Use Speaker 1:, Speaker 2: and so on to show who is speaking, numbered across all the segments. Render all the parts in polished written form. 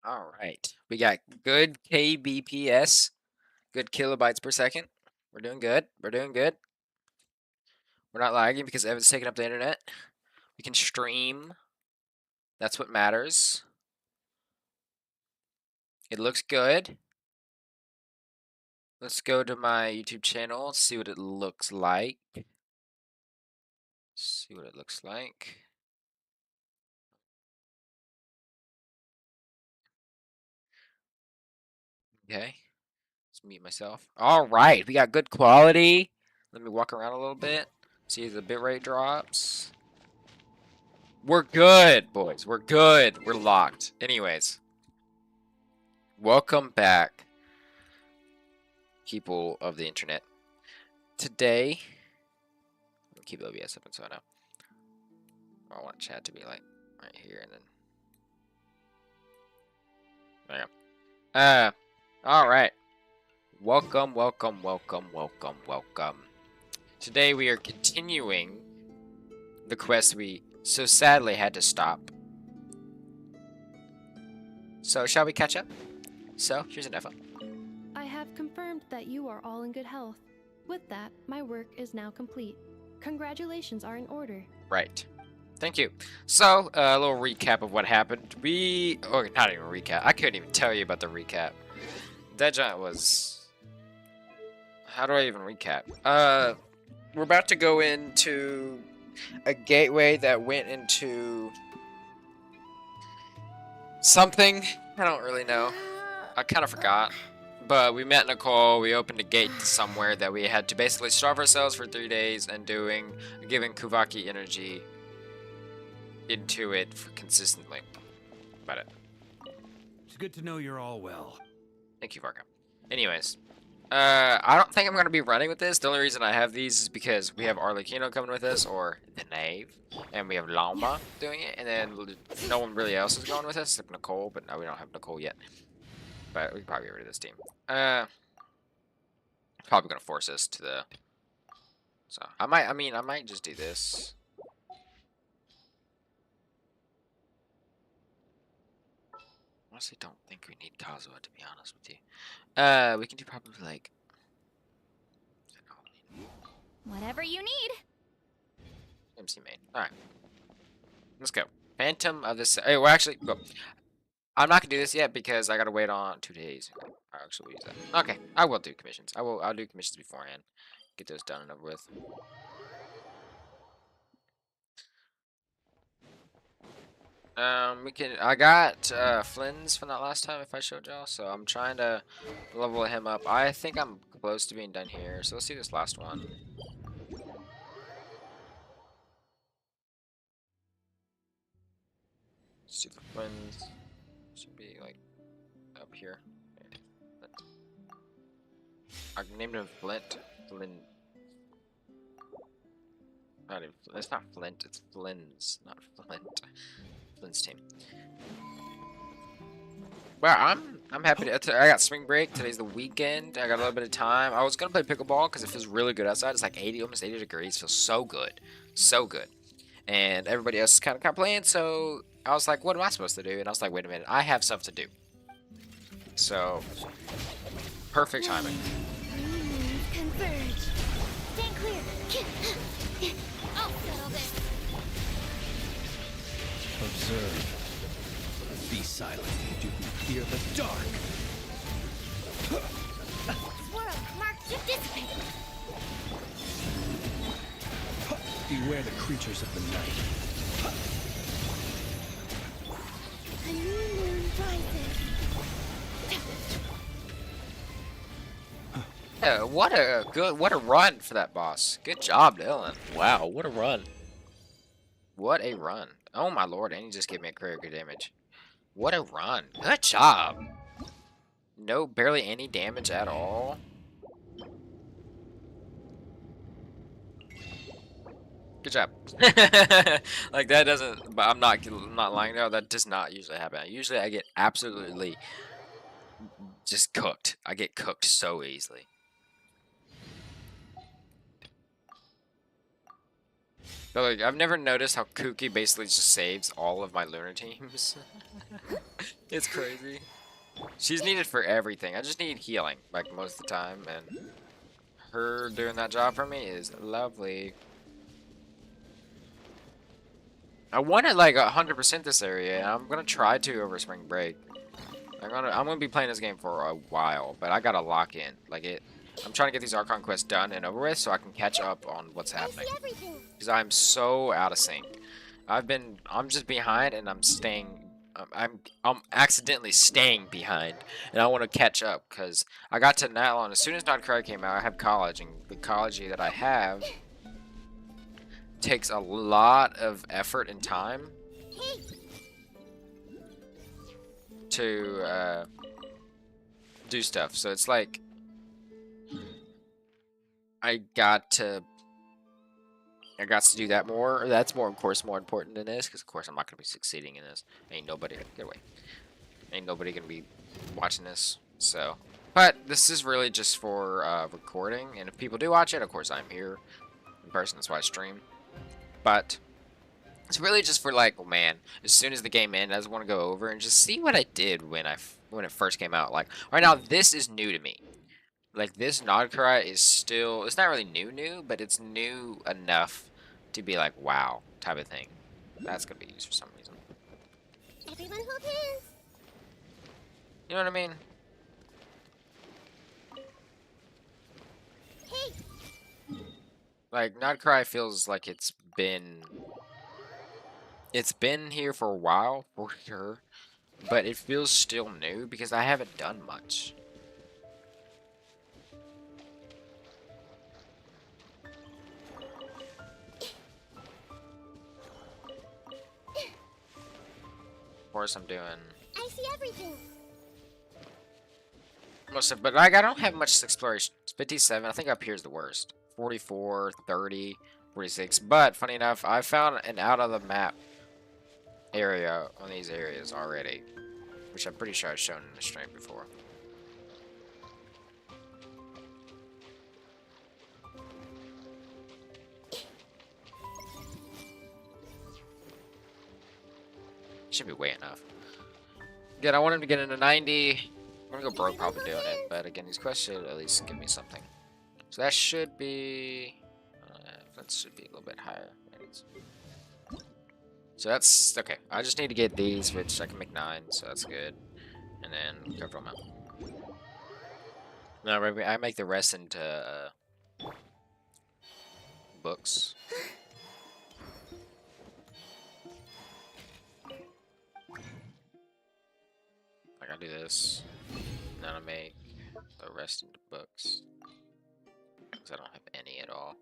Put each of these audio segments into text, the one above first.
Speaker 1: All right. We got good kbps, good kilobytes per second. We're doing good. We're doing good. We're not lagging because Evan's taking up the internet. We can stream. That's what matters. It looks good. Let's go to my YouTube channel, see what it looks like. See what it looks like. Okay. Let's mute myself. All right. We got good quality. Let me walk around a little bit. See if the bitrate drops. We're good, boys. We're good. We're locked. Anyways, welcome back, people of the internet. Today, I'll keep OBS up so I know. I want chat to be like right here and then. There you go. All right. Welcome, welcome, welcome, welcome, welcome. Today we are continuing the quest we so sadly had to stop. So, shall we catch up? So, here's an info.
Speaker 2: I have confirmed that you are all in good health. With that, my work is now complete. Congratulations are in order.
Speaker 1: Right. Thank you. So, a little recap of what happened. Oh, not even a recap. I couldn't even tell you about the recap. That giant was... How do I even recap? We're about to go into a gateway that went into something. I don't really know. I kind of forgot. But we met Nicole. We opened a gate to somewhere that we had to basically starve ourselves for 3 days and giving Kuvaki energy into it consistently. About it.
Speaker 3: It's good to know you're all well.
Speaker 1: Thank you, Varka. Anyways, I don't think I'm gonna be running with this. The only reason I have these is because we have Arlecchino coming with us, or the Knave, and we have Lama doing it, and then no one really else is going with us except Nicole. But no, we don't have Nicole yet. But we can probably get rid of this team. Probably gonna force us to the. So I might just do this. Honestly, don't think we need Kazuha, to be honest with you. We can do probably like.
Speaker 4: Whatever you need.
Speaker 1: MC main. Alright. Let's go. Phantom of the... Hey, well, actually, go. I'm not gonna do this yet because I gotta wait on 2 days. I actually will use that. Okay, I will do commissions. I'll do commissions beforehand. Get those done and over with. I got Flynn's from that last time if I showed y'all, so I'm trying to level him up. I think I'm close to being done here, so let's see this last one. Let's do the Flynn's. Should be like up here. I named him Flint. Flint. Not even. It's not Flint. It's Flynn's, not Flint. Flynn's team. Well, I'm happy to. I got spring break. Today's the weekend. I got a little bit of time. I was gonna play pickleball because it feels really good outside. It's like 80, almost 80 degrees. It feels so good, so good. And everybody else is kind of playing. So I was like, what am I supposed to do? And I was like, wait a minute, I have stuff to do. So perfect timing.
Speaker 4: Converge. Stand clear. I'll settle this.
Speaker 3: Observe. Be silent. Do you fear the dark?
Speaker 4: Swirl. Mark to dissipate.
Speaker 3: Beware the creatures of the night.
Speaker 4: A new moon rises.
Speaker 1: Yeah, what a run for that boss. Good job, Dylan. Wow, what a run. What a run. Oh my lord, and he just gave me a critical damage. What a run. Good job. No, barely any damage at all. Good job. Like that doesn't, but I'm not lying though, that does not usually happen. Usually I get absolutely just cooked. I get cooked so easily. But like, I've never noticed how Kuki basically just saves all of my lunar teams. It's crazy. She's needed for everything. I just need healing, like, most of the time, and her doing that job for me is lovely. I want to, like, 100% this area, and I'm gonna try to over spring break. I'm gonna be playing this game for a while, but I gotta lock in. I'm trying to get these Archon quests done and over with so I can catch up on what's happening. Because I'm so out of sync. I'm just behind, and I'm accidentally staying behind, and I want to catch up because I got to Natlon as soon as Nod-korai came out. I have college, and the college that I have takes a lot of effort and time to do stuff. So it's like I got to do that more. That's more, of course, more important than this, because of course I'm not gonna be succeeding in this. Ain't nobody get away. Ain't nobody gonna be watching this. So, but this is really just for recording, and if people do watch it, of course I'm here in person. That's why I stream. But it's really just for, like, oh man, as soon as the game ends, I just want to go over and just see what I did when it first came out. Like right now, this is new to me. Like, this Nod-korai is still, it's not really new, but it's new enough to be like, wow, type of thing. That's gonna be used for some reason.
Speaker 4: Everyone hold hands.
Speaker 1: You know what I mean?
Speaker 4: Hey,
Speaker 1: Like, Nod-korai feels like it's been here for a while, for sure, but it feels still new because I haven't done much. Of course, I'm doing
Speaker 4: I see everything.
Speaker 1: most of, but like, I don't have much exploration. It's 57. I think up here is the worst. 44, 30, 46. But funny enough, I found an out of the map area on these areas already, which I'm pretty sure I've shown in the stream before. Should be way enough. Again, I want him to get into 90. I'm gonna go broke probably doing it, but again, these quests should at least give me something. So that should be, that should be a little bit higher. So that's okay. I just need to get these, which I can make 9, so that's good. And then go from out. No, I make the rest into books. Like, I do this, and then I make the rest into books. Because I don't have any at all.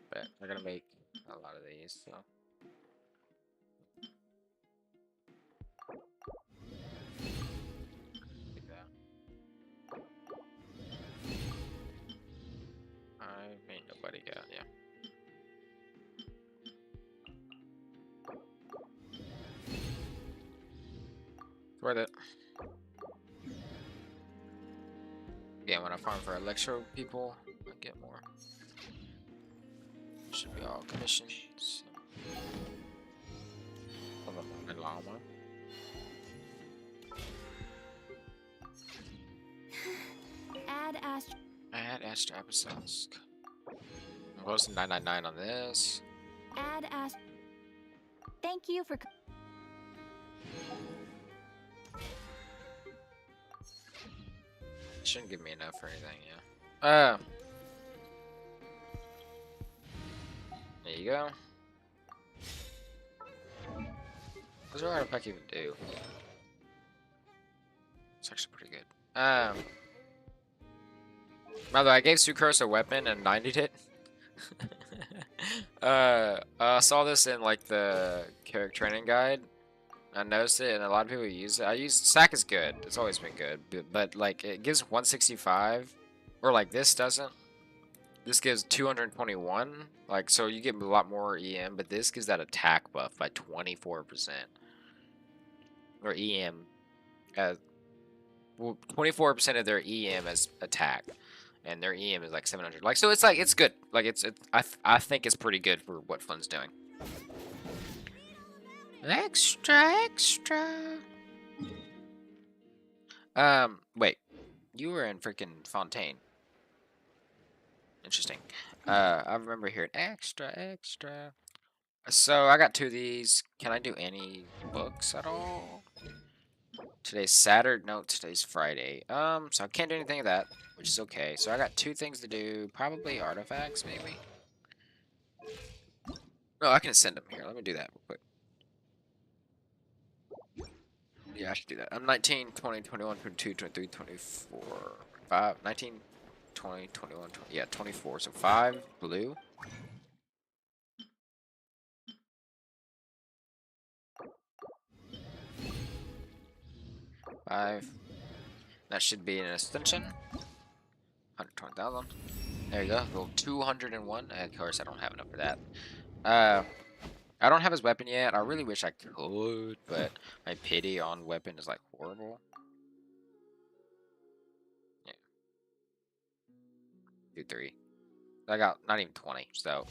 Speaker 1: But I gotta make a lot of these, so. Do that. I made nobody got, yeah. Worth it. Yeah, when I farm for electro people, I get more. Should be all commissions. Llama. Add Astra episodes. I'm close to 999 on this.
Speaker 2: Thank you for.
Speaker 1: Shouldn't give me enough for anything, yeah. There you go. What's the right pack even do? It's actually pretty good. By the way, I gave Sucrose a weapon and 90'd it. I saw this in like the character training guide. I noticed it, and a lot of people use it. Sack is good. It's always been good, but like it gives 165, or like this doesn't. This gives 221. Like, so you get a lot more EM, but this gives that attack buff by 24%. Or EM, well, 24% of their EM as attack, and their EM is like 700. Like, so it's like it's good. Like I think it's pretty good for what Fun's doing. Extra. Wait. You were in freaking Fontaine. Interesting. I remember hearing extra. So I got 2 of these. Can I do any books at all? Today's Saturday. No, today's Friday. So I can't do anything of that, which is okay. So I got 2 things to do. Probably artifacts, maybe. No, I can send them here. Let me do that real quick. Yeah, I should do that. I'm 19, 20, 21, 22, 23, 24, 5, 19, 20, 21, 20, yeah, 24. So 5 blue. Five. That should be an extension. 120,000. There you go. Roll 201. Of course, I don't have enough for that. I don't have his weapon yet. I really wish I could, but my pity on weapon is like horrible. Yeah. Do 3. I got not even 20, so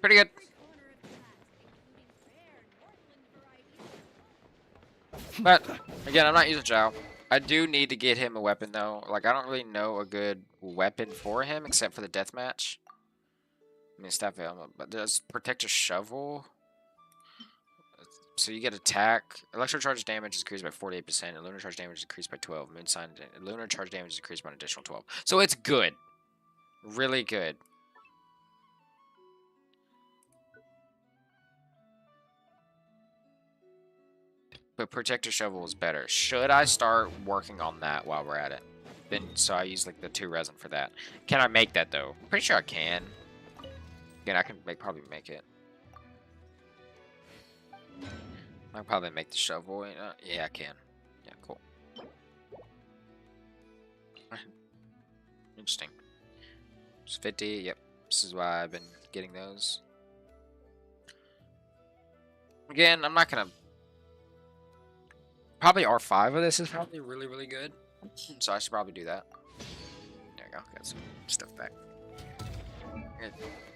Speaker 1: pretty good. But again, I'm not using Zhao. I do need to get him a weapon though. Like I don't really know a good weapon for him except for the deathmatch. I mean, staff ailment, but there's protector shovel. So you get attack. Electro charge damage is increased by 48%, and lunar charge damage is increased by 12. Moon sign lunar charge damage is increased by an additional 12. So it's good, really good. But protector shovel is better. Should I start working on that while we're at it? Then so I use like the 2 resin for that. Can I make that though? I'm pretty sure I can. Again, I can probably make it. I'll probably make the shovel. Yeah, I can. Yeah, cool. Interesting. It's 50. Yep. This is why I've been getting those. Again, I'm not gonna. Probably R5 of this is probably really, really good. So I should probably do that. There you go. Got some stuff back.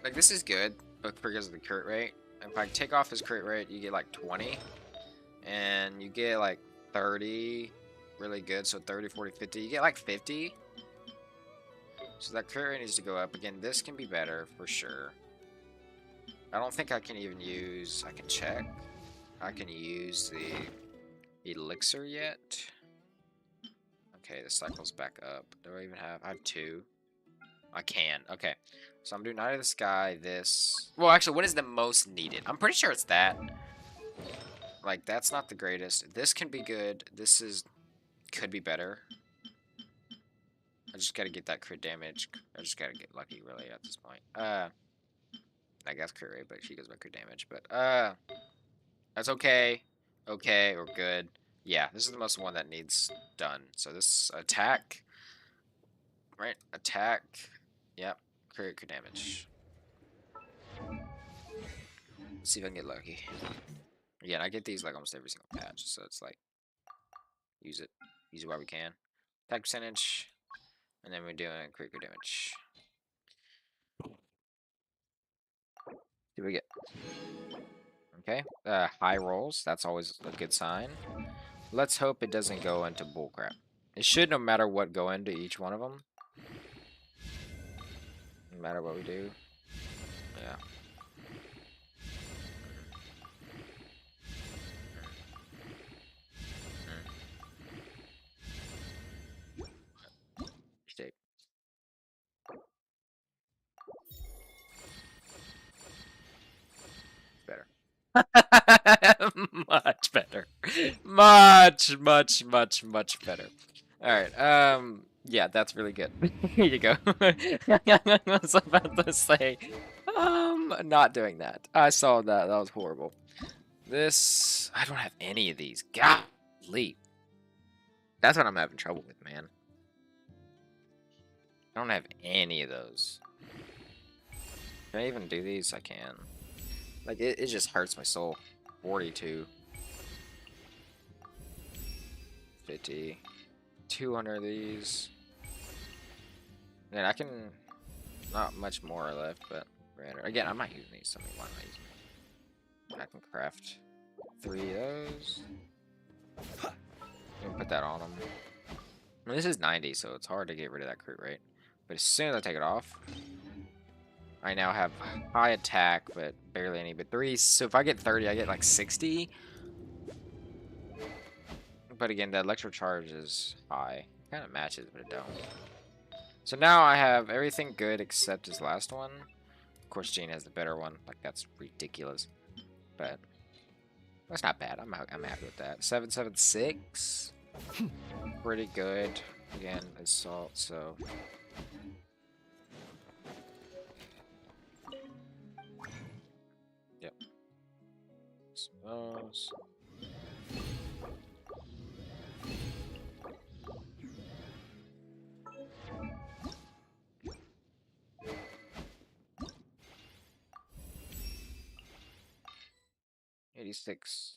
Speaker 1: Like, this is good, but because of the crit rate. If I take off his crit rate, you get like 20. And you get like 30. Really good. So 30, 40, 50. You get like 50. So that crit rate needs to go up. Again, this can be better for sure. I don't think I can even use... I can check. I can use the elixir yet. Okay, the cycle's back up. Do I even have... I have 2. I can. Okay. So I'm doing Night of the Sky, this... Well, actually, what is the most needed? I'm pretty sure it's that. Like, that's not the greatest. This can be good. This is... could be better. I just gotta get that crit damage. I just gotta get lucky, really, at this point. I guess crit rate, but she goes by crit damage. But, that's okay. Okay, or good. Yeah, this is the most one that needs done. So this attack... Right? Attack... Yep. Crit damage. Let's see if I can get lucky. Again, I get these like almost every single patch, so it's like use it while we can. Attack percentage, and then we're doing crit damage. Do we get? Okay, high rolls. That's always a good sign. Let's hope it doesn't go into bullcrap. It should, no matter what, go into each one of them. No matter what we do. Yeah. Stay. Better. Much better. Much better. Alright, yeah, that's really good. Here you go. I was about to say, not doing that. I saw that. That was horrible. This, I don't have any of these. Golly. That's what I'm having trouble with, man. I don't have any of those. Can I even do these? I can. Like, it just hurts my soul. 42. 50. 200 of these. And I can... Not much more left, but... Again, I'm not using these. I mean, why am I using them? I can craft 3 of those. I'm gonna put that on him. I mean, this is 90, so it's hard to get rid of that crit rate. But as soon as I take it off, I now have high attack, but barely any but 3. So if I get 30, I get like 60. But again, the electro charge is high. Kind of matches, but it don't. So now I have everything good except his last one. Of course, Gene has the better one. Like, that's ridiculous. But that's not bad. I'm happy with that. 776. Pretty good. Again, assault, so... Yep. Suppose. $86.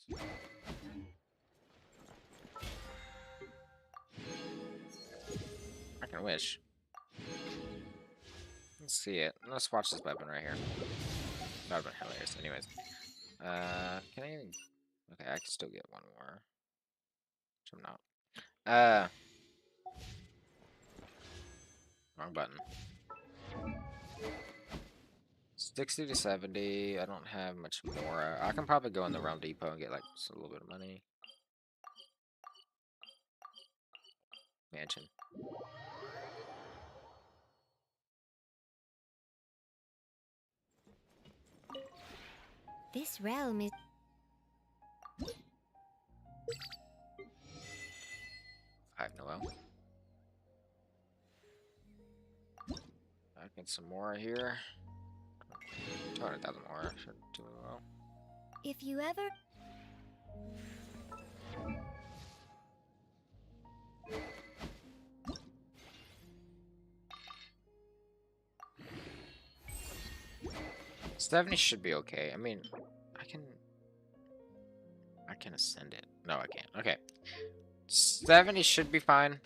Speaker 1: I can wish. Let's see it. Let's watch this weapon right here. That would have been hilarious. Anyways. Can I even... Okay, I can still get one more. Which I'm not. Wrong button. 60 to 70. I don't have much more. I can probably go in the Realm Depot and get like just a little bit of money. Mansion.
Speaker 4: This realm is...
Speaker 1: I have Noel. I get some more here. 200,000 more. Should do well.
Speaker 4: If you ever...
Speaker 1: $70 should be okay. I mean, I can ascend it. No, I can't. Okay. 70 should be fine.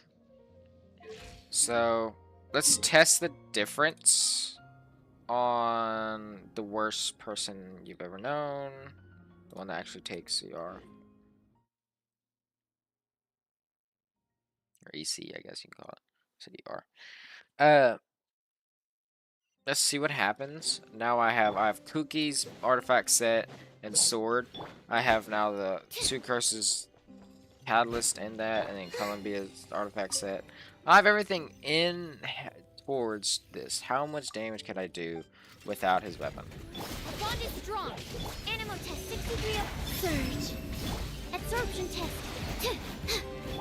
Speaker 1: So, let's test the difference on the worst person you've ever known. The one that actually takes CR. Or EC, I guess you can call it. Said ER. Let's see what happens. Now I have Kuki's artifact set and sword. I have now the 2 curses catalyst and that, and then Columbia's artifact set. I have everything in towards this. How much damage can I do without his weapon?
Speaker 4: A bond is strong. Animal test 63 of surge. Absorption test.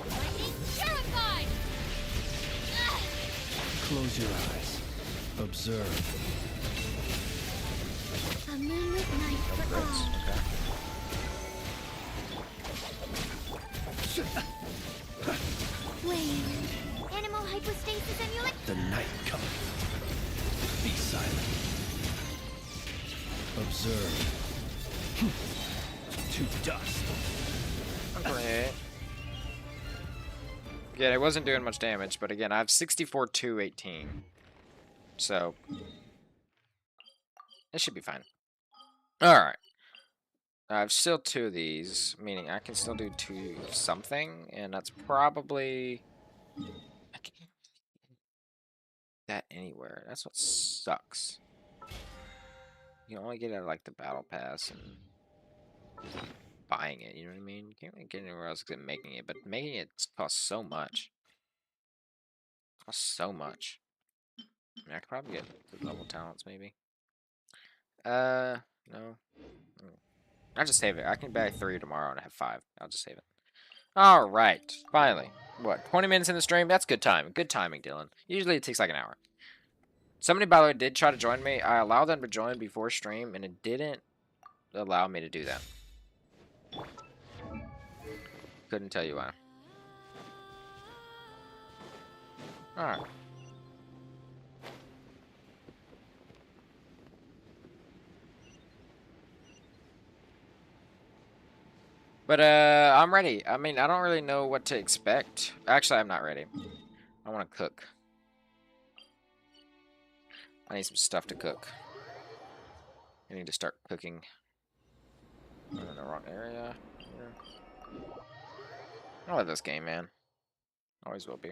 Speaker 4: Lightning terrified.
Speaker 3: Close your eyes. Observe.
Speaker 4: A moonlit night for all.
Speaker 1: Okay.
Speaker 4: Flame. Animal hypostasis emulate.
Speaker 3: The night cometh. Be silent. Observe. To dust.
Speaker 1: Okay. Again, it wasn't doing much damage, but again, I have 64 to 18. So, it should be fine. Alright. I have still 2 of these, meaning I can still do 2 of something, and that's probably... I can't get that anywhere. That's what sucks. You only get it out of, like, the battle pass and buying it, you know what I mean? You can't really get anywhere else except making it, but making it costs so much. Costs so much. I mean, I could probably get good level talents, maybe. No. I'll just save it. I can buy 3 tomorrow and I have 5. I'll just save it. Alright. Finally. What, 20 minutes in the stream? That's good time. Good timing, Dylan. Usually it takes like an hour. Somebody, by the way, did try to join me. I allowed them to join before stream, and it didn't allow me to do that. Couldn't tell you why. Alright. But, I'm ready. I mean, I don't really know what to expect. Actually, I'm not ready. I want to cook. I need some stuff to cook. I need to start cooking. I'm in the wrong area. Here. I love this game, man. Always will be.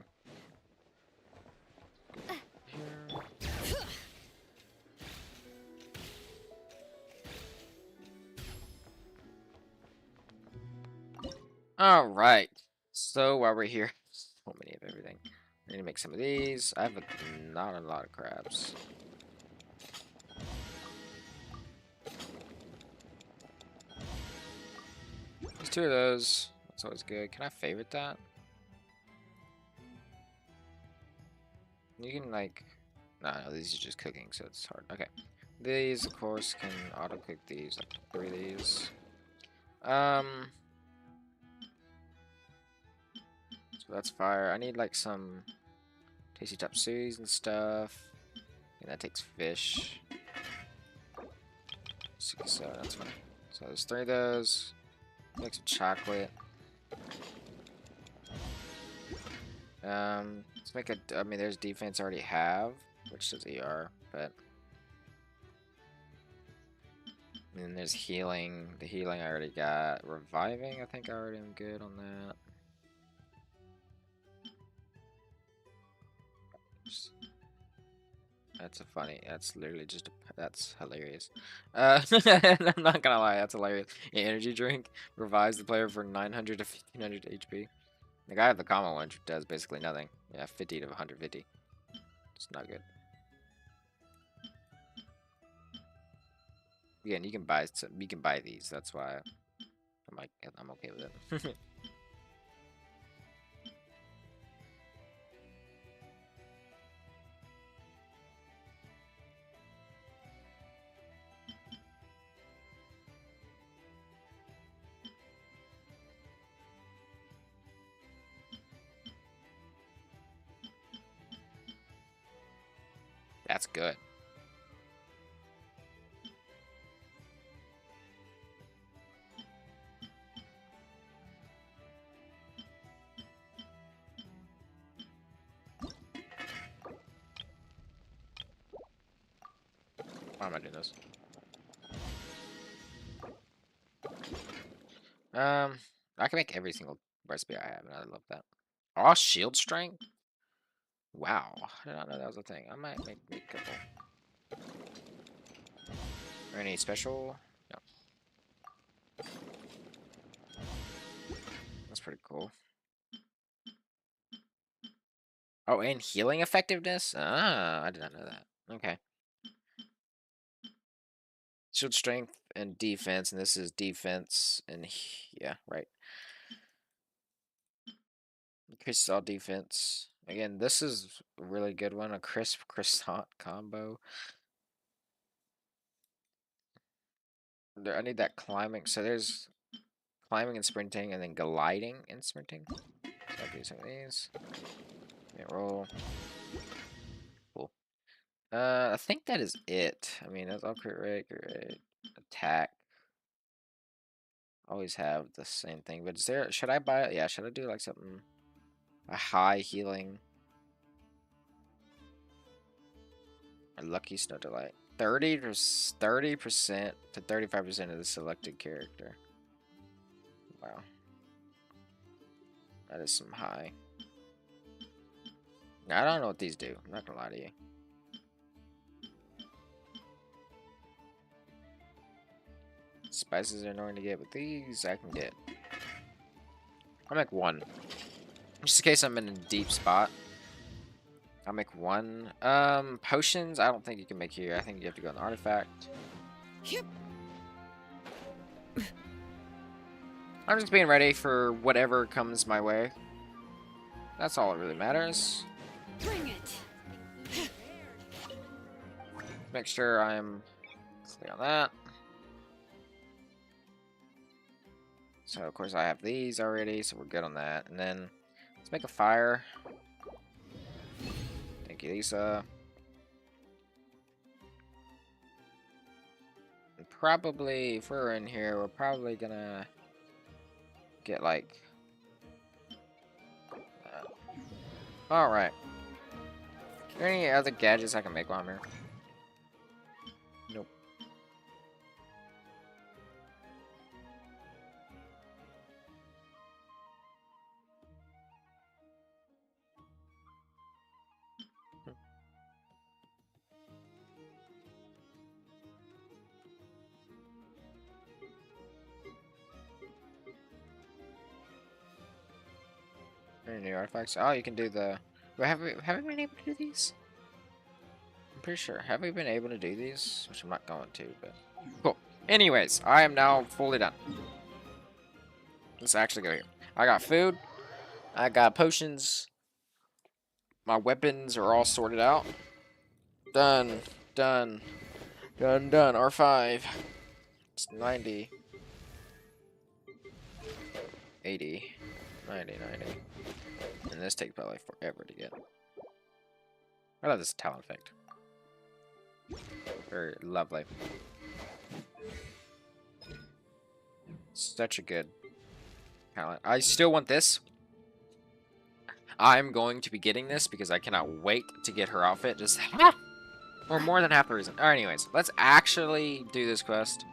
Speaker 1: All right. So while we're here, so many of everything. I need to make some of these. I have not a lot of crabs. There's 2 of those. That's always good. Can I favorite that? You can like, no, these are just cooking, so it's hard. Okay, these of course can auto cook these, like 3 of these. So that's fire. I need like some tasty chop sueys and stuff. And that takes fish. So that's fine. So there's 3 of those. Make some chocolate. Let's make a. I mean, there's defense I already have, which says ER, but. And then there's healing. The healing I already got. Reviving, I think I already am good on that. That's a funny. That's literally just. That's hilarious. I'm not gonna lie. That's hilarious. An energy drink revives the player for 900 to 1500 HP. The guy have the common one, which does basically nothing. Yeah, 50 to 150. It's not good. Again, you can buy some. You can buy these. That's why I'm okay with it. That's good. Why am I doing this? I can make every single recipe I have, and I love that. Oh, shield strength? Wow, I did not know that was a thing. I might make a couple. Or any special? No. That's pretty cool. Oh, and healing effectiveness? Ah, I did not know that. Okay. Shield strength and defense, and this is defense and yeah, right. Increases all defense. Again, this is a really good one. A crisp croissant combo. I need that climbing. So there's climbing and sprinting, and then gliding and sprinting. So I'll do some of these. Roll. Cool. I think that is it. I mean, that's all crit rate, attack. Always have the same thing. But is there? Should I buy it? Yeah. Should I do like something? A high healing. A lucky snow delight. 30% to 35% of the selected character. Wow. That is some high. Now, I don't know what these do. I'm not gonna lie to you. Spices are annoying to get, but these I can get. I'll make 1. Just in case I'm in a deep spot. I'll make 1. Potions, I don't think you can make here. I think you have to go on the artifact.
Speaker 5: Yep.
Speaker 1: I'm just being ready for whatever comes my way. That's all that really matters.
Speaker 5: Bring it.
Speaker 1: Make sure I'm clear on that. So of course I have these already, so we're good on that. And then let's make a fire. Thank you, Lisa. And probably, if we're in here, we're probably gonna get like. All right. Are there any other gadgets I can make while I'm here? Nope. Any new artifacts? Oh, you can do the. Wait, have we been able to do these? I'm pretty sure. Have we been able to do these? Which I'm not going to, but cool. Anyways, I am now fully done. Let's actually go here. I got food. I got potions. My weapons are all sorted out. Done. Done. Done. Done. R5. It's 90. 80. 90. 90. And this takes probably forever to get. I love this talent effect. Very lovely. Such a good talent. I still want this. I'm going to be getting this because I cannot wait to get her outfit. Just half, or more than half the reason. Alright, anyways, let's actually do this quest.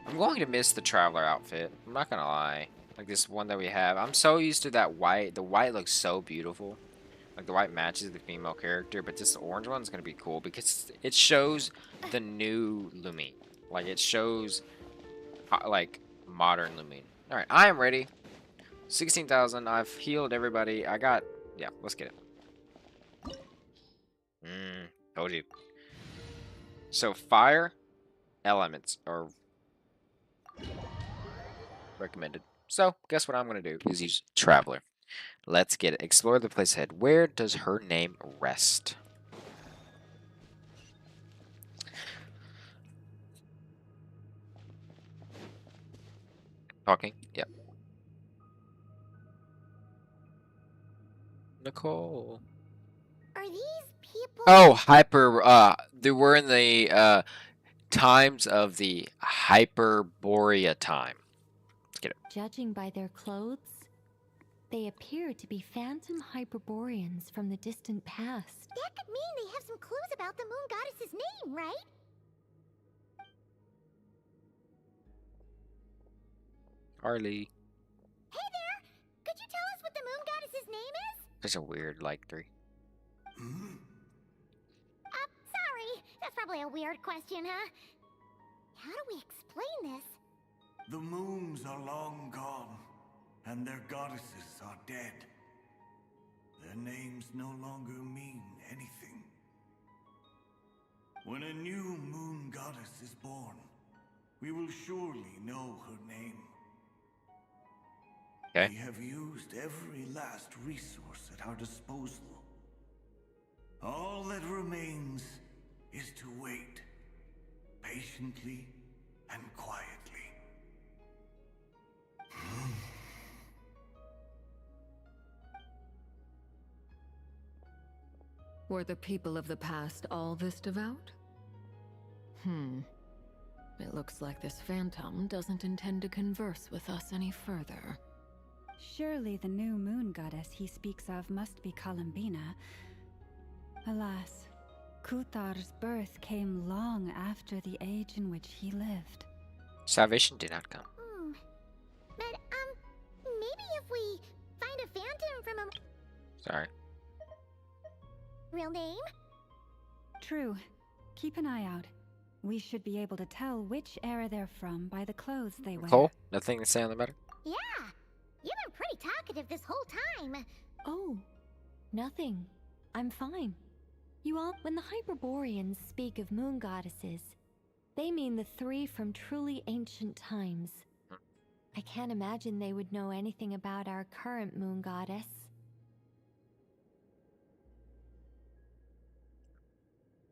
Speaker 1: I'm going to miss the traveler outfit. I'm not gonna lie. Like this one that we have. I'm so used to that white. The white looks so beautiful. Like the white matches the female character, but this orange one's gonna be cool because it shows the new Lumine. Like it shows like modern Lumine. Alright, I am ready. 16,000. I've healed everybody. I got. Yeah, let's get it. Told you. So, fire elements are recommended. So, guess what I'm going to do is use Traveler. Let's get it. Explore the place ahead. Where does her name rest? Talking? Yep. Nicole.
Speaker 4: Are these people?
Speaker 1: Oh, they were in the times of the Hyperborea time. Let's get it.
Speaker 6: Judging by their clothes, they appear to be phantom Hyperboreans from the distant past.
Speaker 4: That could mean they have some clues about the moon goddess's name, right?
Speaker 1: Harley.
Speaker 4: Hey there! Could you tell us what the moon goddess's name is?
Speaker 1: Such a weird, like, 3.
Speaker 4: Sorry. That's probably a weird question, huh? How do we explain this?
Speaker 7: The moons are long gone, and their goddesses are dead. Their names no longer mean anything. When a new moon goddess is born, we will surely know her name.
Speaker 1: Okay.
Speaker 7: We have used every last resource at our disposal. All that remains is to wait, patiently and quietly.
Speaker 5: Were the people of the past all this devout? It looks like this phantom doesn't intend to converse with us any further.
Speaker 8: Surely the new moon goddess he speaks of must be Columbina. Alas, Kuthar's birth came long after the age in which he lived.
Speaker 1: Salvation did not come.
Speaker 4: But, maybe if we find a phantom from a
Speaker 1: Sorry.
Speaker 4: real name?
Speaker 8: True. Keep an eye out. We should be able to tell which era they're from by the clothes they wear.
Speaker 1: Cole, nothing to say on the matter?
Speaker 4: Yeah. You've been pretty talkative this whole time.
Speaker 6: Oh, nothing. I'm fine. You all, when the Hyperboreans speak of moon goddesses, they mean the 3 from truly ancient times. I can't imagine they would know anything about our current moon goddess.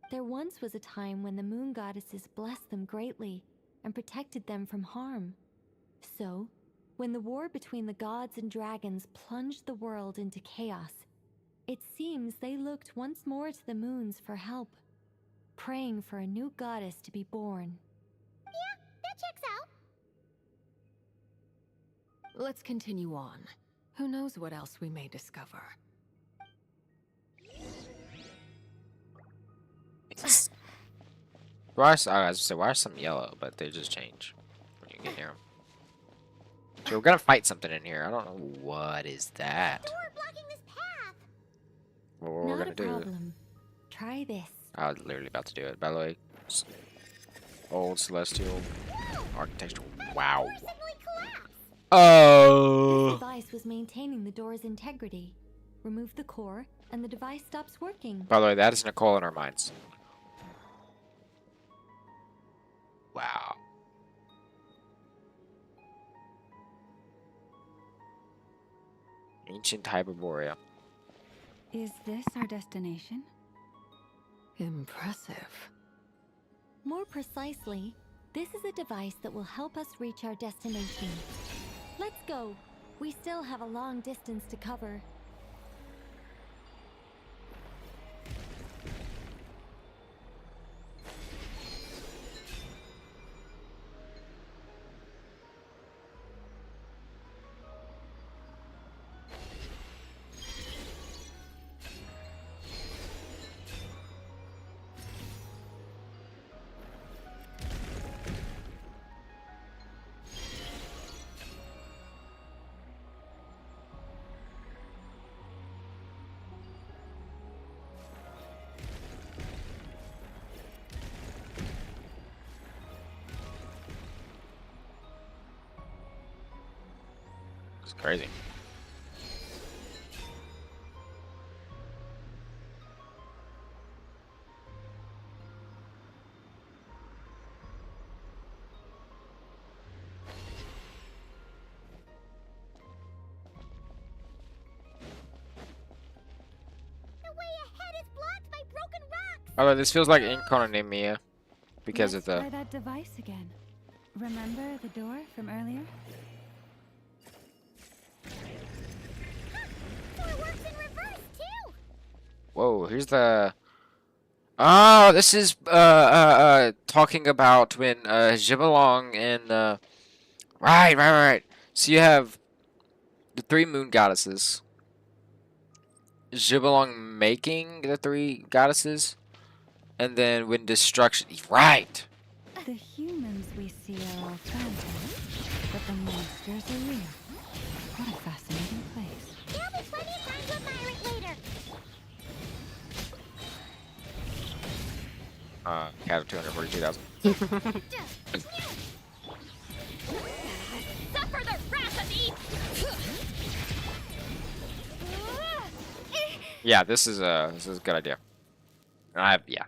Speaker 6: There once was a time when the moon goddesses blessed them greatly and protected them from harm. So, when the war between the gods and dragons plunged the world into chaos, it seems they looked once more to the moons for help, praying for a new goddess to be born.
Speaker 4: Yeah, that checks out.
Speaker 5: Let's continue on. Who knows what else we may discover?
Speaker 1: Why are some yellow, but they just change when you get near them. So we're gonna fight something in here. I don't know what is that.
Speaker 4: Door blocking this path.
Speaker 1: What we're
Speaker 6: Not
Speaker 1: gonna
Speaker 6: a
Speaker 1: do.
Speaker 6: problem. Try this.
Speaker 1: I was literally about to do it. By the way, old celestial architecture. Wow.
Speaker 4: Door suddenly collapsed.
Speaker 6: This
Speaker 1: Oh.
Speaker 6: device was maintaining the door's integrity. Remove the core, and the device stops working.
Speaker 1: By the way, that is Nicole in our minds. Wow. Ancient Hyperborea.
Speaker 8: Is this our destination?
Speaker 5: Impressive.
Speaker 6: More precisely, this is a device that will help us reach our destination. Let's go. We still have a long distance to cover.
Speaker 1: It's crazy.
Speaker 4: The way ahead is blocked by broken rocks.
Speaker 1: Although this feels like Incarnamia because
Speaker 8: Let's
Speaker 1: of the.
Speaker 8: try that device again. Remember the door from earlier?
Speaker 4: Door works in reverse too.
Speaker 1: Whoa, here's the. Oh, this is talking about when Jibalong and right. So you have the three moon goddesses. Jibalong making the three goddesses, and then when destruction. Right.
Speaker 8: The humans we see are all phantoms, but the monsters are real. What a fascinating place.
Speaker 4: There'll be plenty of time to admire it later.
Speaker 1: Cat of 242,000.
Speaker 4: Suffer the wrath of the
Speaker 1: Yeah, this is a good idea.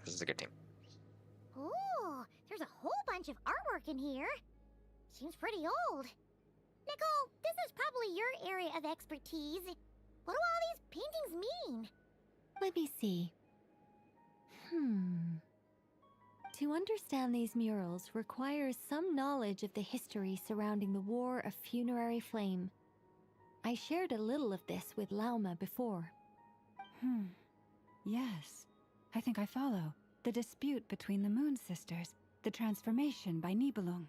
Speaker 1: This is a good team.
Speaker 4: Ooh, there's a whole bunch of artwork in here. Seems pretty old. Nicole, this is probably your area of expertise. What do all these paintings mean?
Speaker 6: Let me see. To understand these murals requires some knowledge of the history surrounding the War of Funerary Flame. I shared a little of this with Lauma before.
Speaker 8: Yes. I think I follow. The dispute between the Moon Sisters. The transformation by Nibelung.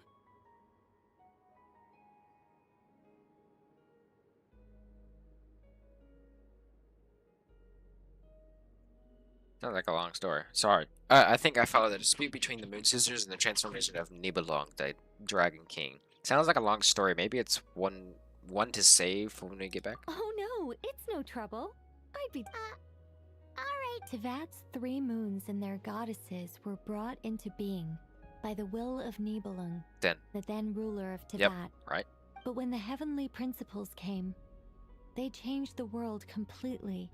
Speaker 1: Sounds like a long story. Sorry. I think I follow the dispute between the Moon Sisters and the transformation of Nibelung, the Dragon King. Sounds like a long story. Maybe it's one to save for when we get back.
Speaker 6: Oh no, it's no trouble. I'd be...
Speaker 4: Alright.
Speaker 6: Tevat's three moons and their goddesses were brought into being by the will of Nibelung,
Speaker 1: Then.
Speaker 6: the then ruler of Tevat.
Speaker 1: Yep. Right.
Speaker 6: But when the heavenly principles came, they changed the world completely,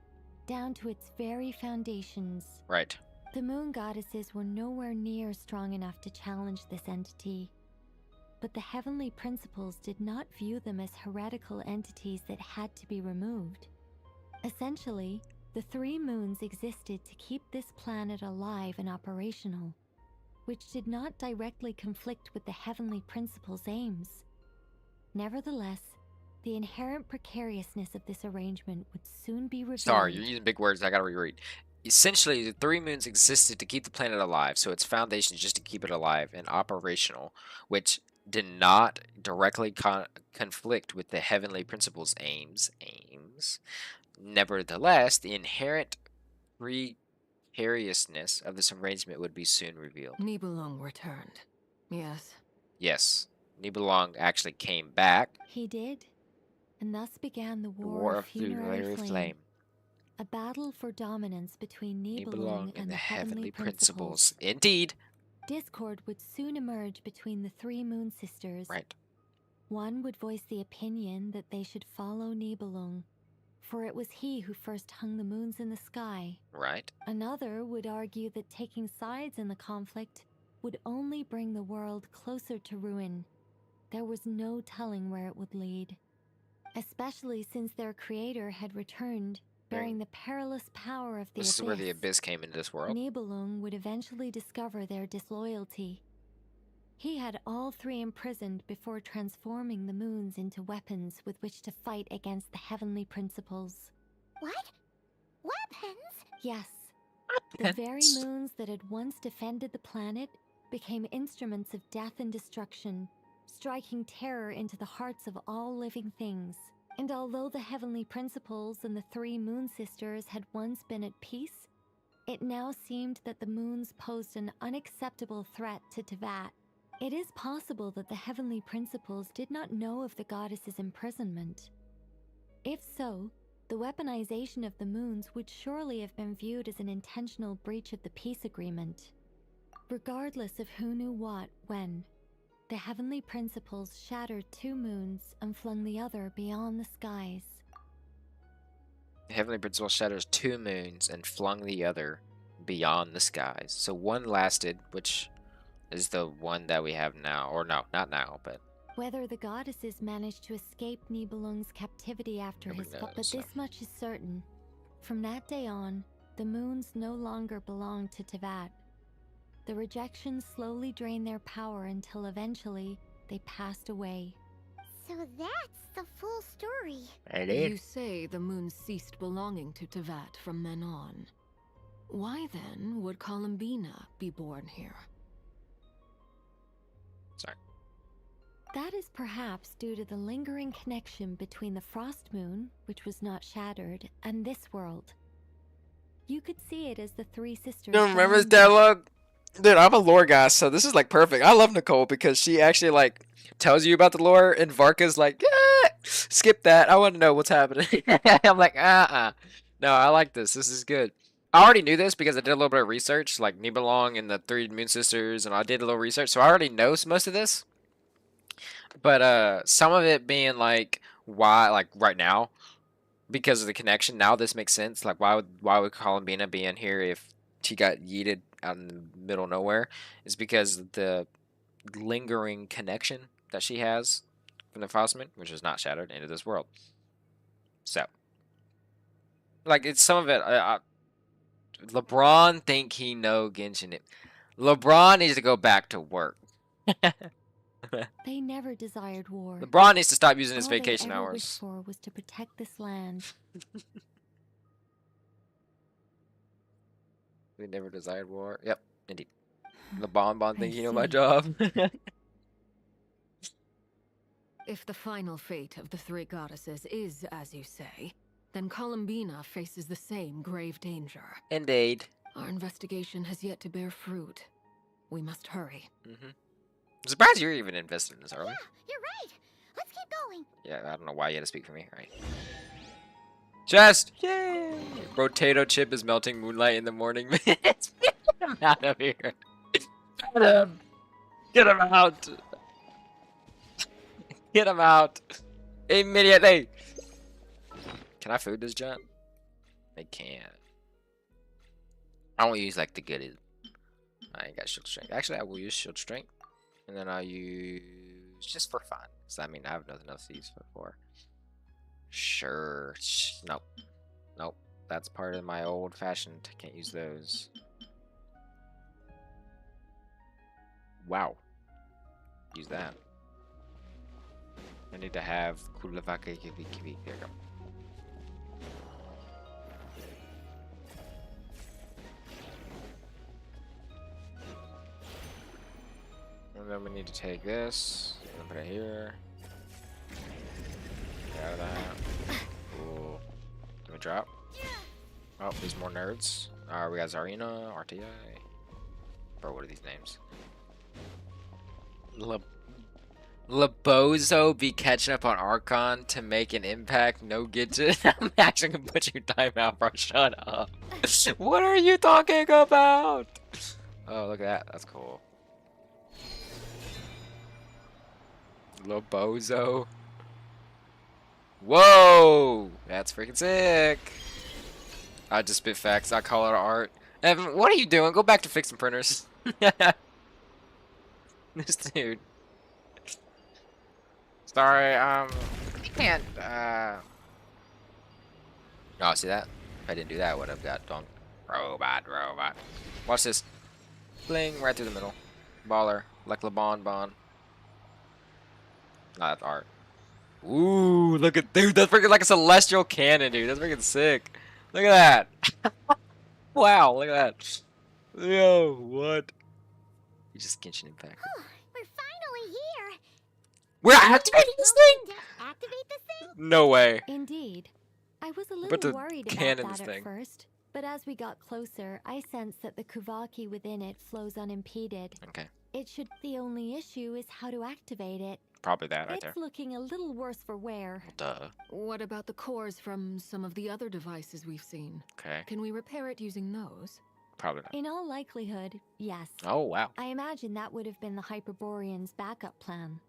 Speaker 6: down to its very foundations.
Speaker 1: Right.
Speaker 6: The moon goddesses were nowhere near strong enough to challenge this entity. But the heavenly principles did not view them as heretical entities that had to be removed. Essentially, the three moons existed to keep this planet alive and operational, which did not directly conflict with the heavenly principles' aims. Nevertheless, the inherent precariousness of this arrangement would soon be revealed.
Speaker 1: Sorry, you're using big words. I gotta reread. Essentially, the three moons existed to keep the planet alive, so its foundation is just to keep it alive and operational, which did not directly conflict with the heavenly principles' aims. Nevertheless, the inherent precariousness of this arrangement would be soon revealed.
Speaker 5: Nibelung returned. Yes.
Speaker 1: Yes, Nibelung actually came back.
Speaker 6: He did, and thus began the
Speaker 1: The
Speaker 6: War of Funerary Flame.
Speaker 1: Flame.
Speaker 6: A battle for dominance between Nibelung
Speaker 1: Nibelung
Speaker 6: and the heavenly principles.
Speaker 1: Indeed.
Speaker 6: Discord would soon emerge between the three moon sisters.
Speaker 1: Right.
Speaker 6: One would voice the opinion that they should follow Nibelung, for it was he who first hung the moons in the sky.
Speaker 1: Right.
Speaker 6: Another would argue that taking sides in the conflict would only bring the world closer to ruin. There was no telling where it would lead, especially since their creator had returned, bearing the perilous power of the
Speaker 1: This
Speaker 6: abyss.
Speaker 1: is where the abyss came into this world.
Speaker 6: Nibelung would eventually discover their disloyalty. He had all three imprisoned before transforming the moons into weapons with which to fight against the heavenly principles.
Speaker 4: What? Weapons?
Speaker 6: Yes, the very moons that had once defended the planet became instruments of death and destruction, striking terror into the hearts of all living things. And although the heavenly principles and the three moon sisters had once been at peace, it now seemed that the moons posed an unacceptable threat to Teyvat. It is possible that the heavenly principles did not know of the goddess's imprisonment. If so, the weaponization of the moons would surely have been viewed as an intentional breach of the peace agreement. Regardless of who knew what, when, the heavenly principles shattered two moons and flung the other beyond the skies.
Speaker 1: The heavenly principle shatters two moons and flung the other beyond the skies. So one lasted, which is the one that we have now. Or no, not now, but...
Speaker 6: Whether the goddesses managed to escape Nibelung's captivity after his fall, but this much is certain. From that day on, the moons no longer belonged to Teyvat. The rejections slowly drained their power until eventually they passed away.
Speaker 4: So that's the full story.
Speaker 5: You say the moon ceased belonging to Teyvat from then on. Why then would Columbina be born here?
Speaker 1: Sorry.
Speaker 6: That is perhaps due to the lingering connection between the Frost Moon, which was not shattered, and this world. You could see it as the three sisters.
Speaker 1: You don't remember this dialogue? Dude, I'm a lore guy, so this is like perfect. I love Nicole because she actually like tells you about the lore, and Varka's like, skip that. I want to know what's happening. I'm like, No, I like this. This is good. I already knew this because I did a little bit of research, like Nibelung and the three Moon Sisters, and I did a little research, so I already know most of this. But some of it being like, why, like right now, because of the connection. Now this makes sense. Like, why would Columbina be in here if she got yeeted out in the middle of nowhere? Is because of the lingering connection that she has from the Frostman, which is not shattered into this world. So, like, it's some of it. LeBron think he know Genshin. LeBron needs to go back to work.
Speaker 6: They never desired war.
Speaker 1: LeBron needs to stop using his
Speaker 6: All
Speaker 1: vacation
Speaker 6: they ever
Speaker 1: hours.
Speaker 6: wished for was to protect this land.
Speaker 1: We never desired war. Yep, indeed. The bonbon thinking of my job.
Speaker 5: If the final fate of the three goddesses is as you say, then Columbina faces the same grave danger.
Speaker 1: Indeed.
Speaker 5: Our investigation has yet to bear fruit. We must hurry.
Speaker 1: I'm surprised you're even invested in this, are we?
Speaker 4: Yeah, you're right. Let's keep going.
Speaker 1: Yeah, I don't know why you had to speak for me. All right. Chest! Yay! Potato chip is melting Moonlight in the morning. Get him out of here. Get him! Get him out! Get him out! Immediately! Can I food this giant? I can't. I won't use like the goodies. I ain't got shield strength. Actually, I will use shield strength. And then I'll use just for fun. So I mean, I have nothing else to use for. Sure. Nope. Nope. That's part of my old fashioned. Can't use those. Wow. Use that. I need to have Kulavake Kivi Kivi. There you go. And then we need to take this and put it here. Get out of that. Cool. Can we drop? Oh, there's more nerds. We got Zarina, RTI. Bro, what are these names? Labozo be catching up on Archon to make an impact. No Genshin. I'm actually gonna put your time out, bro. Shut up. What are you talking about? Oh, look at that. That's cool. Lil Bozo. Whoa! That's freaking sick. I just spit facts. I call it art. Evan, what are you doing? Go back to fixing printers. This dude. Sorry, I can't, Oh, see that? If I didn't do that, I would have got done. Robot. Watch this. Bling, right through the middle. Baller. Like LeBron Bon. Nah, that's art. Ooh, look at, dude, that's freaking like a celestial cannon, dude. That's freaking sick. Look at that. Wow, look at that. Yo, what? You just Genshin Impact.
Speaker 4: We're finally here.
Speaker 1: We're activating this thing?
Speaker 4: To activate this thing?
Speaker 1: No way.
Speaker 6: Indeed. I was a
Speaker 1: But the
Speaker 6: little worried about
Speaker 1: cannon
Speaker 6: that
Speaker 1: this
Speaker 6: at
Speaker 1: thing.
Speaker 6: first, but as we got closer, I sensed that the Kuvaki within it flows unimpeded.
Speaker 1: Okay,
Speaker 6: The only issue is how to activate it.
Speaker 1: probably that right
Speaker 6: It's
Speaker 1: there.
Speaker 6: looking a little worse for wear.
Speaker 1: Duh.
Speaker 5: What about the cores from some of the other devices we've seen?
Speaker 1: Okay,
Speaker 5: Can we repair it using those?
Speaker 1: probably not.
Speaker 6: In all likelihood, yes.
Speaker 1: Oh, wow.
Speaker 6: I imagine that would have been the Hyperborean's backup plan.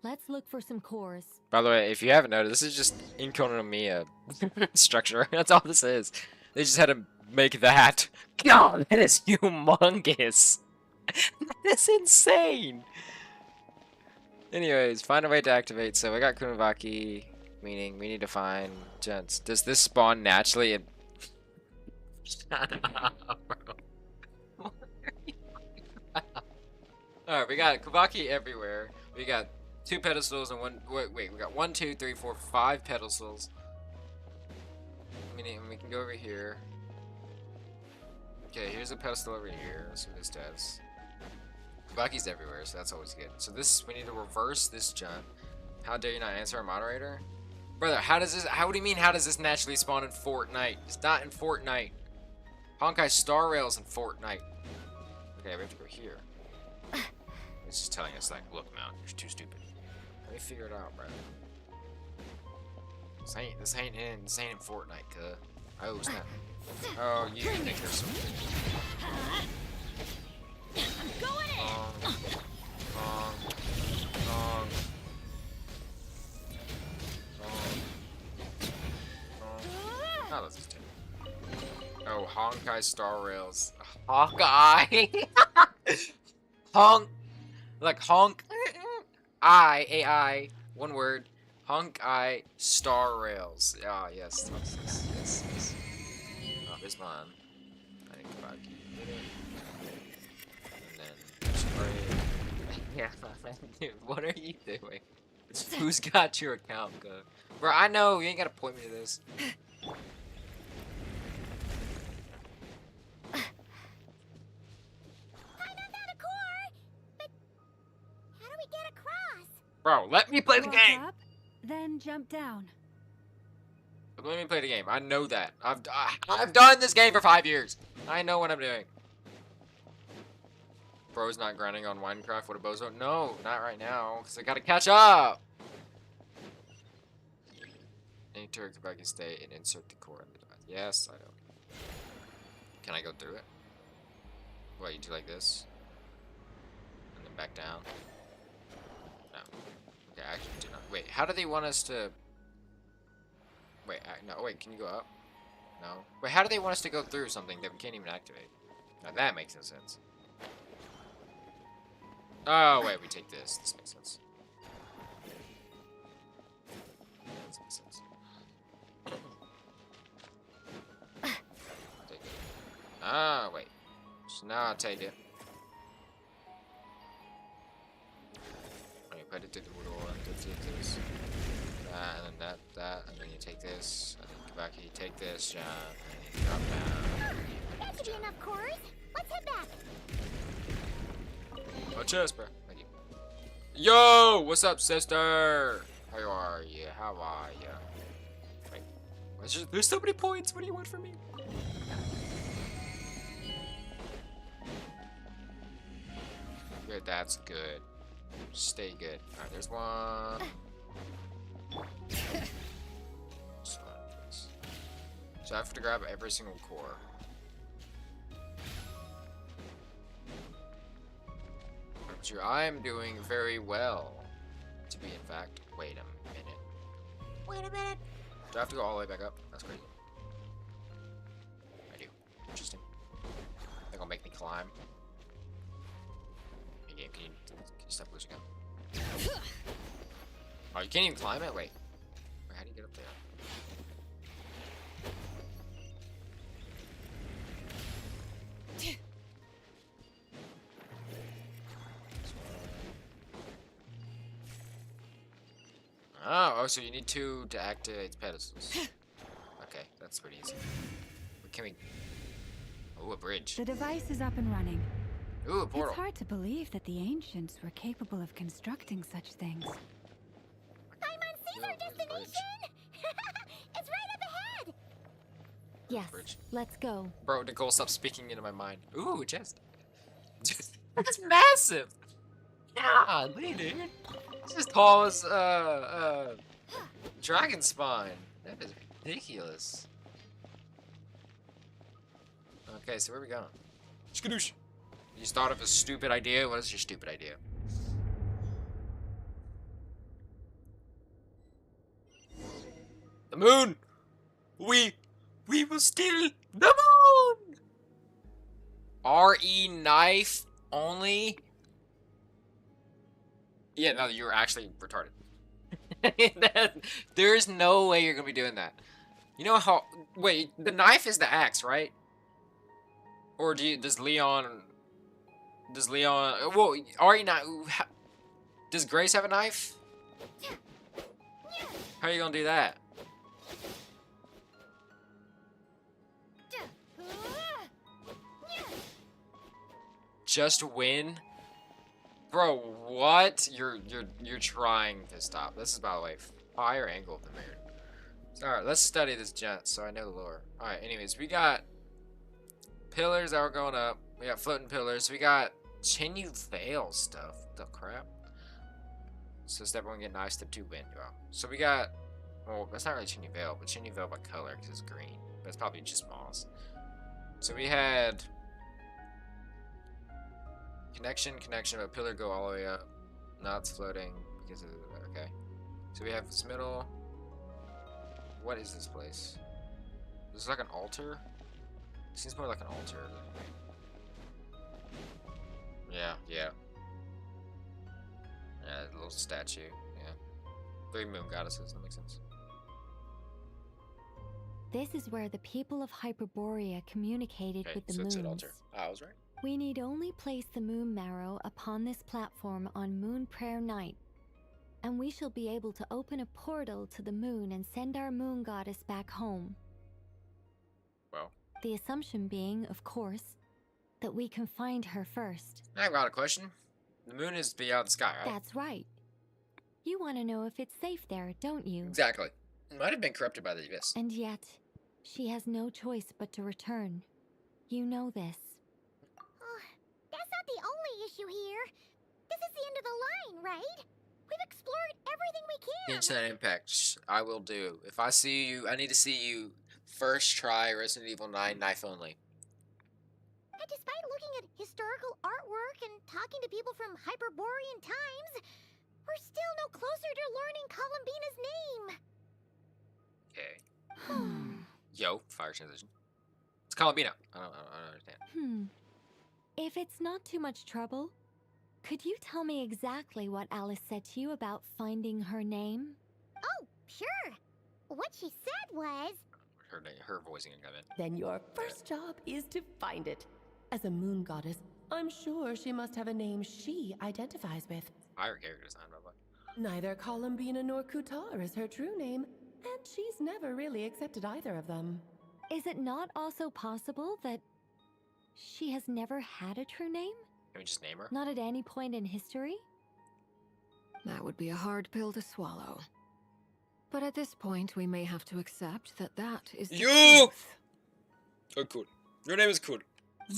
Speaker 6: Let's look for some cores.
Speaker 1: By the way, if you haven't noticed, this is just Inkonomiya structure. That's all this is. They just had to make that. God, that is humongous. That's insane. Anyways, find a way to activate. So we got Kunivaki, meaning we need to find gents. Does this spawn naturally? Shut up, bro. Alright, we got Kuvaki everywhere. We got 2 pedestals and one. Wait, we got 1, 2, 3, 4, 5 pedestals. Meaning we can go over here. Okay, here's a pedestal over here. Let's see what this does. Kuvaki's everywhere, so that's always good. So this, we need to reverse this jump. How dare you not answer our moderator? Brother, how does this, how do you mean how does this naturally spawn in Fortnite? It's not in Fortnite. Honkai Star Rail's in Fortnite. Okay, we have to go here. It's just telling us like, look, man, you're too stupid. Let me figure it out, bro. This ain't in Fortnite, cuh. Oh, snap. Oh, you think you're so... Oh, let's just do it. Oh, Honkai Star Rails. Hawkeye! Honk! Like honk. AI. One word. Honkai Star Rails. Ah, yes. Yes. Oh, here's mine. I need to go back. And then spray. Yeah, dude, what are you doing? Who's got your account, go? Bro, I know, you ain't gotta point me to this. Bro, let me play the
Speaker 8: Walk
Speaker 1: game!
Speaker 8: up, then jump down.
Speaker 1: Let me play the game. I know that. I've done this game for 5 years. I know what I'm doing. Bro's not grinding on Minecraft. What a bozo. No, not right now, because I gotta catch up. Enter Kavaki state and insert the core in the device. Yes, I know. Can I go through it? What, you do like this? And then back down? No. Okay, I actually do not. Wait, how do they want us to... Wait, no, wait, can you go up? No. Wait, how do they want us to go through something that we can't even activate? Now that makes no sense. Oh, wait, we take this. This makes sense. This makes sense. Take it. Ah, wait. So now I'll take it. Put it to the middle and take this. That, and then that, and then you take this, and then come back here, you take this, jump, and you drop down.
Speaker 4: That should be enough cores. Let's head back.
Speaker 1: Oh, cheers, bro. Thank you. Yo, what's up, sister? How are you? How are you? Wait, there's so many points. What do you want from me? Good, that's good. Stay good. Alright, there's one. So I have to grab every single core. I am doing very well. To be in fact. Wait a minute.
Speaker 4: Wait a minute.
Speaker 1: Do I have to go all the way back up? That's crazy. I do. Interesting. They're gonna make me climb. Hey, game, can you stop losing up? Oh, you can't even climb it? Wait. Wait, how do you get up there? Oh, so you need two to activate the pedestals. Okay, that's pretty easy. Can we... Oh, a bridge.
Speaker 8: The device is up and running.
Speaker 1: Ooh, a portal.
Speaker 8: It's hard to believe that the ancients were capable of constructing such things.
Speaker 4: I'm on Caesar destination! It's right up ahead!
Speaker 6: Yes,
Speaker 1: Bridge.
Speaker 6: let's go.
Speaker 1: Bro, Nicole, stop speaking into my mind. Ooh, a chest. That's massive! Yeah, dude. It's as tall as, dragon spine. That is ridiculous. Okay, so where are we going? Skadoosh. You thought of a stupid idea? What is your stupid idea? The moon! We will steal the moon! RE knife only? Yeah, no, you're actually retarded. There's no way you're gonna be doing that. You know how... Wait, the knife is the axe, right? Or does Leon... Well, RE knife... Does Grace have a knife? How are you gonna do that? Just win? Bro, what? You're trying to stop. This is, by the way, fire angle of the moon. Alright, let's study this gent so I know the lore. Alright, anyways, we got pillars that are going up. We got floating pillars. We got Chinyu Veil stuff. The crap. So step 1 get knife, step 2 win. Wow. So we got, well, that's not really Chinyu Veil, but Chinyu Veil by color because it's green. But it's probably just moss. So we had connection, but pillar go all the way up. Nods floating because of okay. So we have this middle. What is this place? This is like an altar? Seems more like an altar. Yeah. Yeah, a little statue. Yeah. 3 moon goddesses, that makes sense.
Speaker 6: This is where the people of Hyperborea communicated
Speaker 1: Okay,
Speaker 6: with the
Speaker 1: so it's an
Speaker 6: moons.
Speaker 1: altar. I was right.
Speaker 6: We need only place the moon marrow upon this platform on Moon Prayer Night, and we shall be able to open a portal to the moon and send our moon goddess back home.
Speaker 1: Well,
Speaker 6: The assumption being, of course, that we can find her first.
Speaker 1: I've got a question. The moon is beyond the sky, right?
Speaker 6: That's right. You want to know if it's safe there, don't you?
Speaker 1: Exactly. It might have been corrupted by the abyss.
Speaker 6: And yet, she has no choice but to return. You know this.
Speaker 4: Oh, that's not the only issue here. This is the end of the line, right? We've explored everything we can.
Speaker 1: Instant impact. I will do. If I see you, I need to see you first try Resident Evil 9 knife only.
Speaker 4: And despite looking at historical artwork and talking to people from Hyperborean times, we're still no closer to learning Columbina's name.
Speaker 1: Okay. Yo, fire transition. It's Columbina. I don't understand.
Speaker 6: If it's not too much trouble, could you tell me exactly what Alice said to you about finding her name?
Speaker 4: Oh, sure. What she said was...
Speaker 1: Her voicing got in.
Speaker 9: Then your first job is to find it. As a moon goddess, I'm sure she must have a name she identifies with.
Speaker 1: Fire character design, by the way.
Speaker 9: Neither Columbina nor Kutar is her true name, and she's never really accepted either of them.
Speaker 6: Is it not also possible that she has never had a true name?
Speaker 1: Can we just name her?
Speaker 6: Not at any point in history?
Speaker 5: That would be a hard pill to swallow. But at this point, we may have to accept that that is the
Speaker 1: You!
Speaker 5: truth.
Speaker 1: Oh, cool. Your name is cool.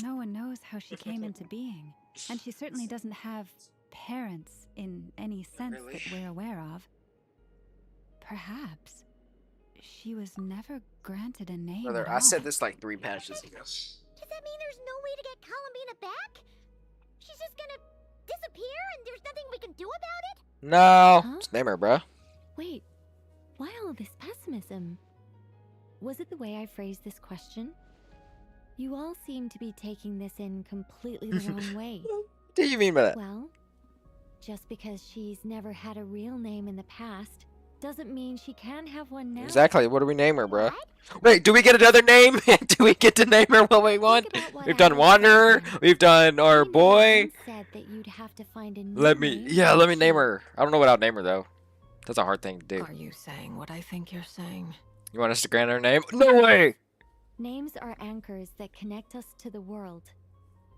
Speaker 8: No one knows how she came into being, and she certainly doesn't have parents in any sense
Speaker 1: Really?
Speaker 8: that we're aware of. Perhaps she was never granted a name
Speaker 1: Brother,
Speaker 8: at
Speaker 1: I
Speaker 8: all.
Speaker 1: said this like 3 patches ago.
Speaker 4: Does that mean there's no way to get Columbina back? She's just gonna disappear and there's nothing we can do about it?
Speaker 1: No.
Speaker 6: Huh?
Speaker 1: Just name her, bruh.
Speaker 6: Wait, why all this pessimism? Was it the way I phrased this question? You all seem to be taking this in completely the wrong way.
Speaker 1: What do you mean by that?
Speaker 6: Well, just because she's never had a real name in the past doesn't mean she can have one now.
Speaker 1: Exactly. What do we name her, bruh?
Speaker 4: What?
Speaker 1: Wait, do we get another name? Do we get to name her what we want?
Speaker 6: Think about what
Speaker 1: We've done
Speaker 6: Alice
Speaker 1: Wanderer.
Speaker 6: said.
Speaker 1: We've done our
Speaker 6: She
Speaker 1: boy.
Speaker 6: once said that you'd have to find a new
Speaker 1: Let me
Speaker 6: name,
Speaker 1: name
Speaker 6: didn't
Speaker 1: her. I don't know what I'd name her though. That's a hard thing to do.
Speaker 5: Are you saying what I think you're saying?
Speaker 1: You want us to grant her name? No way.
Speaker 6: Names are anchors that connect us to the world.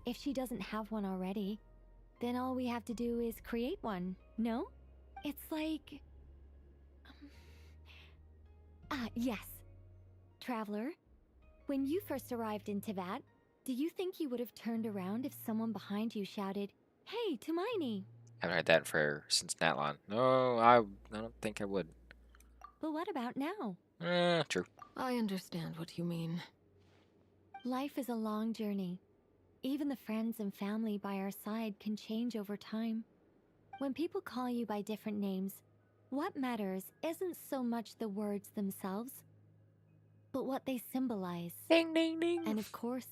Speaker 6: If she doesn't have one already, then all we have to do is create one, no? It's like... yes. Traveler, when you first arrived in Teyvat, do you think you would have turned around if someone behind you shouted, "Hey, Tumaini"?
Speaker 1: Haven't heard that since Natlan. No, I don't think I would.
Speaker 6: But what about now?
Speaker 1: True.
Speaker 5: I understand what you mean.
Speaker 6: Life is a long journey. Even the friends and family by our side can change over time. When people call you by different names, what matters isn't so much the words themselves, but what they symbolize.
Speaker 1: Ding ding ding.
Speaker 6: And of course,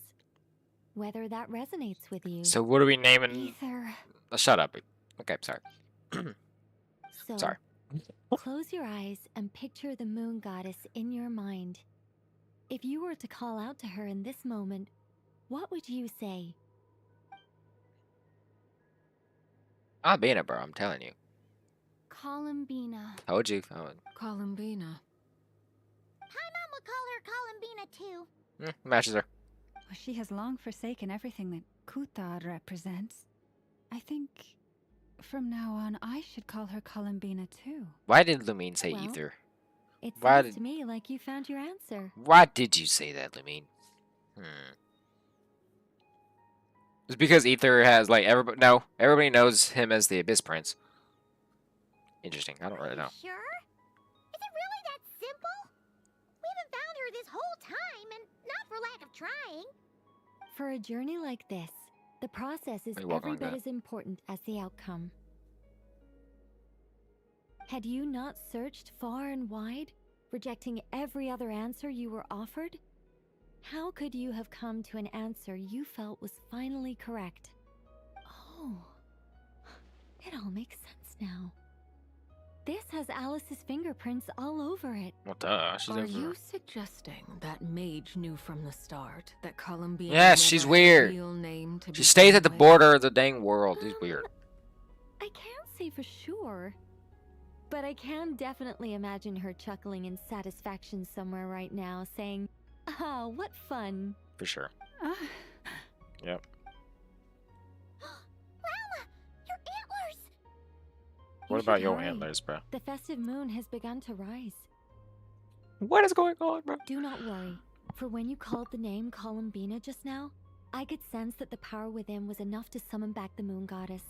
Speaker 6: whether that resonates with you.
Speaker 1: So what are we naming?
Speaker 6: Ether.
Speaker 1: Shut up. Okay, sorry.
Speaker 6: So,
Speaker 1: Sorry.
Speaker 6: close your eyes and picture the moon goddess in your mind. If you were to call out to her in this moment, what would you say?
Speaker 1: I'm being it, bro. I'm telling you.
Speaker 2: Columbina.
Speaker 1: How would you? I would.
Speaker 5: Columbina.
Speaker 4: Hi, Mom would call her Columbina too.
Speaker 1: Matches her.
Speaker 8: Well, she has long forsaken everything that Kutar represents. I think from now on I should call her Columbina too.
Speaker 1: Why did Lumine say
Speaker 6: Well,
Speaker 1: ether?
Speaker 6: It
Speaker 1: Why
Speaker 6: sounds to me like you found your answer.
Speaker 1: Why did you say that, Lumine? It's because ether has like everybody. No, everybody knows him as the Abyss Prince. Interesting. I don't really know.
Speaker 4: Sure? Is it really that simple? We haven't found her this whole time, and not for lack of trying.
Speaker 6: For a journey like this, the process is
Speaker 1: You're welcome
Speaker 6: every
Speaker 1: on
Speaker 6: bit
Speaker 1: that.
Speaker 6: as important as the outcome. Had you not searched far and wide, rejecting every other answer you were offered? How could you have come to an answer you felt was finally correct? Oh, it all makes sense now. This has Alice's fingerprints all over it.
Speaker 1: Well, duh. She's
Speaker 5: Are
Speaker 1: over.
Speaker 5: you suggesting that mage knew from the start that Columbina
Speaker 1: Yes,
Speaker 5: never
Speaker 1: she's
Speaker 5: had a
Speaker 1: weird.
Speaker 5: real name to
Speaker 1: She stays at the
Speaker 5: begin with?
Speaker 1: border of the dang world. She's weird.
Speaker 6: I can't say for sure, but I can definitely imagine her chuckling in satisfaction somewhere right now, saying, "Ah, what fun."
Speaker 1: For sure.
Speaker 8: Ah,
Speaker 1: Yep.
Speaker 4: Llama, your antlers!
Speaker 1: What
Speaker 6: You
Speaker 1: about
Speaker 6: should
Speaker 1: your
Speaker 6: hurry.
Speaker 1: antlers, bro?
Speaker 6: The festive moon has begun to rise.
Speaker 1: What is going on, bro?
Speaker 6: Do not worry, for when you called the name Columbina just now, I could sense that the power within was enough to summon back the moon goddess.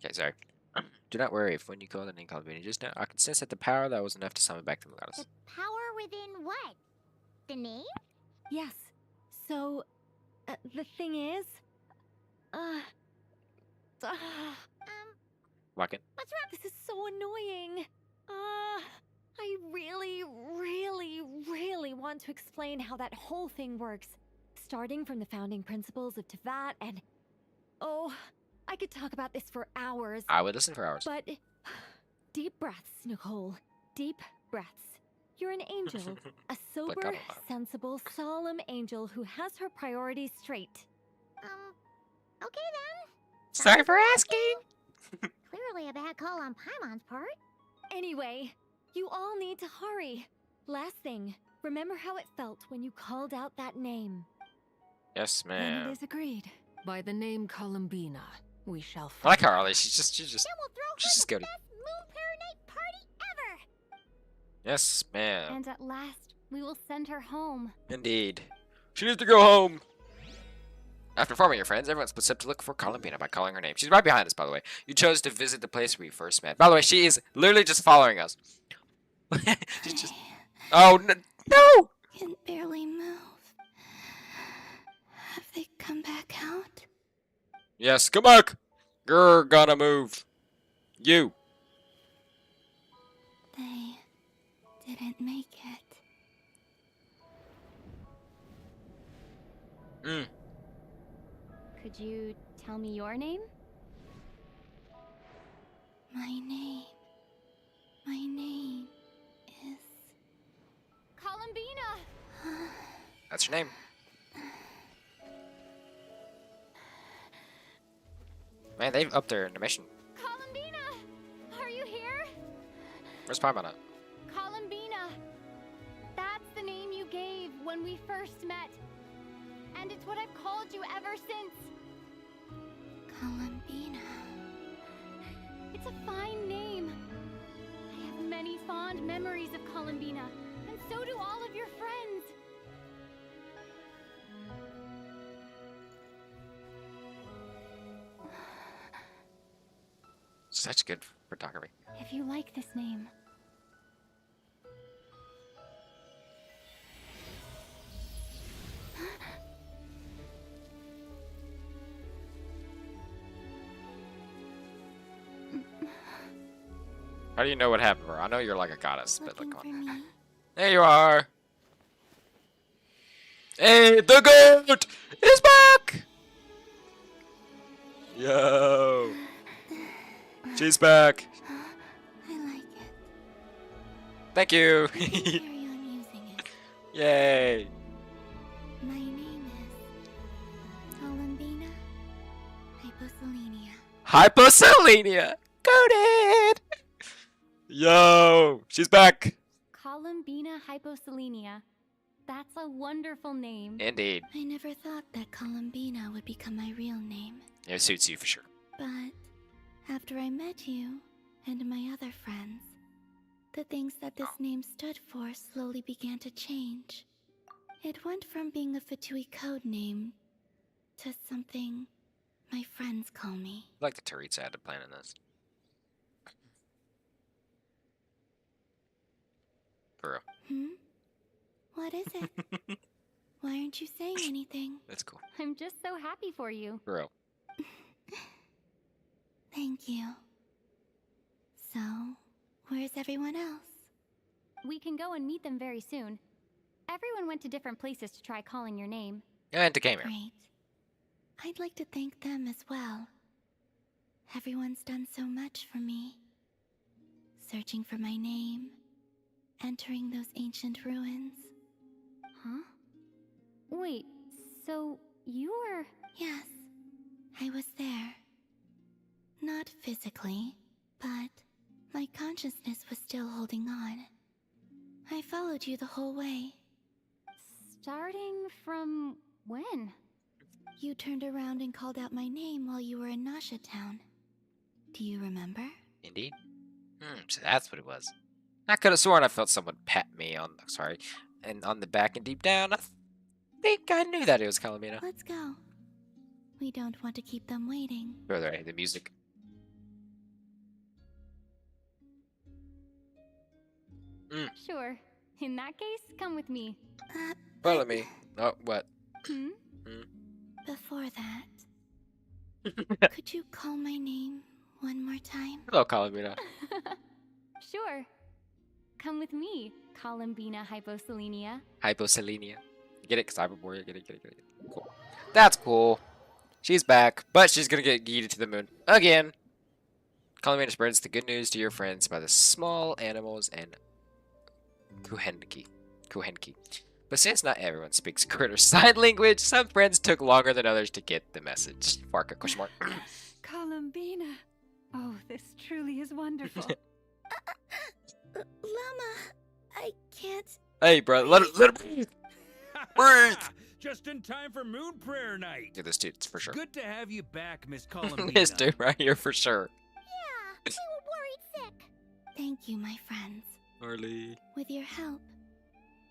Speaker 1: Okay, sorry. Do not worry if when you call the name Columbina just now, I can sense that the power that was enough to summon back the moon
Speaker 4: The
Speaker 1: goddess.
Speaker 4: power within what? The name?
Speaker 6: Yes, so, the thing is,
Speaker 1: Lock it.
Speaker 4: What's wrong?
Speaker 6: this is so annoying. I really, really, really want to explain how that whole thing works. Starting from the founding principles of Teyvat and... Oh, I could talk about this for hours.
Speaker 1: I would listen for hours.
Speaker 6: But... Deep breaths, Nicole. Deep breaths. You're an angel. A sober,
Speaker 1: out loud.
Speaker 6: sensible, solemn angel who has her priorities straight.
Speaker 4: Okay then.
Speaker 1: Sorry for asking.
Speaker 4: Clearly a bad call on Paimon's part.
Speaker 6: Anyway, you all need to hurry. Last thing, remember how it felt when you called out that name.
Speaker 1: Yes,
Speaker 8: Then
Speaker 1: ma'am.
Speaker 8: it is agreed.
Speaker 5: By the name Columbina, we shall
Speaker 1: I like
Speaker 5: find
Speaker 1: Harley. She's just
Speaker 4: Then we'll throw
Speaker 1: she's just
Speaker 4: her the
Speaker 1: goody.
Speaker 4: best Moon Paradise party ever.
Speaker 1: Yes, ma'am.
Speaker 2: And at last, we will send her home.
Speaker 1: Indeed. She needs to go home. After informing your friends, everyone splits up to look for Columbina by calling her name. She's right behind us, by the way. You chose to visit the place where you first met. By the way, she is literally just following us. She's just... Oh, no!
Speaker 10: Can barely move. Have they come back out?
Speaker 1: Yes, come back! You're gonna move. You.
Speaker 10: They didn't make it.
Speaker 2: Could you tell me your name?
Speaker 10: My name is...
Speaker 2: Columbina!
Speaker 1: That's your name. Man, they've upped their mission.
Speaker 2: Columbina! Are you here?
Speaker 1: Where's Paimon at?
Speaker 2: Columbina! That's the name you gave when we first met. And it's what I've called you ever since.
Speaker 10: Columbina.
Speaker 2: It's a fine name. I have many fond memories of Columbina, and so do all of your friends.
Speaker 1: Such good photography.
Speaker 2: If you like this name,
Speaker 1: How do you know what happened, bro? I know you're like a goddess, but
Speaker 10: Looking
Speaker 1: like,
Speaker 10: for
Speaker 1: come on.
Speaker 10: me.
Speaker 1: There you are. Hey, the goat is back! Yo. She's back.
Speaker 10: I like it.
Speaker 1: Thank you.
Speaker 10: Carry on using it.
Speaker 1: Yay.
Speaker 10: My name is Columbina Hyposelenia.
Speaker 1: Hyposelenia. Goated. Yo. She's back.
Speaker 2: Columbina Hyposelenia. That's a wonderful name.
Speaker 1: Indeed.
Speaker 10: I never thought that Columbina would become my real name.
Speaker 1: It suits you for sure.
Speaker 10: But after I met you and my other friends, the things that this name stood for slowly began to change. It went from being a Fatui code name to something my friends call me.
Speaker 1: I like the turrets added plan in this. For real.
Speaker 10: Hmm? What is it? Why aren't you saying anything?
Speaker 1: That's cool.
Speaker 2: I'm just so happy for you.
Speaker 1: For real.
Speaker 10: Thank you. So, where's everyone else?
Speaker 2: We can go and meet them very soon. Everyone went to different places to try calling your name.
Speaker 1: And to Gamer.
Speaker 10: Great. I'd like to thank them as well. Everyone's done so much for me. Searching for my name, entering those ancient ruins.
Speaker 2: Huh? Wait, so you were...
Speaker 10: Yes, I was there. Not physically, but my consciousness was still holding on. I followed you the whole way.
Speaker 2: Starting from when?
Speaker 10: You turned around and called out my name while you were in Nasha Town. Do you remember?
Speaker 1: Indeed. So that's what it was. I could have sworn I felt someone pat me on, and on the back, and deep down, I think I knew that it was Columbina.
Speaker 10: Let's go. We don't want to keep them waiting.
Speaker 1: Further, the music.
Speaker 2: Sure. In that case, come with me.
Speaker 1: Follow me. Oh, what?
Speaker 2: Hmm?
Speaker 10: Before that, could you call my name one more time?
Speaker 1: Hello, Columbina.
Speaker 2: Sure. Come with me, Columbina Hyposelenia.
Speaker 1: Hyposelenia. Get it? Because I'm a warrior. Get it. Cool. That's cool. She's back, but she's gonna get yeeted to the moon again. Columbina spreads the good news to your friends by the small animals and Kuhenki. But since not everyone speaks critter sign language, some friends took longer than others to get the message. Farka, question mark.
Speaker 8: Columbina. Oh, this truly is wonderful.
Speaker 10: Llama, I can't.
Speaker 1: Hey, bro, let it breathe. Breathe.
Speaker 3: Just in time for Moon Prayer Night.
Speaker 1: Yeah, this dude, it's for sure.
Speaker 3: Good to have you back, Miss Columbina.
Speaker 1: This dude right here for sure.
Speaker 4: Yeah, we were worried sick.
Speaker 10: Thank you, my friends.
Speaker 1: Harley.
Speaker 10: With your help,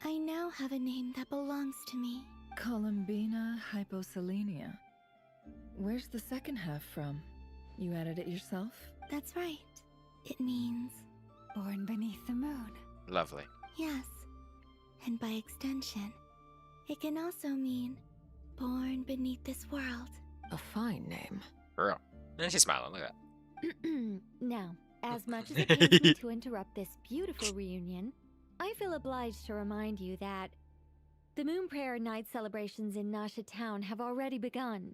Speaker 10: I now have a name that belongs to me.
Speaker 5: Columbina hyposelenia. Where's the second half from? You added it yourself?
Speaker 10: That's right. It means
Speaker 8: Born beneath the moon.
Speaker 1: Lovely.
Speaker 10: yes. And by extension, it can also mean born beneath this world.
Speaker 5: A fine name.
Speaker 1: For real. And she's smiling. Look at that.
Speaker 6: Now, as much as it pains me to interrupt this beautiful reunion, I feel obliged to remind you that the Moon Prayer Night celebrations in Nasha Town have already begun.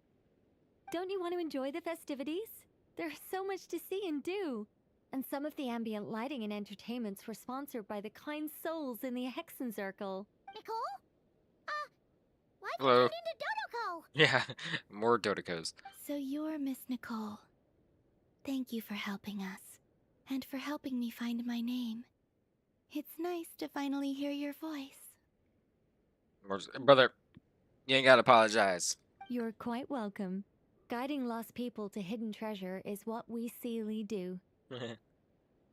Speaker 6: Don't you want to enjoy the festivities? There's so much to see and do. And some of the ambient lighting and entertainments were sponsored by the kind souls in the Hexen Circle.
Speaker 4: Nicole? Why'd you
Speaker 1: Hello.
Speaker 4: turn into Dodoko?
Speaker 1: Yeah, more Dodokos.
Speaker 10: So you're Miss Nicole. Thank you for helping us, and for helping me find my name. It's nice to finally hear your voice.
Speaker 1: Brother, you ain't gotta apologize.
Speaker 6: You're quite welcome. Guiding lost people to hidden treasure is what we Seelie do.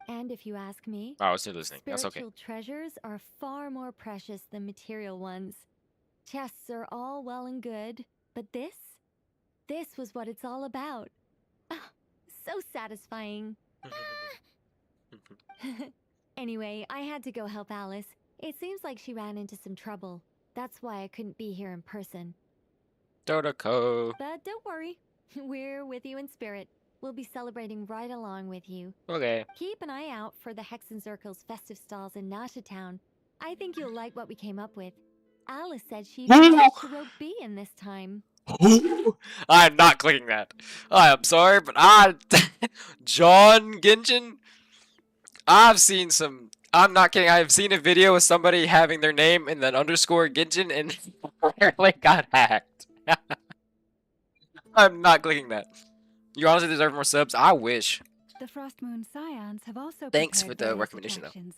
Speaker 6: And if you ask me,
Speaker 1: I was still listening. That's okay.
Speaker 6: spiritual treasures are far more precious than material ones. Chests are all well and good, but this was what it's all about. Ah, so satisfying. Anyway, I had to go help Alice. It seems like she ran into some trouble. That's why I couldn't be here in person.
Speaker 1: Dodoko.
Speaker 6: But don't worry, we're with you in spirit. We'll be celebrating right along with you.
Speaker 1: Okay.
Speaker 6: Keep an eye out for the Hexen Circle's festive stalls in Nasha Town. I think you'll like what we came up with. Alice said she managed to rope B in this time.
Speaker 1: I'm not clicking that. I am sorry, but John Genshin. I've seen some. I'm not kidding. I've seen a video of somebody having their name and then underscore Genshin and apparently got hacked. I'm not clicking that. You honestly deserve more subs. I wish.
Speaker 8: The Frost Moon Scions have also
Speaker 1: Thanks for
Speaker 8: prepared
Speaker 1: the
Speaker 8: various
Speaker 1: recommendation, though.
Speaker 8: attractions.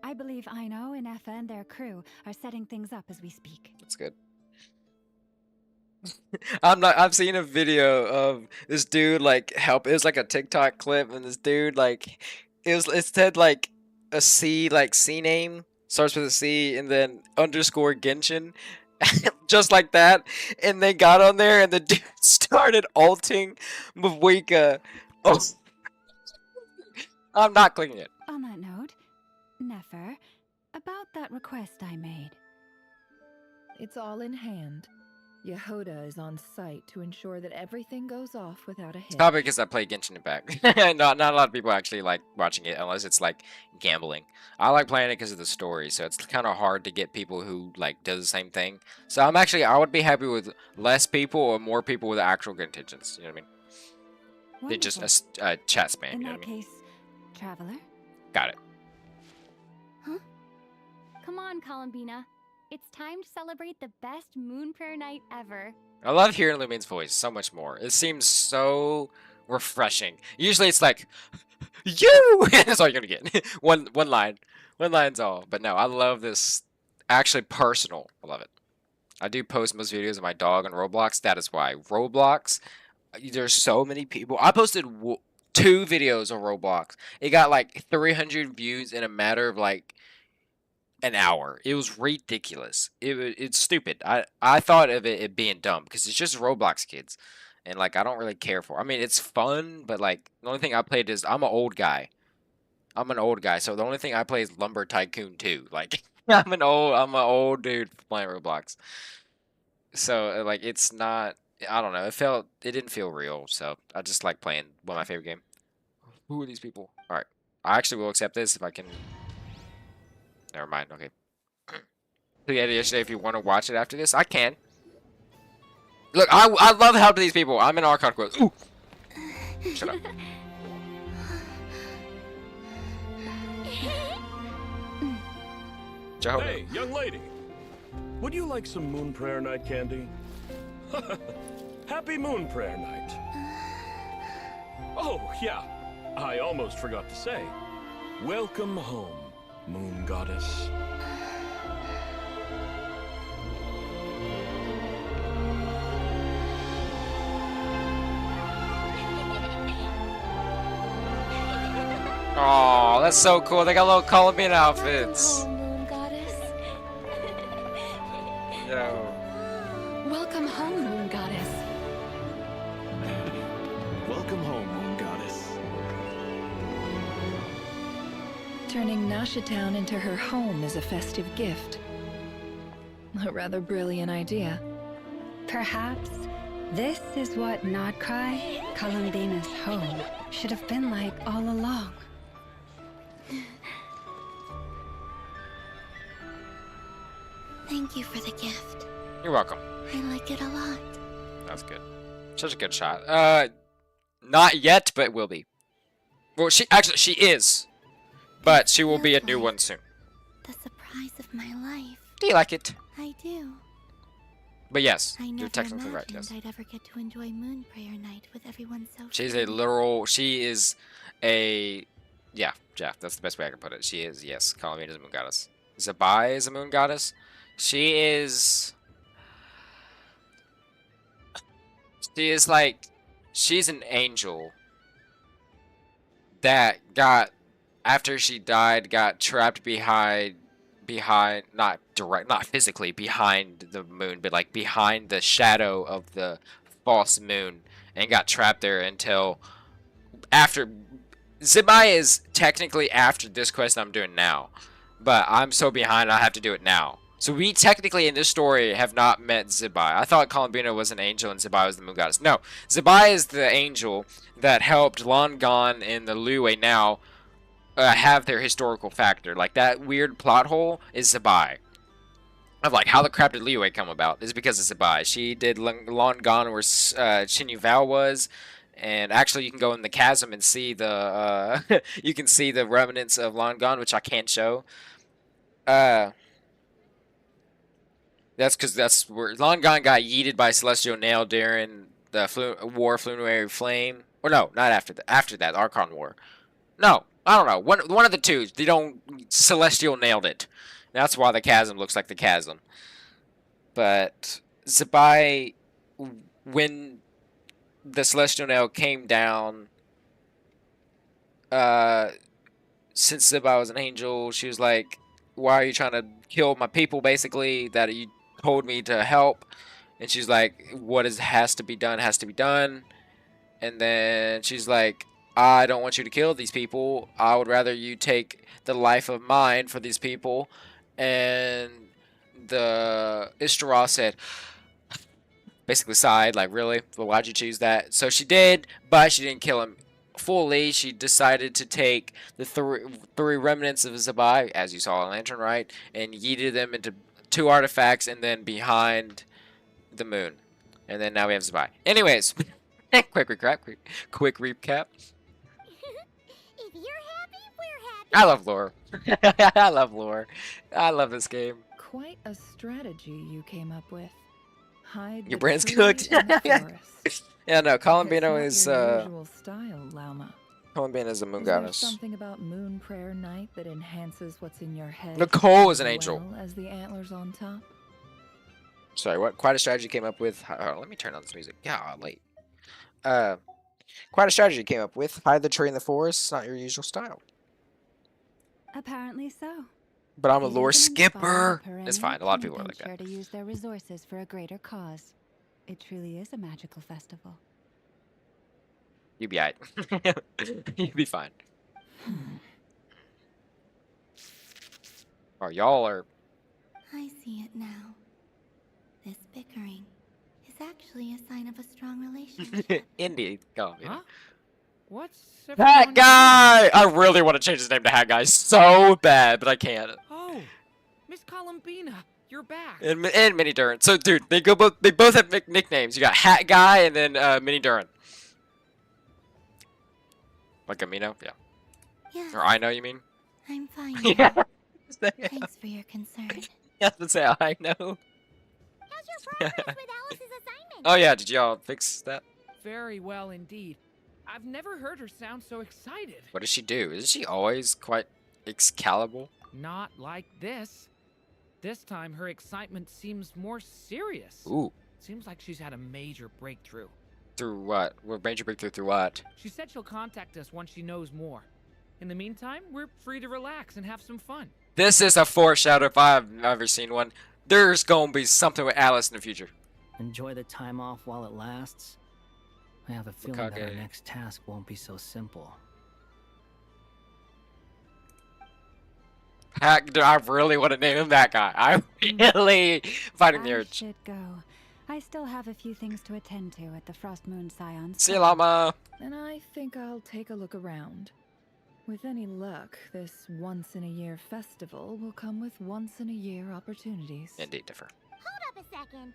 Speaker 8: I believe Aino, Ineffa, and their crew are setting things up as we speak.
Speaker 1: That's good. I've seen a video of this dude like help. It was like a TikTok clip, and this dude like it said like a C name starts with a C and then underscore Genshin. Just like that, and they got on there, and the dude started alting Mavwika. Oh, I'm not clicking it.
Speaker 8: On that note, Nefer, about that request I made.
Speaker 5: It's all in hand. Yehoda is on site to ensure that everything goes off without a hitch.
Speaker 1: It's probably because I play Genshin Impact. not a lot of people actually like watching it unless it's like gambling. I like playing it because of the story, so it's kind of hard to get people who like do the same thing. So I would be happy with less people or more people with actual good intentions. You know what I mean? Than just a chat spam.
Speaker 8: In
Speaker 1: You know
Speaker 8: that
Speaker 1: what I mean?
Speaker 8: case, Traveler?
Speaker 1: Got it.
Speaker 2: Come on, Columbina. It's time to celebrate the best Moon Prayer Night ever.
Speaker 1: I love hearing Lumine's voice so much more. It seems so refreshing. Usually it's like, you! That's all you're gonna get. one line. One line's all. But no, I love this. Actually personal. I love it. I do post most videos of my dog on Roblox. That is why. Roblox, there's so many people. I posted 2 videos on Roblox. It got like 300 views in a matter of like an hour. It was ridiculous. It's stupid. I thought of it being dumb because it's just Roblox kids, and like I don't really care for. I mean, it's fun, but like the only thing I played is I'm an old guy. So the only thing I play is Lumber Tycoon 2. Like I'm an old dude playing Roblox. So like it's not. I don't know. It didn't feel real. So I just like playing one of my favorite game. Who are these people? All right. I actually will accept this if I can. Never mind. Okay. So yeah, yesterday, if you want to watch it after this, I can. Look, I love helping these people. I'm in Archon quotes. Ooh. Shut up. Jehovah.
Speaker 11: Hey, young lady. Would you like some Moon Prayer Night candy? Happy Moon Prayer Night. Oh, yeah. I almost forgot to say. Welcome home, Moon Goddess.
Speaker 1: Oh, that's so cool. They got little Columbine outfits.
Speaker 6: Welcome home, Moon Goddess.
Speaker 1: Yo.
Speaker 5: Welcome home, Moon Goddess.
Speaker 3: Welcome home, Moon Goddess.
Speaker 12: Turning Nashatown into her home is a festive gift. A rather brilliant idea.
Speaker 8: Perhaps this is what Nod-korai, Columbina's home, should have been like all along.
Speaker 10: Thank you for the gift.
Speaker 1: You're welcome.
Speaker 10: I like it a lot.
Speaker 1: That's good. Such a good shot. Not yet, but will be. Well, she is, but she will be a new one soon.
Speaker 10: The surprise of my life.
Speaker 1: Do you like it?
Speaker 10: I do.
Speaker 1: But yes,
Speaker 10: I
Speaker 1: you're
Speaker 10: never
Speaker 1: technically right.
Speaker 10: imagined
Speaker 1: Yes.
Speaker 10: I'd ever get to enjoy Moon Prayer Night with everyone so.
Speaker 1: She's a
Speaker 10: friendly.
Speaker 1: literal. She is a. Yeah. That's the best way I can put it. She is, yes. Columbine is a moon goddess. Zabai is a moon goddess. She is. She is like. She's an angel that got, after she died, got trapped behind, not physically behind the moon, but like behind the shadow of the false moon, and got trapped there until after. Zibai is technically after this quest I'm doing now, but I'm so behind I have to do it now. So we technically in this story have not met Zibai. I thought Columbina was an angel and Zibai was the moon goddess. No, Zibai is the angel that helped Longon and the Liyue now have their historical factor. Like that weird plot hole is Zibai. Of like how the crap did Liyue come about is because of Zibai. She did Longon where Shinyu Val was. And actually, you can go in the chasm and see the you can see the remnants of Longon, which I can't show. That's because that's where Longon got yeeted by Celestial Nail during the War of Fluminary Flame. Or no, not after that. After that, Archon War. No, I don't know. One of the two. They don't. Celestial nailed it. That's why the chasm looks like the chasm. But Zabai, when the Celestial Nail came down, since Zabai was an angel, she was like, "Why are you trying to kill my people?" Basically, that you told me to help. And she's like, "What has to be done has to be done." And then she's like, "I don't want you to kill these people. I would rather you take the life of mine for these people." And the Ishtarah said, basically sighed, like, really? Well, why'd you choose that? So she did, but she didn't kill him fully. She decided to take the three remnants of Zabai, as you saw in Lantern, right? And yeeted them into 2 artifacts and then behind the moon. And then now we have Zabai. Anyways, quick recap.
Speaker 4: If you're happy, we're happy.
Speaker 1: I love lore. I love lore. I love this game.
Speaker 12: Quite a strategy you came up with. Hide
Speaker 1: Your
Speaker 12: the
Speaker 1: brand's
Speaker 12: tree
Speaker 1: cooked.
Speaker 12: in the forest.
Speaker 1: Yeah, no,
Speaker 12: It's
Speaker 1: Columbina
Speaker 12: not
Speaker 1: is
Speaker 12: your usual style, Lauma.
Speaker 1: Columbina is a moon
Speaker 12: Is there
Speaker 1: goddess.
Speaker 12: something about Moon Prayer Night that enhances what's in your head?
Speaker 1: Nicole is an
Speaker 12: as
Speaker 1: angel.
Speaker 12: well as the antlers on top?
Speaker 1: Sorry, what? Quite a strategy came up with. Let me turn on this music. Yeah, late. Quite a strategy came up with. Hide the tree in the forest. It's not your usual style.
Speaker 8: Apparently so.
Speaker 1: But I'm a
Speaker 8: It
Speaker 1: lore
Speaker 8: even inspired
Speaker 1: skipper.
Speaker 8: a
Speaker 1: It's
Speaker 8: perennial
Speaker 1: fine. A lot of people are like
Speaker 8: penitentiary
Speaker 1: that.
Speaker 8: to use their resources for a greater cause. It truly is a magical festival.
Speaker 1: You be alright. You be fine. Oh, y'all are.
Speaker 10: I see it now. This bickering is actually a sign of a strong relationship.
Speaker 1: Indeed. Columbina.
Speaker 13: Huh? What's
Speaker 1: Hat
Speaker 13: everyone
Speaker 1: Guy! I really want to change his name to Hat Guy so bad, but I can't.
Speaker 13: Oh, Miss Columbina, you're back.
Speaker 1: And Mini Duran. So, dude, they both have nicknames. You got Hat Guy and then Mini Duran. Like Amino? Yeah.
Speaker 10: Yes,
Speaker 1: Or I know, you mean?
Speaker 10: I'm fine.
Speaker 1: Yeah.
Speaker 10: now. Thanks for your concern.
Speaker 1: You have to say I know.
Speaker 4: How's your progress with Alice's assignment?
Speaker 1: Oh, yeah, did y'all fix that?
Speaker 13: Very well indeed. I've never heard her sound so excited.
Speaker 1: What does she do? Isn't she always quite Excalibur?
Speaker 13: Not like this. This time, her excitement seems more serious.
Speaker 1: Ooh.
Speaker 13: Seems like she's had a major breakthrough.
Speaker 1: Through what? What major breakthrough through what?
Speaker 13: She said she'll contact us once she knows more. In the meantime, we're free to relax and have some fun.
Speaker 1: This is a foreshadow if I've ever seen one. There's gonna be something with Alice in the future.
Speaker 14: Enjoy the time off while it lasts. I have a feeling that our
Speaker 1: Mikage.
Speaker 14: next task won't be so simple.
Speaker 1: Heck, I really want to name him that guy. I really fighting the
Speaker 8: I
Speaker 1: urge.
Speaker 8: should go. I still have a few things to attend to at the Frost Moon Scions.
Speaker 1: See you, Llama.
Speaker 12: And I think I'll take a look around. With any luck, this once-in-a-year festival will come with once-in-a-year opportunities.
Speaker 1: Indeed, differ.
Speaker 4: Hold up a second.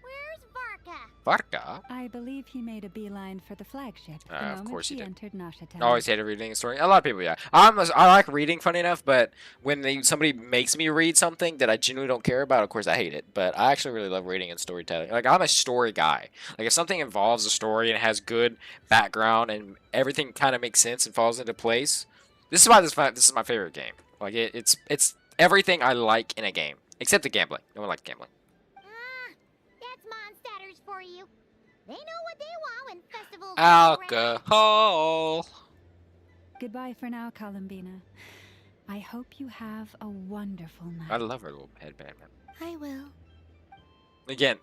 Speaker 4: Where's Varka?
Speaker 1: Varka?
Speaker 8: I believe he made a beeline for the flagship the
Speaker 1: Of
Speaker 8: moment
Speaker 1: course he did.
Speaker 8: entered Nasha
Speaker 1: I always hated reading a story. A lot of people, yeah. I like reading, funny enough, but when somebody makes me read something that I genuinely don't care about, of course I hate it. But I actually really love reading and storytelling. Like, I'm a story guy. Like, if something involves a story and has good background and everything kind of makes sense and falls into place, this is why this is my favorite game. Like, it's everything I like in a game, except the gambling. No one likes gambling.
Speaker 4: That's Mondstadters for you. They know what they want when festivals
Speaker 1: Alcohol.
Speaker 8: Goodbye for now, Columbina. I hope you have a wonderful night.
Speaker 1: I love her little headband.
Speaker 10: I will.
Speaker 1: Again,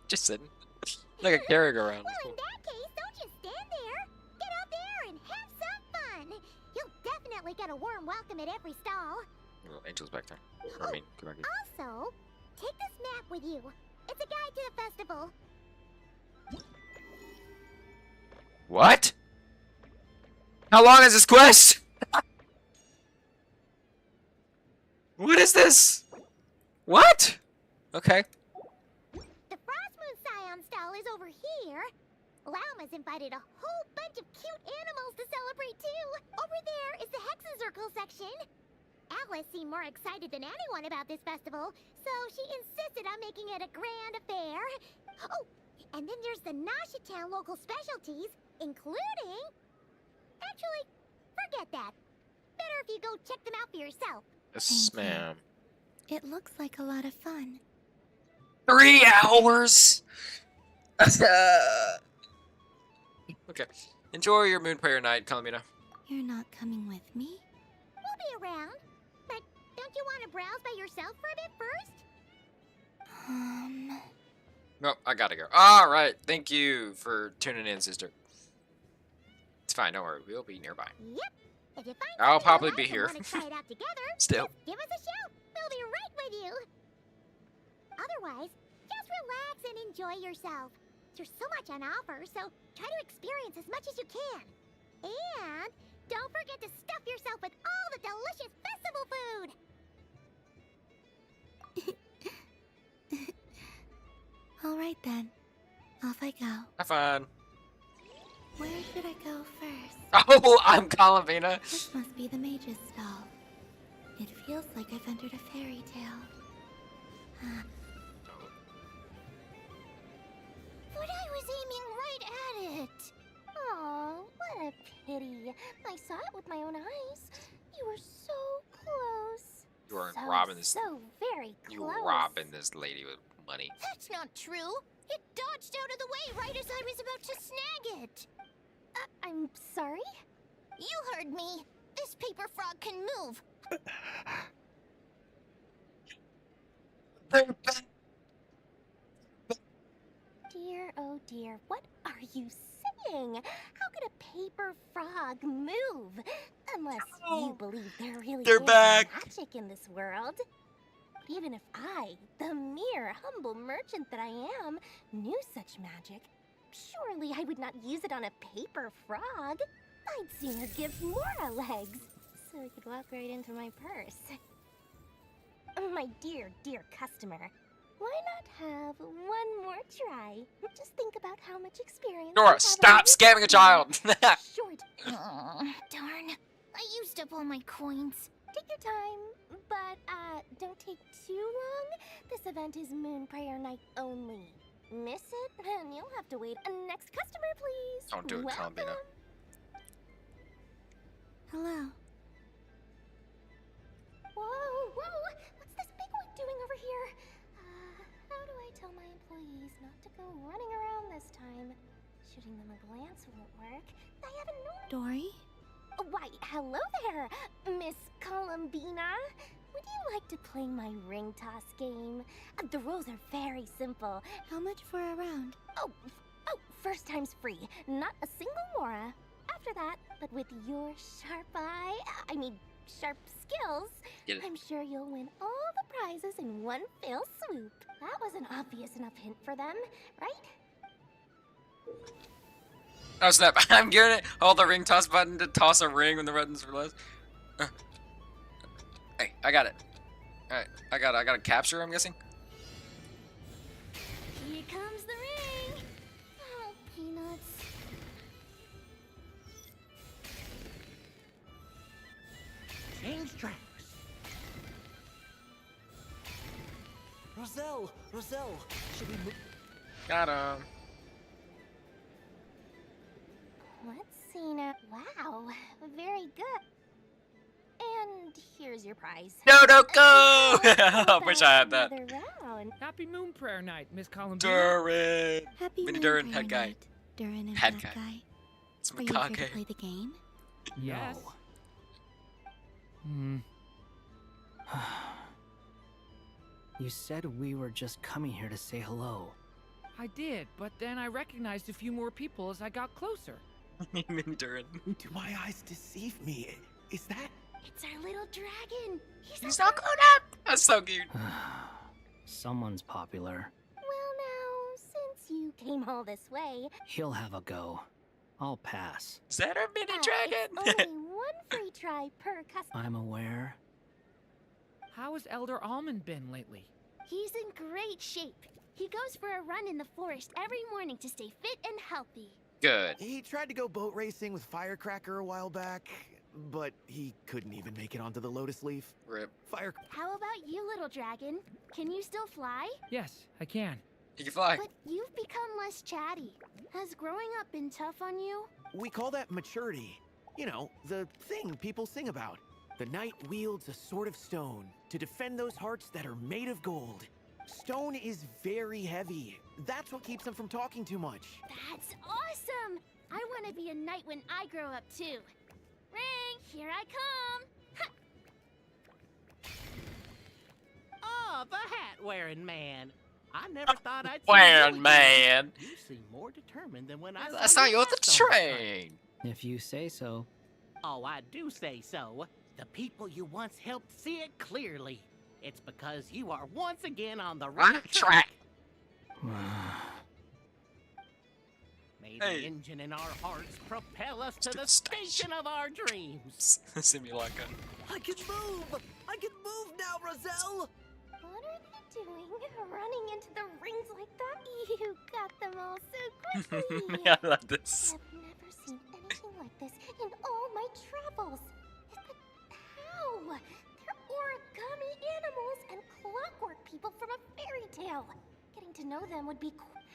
Speaker 1: just sitting like a merry-go-round.
Speaker 4: Well, in that case, don't just stand there. Get out there and have some fun. You'll definitely get a warm welcome at every stall.
Speaker 1: Little angels back there.
Speaker 4: Oh,
Speaker 1: I mean, come back here.
Speaker 4: Also, take this map with you. It's a guide to the festival.
Speaker 1: What? How long is this quest? What is this? What? Okay.
Speaker 4: The Frost Moon Scion stall is over here. Lauma's invited a whole bunch of cute animals to celebrate too. Over there is the Hexen-Circle section. Alice seemed more excited than anyone about this festival, so she insisted on making it a grand affair. Oh, and then there's the Nasha Town local specialties, including... Actually, forget that. Better if you go check them out for yourself.
Speaker 1: Yes, ma'am.
Speaker 10: It looks like a lot of fun.
Speaker 1: 3 hours? Okay. Enjoy your moon prayer night, Columbina.
Speaker 10: You're not coming with me?
Speaker 4: We'll be around. But don't you want to browse by yourself for a bit first?
Speaker 1: No, I gotta go. Alright, thank you for tuning in, sister. It's fine, don't worry. We'll be nearby.
Speaker 4: Yep. If you find
Speaker 1: I'll
Speaker 4: something
Speaker 1: probably
Speaker 4: you
Speaker 1: be
Speaker 4: like and
Speaker 1: here.
Speaker 4: wanna try it out together,
Speaker 1: Still.
Speaker 4: just give us a shout. We'll be right with you. Otherwise, just relax and enjoy yourself. There's so much on offer, so try to experience as much as you can. And don't forget to stuff yourself with all the delicious festival food.
Speaker 10: All right then. Off I go.
Speaker 1: Have fun.
Speaker 10: Where should I go first?
Speaker 1: Oh, I'm Columbina.
Speaker 10: This must be the mage's stall. It feels like I've entered a fairy tale.
Speaker 4: But I was aiming right at it. Oh, what a pity. I saw it with my own eyes. You were so close.
Speaker 1: You are robbing this.
Speaker 4: So very close.
Speaker 1: You were robbing this lady with money.
Speaker 4: That's not true. It dodged out of the way right as I was about to snag it. I'm sorry? You heard me. This paper frog can move. Dear, oh dear, what are you saying? How could a paper frog move? Unless you believe there really
Speaker 1: They're
Speaker 4: is
Speaker 1: back.
Speaker 4: magic in this world. Even if I, the mere humble merchant that I am, knew such magic, surely I would not use it on a paper frog. I'd sooner give Mora legs, so I could walk right into my purse. My dear, dear customer, why not have one more try? Just think about how much experience you
Speaker 1: Nora,
Speaker 4: have
Speaker 1: stop
Speaker 4: on this
Speaker 1: scamming a child.
Speaker 4: Short. Darn. I used up all my coins. Take your time, but don't take too long. This event is Moon Prayer Night only. miss it, then you'll have to wait. Next customer, please.
Speaker 1: Don't do it, Columbina.
Speaker 10: Hello.
Speaker 4: Whoa, what's this bigwig doing over here? How do I tell my employees not to go running around this time? Shooting them a glance won't work. I haven't known.
Speaker 10: Dory?
Speaker 4: Why, hello there, Miss Columbina. Would you like to play my ring toss game? The rules are very simple.
Speaker 10: How much for a round?
Speaker 4: Oh, first time's free. Not a single mora. After that, but with your sharp sharp skills, I'm sure you'll win all the prizes in one fell swoop. That was an obvious enough hint for them, right?
Speaker 1: Oh snap, I'm giving it hold the ring toss button to toss a ring when the buttons are less. Hey, I got it. Alright, I gotta capture, I'm guessing.
Speaker 4: Here comes the ring. Oh, peanuts.
Speaker 15: Change tracks. Roselle, should we move?
Speaker 1: Got him.
Speaker 4: Let's see now. Wow, very good. And here's your prize.
Speaker 1: No, don't go! I wish I had that.
Speaker 4: Round.
Speaker 13: Happy Moon Prayer Night, Miss Columbina.
Speaker 1: Durin.
Speaker 10: Happy
Speaker 1: Mini
Speaker 10: Moon
Speaker 1: Durin,
Speaker 10: Prayer
Speaker 1: head guy.
Speaker 10: Night, Durin and
Speaker 1: Head
Speaker 10: Head
Speaker 1: guy.
Speaker 10: Guy.
Speaker 1: It's
Speaker 10: Are you here to
Speaker 1: Mikage.
Speaker 10: play the game?
Speaker 13: Yes.
Speaker 14: You said we were just coming here to say hello.
Speaker 13: I did, but then I recognized a few more people as I got closer.
Speaker 1: Mini Durin.
Speaker 15: Do my eyes deceive me? Is that?
Speaker 4: It's our little dragon.
Speaker 1: He's so grown up. That's so cute.
Speaker 14: Someone's popular.
Speaker 4: Well now, since you came all this way,
Speaker 14: He'll have a go. I'll pass.
Speaker 1: Is that our mini
Speaker 4: it's
Speaker 1: dragon?
Speaker 4: only one free try per customer.
Speaker 14: I'm aware.
Speaker 13: How has Elder Almond been lately?
Speaker 2: He's in great shape. He goes for a run in the forest every morning to stay fit and healthy.
Speaker 1: Good.
Speaker 15: He tried to go boat racing with Firecracker a while back, but he couldn't even make it onto the Lotus Leaf.
Speaker 1: Rip.
Speaker 2: How about you, little dragon? Can you still fly?
Speaker 13: Yes, I can.
Speaker 1: You can fly.
Speaker 2: But you've become less chatty. Has growing up been tough on you?
Speaker 15: We call that maturity. You know, the thing people sing about. The knight wields a sword of stone to defend those hearts that are made of gold. Stone is very heavy. That's what keeps him from talking too much.
Speaker 2: That's awesome! I want to be a knight when I grow up too. Ring, here I come!
Speaker 16: Oh, the hat-wearing man. I never thought I'd see
Speaker 1: Wearing
Speaker 16: you
Speaker 1: man.
Speaker 16: again. You seem more determined than when I
Speaker 1: That's
Speaker 16: saw
Speaker 1: not you on the
Speaker 16: last on the
Speaker 1: train.
Speaker 14: If you say so.
Speaker 16: Oh, I do say so. The people you once helped see it clearly. It's because you are once again on the right track. May the engine in our hearts propel us to the station of our dreams.
Speaker 1: Simulacra.
Speaker 15: I can move! I can move now, Roselle!
Speaker 4: What are they doing? Running into the rings like that? You got them all so quickly.
Speaker 1: I love this.
Speaker 4: I've never seen anything like this in all my travels. But how? They're origami animals and clockwork people from a fairy tale. Getting to know them would be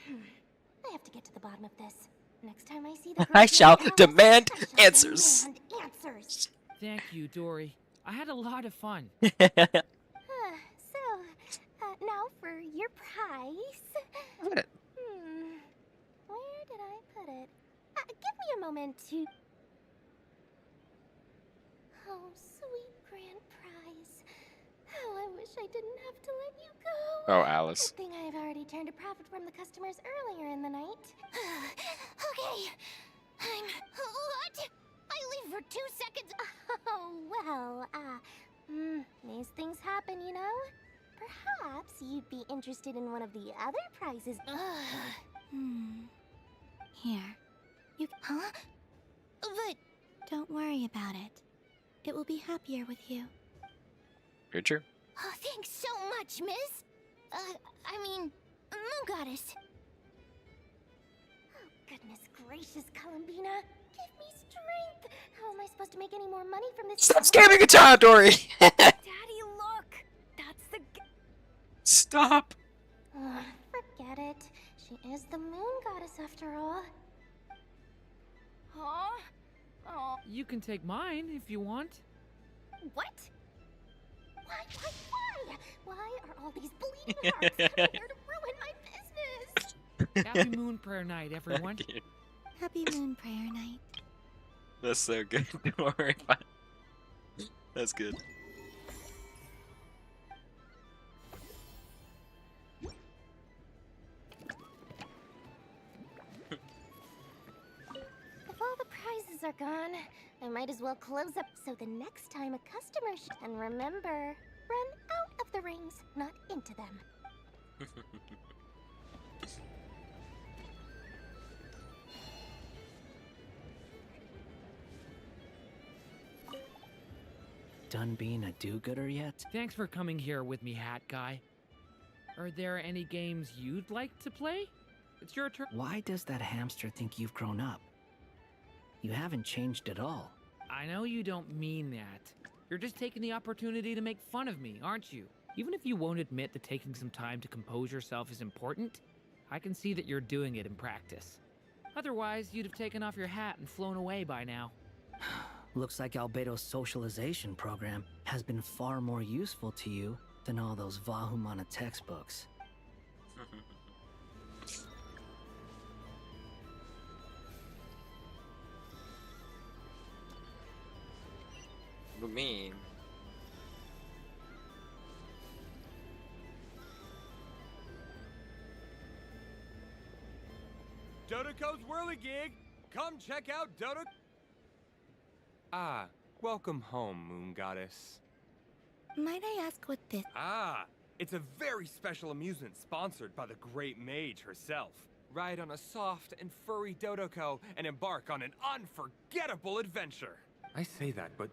Speaker 4: I have to get to the bottom of this. Next time I see the
Speaker 1: I shall
Speaker 4: house,
Speaker 1: demand
Speaker 4: I shall
Speaker 1: answers.
Speaker 4: demand answers.
Speaker 13: Thank you, Dory. I had a lot of fun.
Speaker 4: Now for your prize.
Speaker 1: What?
Speaker 4: Where did I put it? Give me a moment to... Oh, sweet grand prize. How I wish I didn't have to let you go.
Speaker 1: Oh, Alice.
Speaker 4: Good thing I've already turned a profit from the customers earlier in the night. Okay. What? I leave for 2 seconds. Oh, well, these things happen, you know? Perhaps you'd be interested in one of the other prizes.
Speaker 10: Here. You. Huh?
Speaker 4: But
Speaker 10: don't worry about it. It will be happier with you.
Speaker 1: Very true.
Speaker 2: Oh, thanks so much, miss. Moon Goddess.
Speaker 4: Oh, goodness gracious, Columbina. Give me strength. How am I supposed to make any more money from this?
Speaker 1: Stop scamming a child, Dory.
Speaker 2: Daddy, look. That's the...
Speaker 1: Stop.
Speaker 4: Forget
Speaker 10: get it. She is the moon goddess after all. Huh? Oh.
Speaker 13: You can take mine if you want.
Speaker 10: What? Why? Why are all these bleeding hearts coming here to ruin my business?
Speaker 13: Happy Moon Prayer Night, everyone.
Speaker 10: Happy Moon Prayer Night.
Speaker 1: That's so good. Don't worry about it. That's good.
Speaker 10: If all the prizes are gone, I might as well close up so the next time a customer and remember, run out of the rings, not into them.
Speaker 14: Done being a do-gooder yet?
Speaker 13: Thanks for coming here with me, Hat Guy. Are there any games you'd like to play? It's your turn.
Speaker 14: Why does that hamster think you've grown up? You haven't changed at all.
Speaker 13: I know you don't mean that. You're just taking the opportunity to make fun of me, aren't you? Even if you won't admit that taking some time to compose yourself is important, I can see that you're doing it in practice. Otherwise, you'd have taken off your hat and flown away by now.
Speaker 14: Looks like Albedo's socialization program has been far more useful to you than all those Vahumana textbooks.
Speaker 1: What do you mean?
Speaker 17: Dodoko's Whirligig! Come check out Dodo... Ah, welcome home, Moon Goddess.
Speaker 10: Might I ask what this...
Speaker 17: Ah, it's a very special amusement sponsored by the great mage herself. Ride on a soft and furry Dodoko and embark on an unforgettable adventure. I say that, but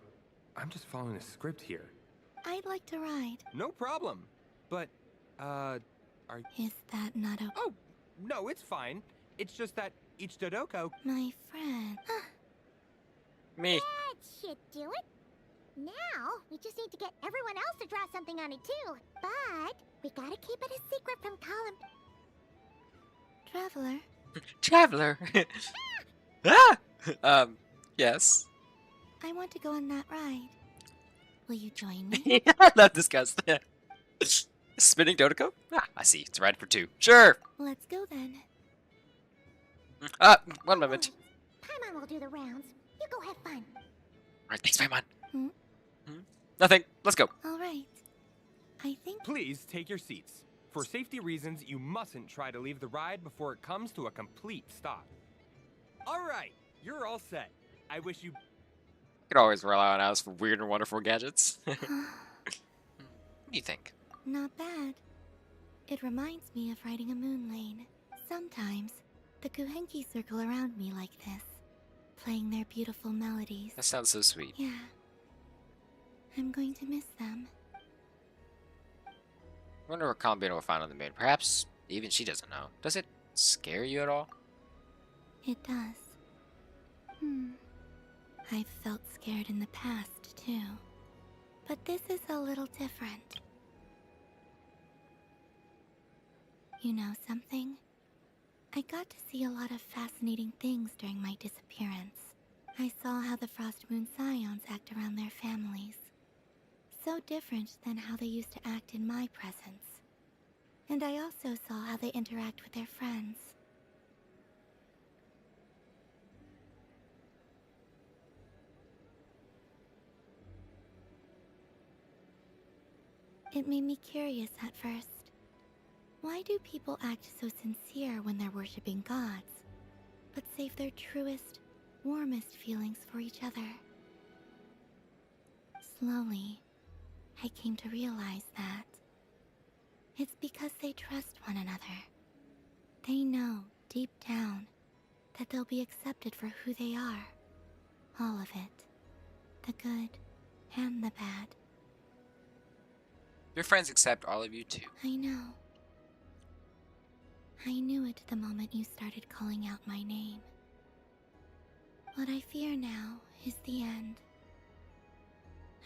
Speaker 17: I'm just following a script here.
Speaker 10: I'd like to ride.
Speaker 17: No problem. But, are...
Speaker 10: Is that not a...
Speaker 17: Oh, no, it's fine. It's just that each Dodoko...
Speaker 10: My friend...
Speaker 1: Me.
Speaker 4: That should do it. Now, we just need to get everyone else to draw something on it too. But, we gotta keep it a secret from Colin.
Speaker 10: Traveler?
Speaker 1: Traveler! Ah! Yes.
Speaker 10: I want to go on that ride. Will you join me?
Speaker 1: I love this guy's spinning Dodoko? Ah, I see. It's a ride for two. Sure!
Speaker 10: Let's go then.
Speaker 1: One moment.
Speaker 4: Paimon will do the rounds. You go have fun.
Speaker 1: Alright, thanks, Paimon.
Speaker 10: Hmm?
Speaker 1: Nothing. Let's go.
Speaker 10: All right. I think...
Speaker 17: Please take your seats. For safety reasons, you mustn't try to leave the ride before it comes to a complete stop. All right, you're all set. I wish you...
Speaker 1: Could always rely on us for weird and wonderful gadgets. What do you think?
Speaker 10: Not bad. It reminds me of riding a moon lane. Sometimes, the Kuhenki circle around me like this, playing their beautiful melodies.
Speaker 1: That sounds so sweet.
Speaker 10: Yeah. I'm going to miss them.
Speaker 1: I wonder what Columbina will find on the moon. Perhaps even she doesn't know. Does it scare you at all?
Speaker 10: It does. I've felt scared in the past, too. But this is a little different. You know something? I got to see a lot of fascinating things during my disappearance. I saw how the Frost Moon Scions act around their families. So different than how they used to act in my presence. And I also saw how they interact with their friends. It made me curious at first. Why do people act so sincere when they're worshipping gods, but save their truest, warmest feelings for each other? Slowly, I came to realize that it's because they trust one another. They know, deep down, that they'll be accepted for who they are. All of it. The good and the bad.
Speaker 1: Your friends accept all of you too.
Speaker 10: I know. I knew it the moment you started calling out my name. What I fear now is the end.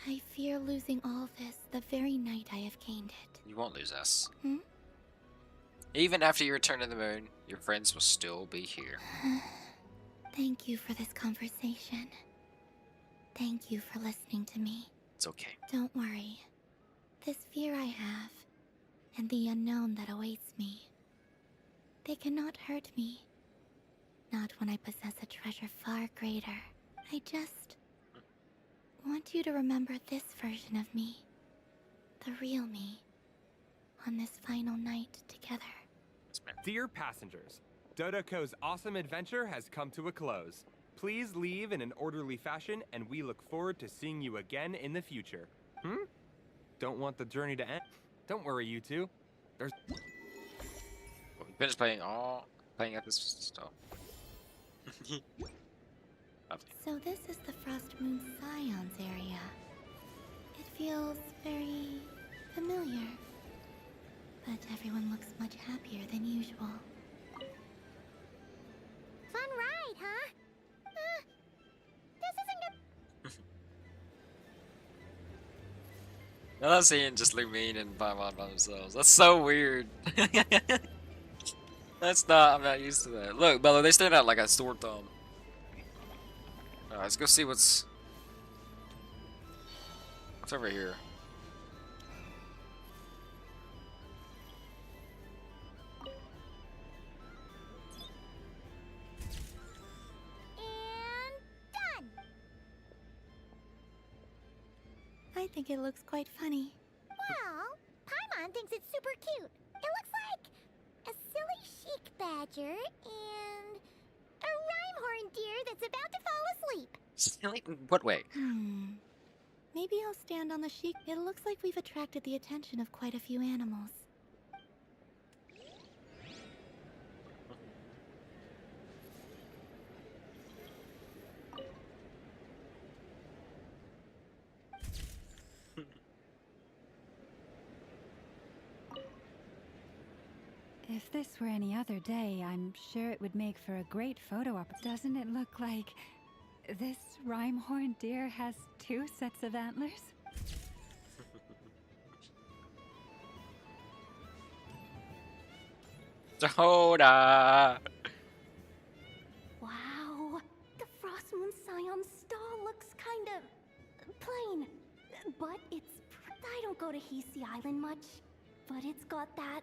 Speaker 10: I fear losing all this the very night I have gained it.
Speaker 1: You won't lose us. Even after you return to the moon, your friends will still be here.
Speaker 10: Thank you for this conversation. Thank you for listening to me.
Speaker 1: It's okay.
Speaker 10: Don't worry. This fear I have, and the unknown that awaits me, they cannot hurt me. Not when I possess a treasure far greater. I just want you to remember this version of me. The real me. On this final night together.
Speaker 17: Dear passengers, Dodoko's awesome adventure has come to a close. Please leave in an orderly fashion, and we look forward to seeing you again in the future. Don't want the journey to end? Don't worry, you two. There's...
Speaker 1: Well, we finished playing at this stuff.
Speaker 10: So this is the Frost Moon Scions area. It feels very familiar. But everyone looks much happier than usual.
Speaker 4: Fun ride, huh? This isn't
Speaker 1: I love seeing just Lumine and Paimon by themselves. That's so weird. I'm not used to that. Look, Bella, they stand out like a sore thumb. Alright, let's go see what's over here.
Speaker 10: I think it looks quite funny.
Speaker 4: Well, Paimon thinks it's super cute. It looks like a silly chic badger and a rhyme-horn deer that's about to fall asleep.
Speaker 1: Silly? What way?
Speaker 10: Maybe I'll stand on the sheik. It looks like we've attracted the attention of quite a few animals.
Speaker 8: If this were any other day, I'm sure it would make for a great photo op. Doesn't it look like this rhyme-horned deer has 2 sets of antlers?
Speaker 1: Hoda!
Speaker 2: Wow, the Frost Moon Scion stall looks kind of plain, but I don't go to Hisi Island much, but it's got that.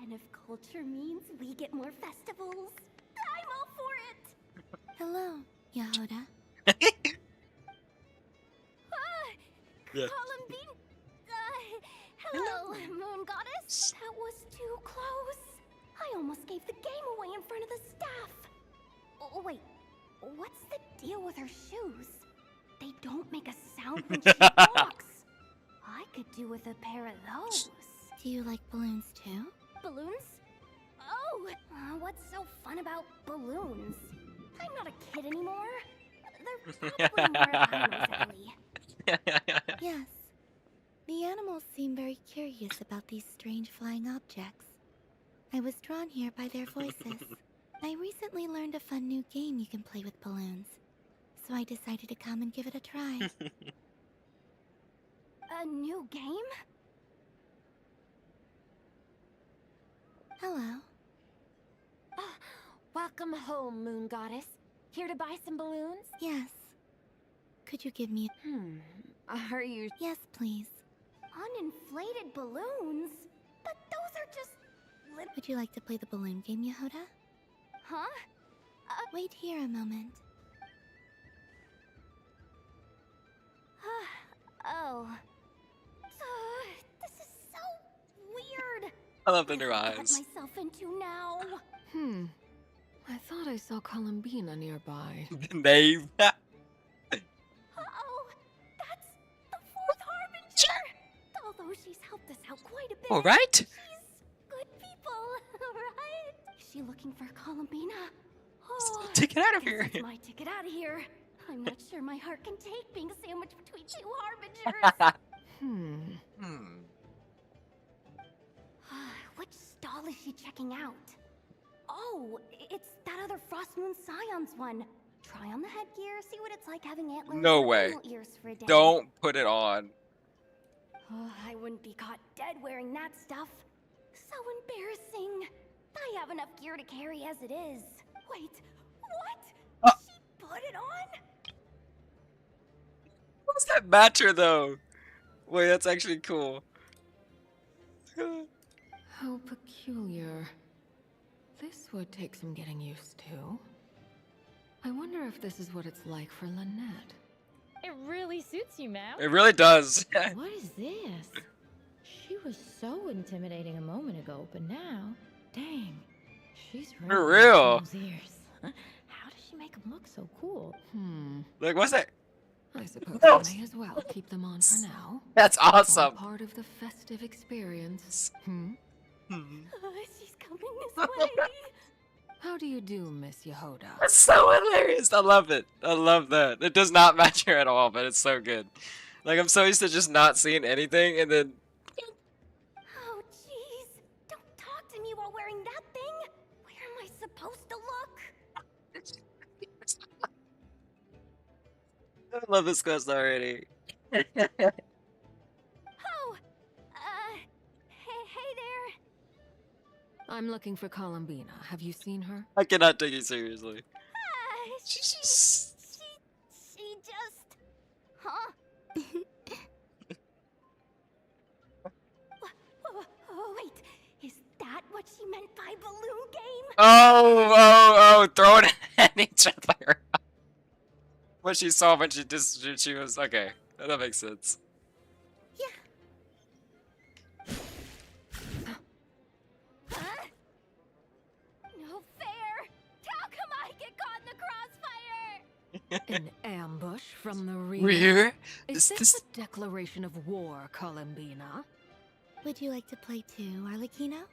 Speaker 2: And if culture means we get more festivals, I'm all for it.
Speaker 10: Hello, Yahoda.
Speaker 1: Yeah.
Speaker 2: Columbine. Hello, Moon Goddess. That was too close. I almost gave the game away in front of the staff. Oh, wait, what's the deal with her shoes? They don't make a sound when she walks. I could do with a pair of those.
Speaker 10: Do you like balloons too?
Speaker 2: Balloons? Oh, what's so fun about balloons? I'm not a kid anymore. They're probably more animals.
Speaker 10: Yes. The animals seem very curious about these strange flying objects. I was drawn here by their voices. I recently learned a fun new game you can play with balloons, so I decided to come and give it a try.
Speaker 2: A new game?
Speaker 10: Hello.
Speaker 6: Welcome home, Moon Goddess. Here to buy some balloons?
Speaker 10: Yes. Could you give me
Speaker 6: Are you...
Speaker 10: Yes, please.
Speaker 2: Uninflated balloons? But those are just...
Speaker 10: Would you like to play the balloon game, Yahoda?
Speaker 2: Huh?
Speaker 10: Wait here a moment.
Speaker 2: Oh. This is so weird.
Speaker 1: I love the new
Speaker 2: What have I
Speaker 1: eyes.
Speaker 2: got myself into now?
Speaker 5: I thought I saw Columbina nearby.
Speaker 1: Name.
Speaker 2: Oh, that's the 4th Harbinger! Although she's helped us out quite a bit.
Speaker 1: All right.
Speaker 2: She's good people, right? Is she looking for Columbina? Oh,
Speaker 1: Take it out of
Speaker 2: guess
Speaker 1: here.
Speaker 2: it's my ticket out of here. I'm not sure my heart can take being sandwiched between 2 Harbingers. Which stall is she checking out? Oh, it's that other Frost Moon Scions one. Try on the headgear, see what it's like having antlers
Speaker 1: No
Speaker 2: and
Speaker 1: way.
Speaker 2: animal ears for a day.
Speaker 1: Don't put it on.
Speaker 2: Oh, I wouldn't be caught dead wearing that stuff. So embarrassing. I have enough gear to carry as it is. Wait, what? She put it on?
Speaker 1: What's that matter though? Wait, that's actually cool.
Speaker 5: How peculiar. This would take some getting used to. I wonder if this is what it's like for Lynette.
Speaker 18: It really suits you, Mal.
Speaker 1: It really does.
Speaker 18: What is this? She was so intimidating a moment ago, but now, dang, she's
Speaker 1: For real.
Speaker 18: those ears. How does she make them look so cool?
Speaker 1: Like, what's that?
Speaker 5: I suppose I may as well keep them on for now.
Speaker 1: That's awesome.
Speaker 5: All part of the festive experience.
Speaker 2: She's coming this way.
Speaker 5: How do you do, Miss Yehoda?
Speaker 1: That's so hilarious. I love it. I love that. It does not match her at all, but it's so good. Like, I'm so used to just not seeing anything, and then...
Speaker 2: Oh, jeez. Don't talk to me while wearing that thing. Where am I supposed to look?
Speaker 1: I love this quest already.
Speaker 2: Oh, hey there.
Speaker 5: I'm looking for Columbina. Have you seen her?
Speaker 1: I cannot take you seriously.
Speaker 2: She just... Huh? Oh, wait. Is that what she meant by balloon game?
Speaker 1: Oh, throwing it at each other. What she saw when she was... Okay, that makes sense.
Speaker 2: No fair. How come I get caught in the crossfire?
Speaker 5: An ambush from the rear?
Speaker 1: Rear?
Speaker 5: Is this a declaration of war, Columbina?
Speaker 10: Would you like to play too, Arlecchino?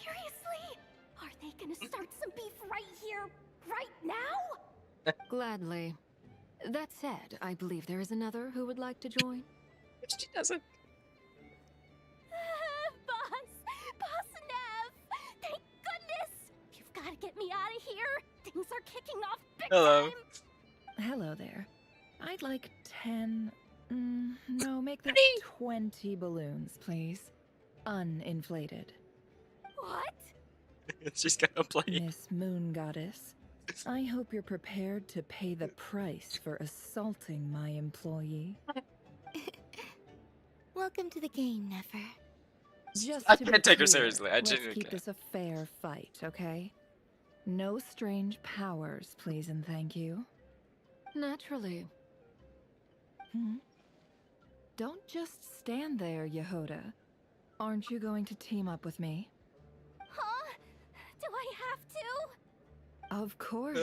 Speaker 2: Seriously? Are they gonna start some beef right here, right now?
Speaker 5: Gladly. That said, I believe there is another who would like to join.
Speaker 1: She doesn't.
Speaker 2: Boss Nev! Thank goodness! You've got to get me out of here. Things are kicking off big time.
Speaker 12: Hello there. I'd like 10... no, make that 20 balloons, please. Uninflated.
Speaker 2: What?
Speaker 1: She's gonna play.
Speaker 12: Miss Moon Goddess, I hope you're prepared to pay the price for assaulting my employee.
Speaker 10: Welcome to the game, Nefer.
Speaker 12: Just
Speaker 1: I
Speaker 12: to
Speaker 1: can't
Speaker 12: be
Speaker 1: take her
Speaker 12: clear,
Speaker 1: seriously. I
Speaker 12: let's
Speaker 1: genuinely
Speaker 12: keep
Speaker 1: can't.
Speaker 12: this a fair fight, okay? No strange powers, please and thank you.
Speaker 5: Naturally.
Speaker 12: Don't just stand there, Yehoda. Aren't you going to team up with me?
Speaker 2: Huh? Do I have to?
Speaker 12: Of course.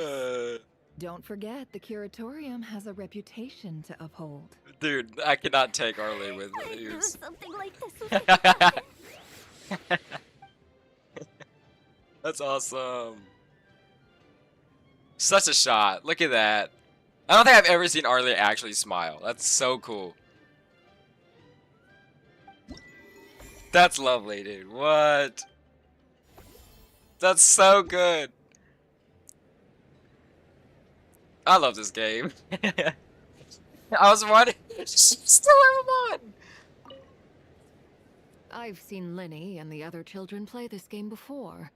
Speaker 12: Don't forget, the Curatorium has a reputation to uphold.
Speaker 1: Dude, I cannot take Arlie with
Speaker 2: I knew
Speaker 1: ears.
Speaker 2: something like this was gonna happen.
Speaker 1: That's awesome. Such a shot. Look at that. I don't think I've ever seen Arlie actually smile. That's so cool. That's lovely, dude. What? That's so good. I love this game. I was wondering, still have him on.
Speaker 5: I've seen Lenny and the other children play this game before.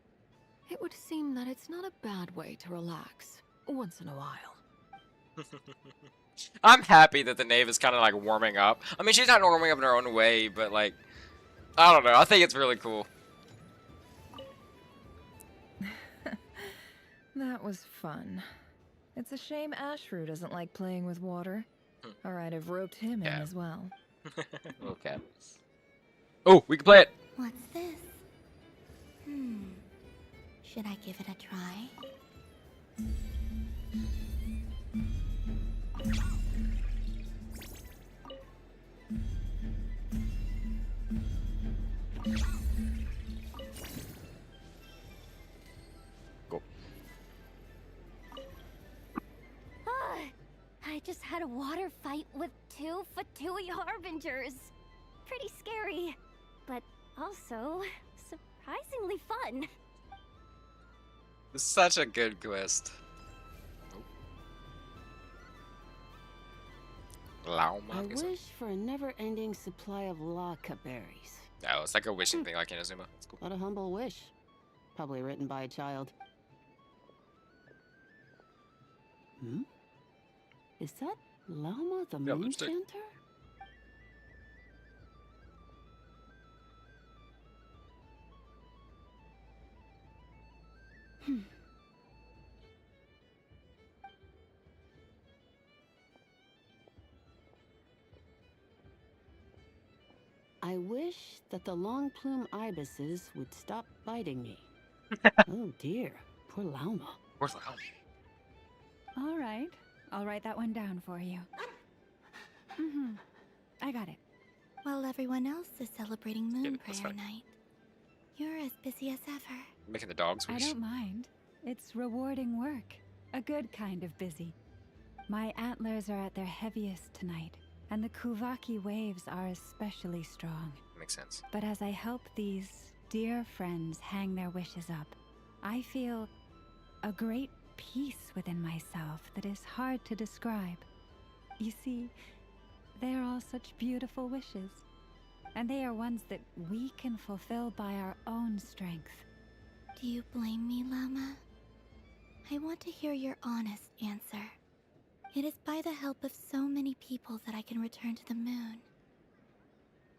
Speaker 5: It would seem that it's not a bad way to relax once in a while.
Speaker 1: I'm happy that the Knave is kind of like warming up. I mean, she's not warming up in her own way, but like, I don't know. I think it's really cool.
Speaker 12: That was fun. It's a shame Ashru doesn't like playing with water. Alright, I've roped him in as well.
Speaker 1: Okay. Oh, we can play it.
Speaker 10: What's this? Should I give it a try?
Speaker 1: Go.
Speaker 2: I just had a water fight with 2 Fatui Harbingers. Pretty scary, but also surprisingly fun.
Speaker 1: It's such a good quest. Lauma.
Speaker 19: I wish for a never-ending supply of laka berries.
Speaker 1: Oh, it's like a wishing thing like Inazuma. That's cool.
Speaker 19: What a humble wish. Probably written by a child. Hmm? Is that Lauma the
Speaker 1: Yeah,
Speaker 19: Moon
Speaker 1: lipstick.
Speaker 19: Chanter? I wish that the long plume ibises would stop biting me. Oh dear, poor Lauma.
Speaker 1: Poor Lauma.
Speaker 8: All right, I'll write that one down for you. I got it.
Speaker 10: While everyone else is celebrating Moon
Speaker 1: that's
Speaker 10: Prayer
Speaker 1: fine.
Speaker 10: Night, you're as busy as ever.
Speaker 1: Making the dogs
Speaker 8: I
Speaker 1: wish.
Speaker 8: don't mind. It's rewarding work. A good kind of busy. My antlers are at their heaviest tonight, and the Kuvaki waves are especially strong.
Speaker 1: Makes sense.
Speaker 8: But as I help these dear friends hang their wishes up, I feel a great peace within myself that is hard to describe. You see, they are all such beautiful wishes, and they are ones that we can fulfill by our own strength.
Speaker 10: Do you blame me, Llama? I want to hear your honest answer. It is by the help of so many people that I can return to the moon.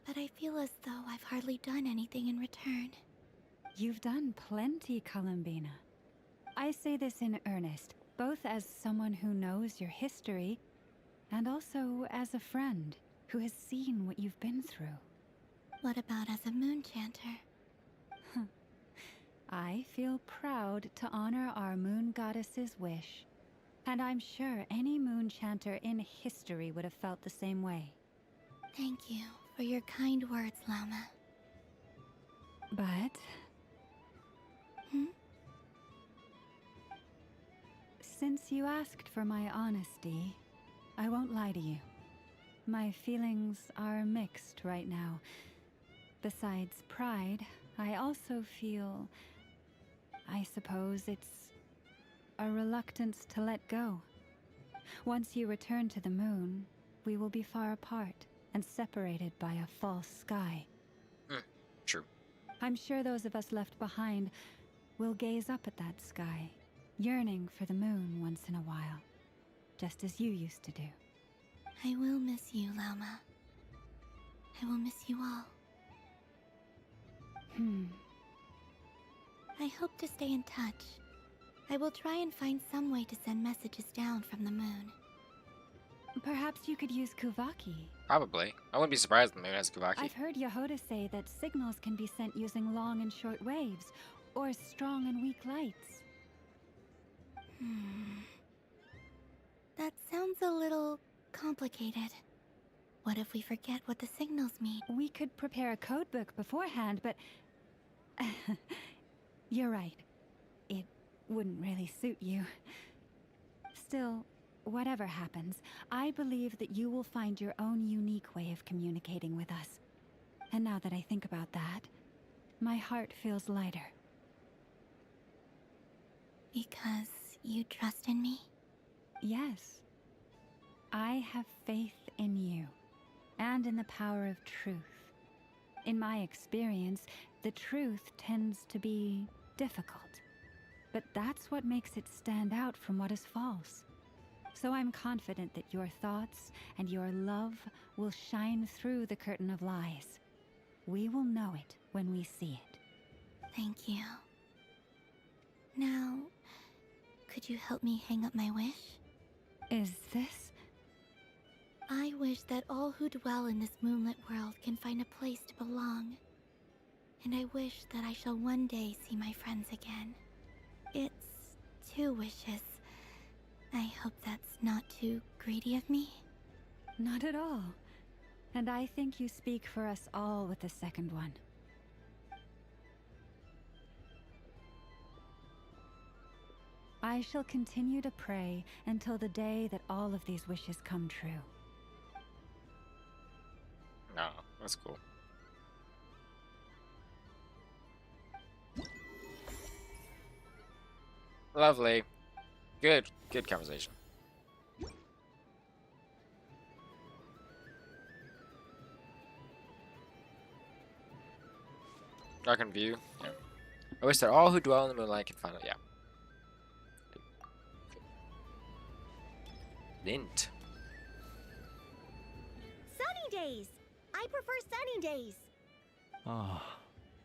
Speaker 10: But I feel as though I've hardly done anything in return.
Speaker 8: You've done plenty, Columbina. I say this in earnest, both as someone who knows your history, and also as a friend who has seen what you've been through.
Speaker 10: What about as a moon chanter?
Speaker 8: I feel proud to honor our moon goddess's wish, and I'm sure any moon chanter in history would have felt the same way.
Speaker 10: Thank you for your kind words, Llama.
Speaker 8: But... Since you asked for my honesty, I won't lie to you. My feelings are mixed right now. Besides pride, I also feel... I suppose it's a reluctance to let go. Once you return to the moon, we will be far apart and separated by a false sky.
Speaker 1: True.
Speaker 8: I'm sure those of us left behind will gaze up at that sky, yearning for the moon once in a while, just as you used to do.
Speaker 10: I will miss you, Llama. I will miss you all. I hope to stay in touch. I will try and find some way to send messages down from the moon.
Speaker 8: Perhaps you could use Kuvaki.
Speaker 1: Probably. I wouldn't be surprised if the moon has Kuvaki.
Speaker 8: I've heard Yehoda say that signals can be sent using long and short waves, or strong and weak lights.
Speaker 10: That sounds a little complicated. What if we forget what the signals mean?
Speaker 8: We could prepare a codebook beforehand, but... You're right. It wouldn't really suit you. Still, whatever happens, I believe that you will find your own unique way of communicating with us. And now that I think about that, my heart feels lighter.
Speaker 10: Because you trust in me?
Speaker 8: Yes. I have faith in you, and in the power of truth. In my experience, the truth tends to be difficult. But that's what makes it stand out from what is false. So I'm confident that your thoughts and your love will shine through the curtain of lies. We will know it when we see it.
Speaker 10: Thank you. Now, could you help me hang up my wish?
Speaker 8: Is this?
Speaker 10: I wish that all who dwell in this moonlit world can find a place to belong. And I wish that I shall one day see my friends again. It's 2 wishes. I hope that's not too greedy of me.
Speaker 8: Not at all. And I think you speak for us all with the second one. I shall continue to pray until the day that all of these wishes come true.
Speaker 1: No, that's cool. Lovely. Good conversation. I can view. Yeah. I wish that all who dwell in the moonlight can find it. Yeah. Lint.
Speaker 4: Sunny days. I prefer sunny days.
Speaker 3: Ah,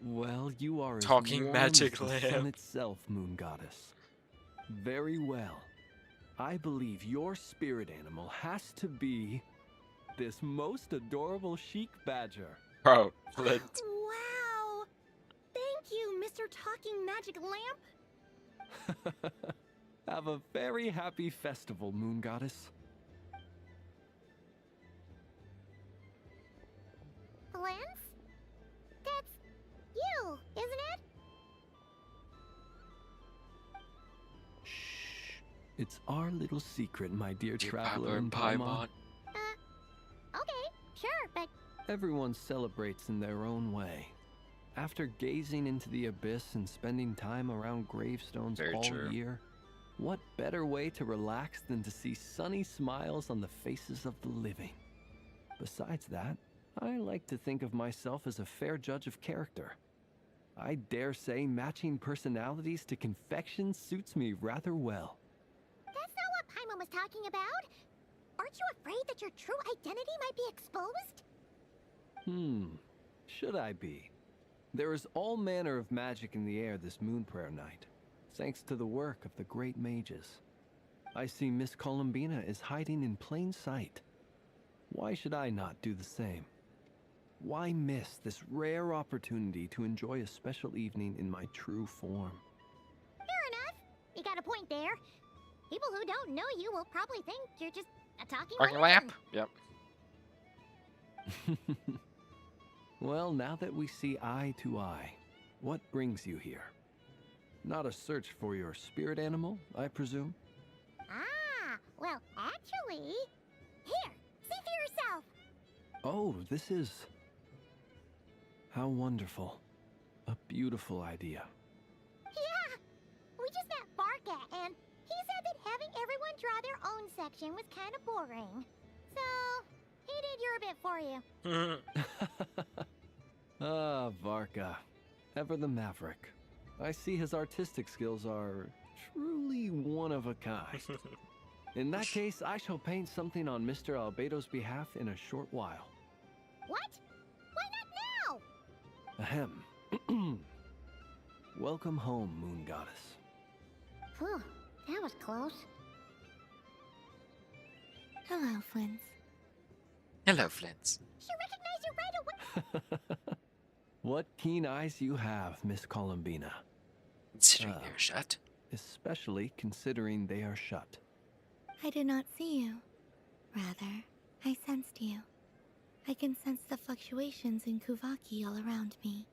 Speaker 3: well, you are as
Speaker 1: Talking
Speaker 3: warm
Speaker 1: magic
Speaker 3: as the sun
Speaker 1: lamp.
Speaker 3: itself, Moon Goddess. Very well. I believe your spirit animal has to be this most adorable chic badger.
Speaker 1: Bro, Lint.
Speaker 4: Wow. Thank you, Mr. Talking Magic Lamp.
Speaker 3: Have a very happy festival, Moon Goddess.
Speaker 4: Lance? That's you, isn't it?
Speaker 3: It's our little secret, my dear
Speaker 1: Dear
Speaker 3: traveler
Speaker 1: Papa
Speaker 3: in
Speaker 1: and
Speaker 3: Paimon.
Speaker 4: Okay, sure, but
Speaker 3: Everyone celebrates in their own way. After gazing into the abyss and spending time around gravestones
Speaker 1: Very
Speaker 3: all
Speaker 1: true.
Speaker 3: year, what better way to relax than to see sunny smiles on the faces of the living? Besides that, I like to think of myself as a fair judge of character. I dare say matching personalities to confection suits me rather well.
Speaker 4: that's not what Paimon was talking about. Aren't you afraid that your true identity might be exposed?
Speaker 3: Should I be? There is all manner of magic in the air this moon prayer night, thanks to the work of the great mages. I see Miss Columbina is hiding in plain sight. Why should I not do the same? Why miss this rare opportunity to enjoy a special evening in my true form?
Speaker 4: Fair enough. You got a point there. People who don't know you will probably think you're just a talking
Speaker 1: Talking
Speaker 4: lamp.
Speaker 1: lamp? Yep.
Speaker 3: Well, now that we see eye to eye, what brings you here? Not a search for your spirit animal, I presume?
Speaker 4: Ah, well, actually... Here, see for yourself.
Speaker 3: Oh, this is... How wonderful. A beautiful idea.
Speaker 4: Yeah, we just met Barca, and he said that having everyone draw their own section was kind of boring. So, he did your bit for you.
Speaker 3: Ah, Varka. Ever the maverick. I see his artistic skills are truly one of a kind. In that case, I shall paint something on Mr. Albedo's behalf in a short while.
Speaker 4: What? Why not now?
Speaker 3: Ahem. Welcome home, Moon Goddess.
Speaker 4: Whew, that was close. Hello, Flint.
Speaker 1: Hello, Flint.
Speaker 4: She recognized you right away.
Speaker 3: What keen eyes you have, Miss Columbina.
Speaker 1: Considering they're shut.
Speaker 3: Especially considering they are shut.
Speaker 10: I did not see you. Rather, I sensed you. I can sense the fluctuations in Kuvaki all around me.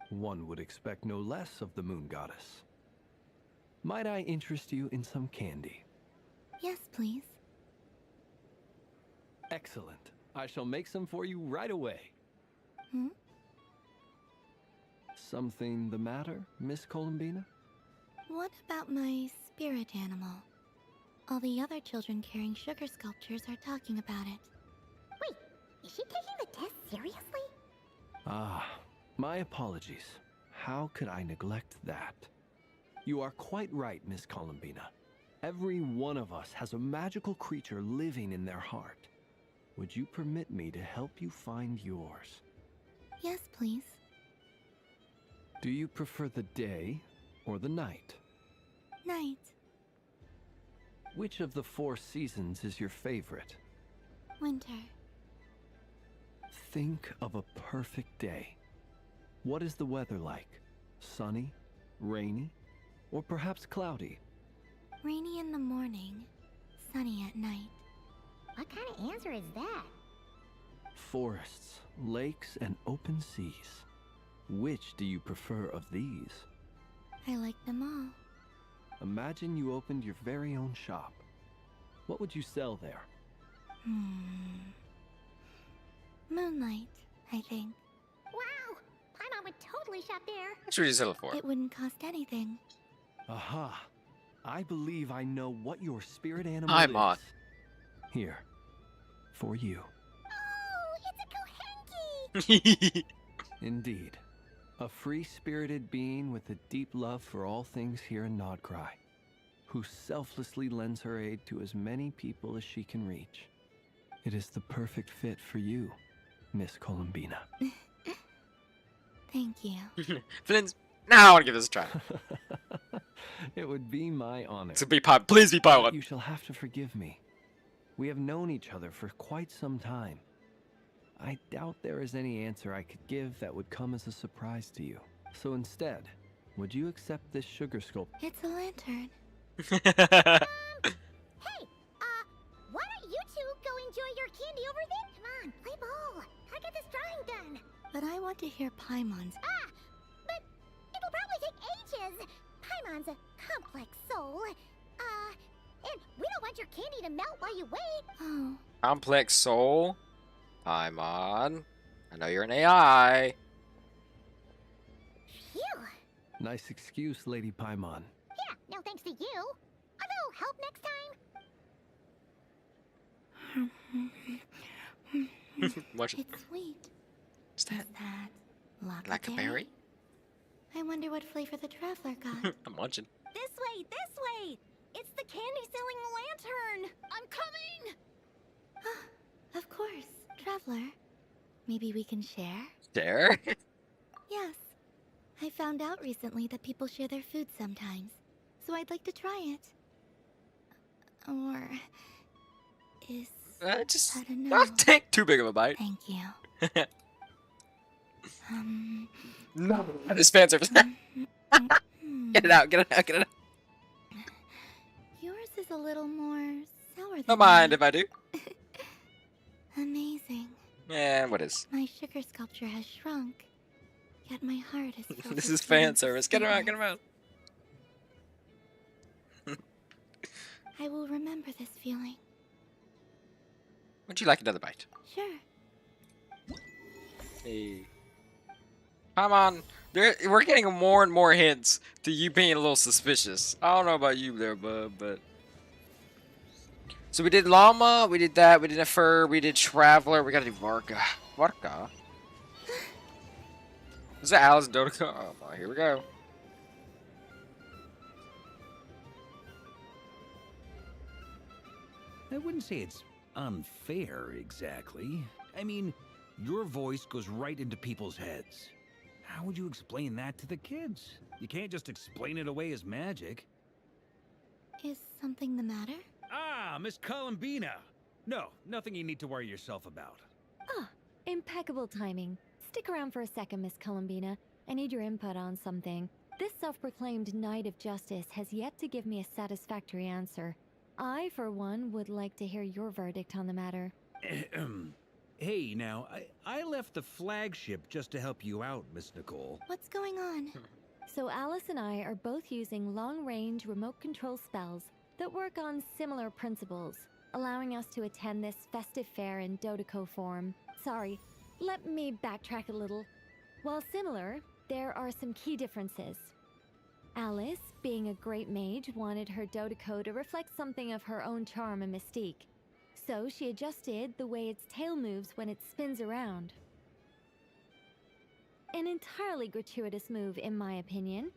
Speaker 3: One would expect no less of the Moon Goddess. Might I interest you in some candy?
Speaker 10: Yes, please.
Speaker 3: Excellent. I shall make some for you right away.
Speaker 10: Hmm?
Speaker 3: Something the matter, Miss Columbina?
Speaker 10: What about my spirit animal? All the other children carrying sugar sculptures are talking about it.
Speaker 4: Wait, is she taking the test seriously?
Speaker 3: Ah, my apologies. How could I neglect that? You are quite right, Miss Columbina. Every one of us has a magical creature living in their heart. Would you permit me to help you find yours?
Speaker 10: Yes, please.
Speaker 3: Do you prefer the day or the night?
Speaker 10: Night.
Speaker 3: Which of the 4 seasons is your favorite?
Speaker 10: Winter.
Speaker 3: Think of a perfect day. What is the weather like? Sunny, rainy, or perhaps cloudy?
Speaker 10: Rainy in the morning, sunny at night.
Speaker 4: What kind of answer is that?
Speaker 3: Forests, lakes, and open seas. Which do you prefer of these?
Speaker 10: I like them all.
Speaker 3: Imagine you opened your very own shop. What would you sell there?
Speaker 10: Moonlight, I think.
Speaker 4: Wow, Paimon would totally shop there.
Speaker 1: What should you sell it for?
Speaker 10: It wouldn't cost anything.
Speaker 3: Aha! I believe I know what your spirit animal
Speaker 1: I'm
Speaker 3: is.
Speaker 1: on.
Speaker 3: Here. For you.
Speaker 4: Oh, it's a Kohenki!
Speaker 3: Indeed. A free-spirited being with a deep love for all things here in Nod-korai, who selflessly lends her aid to as many people as she can reach. It is the perfect fit for you, Miss Columbina.
Speaker 10: Thank you.
Speaker 1: Flynn's. Now I want to give this a try.
Speaker 3: It would be my honor.
Speaker 1: So please be pilot.
Speaker 3: You shall have to forgive me. We have known each other for quite some time. I doubt there is any answer I could give that would come as a surprise to you. So instead, would you accept this sugar sculpt?
Speaker 10: It's a lantern.
Speaker 4: Hey, why don't you two go enjoy your candy over there? Come on, play ball. I get this drawing done.
Speaker 10: But I want to hear Paimon's.
Speaker 4: But it'll probably take ages. Paimon's a complex soul. And we don't want your candy to melt while you wait.
Speaker 10: Oh.
Speaker 1: Complex soul. Paimon. I know you're an AI.
Speaker 4: Phew.
Speaker 3: Nice excuse, Lady Paimon.
Speaker 4: Yeah, no thanks to you. A little help next time.
Speaker 1: Watch it.
Speaker 10: It's sweet.
Speaker 1: Is that
Speaker 10: like
Speaker 1: a berry?
Speaker 10: I wonder what flavor the traveler got.
Speaker 1: I'm watching.
Speaker 2: This way, this way! It's the candy-selling lantern! I'm coming!
Speaker 10: Of course, traveler. Maybe we can share?
Speaker 1: Share?
Speaker 10: Yes. I found out recently that people share their food sometimes, so I'd like to try it. Or is
Speaker 1: just
Speaker 10: that a no?
Speaker 1: don't take too big of a bite.
Speaker 10: Thank you.
Speaker 1: No. This fan service. Get it out, get it out, get it out.
Speaker 10: Yours is a little more sour than
Speaker 1: Don't mind
Speaker 10: mine.
Speaker 1: if I do.
Speaker 10: Amazing.
Speaker 1: And what is?
Speaker 10: My sugar sculpture has shrunk, yet my heart is filled
Speaker 1: This
Speaker 10: with
Speaker 1: is fan
Speaker 10: feelings of
Speaker 1: service. Get him out, get him
Speaker 10: sweetness.
Speaker 1: out.
Speaker 10: I will remember this feeling.
Speaker 1: Would you like another bite?
Speaker 10: Sure.
Speaker 1: Hey. Come on. We're getting more and more hints to you being a little suspicious. I don't know about you there, bud, but... So we did Llama, we did that, we did a fur, we did Traveler, we gotta do Varka. Varka? Is that Alice and Dodeka? Oh, well, here we go.
Speaker 20: I wouldn't say it's unfair, exactly. I mean, your voice goes right into people's heads. How would you explain that to the kids? You can't just explain it away as magic.
Speaker 10: Is something the matter?
Speaker 20: Ah, Miss Columbina! No, nothing you need to worry yourself about.
Speaker 6: Ah, impeccable timing. Stick around for a second, Miss Columbina. I need your input on something. This self-proclaimed Knight of Justice has yet to give me a satisfactory answer. I, for one, would like to hear your verdict on the matter.
Speaker 20: Hey, now, I left the flagship just to help you out, Miss Nicole.
Speaker 10: What's going on?
Speaker 6: So Alice and I are both using long-range remote control spells that work on similar principles, allowing us to attend this festive fair in Dodeko form. Sorry, let me backtrack a little. While similar, there are some key differences. Alice, being a great mage, wanted her Dodeko to reflect something of her own charm and mystique. So she adjusted the way its tail moves when it spins around. An entirely gratuitous move, in my opinion.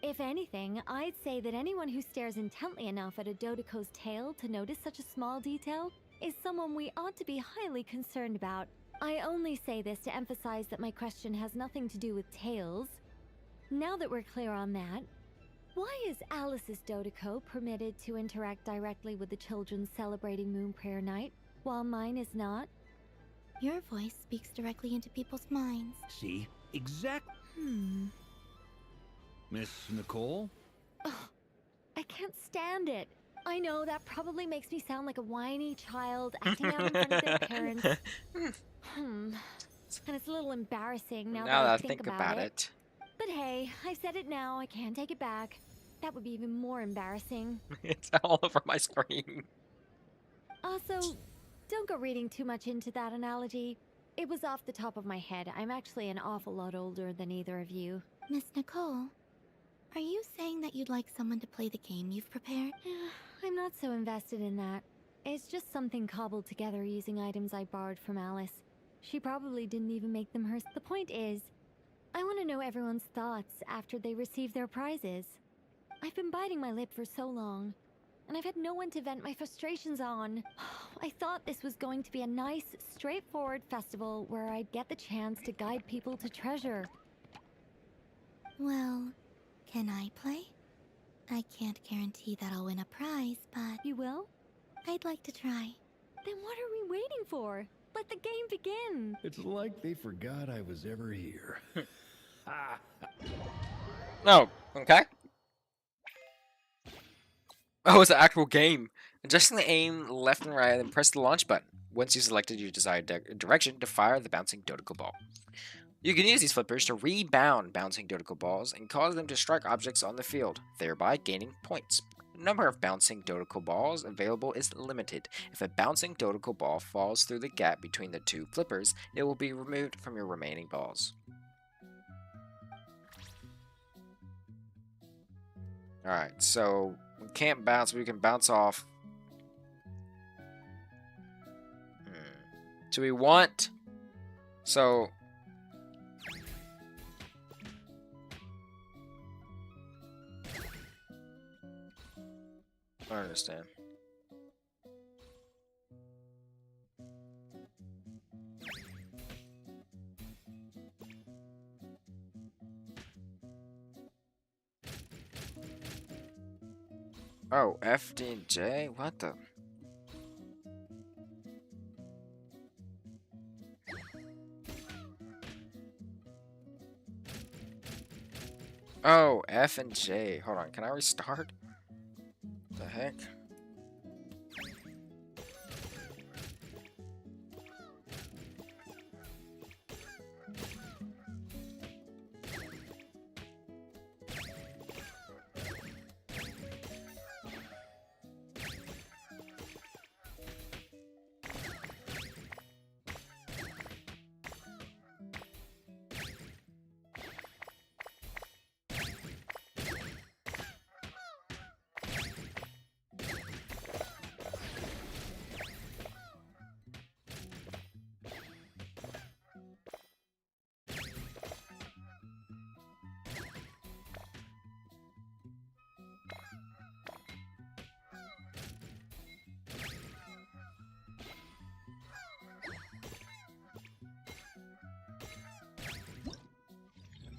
Speaker 6: If anything, I'd say that anyone who stares intently enough at a Dodeko's tail to notice such a small detail is someone we ought to be highly concerned about. I only say this to emphasize that my question has nothing to do with tails. Now that we're clear on that, why is Alice's Dodeko permitted to interact directly with the children celebrating Moon Prayer Night, while mine is not?
Speaker 10: Your voice speaks directly into people's minds.
Speaker 20: See? Exactly. Miss Nicole?
Speaker 6: Oh, I can't stand it. I know that probably makes me sound like a whiny child acting out in front of their parents. And it's a little embarrassing now that I think about it. But hey, I said it now, I can't take it back. That would be even more embarrassing.
Speaker 1: It's all over my screen.
Speaker 6: Also, don't go reading too much into that analogy. It was off the top of my head. I'm actually an awful lot older than either of you.
Speaker 10: Miss Nicole, are you saying that you'd like someone to play the game you've prepared?
Speaker 6: I'm not so invested in that. It's just something cobbled together using items I borrowed from Alice. She probably didn't even make them hers. The point is, I want to know everyone's thoughts after they receive their prizes. I've been biting my lip for so long, and I've had no one to vent my frustrations on. I thought this was going to be a nice, straightforward festival where I'd get the chance to guide people to treasure.
Speaker 10: Well, can I play? I can't guarantee that I'll win a prize, but...
Speaker 6: You will?
Speaker 10: I'd like to try.
Speaker 6: Then what are we waiting for? Let the game begin!
Speaker 21: It's like they forgot I was ever here.
Speaker 1: Oh, okay. Oh, it's an actual game. Adjusting the aim left and right, then press the launch button. Once you selected your desired direction, to fire the bouncing Dodoko ball. You can use these flippers to rebound bouncing Dodoko balls and cause them to strike objects on the field, thereby gaining points. The number of bouncing Dodoko balls available is limited. If a bouncing Dodoko ball falls through the gap between the two flippers, it will be removed from your remaining balls. Alright, so we can't bounce, but we can bounce off. Do we want... So... I don't understand. Oh, F, D, and J? What the? Oh, F and J. Hold on, can I restart? The heck?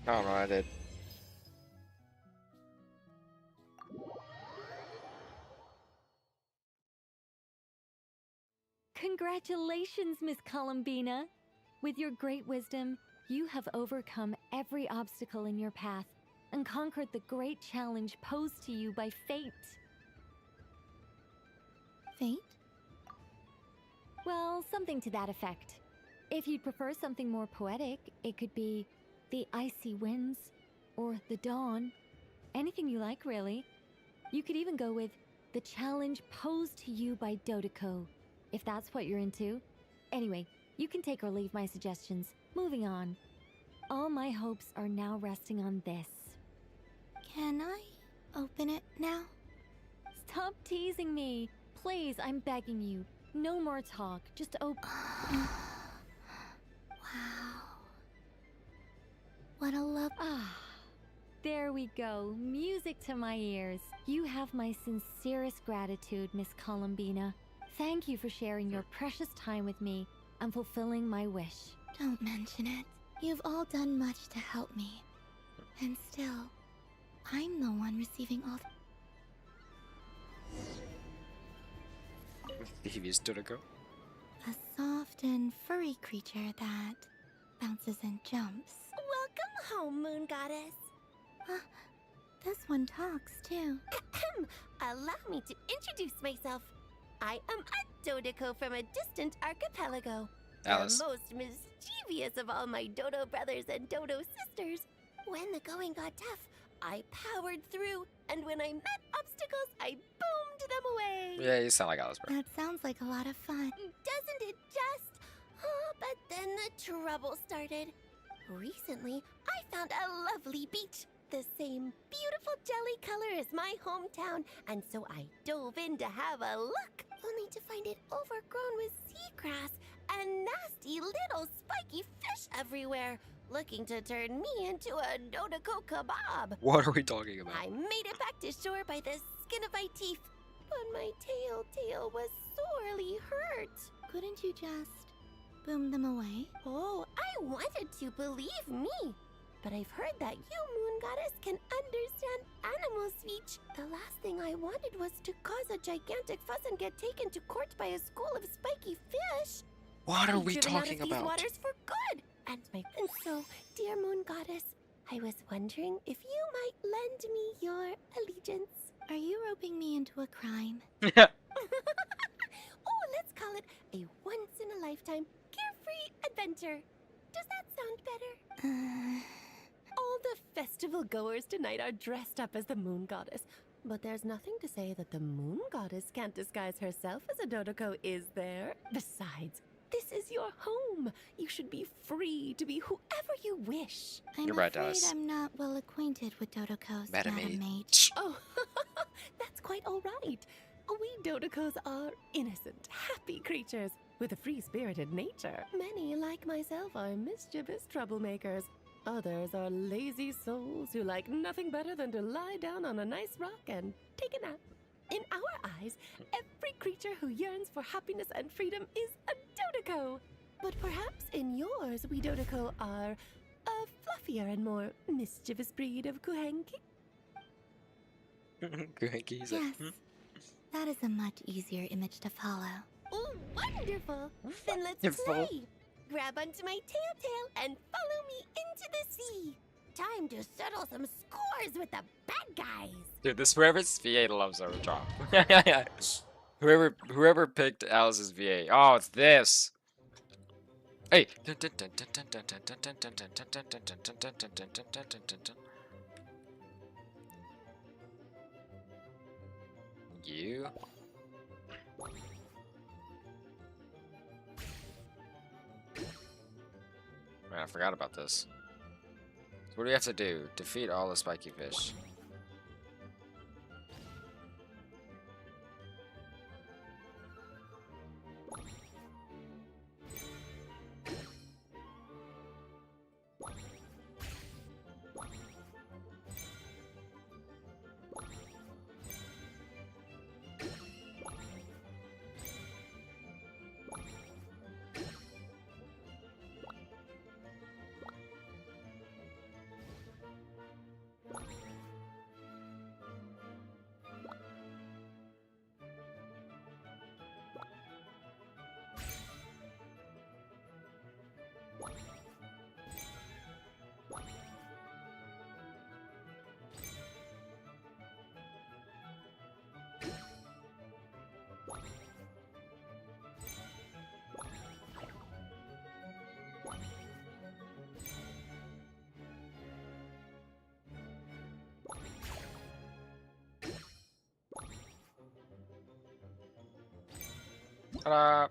Speaker 1: Oh no, I did.
Speaker 6: Congratulations, Miss Columbina! With your great wisdom, you have overcome every obstacle in your path and conquered the great challenge posed to you by fate.
Speaker 10: Fate?
Speaker 6: Well, something to that effect. If you'd prefer something more poetic, it could be the icy winds, or the dawn. Anything you like, really. You could even go with the challenge posed to you by Dodoko, if that's what you're into. Anyway, you can take or leave my suggestions. Moving on. All my hopes are now resting on this.
Speaker 10: Can I open it now?
Speaker 6: Stop teasing me. Please, I'm begging you. No more talk. Just open.
Speaker 10: Wow. What a love.
Speaker 6: There we go. Music to my ears. You have my sincerest gratitude, Miss Columbina. Thank you for sharing your precious time with me and fulfilling my wish.
Speaker 10: Don't mention it. You've all done much to help me. And still, I'm the one receiving all
Speaker 1: the Devious Dodoko.
Speaker 10: A soft and furry creature that bounces and jumps.
Speaker 4: Welcome home, Moon Goddess.
Speaker 10: This one talks, too.
Speaker 4: Allow me to introduce myself. I am a Dodoko from a distant archipelago.
Speaker 1: Alice.
Speaker 4: The most mischievous of all my Dodo brothers and Dodo sisters. When the going got tough, I powered through, and when I met obstacles, I boomed them away.
Speaker 1: Yeah, you sound like Alice, bro.
Speaker 10: That sounds like a lot of fun.
Speaker 4: Doesn't it just? Oh, but then the trouble started. Recently, I found a lovely beach, the same beautiful jelly color as my hometown, and so I dove in to have a look, only to find it overgrown with seagrass and nasty little spiky fish everywhere,
Speaker 9: looking to turn me into a Nod-korai kebab.
Speaker 1: What are we talking about?
Speaker 9: I made it back to shore by the skin of my teeth, but my tail was sorely hurt.
Speaker 10: Couldn't you just boom them away?
Speaker 9: Oh, I wanted to, believe me. But I've heard that you, Moon Goddess, can understand animal speech. The last thing I wanted was to cause a gigantic fuss and get taken to court by a school of spiky fish.
Speaker 1: What are
Speaker 9: I'll be
Speaker 1: we
Speaker 9: driven
Speaker 1: talking
Speaker 9: out of
Speaker 1: about?
Speaker 9: These waters for good. And so, dear Moon Goddess, I was wondering if you might lend me your allegiance.
Speaker 10: Are you roping me into a crime?
Speaker 9: Oh, let's call it a once-in-a-lifetime carefree adventure. Does that sound better? All the festival goers tonight are dressed up as the Moon Goddess. But there's nothing to say that the Moon Goddess can't disguise herself as a Nod-korai, is there? Besides, this is your home. You should be free to be whoever you wish.
Speaker 10: I'm
Speaker 1: You're right,
Speaker 10: afraid
Speaker 1: Alice.
Speaker 10: I'm not well acquainted with Nod-korais,
Speaker 1: Madam
Speaker 10: Madam
Speaker 1: Maid.
Speaker 10: Maid.
Speaker 9: Oh, that's quite all right. We Nod-korais are innocent, happy creatures with a free-spirited nature. Many, like myself, are mischievous troublemakers. Others are lazy souls who like nothing better than to lie down on a nice rock and take a nap. In our eyes, every creature who yearns for happiness and freedom is a Nod-korai. But perhaps in yours, we Nod-korai are a fluffier and more mischievous breed of kuhenki.
Speaker 1: Kuhenki's
Speaker 10: Yes, that is a much easier image to follow.
Speaker 9: Oh, wonderful! Then let's
Speaker 1: Wonderful.
Speaker 9: play! Grab onto my tail and follow me into the sea! Time to settle some scores with the bad guys!
Speaker 1: Dude, this whoever's VA loves our job. Whoever picked Alice's VA. Oh, it's this. Hey. You. Man, I forgot about this. So what do we have to do? Defeat all the spiky fish. Ta-da!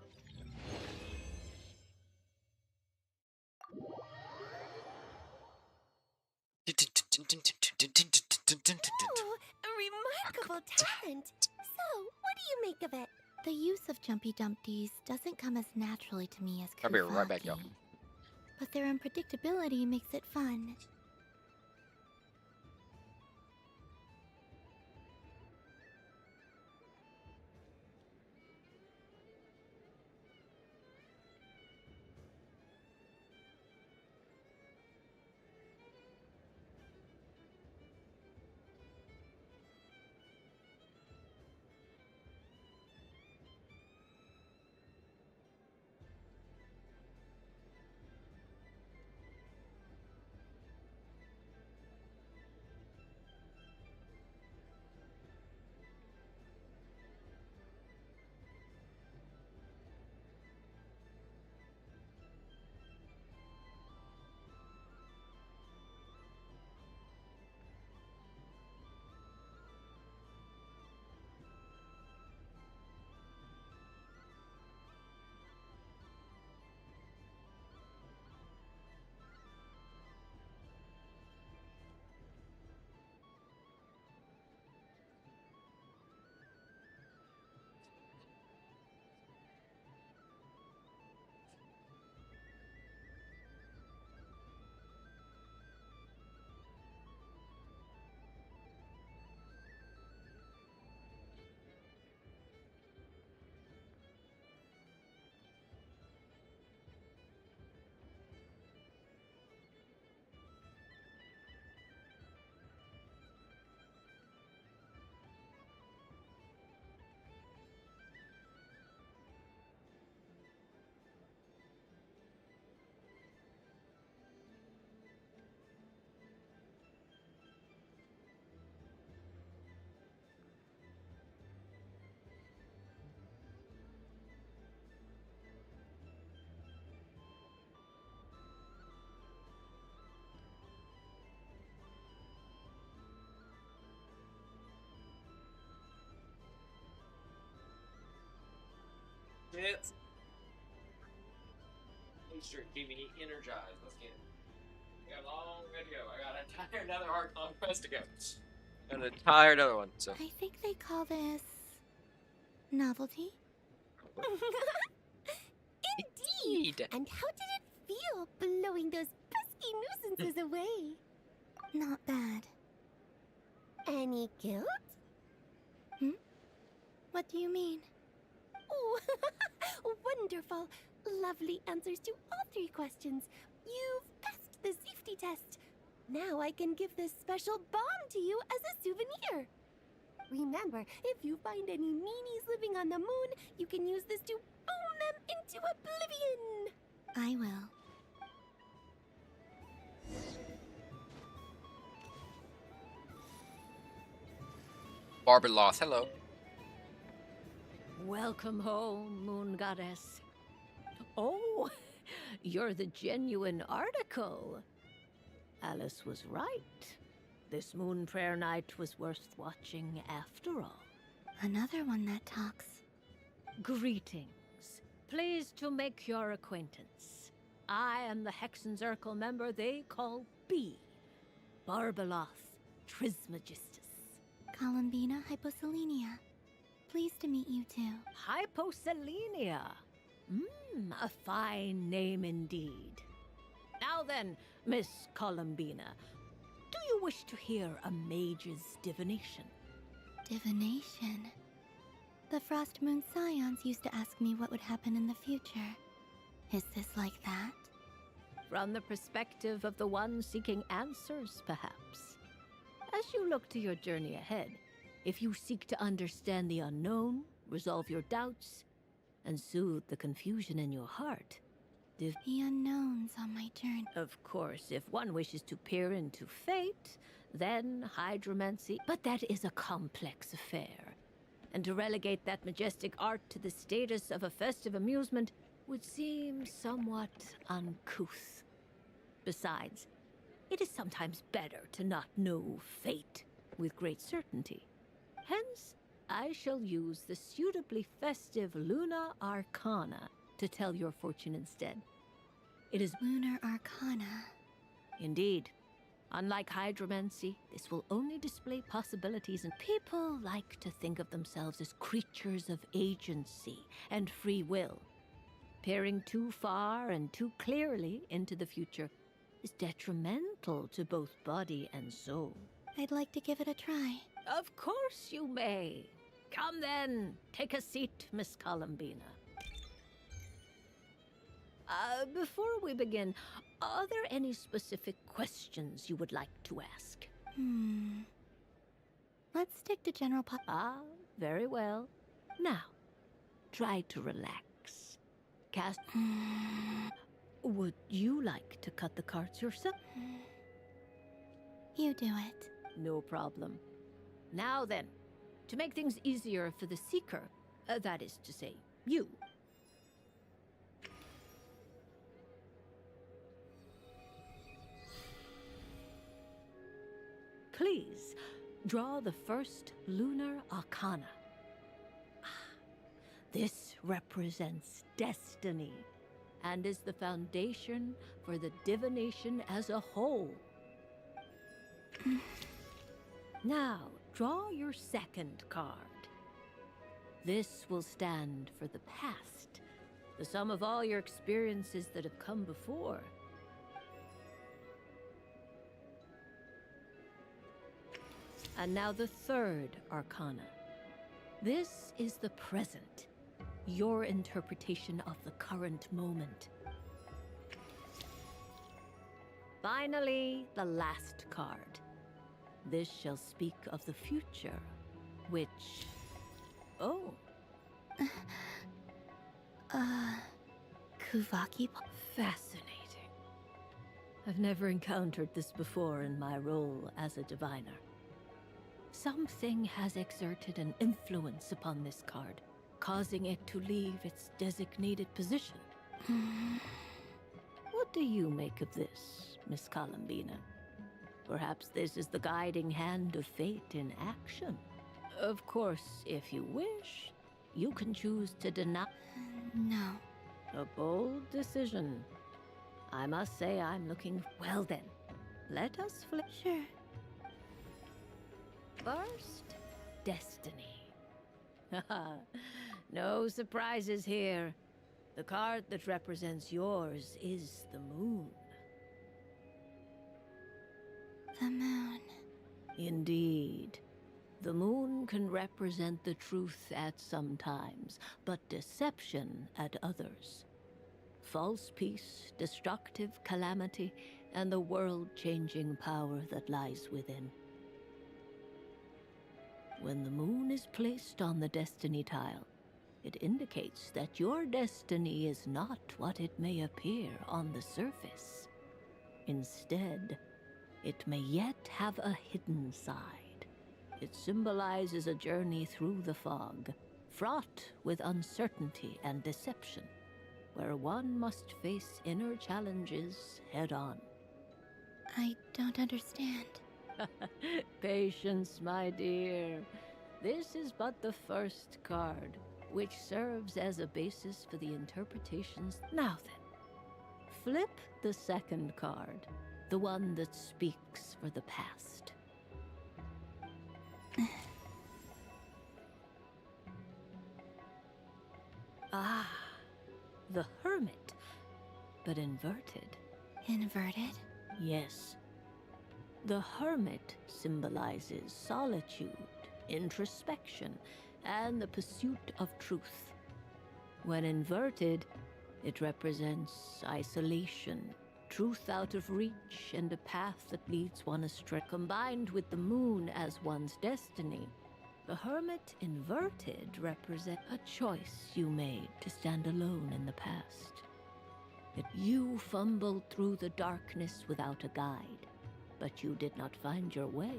Speaker 9: Oh, a remarkable talent! So, what do you make of it?
Speaker 10: The use of Jumpy Dumpties doesn't come as naturally to me as
Speaker 1: I'll be right back, y'all.
Speaker 10: Kufaki, but their unpredictability makes it fun.
Speaker 1: Shit. Sure, keep me energized. Let's get it. We got a long way to go. I got another Archon quest to go. An entire another one. So
Speaker 10: I think they call this novelty.
Speaker 2: Indeed. And how did it feel blowing those pesky nuisances away?
Speaker 10: Not bad.
Speaker 2: Any guilt?
Speaker 10: What do you mean?
Speaker 2: Oh, wonderful. Lovely answers to all 3 questions. You've passed the safety test. Now I can give this special bomb to you as a souvenir. Remember, if you find any meanies living on the moon, you can use this to boom them into oblivion.
Speaker 10: I will.
Speaker 1: Barbeloth, hello.
Speaker 7: Welcome home, Moon Goddess. Oh, you're the genuine article. Alice was right. This moon prayer night was worth watching after all.
Speaker 10: Another one that talks.
Speaker 7: Greetings. Pleased to make your acquaintance. I am the Hexenzirkel member they call B. Barbeloth Trismegistus.
Speaker 10: Columbina Hyposelenia. Pleased to meet you too.
Speaker 7: Hyposelenia. A fine name indeed. Now then, Miss Columbina, do you wish to hear a mage's divination?
Speaker 10: Divination? The Frost Moon Scions used to ask me what would happen in the future. Is this like that?
Speaker 7: From the perspective of the one seeking answers, perhaps. As you look to your journey ahead, if you seek to understand the unknown, resolve your doubts, and soothe the confusion in your heart,
Speaker 10: the unknowns on my journey.
Speaker 7: Of course, if one wishes to peer into fate, then hydromancy, but that is a complex affair. And to relegate that majestic art to the status of a festive amusement would seem somewhat uncouth. Besides, it is sometimes better to not know fate with great certainty. Hence, I shall use the suitably festive Luna Arcana to tell your fortune instead. It is
Speaker 10: Lunar Arcana.
Speaker 7: Indeed. Unlike hydromancy, this will only display possibilities, and people like to think of themselves as creatures of agency and free will. Peering too far and too clearly into the future is detrimental to both body and soul.
Speaker 10: I'd like to give it a try.
Speaker 7: Of course you may. Come then, take a seat, Miss Columbina. Before we begin, are there any specific questions you would like to ask?
Speaker 10: Let's stick to general
Speaker 7: very well. Now, try to relax. Cast... Would you like to cut the cards yourself?
Speaker 10: You do it.
Speaker 7: No problem. Now then, to make things easier for the Seeker, that is to say, you. Please, draw the first Lunar Arcana. This represents destiny, and is the foundation for the divination as a whole. Now, draw your second card. This will stand for the past, the sum of all your experiences that have come before. And now the third Arcana. This is the present, your interpretation of the current moment. Finally, the last card. This shall speak of the future, which... Oh.
Speaker 10: Kuvaki?
Speaker 7: Fascinating. I've never encountered this before in my role as a diviner. Something has exerted an influence upon this card, causing it to leave its designated position. What do you make of this, Miss Columbina? Perhaps this is the guiding hand of fate in action. Of course, if you wish, You can choose to deny.
Speaker 10: No.
Speaker 7: A bold decision. I must say I'm looking... Well then, let us flip.
Speaker 10: Sure.
Speaker 7: First, destiny. No surprises here. The card that represents yours is the moon.
Speaker 10: The moon.
Speaker 7: Indeed. The moon can represent the truth at some times, but deception at others. False peace, destructive calamity, and the world-changing power that lies within. When the moon is placed on the destiny tile, it indicates that your destiny is not what it may appear on the surface. Instead, it may yet have a hidden side. It symbolizes a journey through the fog, fraught with uncertainty and deception, where one must face inner challenges head-on.
Speaker 10: I don't understand.
Speaker 7: Patience, my dear. This is but the first card, which serves as a basis for the interpretations. Now then, flip the second card, the one that speaks for the past. Ah, the Hermit, but inverted.
Speaker 10: Inverted?
Speaker 7: Yes. The Hermit symbolizes solitude, introspection, and the pursuit of truth. When inverted, it represents isolation, truth out of reach, and a path that leads one astray. Combined with the moon as one's destiny, the Hermit inverted represents a choice you made to stand alone in the past. You fumbled through the darkness without a guide, but you did not find your way.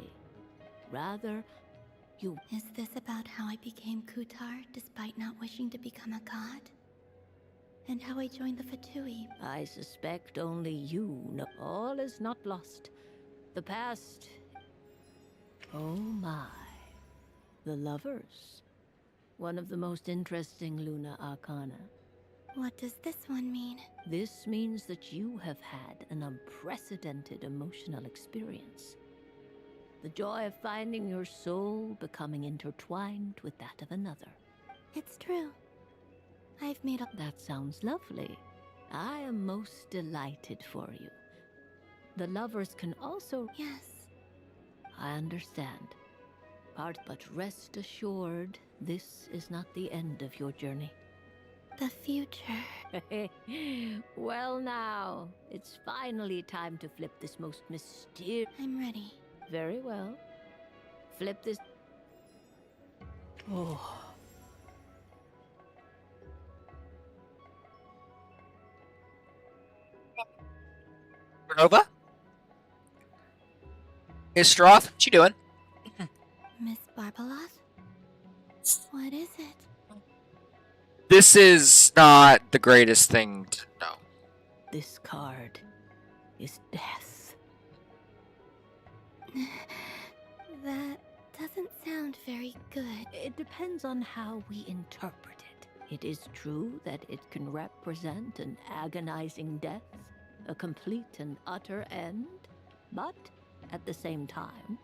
Speaker 7: Rather, you...
Speaker 10: Is this about how I became Kutar despite not wishing to become a god? And how I joined the Fatui?
Speaker 7: I suspect only you know. All is not lost. The past... Oh my. The Lovers. One of the most interesting Luna Arcana.
Speaker 10: What does this one mean?
Speaker 7: This means that you have had an unprecedented emotional experience. The joy of finding your soul becoming intertwined with that of another.
Speaker 10: It's true. I've made a...
Speaker 7: That sounds lovely. I am most delighted for you. The Lovers can also...
Speaker 10: Yes.
Speaker 7: I understand. But rest assured, this is not the end of your journey.
Speaker 10: The future.
Speaker 7: Well now, it's finally time to flip this most mysterious...
Speaker 10: I'm ready.
Speaker 7: Very well. Flip this... Oh.
Speaker 1: Nova? Hey, Stroth, what you doing?
Speaker 10: Miss Barbaloth? What is it?
Speaker 1: This is not the greatest thing to know.
Speaker 7: This card is death.
Speaker 10: That doesn't sound very good.
Speaker 7: It depends on how we interpret it. It is true that it can represent an agonizing death, a complete and utter end, but at the same time,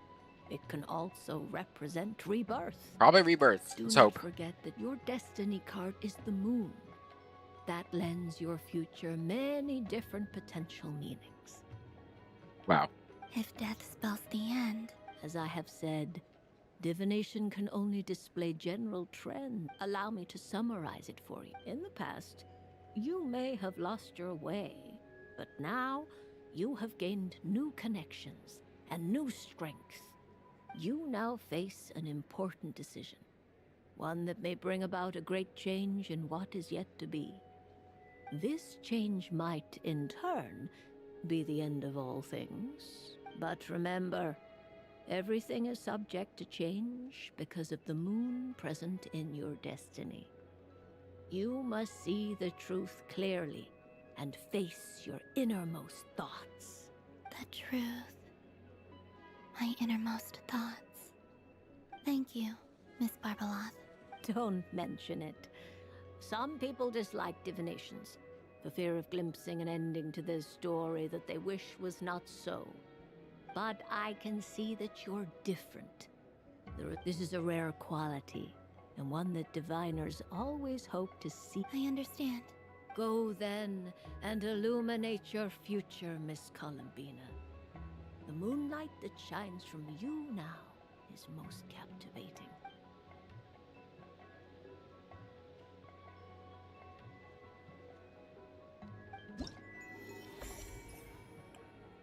Speaker 7: it can also represent rebirth.
Speaker 1: Probably rebirth.
Speaker 7: Do
Speaker 1: Let's
Speaker 7: not
Speaker 1: hope.
Speaker 7: forget that your destiny card is the moon. That lends your future many different potential meanings.
Speaker 1: Wow.
Speaker 10: If death spells the end.
Speaker 7: As I have said, divination can only display general trends. Allow me to summarize it for you. In the past, you may have lost your way, but now you have gained new connections and new strength. You now face an important decision, one that may bring about a great change in what is yet to be. This change might, in turn, be the end of all things. But remember, everything is subject to change because of the moon present in your destiny. You must see the truth clearly and face your innermost thoughts.
Speaker 10: The truth. My innermost thoughts. Thank you, Miss Barbaloth.
Speaker 7: Don't mention it. Some people dislike divinations, for fear of glimpsing an ending to their story that they wish was not so. But I can see that you're different. This is a rare quality, and one that diviners always hope to see.
Speaker 10: I understand.
Speaker 7: Go then, and illuminate your future, Miss Columbina. The moonlight that shines from you now is most captivating.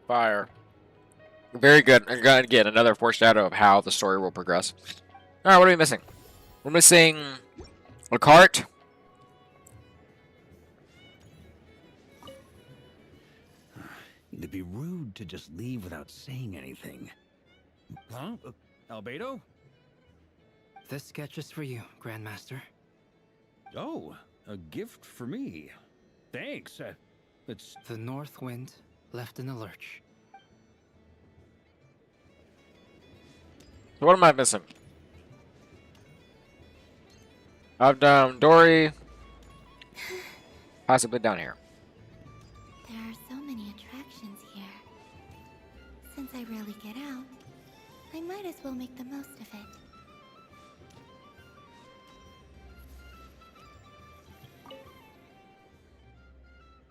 Speaker 1: Fire. Very good. And again, another foreshadow of how the story will progress. Alright, what are we missing? We're missing a cart.
Speaker 20: It'd be rude to just leave without saying anything. Huh? Albedo?
Speaker 11: This sketch is for you, Grandmaster.
Speaker 20: Oh, a gift for me. Thanks. It's...
Speaker 11: The North Wind left in the lurch.
Speaker 1: So what am I missing? I've done Dory. Possibly down here.
Speaker 10: There are so many attractions here. Since I rarely get out, I might as well make the most of it.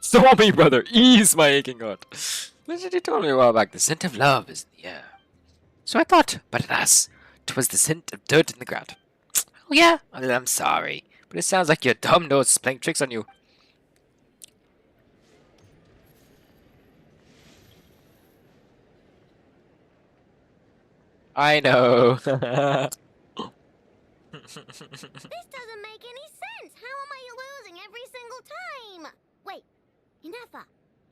Speaker 1: Stormy, brother, ease my aching heart. Listen, told me a while back, the scent of love is in the air. So I thought, but alas, 'twas the scent of dirt in the ground. Oh yeah, well, I'm sorry, but it sounds like your dumb nose is playing tricks on you. I know.
Speaker 4: This doesn't make any sense. How am I losing every single time? Wait, Inefa,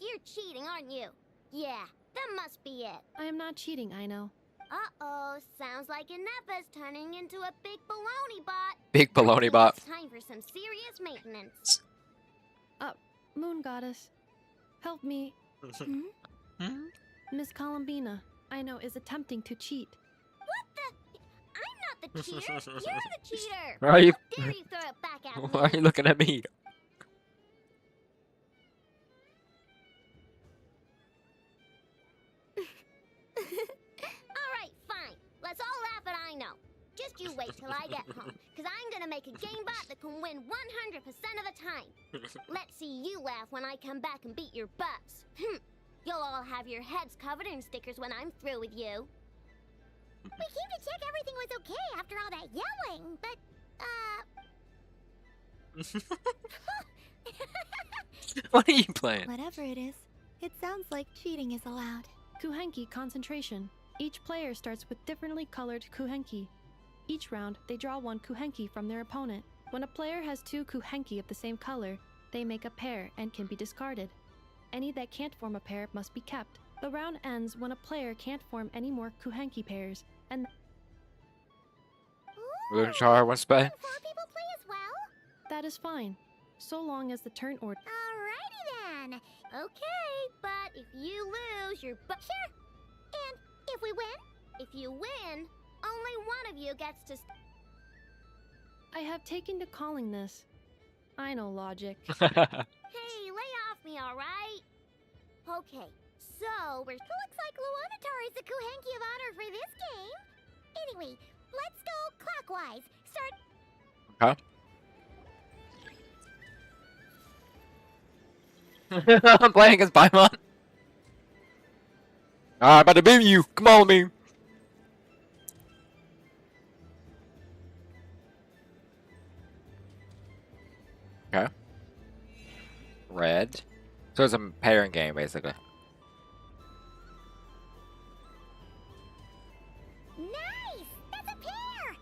Speaker 4: you're cheating, aren't you? Yeah, that must be it.
Speaker 22: I am not cheating, I know.
Speaker 4: Uh-oh, sounds like Inefa's turning into a big baloney bot.
Speaker 1: Big baloney bot.
Speaker 4: It's time for some serious maintenance.
Speaker 22: Moon Goddess, help me. Miss Columbina, I know, is attempting to cheat.
Speaker 4: What the? I'm not the cheater. You're the cheater.
Speaker 1: Why are you?
Speaker 4: How dare you throw it back at me?
Speaker 1: Why are you looking at me?
Speaker 4: Alright, fine. Let's all laugh at I know. Just you wait till I get home, because I'm gonna make a game bot that can win 100% of the time. Let's see you laugh when I come back and beat your butts. You'll all have your heads covered in stickers when I'm through with you. We came to check everything was okay after all that yelling, but,
Speaker 1: What are you playing?
Speaker 10: Whatever it is, it sounds like cheating is allowed.
Speaker 22: Kuhenki concentration. Each player starts with differently colored Kuhenki. Each round, they draw one Kuhenki from their opponent. When a player has two Kuhenki of the same color, they make a pair and can be discarded. Any that can't form a pair must be kept. The round ends when a player can't form any more Kuhenki pairs, and
Speaker 1: Char wants to play.
Speaker 4: 4 people play as well?
Speaker 22: that is fine, so long as the turn order.
Speaker 4: Alrighty then. Okay, but if you lose, you're sure. And if we win? If you win, only one of you gets to
Speaker 22: I have taken to calling this. I know logic.
Speaker 4: Hey, lay off me, alright? Okay, so we're... Looks like Luonatar is the Kuhenki of honor for this game. Anyway, let's go clockwise.
Speaker 1: Huh? I'm playing against Paimon. I'm about to beat you. Come on, me. Okay. Red. So it's a pairing game, basically.
Speaker 4: Nice! That's a pair!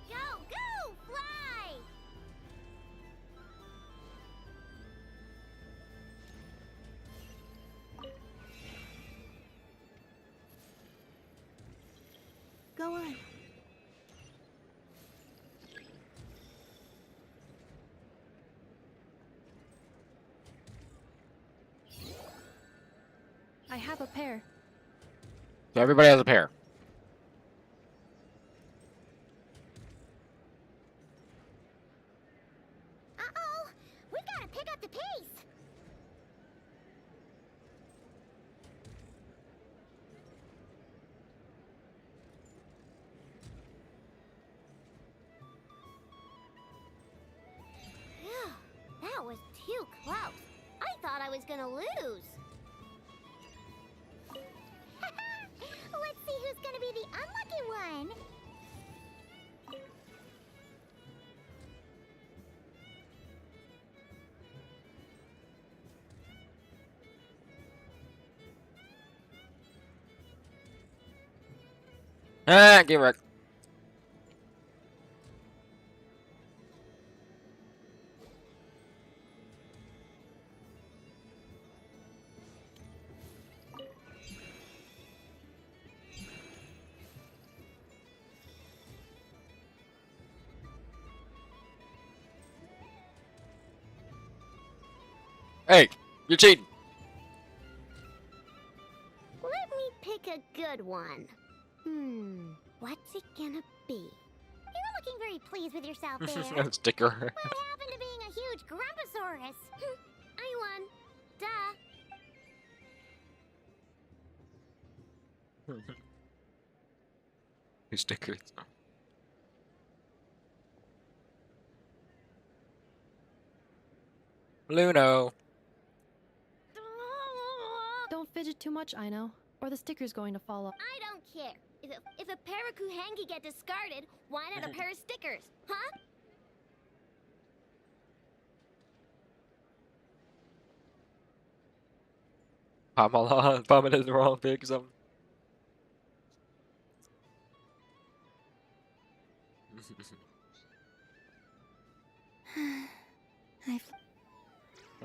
Speaker 4: Go, go, fly!
Speaker 10: Go on.
Speaker 22: I have a pair.
Speaker 1: So everybody has a pair.
Speaker 4: Uh-oh! We gotta pick up the pace! Phew, that was too close. I thought I was gonna lose. Let's see who's gonna be the unlucky one.
Speaker 1: Ah, game wreck. Hey, you're cheating.
Speaker 4: Let me pick a good one. What's it gonna be? You're looking very pleased with yourself there.
Speaker 1: Sticker.
Speaker 4: What happened to being a huge Grumposaurus? I won. Duh.
Speaker 1: Who stickers? Luno.
Speaker 22: Don't fidget too much, Ino, or the sticker's going to fall off.
Speaker 4: I don't care. If a pair of Kuhengi get discarded, why not a pair of stickers? Huh?
Speaker 1: Palm it in the wrong pig or something.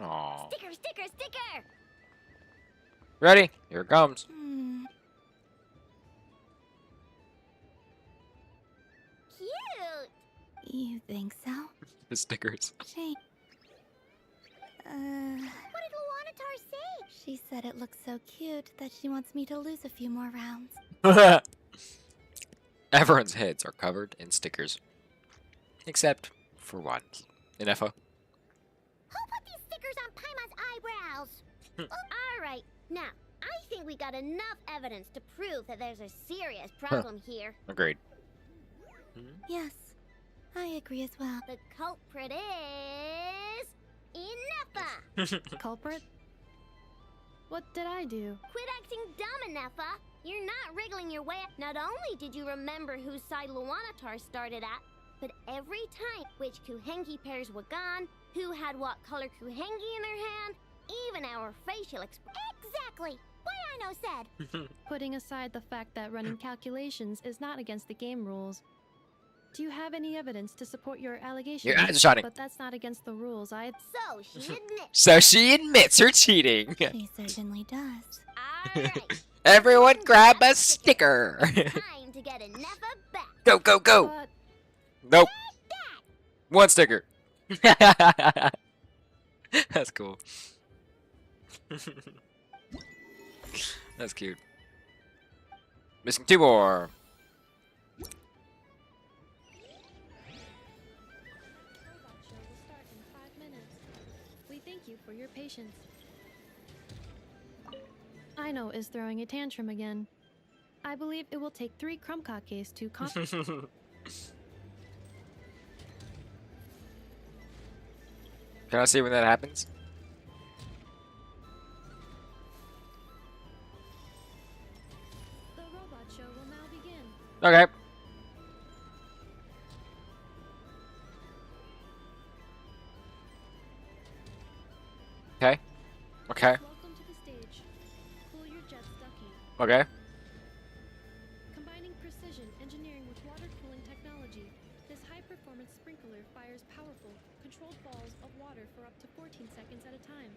Speaker 1: Aww.
Speaker 4: Sticker, sticker, sticker!
Speaker 1: Ready? Here it comes.
Speaker 4: Cute!
Speaker 10: You think so?
Speaker 1: The stickers.
Speaker 10: Jane.
Speaker 4: What did Luanatar say?
Speaker 10: She said it looks so cute that she wants me to lose a few more rounds.
Speaker 1: Everyone's heads are covered in stickers. Except for one. Info.
Speaker 4: Who put these stickers on Paima's eyebrows? Alright, now, I think we got enough evidence to prove that there's a serious problem here.
Speaker 1: Agreed.
Speaker 10: Yes, I agree as well.
Speaker 4: The culprit is... Ineffa!
Speaker 22: Culprit? What did I do?
Speaker 4: Quit acting dumb, Ineffa! You're not wriggling your way. Not only did you remember whose side Luanatar started at, but every time which Kuhengi pairs were gone, who had what color Kuhengi in their hand, even our facial expression. Exactly! What Ino said!
Speaker 22: Putting aside the fact that running calculations is not against the game rules. Do you have any evidence to support your allegations?
Speaker 1: Your eyes are shining.
Speaker 22: But that's not against the rules.
Speaker 4: So she admits.
Speaker 1: So she admits her cheating.
Speaker 10: She certainly does.
Speaker 4: Alright.
Speaker 1: Everyone grab a sticker.
Speaker 4: Time to get Ineffa back.
Speaker 1: Go, go, go. Nope. One sticker. That's cool. That's cute. Missing two more.
Speaker 22: Thank you for your patience. Ino is throwing a tantrum again. I believe it will take 3 Krumkakes to
Speaker 1: Can I see when that happens?
Speaker 22: The robot show will now begin.
Speaker 1: Okay. Okay. Okay.
Speaker 22: Welcome to the stage. Cool your jets, Ducky.
Speaker 1: Okay.
Speaker 22: Combining precision engineering with water cooling technology, this high-performance sprinkler fires powerful, controlled balls of water for up to 14 seconds at a time.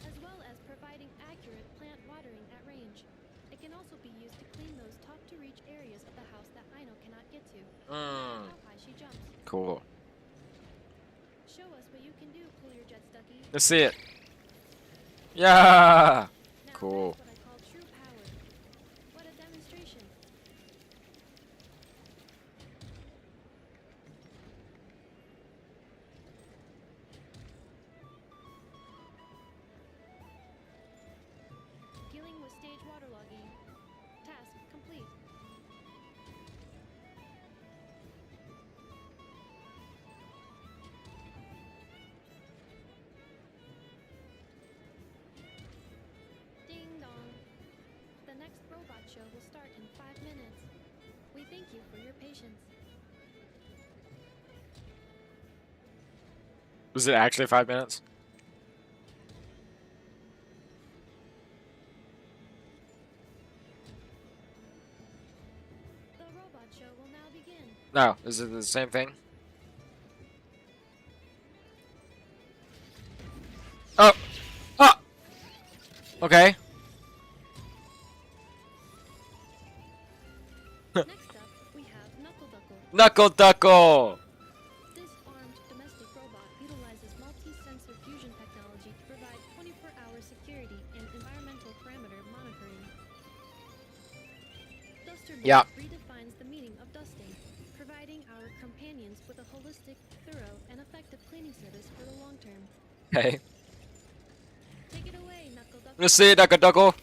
Speaker 22: As well as providing accurate plant watering at range. It can also be used to clean those top-to-reach areas of the house that Ino cannot get to. How high she jumps.
Speaker 1: Cool.
Speaker 22: Show us what you can do, Cool your jets, Ducky.
Speaker 1: Let's see it. Yeah. Cool.
Speaker 22: What I call true power. What a demonstration. Dealing with stage waterlogging. Task complete. Ding dong. The next robot show will start in 5 minutes. We thank you for your patience.
Speaker 1: Was it actually 5 minutes?
Speaker 22: The robot show will now begin.
Speaker 1: No. Is it the same thing? Oh. Oh. Okay.
Speaker 22: Next up, we have Nod-korai.
Speaker 1: Knuckle Duckle.
Speaker 22: This armed domestic robot utilizes multi-sensor fusion technology to provide 24-hour security and environmental parameter monitoring. Duster Mode
Speaker 1: Yeah.
Speaker 22: redefines the meaning of dusting, providing our companions with a holistic, thorough, and effective cleaning service for the long term.
Speaker 1: Okay.
Speaker 22: Take it away, Knuckle Duckle.
Speaker 1: Let's see, Knuckle Duckle.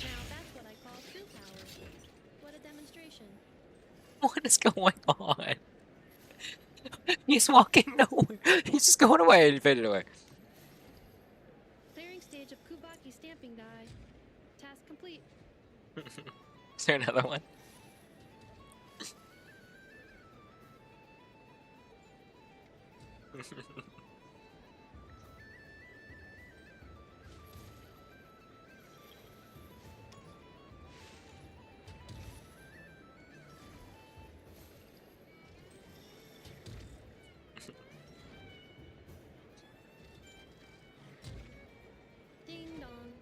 Speaker 22: Now that's what I call true power. What a demonstration.
Speaker 1: What is going on? He's walking nowhere. He's just going away and he faded away.
Speaker 22: Clearing stage of Kubaki stamping die. Task complete.
Speaker 1: Is there another one?
Speaker 22: Ding dong.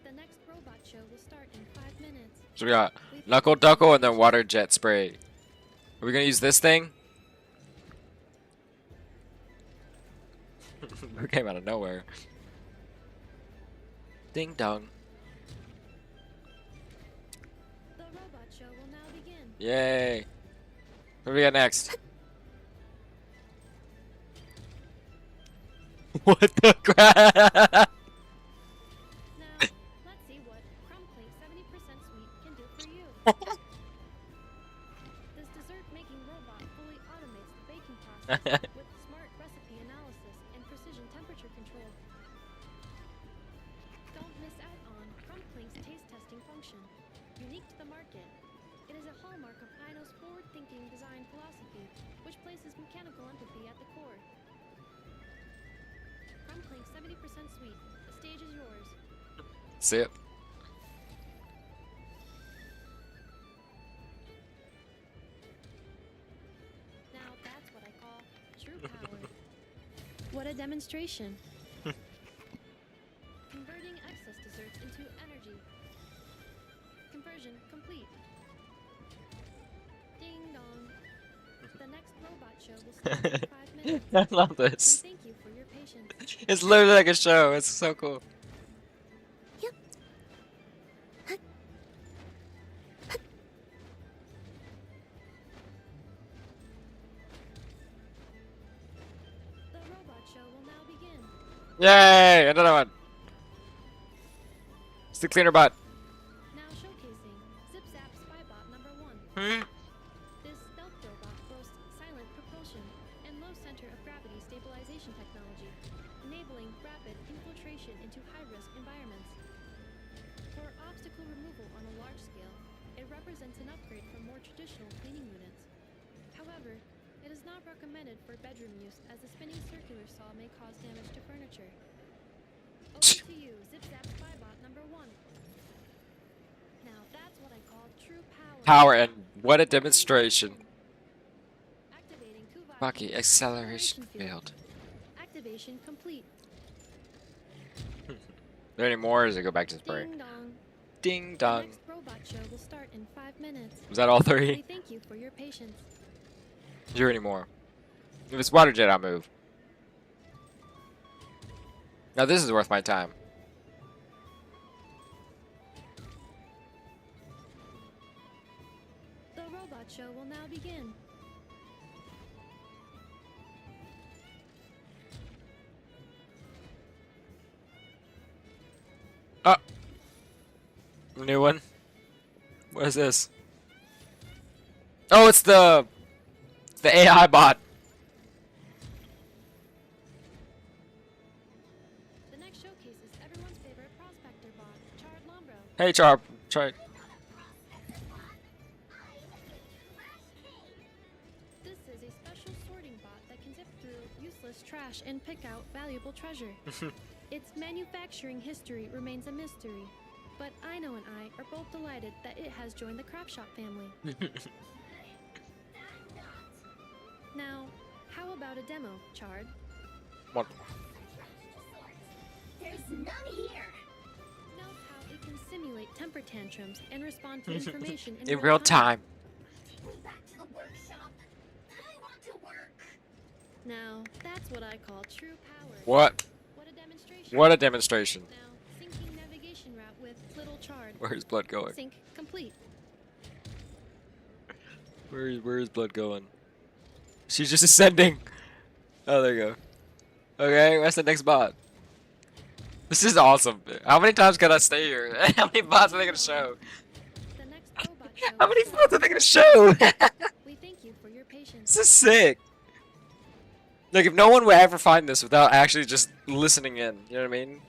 Speaker 22: The next robot show will start in 5 minutes.
Speaker 1: So we got Knuckle Duckle and then water jet spray. Are we gonna use this thing? It came out of nowhere. Ding dong.
Speaker 22: The robot show will now begin.
Speaker 1: Yay. What do we got next? What the crap?
Speaker 22: Now, let's see what Crumbling 70% Sweet can do for you. This dessert-making robot fully automates the baking process with smart recipe analysis and precision temperature control. Don't miss out on Crumpling's taste testing function, unique to the market. It is a hallmark of Aino's forward-thinking design philosophy, which places mechanical empathy at the core. Crumpling 70% Sweet. The stage is yours.
Speaker 1: See it.
Speaker 22: Now that's what I call true power. What a demonstration. Converting excess desserts into energy. Conversion complete. Ding dong. The next robot show will start in 5 minutes.
Speaker 1: I love this.
Speaker 22: We thank you for your patience.
Speaker 1: It's literally like a show. It's so cool.
Speaker 22: The robot show will now begin.
Speaker 1: Yay! Another one. It's the cleaner bot.
Speaker 22: Now showcasing Zip Zap Spybot number 1.
Speaker 1: Hmm?
Speaker 22: This stealth robot boasts silent propulsion and low center of gravity stabilization technology, enabling rapid infiltration into high-risk environments. For obstacle removal on a large scale, it represents an upgrade from more traditional cleaning units. However, it is not recommended for bedroom use as the spinning circular saw may cause damage to furniture. Over to you, Zip Zap Spybot number 1. Now that's what I call true power.
Speaker 1: Power and what a demonstration.
Speaker 22: Activating Kubaki
Speaker 1: Rocky acceleration failed.
Speaker 22: Activation complete.
Speaker 1: Are there any more or does it go back to spray?
Speaker 22: Ding dong.
Speaker 1: Ding
Speaker 22: The
Speaker 1: dong.
Speaker 22: next robot show will start in 5 minutes.
Speaker 1: Was that all 3?
Speaker 22: We thank you for your patience.
Speaker 1: here anymore. If it's water jet, I'll move. Now this is worth my time.
Speaker 22: The robot show will now begin.
Speaker 1: Oh, new one. What is this? Oh, it's the AI bot.
Speaker 22: The next showcase is everyone's favorite prospector bot, Chard Lombro.
Speaker 1: Hey, Char. Try.
Speaker 22: This is a special sorting bot that can zip through useless trash and pick out valuable treasure. Its manufacturing history remains a mystery, but Aino and I are both delighted that it has joined the craft shop family. Now, how about a demo, Chard?
Speaker 1: What?
Speaker 2: There's none here.
Speaker 22: Note how it can simulate temper tantrums and respond to information
Speaker 1: In real time.
Speaker 2: Back to the workshop. I want to work.
Speaker 22: Now, that's what I call true power.
Speaker 1: What?
Speaker 22: What a demonstration.
Speaker 1: What a demonstration.
Speaker 22: Now, syncing navigation route with little Chard.
Speaker 1: Where's blood going?
Speaker 22: Sync complete.
Speaker 1: Where is blood going? She's just ascending. Oh, there you go. Okay, where's the next bot? This is awesome. How many times can I stay here? How many bots are they gonna show? How many bots are they gonna show?
Speaker 22: We thank you for your patience.
Speaker 1: This is sick. Like, if no one would ever find this without actually just listening in, you know what I mean?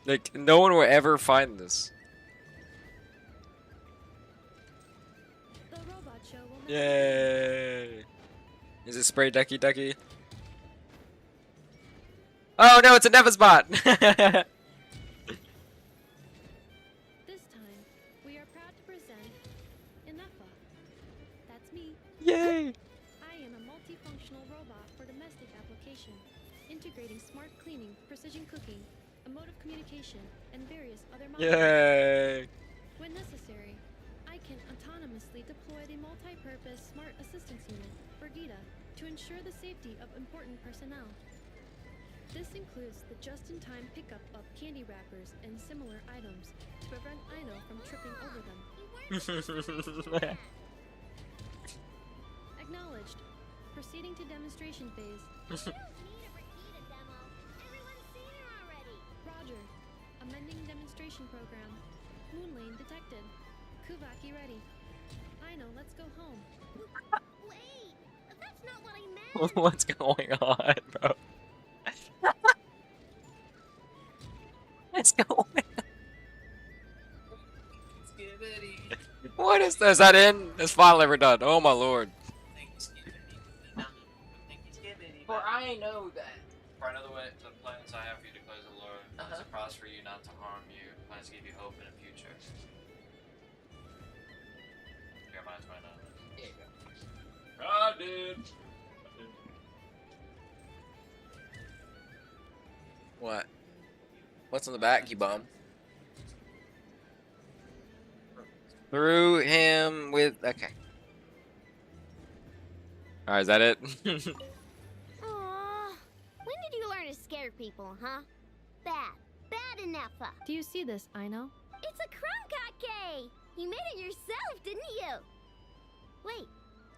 Speaker 1: Like, no one will ever find this.
Speaker 22: The robot show will now
Speaker 1: Yay! Is it spray ducky ducky? Oh no, it's a Nevis bot!
Speaker 22: This time, we are proud to present Inefa. That's me.
Speaker 1: Yay!
Speaker 22: I am a multifunctional robot for domestic application, integrating smart cleaning, precision cooking, emotive communication, and various other modules.
Speaker 1: Yay!
Speaker 22: When necessary, I can autonomously deploy the multi-purpose smart assistance unit, Brigida, to ensure the safety of important personnel. This includes the just-in-time pickup of candy wrappers and similar items to prevent Aino from tripping over them. Acknowledged. Proceeding to demonstration phase. Roger. Amending demonstration program. Moonlight detected. Kuvaki ready. Aino, let's go home.
Speaker 2: Wait, that's not what I meant.
Speaker 1: What's going on, bro? What's going on? What is this? Is that in? It's finally ever done. Oh my lord.
Speaker 15: For I know that. For another way, the plans I have for you declares the Lord. Plans to prosper you, not to harm you. Plans to give you hope in the future. Here, mine's mine on this. Here you go.
Speaker 1: I did. What? What's on the back, you bum? Through him with... Okay. Alright, is that it?
Speaker 2: Aww. When did you learn to scare people, huh? Bad enough.
Speaker 22: Do you see this, Aino?
Speaker 2: It's a Kronkake! You made it yourself, didn't you? Wait,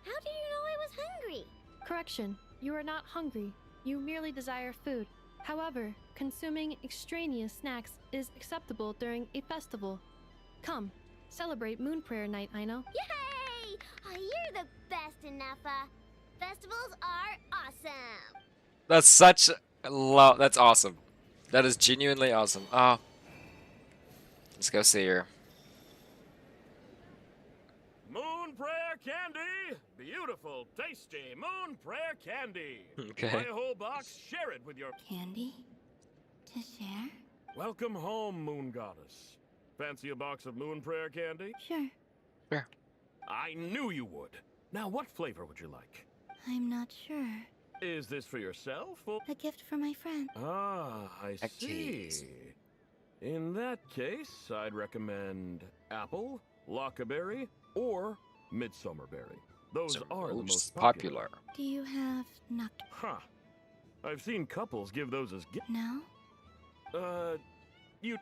Speaker 2: how did you know I was hungry?
Speaker 22: Correction. You are not hungry. You merely desire food. However, consuming extraneous snacks is acceptable during a festival. Come, celebrate Moon Prayer Night, Aino.
Speaker 2: Yay! Oh, you're the best, Inefa. Festivals are awesome.
Speaker 1: That's such a that's awesome. That is genuinely awesome. Oh. Let's go see her.
Speaker 16: Moon Prayer Candy! Beautiful, tasty Moon Prayer Candy!
Speaker 1: Okay.
Speaker 16: Buy a whole box, share it with your...
Speaker 10: Candy? To share?
Speaker 16: Welcome home, Moon Goddess. Fancy a box of Moon Prayer Candy?
Speaker 10: Sure.
Speaker 1: Sure.
Speaker 16: I knew you would. Now, what flavor would you like?
Speaker 10: I'm not sure.
Speaker 16: Is this for yourself or...
Speaker 10: A gift for my friend.
Speaker 16: Ah, I see. In that case, I'd recommend apple, lockaberry, or midsummer berry. Those
Speaker 1: The
Speaker 16: are the
Speaker 1: most
Speaker 16: most
Speaker 1: popular.
Speaker 8: Do you have Noct?
Speaker 16: Huh. I've seen couples give those as gifts.
Speaker 8: No?
Speaker 16: You...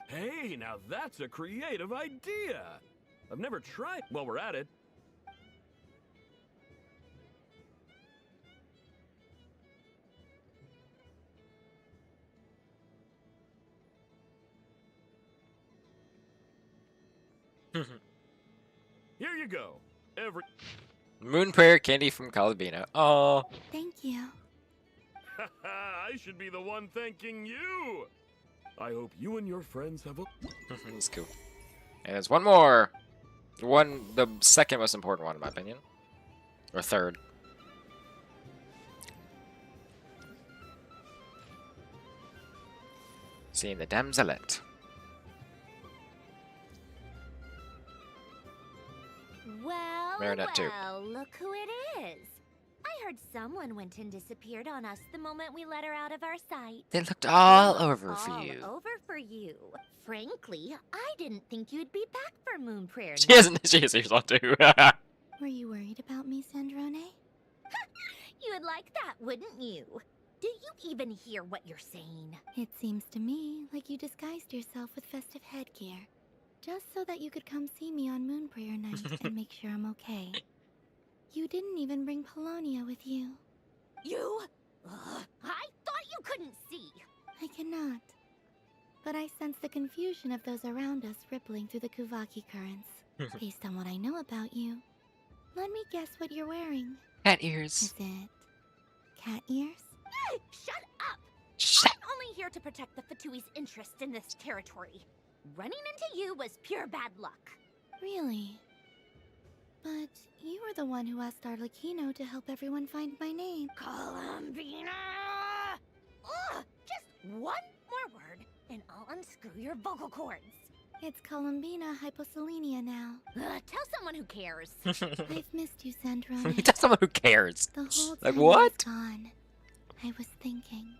Speaker 16: Hey, now that's a creative idea! I've never tried... While we're at it... Here you go.
Speaker 1: Moon prayer candy from Calabina. Oh.
Speaker 8: Thank you.
Speaker 16: I should be the one thanking you! I hope you and your friends have a...
Speaker 1: That's cool. And there's one more. The second most important one, in my opinion. Or third. Seeing the damselet.
Speaker 2: Well,
Speaker 1: Marinette too.
Speaker 2: well, look who it is. I heard someone went and disappeared on us the moment we let her out of our sight.
Speaker 1: They looked all
Speaker 2: They
Speaker 1: over
Speaker 2: looked
Speaker 1: for
Speaker 2: all
Speaker 1: you.
Speaker 2: over for you. Frankly, I didn't think you'd be back for Moon Prayer.
Speaker 1: She hasn't. She has ears on too.
Speaker 8: Were you worried about me, Sandrone?
Speaker 2: You would like that, wouldn't you? Do you even hear what you're saying?
Speaker 10: It seems to me like you disguised yourself with festive headgear, just so that you could come see me on Moon Prayer Night and make sure I'm okay. You didn't even bring Polonia with you.
Speaker 2: You? I thought you couldn't see.
Speaker 10: I cannot. But I sense the confusion of those around us rippling through the Kuvaki currents. Based on what I know about you, let me guess what you're wearing.
Speaker 1: Cat ears.
Speaker 10: Is it cat ears?
Speaker 2: Shut up!
Speaker 1: Shut.
Speaker 2: I'm only here to protect the Fatui's interest in this territory. Running into you was pure bad luck.
Speaker 10: Really? But you were the one who asked Arlecchino to help everyone find my name.
Speaker 2: Columbina! Ugh! Just one more word, and I'll unscrew your vocal cords.
Speaker 10: It's Columbina Hyposelenia now.
Speaker 2: Tell someone who cares.
Speaker 10: I've missed you, Sandrone.
Speaker 1: Tell someone who cares.
Speaker 10: The whole
Speaker 1: Like
Speaker 10: time
Speaker 1: what?
Speaker 10: I was gone, I was thinking.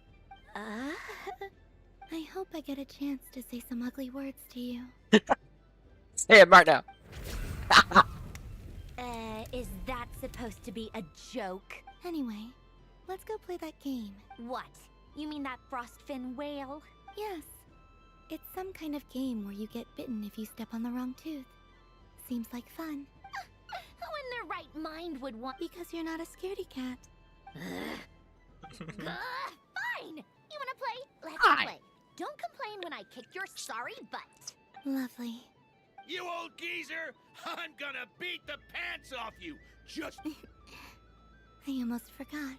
Speaker 10: I hope I get a chance to say some ugly words to you.
Speaker 1: Say it right now.
Speaker 2: Is that supposed to be a joke?
Speaker 10: Anyway, let's go play that game.
Speaker 2: What? You mean that frostfin whale?
Speaker 10: Yes. It's some kind of game where you get bitten if you step on the wrong tooth. Seems like fun.
Speaker 2: Who in their right mind would want...
Speaker 10: Because you're not a scaredy cat.
Speaker 2: Fine! You wanna play? Let's play. Don't complain when I kick your sorry butt.
Speaker 10: Lovely.
Speaker 13: You old geezer! I'm gonna beat the pants off you! Just...
Speaker 10: I almost forgot.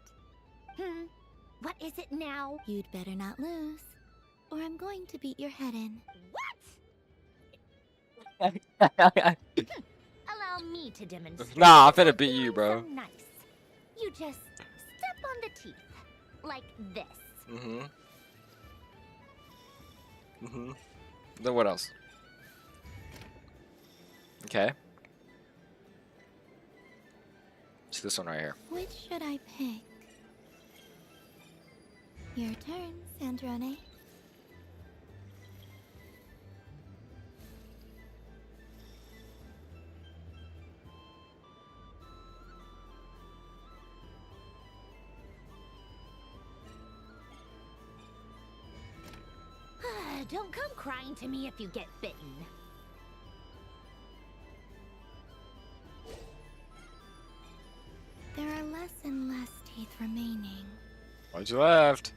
Speaker 2: What is it now?
Speaker 10: You'd better not lose, or I'm going to beat your head in.
Speaker 2: What? Allow me to demonstrate.
Speaker 1: Nah, I'm finna beat you, bro.
Speaker 2: So nice. You just step on the teeth. Like this.
Speaker 1: Then what else? Okay. It's this one right here.
Speaker 10: Which should I pick? Your turn, Sandrone.
Speaker 2: Don't come crying to me if you get bitten.
Speaker 10: There are less and less teeth remaining.
Speaker 1: What's left?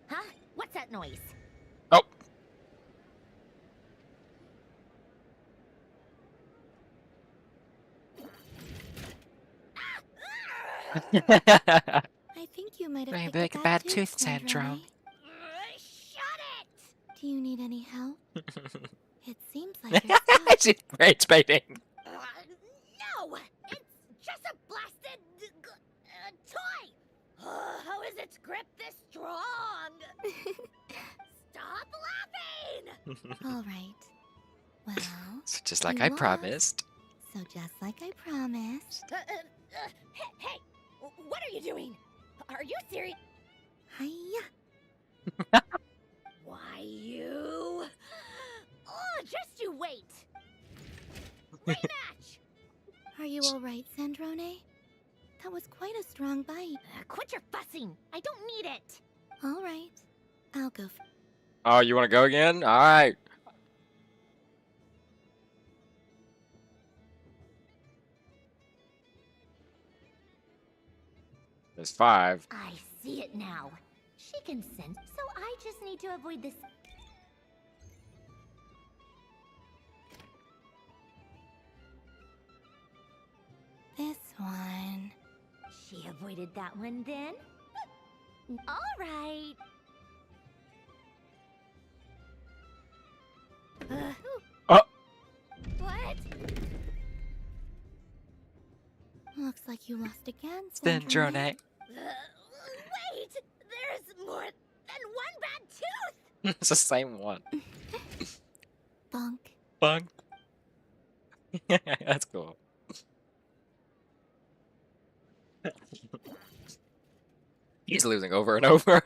Speaker 2: Huh? What's that noise?
Speaker 1: Oh.
Speaker 10: I think you might have
Speaker 1: Bring
Speaker 10: picked
Speaker 1: back
Speaker 10: a
Speaker 1: bad
Speaker 10: tooth,
Speaker 1: tooth syndrome.
Speaker 2: Shut it!
Speaker 10: Do you need any help? It seems like you're stuck.
Speaker 1: She's rage baiting.
Speaker 2: No! It's just a blasted... toy! How is its grip this strong? Stop laughing!
Speaker 10: All right. Well,
Speaker 1: So just like
Speaker 10: you
Speaker 1: I
Speaker 10: lost.
Speaker 1: promised.
Speaker 10: So just like I promised.
Speaker 2: Hey! What are you doing? Are you serious?
Speaker 10: Hiya!
Speaker 7: Why you? Oh, just you wait. Rematch!
Speaker 10: Are you alright, Sandrone? That was quite a strong bite.
Speaker 7: Quit your fussing. I don't need it.
Speaker 10: Alright. I'll go.
Speaker 1: Oh, you want to go again? All right. There's 5.
Speaker 7: I see it now. She can sense, so I just need to avoid this.
Speaker 10: This one.
Speaker 7: She avoided that one then? All right. What?
Speaker 10: Looks like you lost again,
Speaker 1: Sandrone.
Speaker 7: Wait! There's more than one bad tooth!
Speaker 1: It's the same one.
Speaker 10: Bonk.
Speaker 1: Bonk. That's cool. He's losing over and over.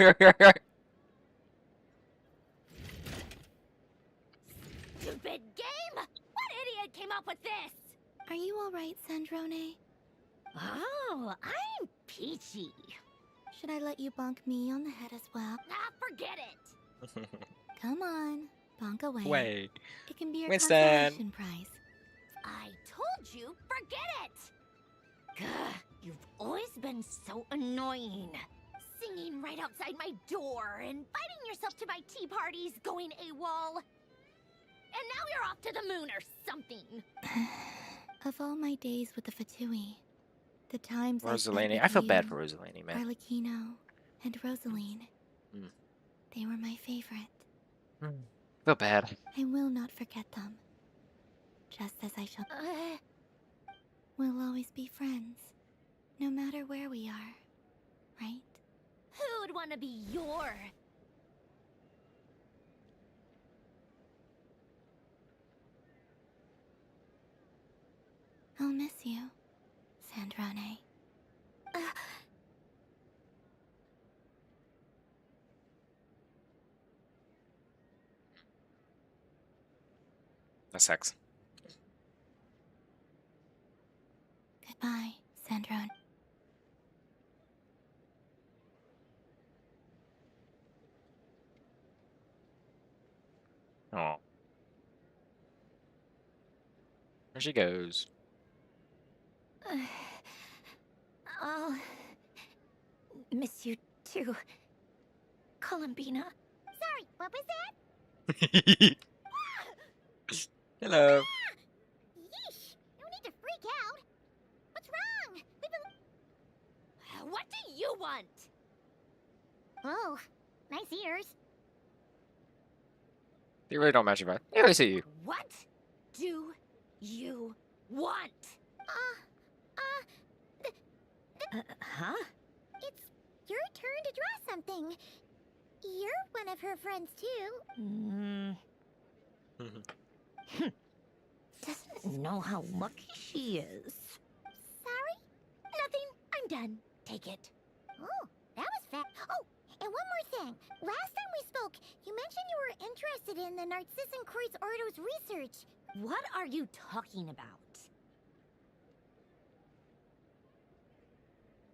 Speaker 7: Stupid game! What idiot came up with this?
Speaker 10: Are you alright, Sandrone?
Speaker 7: Oh, I'm peachy.
Speaker 10: Should I let you bonk me on the head as well?
Speaker 7: Ah, forget it.
Speaker 10: Come on, bonk away.
Speaker 1: Way.
Speaker 10: It can be your
Speaker 1: Winston.
Speaker 10: consolation prize.
Speaker 7: I told you, forget it. Gah, you've always been so annoying. Singing right outside my door, inviting yourself to my tea parties, going AWOL. And now you're off to the moon or something.
Speaker 10: Of all my days with the Fatui, the times
Speaker 1: Rosalini. I feel bad for Rosalini, man.
Speaker 10: Arlecchino and Rosaline.
Speaker 1: Mm.
Speaker 10: They were my favorite.
Speaker 1: Feel bad.
Speaker 10: I will not forget them. Just as I shall. We'll always be friends, no matter where we are, right?
Speaker 7: Who would want to be your...
Speaker 10: I'll miss you, Sandrone.
Speaker 1: That's sex.
Speaker 10: Goodbye, Sandrone.
Speaker 1: Oh. There she goes.
Speaker 7: I'll miss you too, Columbina.
Speaker 4: Sorry, what was that?
Speaker 1: Hello.
Speaker 4: Yeesh, no need to freak out. What's wrong? We've been...
Speaker 7: What do you want?
Speaker 4: Oh, nice ears.
Speaker 1: They really don't match your vibe. They really see you.
Speaker 7: What do you want? Huh?
Speaker 4: It's your turn to draw something. You're one of her friends too.
Speaker 7: Doesn't know how lucky she is.
Speaker 4: Sorry?
Speaker 7: Nothing. I'm done. Take it.
Speaker 4: Oh, that was fast. Oh, and one more thing. Last time we spoke, you mentioned you were interested in the Narcissan Kreuz Ordo's research.
Speaker 7: What are you talking about?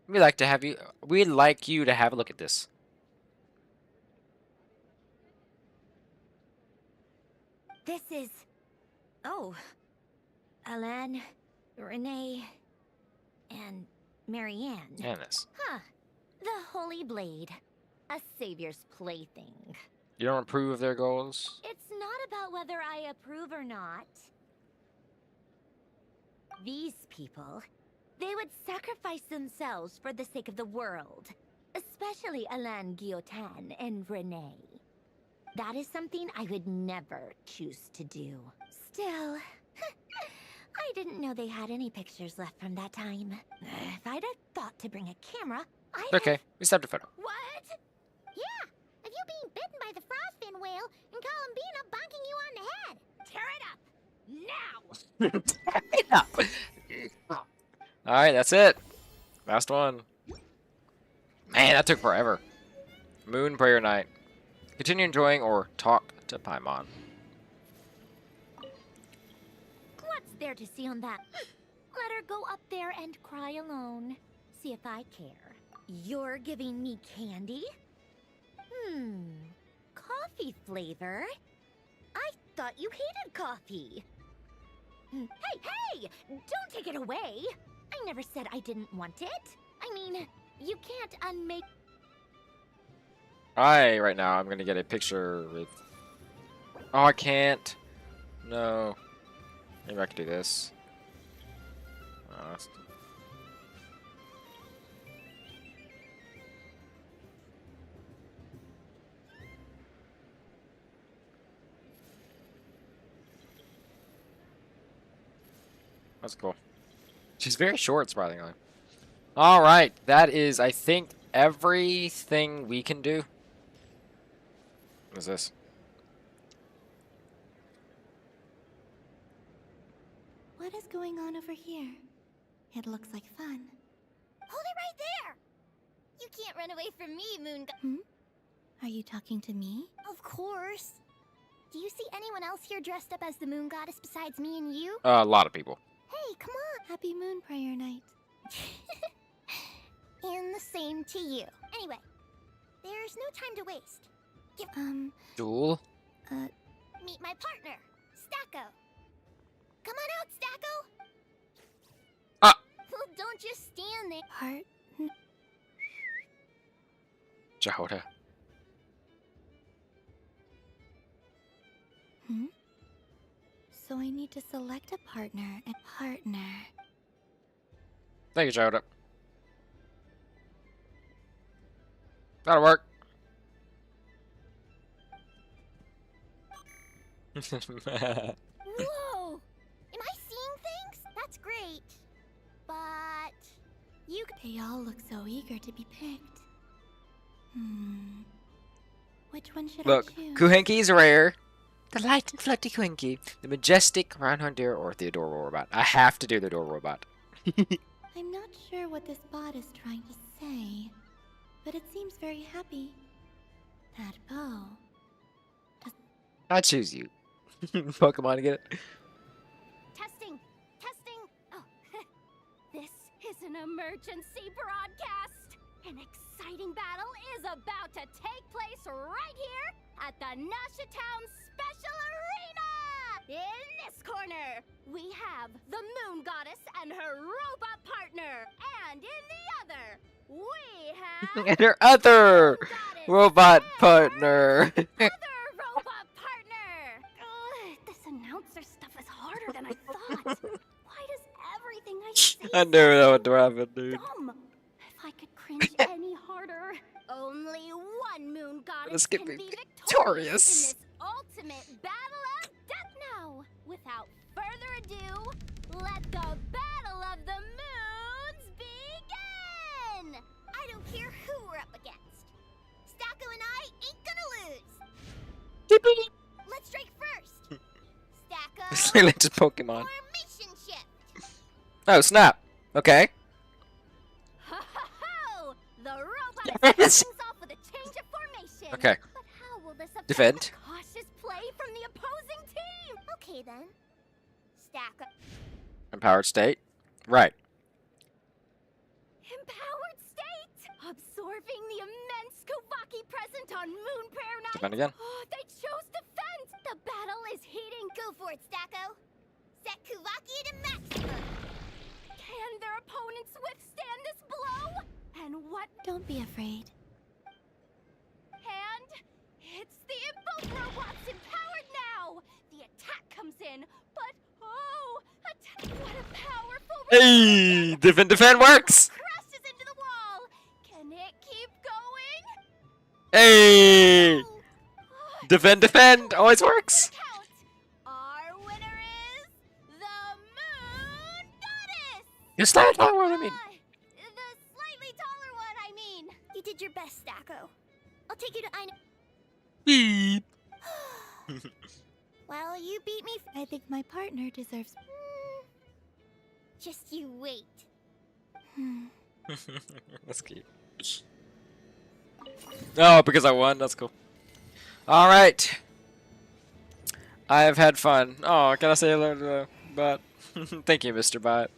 Speaker 1: We'd like you to have a look at this.
Speaker 7: This is... Oh. Alan, Renee, and Marianne.
Speaker 1: And this.
Speaker 7: Huh. The Holy Blade. A savior's plaything.
Speaker 1: You don't approve of their goals?
Speaker 7: It's not about whether I approve or not. These people, they would sacrifice themselves for the sake of the world. Especially Alain Guillotin and Renee. That is something I would never choose to do. Still, I didn't know they had any pictures left from that time. If I'd have thought to bring a camera, I'd
Speaker 1: Okay,
Speaker 7: have...
Speaker 1: we stopped a photo.
Speaker 4: What? Yeah, of you being bitten by the frostfin whale and Columbina bonking you on the head.
Speaker 7: Tear it up! Now!
Speaker 1: Alright, that's it. Last one. Man, that took forever. Moon Prayer Night. Continue enjoying or talk to Paimon.
Speaker 4: What's there to see on that? Let her go up there and cry alone. See if I care. You're giving me candy? Coffee flavor? I thought you hated coffee. Hey! Don't take it away! I never said I didn't want it. I mean, you can't unmake...
Speaker 1: Right now I'm gonna get a picture with... Oh, I can't. No. Maybe I can do this. That's cool. She's very short, surprisingly. Alright, that is, I think, everything we can do. What is this?
Speaker 10: What is going on over here? It looks like fun.
Speaker 4: Hold it right there! You can't run away from me, Moon.
Speaker 10: Are you talking to me?
Speaker 4: Of course. Do you see anyone else here dressed up as the Moon Goddess besides me and you?
Speaker 1: A lot of people.
Speaker 10: Hey, come on! Happy Moon Prayer Night.
Speaker 4: And the same to you. Anyway, there's no time to waste.
Speaker 1: Duel?
Speaker 4: Meet my partner, Stacko. Come on out, Stacko!
Speaker 1: Ah!
Speaker 4: Well, don't just stand there.
Speaker 1: Jehoda.
Speaker 10: So I need to select a partner.
Speaker 1: Thank you, Jehoda. That'll work.
Speaker 4: Whoa! Am I seeing things? That's great. But
Speaker 10: They all look so eager to be picked. Which one should
Speaker 1: Look,
Speaker 10: I choose?
Speaker 1: Kuhenki's rare. The light and fluffy Kuhenki. The majestic round-horned deer or the adorable robot. I have to do the adorable robot.
Speaker 10: I'm not sure what this bot is trying to say, but it seems very happy. That bow.
Speaker 1: I choose you. Pokemon, get it?
Speaker 2: Testing! Oh, this is an emergency broadcast! An exciting battle is about to take place right here at the Nasha Town Special Arena! In this corner, we have the Moon Goddess and her robot partner. And in the other, we have...
Speaker 1: And her other robot partner.
Speaker 2: robot partner! This announcer stuff is harder than I thought. Why does everything I say
Speaker 1: I never know what to happen, dude.
Speaker 2: dumb? If I could cringe any harder, only one Moon Goddess
Speaker 1: Let's
Speaker 2: can
Speaker 1: get
Speaker 2: be
Speaker 1: victorious.
Speaker 2: in this ultimate battle of death now. Without further ado, let the battle of the moons begin!
Speaker 4: I don't care who we're up against. Stacko and I ain't gonna lose. Let's strike first. Stacko,
Speaker 1: It's literally just Pokemon.
Speaker 4: formation shift.
Speaker 1: Oh, snap. Okay.
Speaker 2: Ho ho ho! The robot
Speaker 1: Yes.
Speaker 2: starts things off with a change of formation.
Speaker 1: Okay.
Speaker 2: But how will this affect
Speaker 1: Defend.
Speaker 2: the cautious play from the opposing team?
Speaker 4: Okay then. Stacko.
Speaker 1: Empowered state. Right.
Speaker 2: Empowered state! Absorbing the immense Kuvaki present on Moon Prayer Night.
Speaker 1: Defend again.
Speaker 2: Oh, they chose defense! The battle is heating.
Speaker 4: Go for it, Stacko. Set Kuvaki to maximum.
Speaker 2: Can their opponents withstand this blow? And what?
Speaker 10: Don't be afraid.
Speaker 2: And it's the both robots empowered now. The attack comes in, but oh, what a powerful!
Speaker 1: Hey, defend works.
Speaker 2: Crashes into the wall. Can it keep going?
Speaker 1: Hey, defend always works.
Speaker 2: Our winner is the Moon Goddess.
Speaker 1: You slightly taller one, I mean.
Speaker 2: The slightly taller one, I mean.
Speaker 4: You did your best, Stacko. I'll take you to I know.
Speaker 1: Beep.
Speaker 4: Well, you beat me.
Speaker 10: I think my partner deserves.
Speaker 4: Just you wait.
Speaker 1: That's cute. Oh, because I won. That's cool. All right. I have had fun. Oh, can I say hello to the bot? Thank you, Mr. Bot.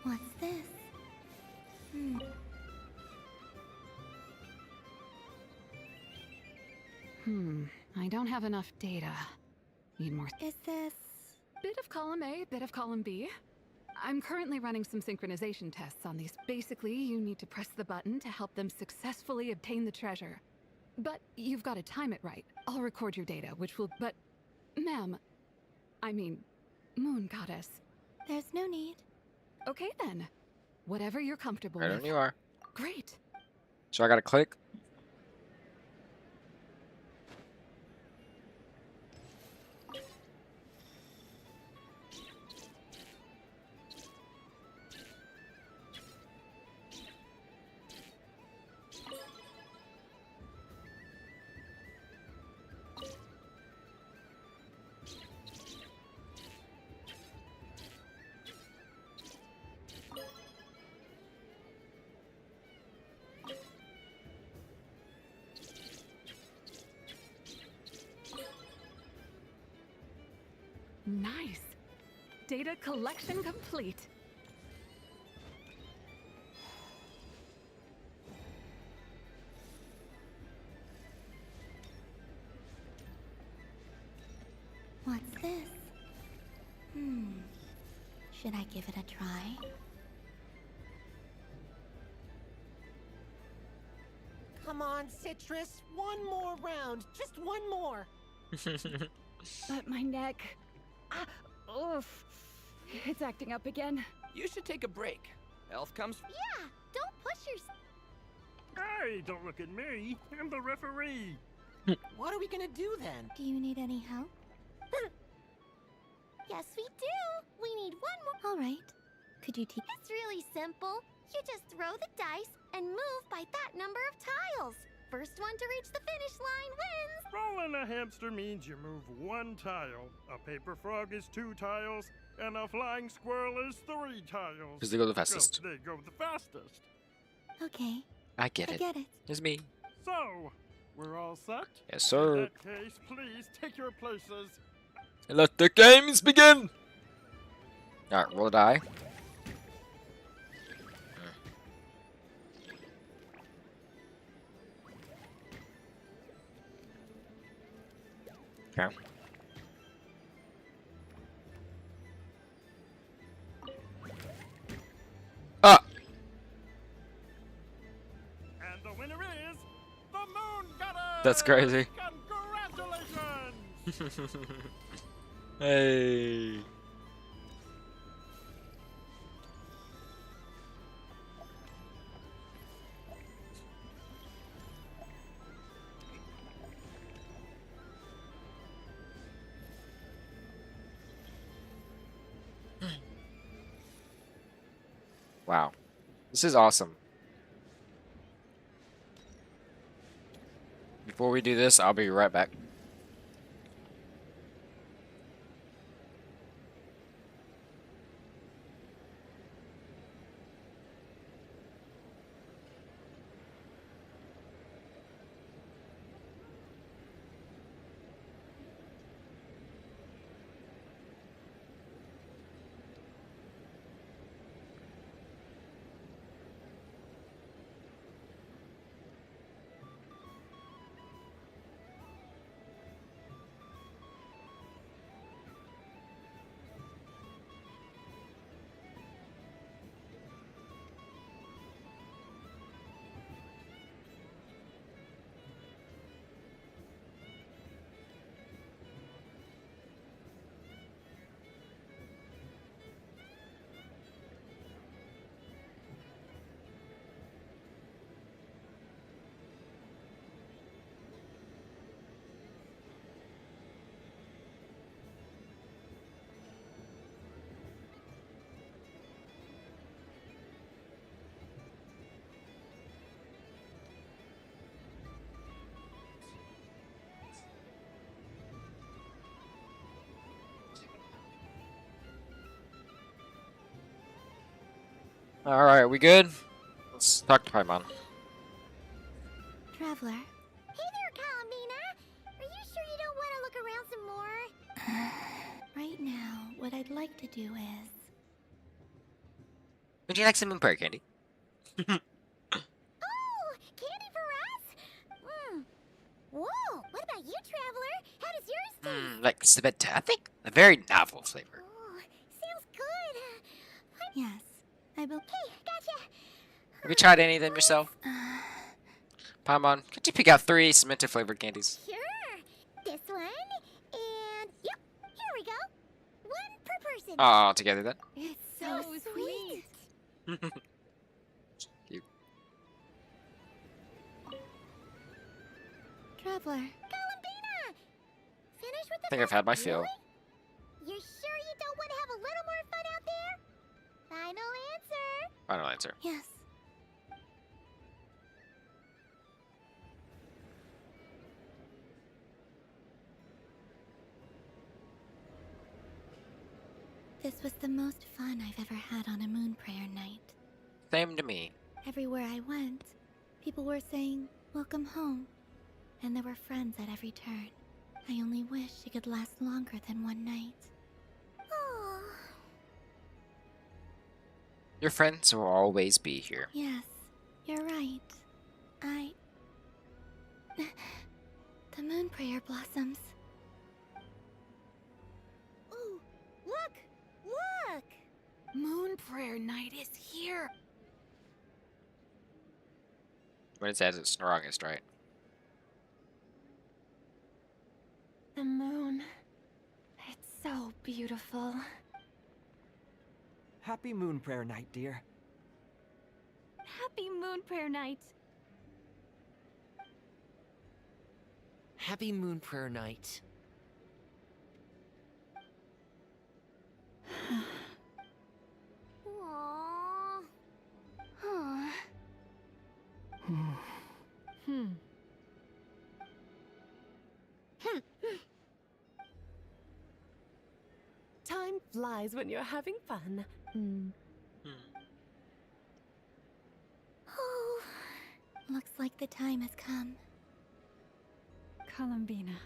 Speaker 10: What's this?
Speaker 14: I don't have enough data. Need more.
Speaker 10: Is this...
Speaker 14: Bit of column A, bit of column B. I'm currently running some synchronization tests on these. Basically, you need to press the button to help them successfully obtain the treasure. But you've got to time it right. I'll record your data, which will... But, ma'am, I mean, Moon Goddess.
Speaker 10: There's no need.
Speaker 14: Okay then. Whatever you're comfortable
Speaker 1: Right
Speaker 14: with.
Speaker 1: on you are.
Speaker 14: Great.
Speaker 1: So I gotta click.
Speaker 14: Nice. Data collection complete.
Speaker 10: What's this? Should I give it a try?
Speaker 9: Come on, Citrus. One more round. Just one more.
Speaker 12: But my neck. Oof. It's acting up again.
Speaker 11: You should take a break. Health comes.
Speaker 4: Yeah, don't push yourself.
Speaker 16: Hey, don't look at me. I'm the referee.
Speaker 9: What are we gonna do then?
Speaker 10: Do you need any help?
Speaker 4: Yes, we do. We need one more.
Speaker 10: All right. Could you teach?
Speaker 4: It's really simple. You just throw the dice and move by that number of tiles. First one to reach the finish line wins.
Speaker 16: Rolling a hamster means you move one tile. A paper frog is 2 tiles, and a flying squirrel is 3 tiles.
Speaker 1: Because they go the fastest.
Speaker 16: They go the fastest.
Speaker 10: Okay.
Speaker 1: I get
Speaker 10: I
Speaker 1: it.
Speaker 10: get it.
Speaker 1: It's me.
Speaker 16: So, we're all set?
Speaker 1: Yes, sir.
Speaker 16: In that case, please take your places.
Speaker 1: And let the games begin! Alright, roll a die. Okay. Ah!
Speaker 16: And the winner is the Moon Goddess!
Speaker 1: That's crazy.
Speaker 16: Congratulations!
Speaker 1: Hey. Wow. This is awesome. Before we do this, I'll be right back. Alright, we good? Let's talk to Paimon.
Speaker 4: Traveler. Hey there, Columbina! Are you sure you don't want to look around some more?
Speaker 10: Right now, what I'd like to do is...
Speaker 1: Would you like some Moonprayer candy?
Speaker 4: Oh! Candy for us? Whoa! What about you, Traveler? How does yours taste?
Speaker 1: Like Civetta, I think a very novel flavor.
Speaker 4: Oh, sounds good.
Speaker 10: Yes, I will...
Speaker 4: Hey, gotcha!
Speaker 1: Have you tried any of them yourself? Paimon, could you pick out 3 cemented flavored candies?
Speaker 4: Sure! This one, and... Yep, here we go. One per person.
Speaker 1: Oh, together then.
Speaker 4: It's so sweet.
Speaker 1: Cute.
Speaker 4: Traveler. Columbina! Finish with the
Speaker 1: I think I've had my fill.
Speaker 4: You sure you don't want to have a little more fun out there? Final answer.
Speaker 1: Final answer.
Speaker 10: Yes. This was the most fun I've ever had on a Moonprayer night.
Speaker 1: Same to me.
Speaker 10: Everywhere I went, people were saying, "Welcome home." And there were friends at every turn. I only wish it could last longer than one night.
Speaker 4: Oh.
Speaker 1: Your friends will always be here.
Speaker 10: Yes, you're right. The Moonprayer blossoms.
Speaker 4: Ooh, look! Look!
Speaker 14: Moonprayer night is here.
Speaker 1: When it's at its strongest, right?
Speaker 6: The moon. It's so beautiful.
Speaker 17: Happy Moonprayer night, dear.
Speaker 6: Happy Moonprayer night.
Speaker 11: Happy Moonprayer night.
Speaker 4: Aww.
Speaker 10: Aw.
Speaker 9: Time flies when you're having fun.
Speaker 10: Oh, looks like the time has come.
Speaker 8: Columbina.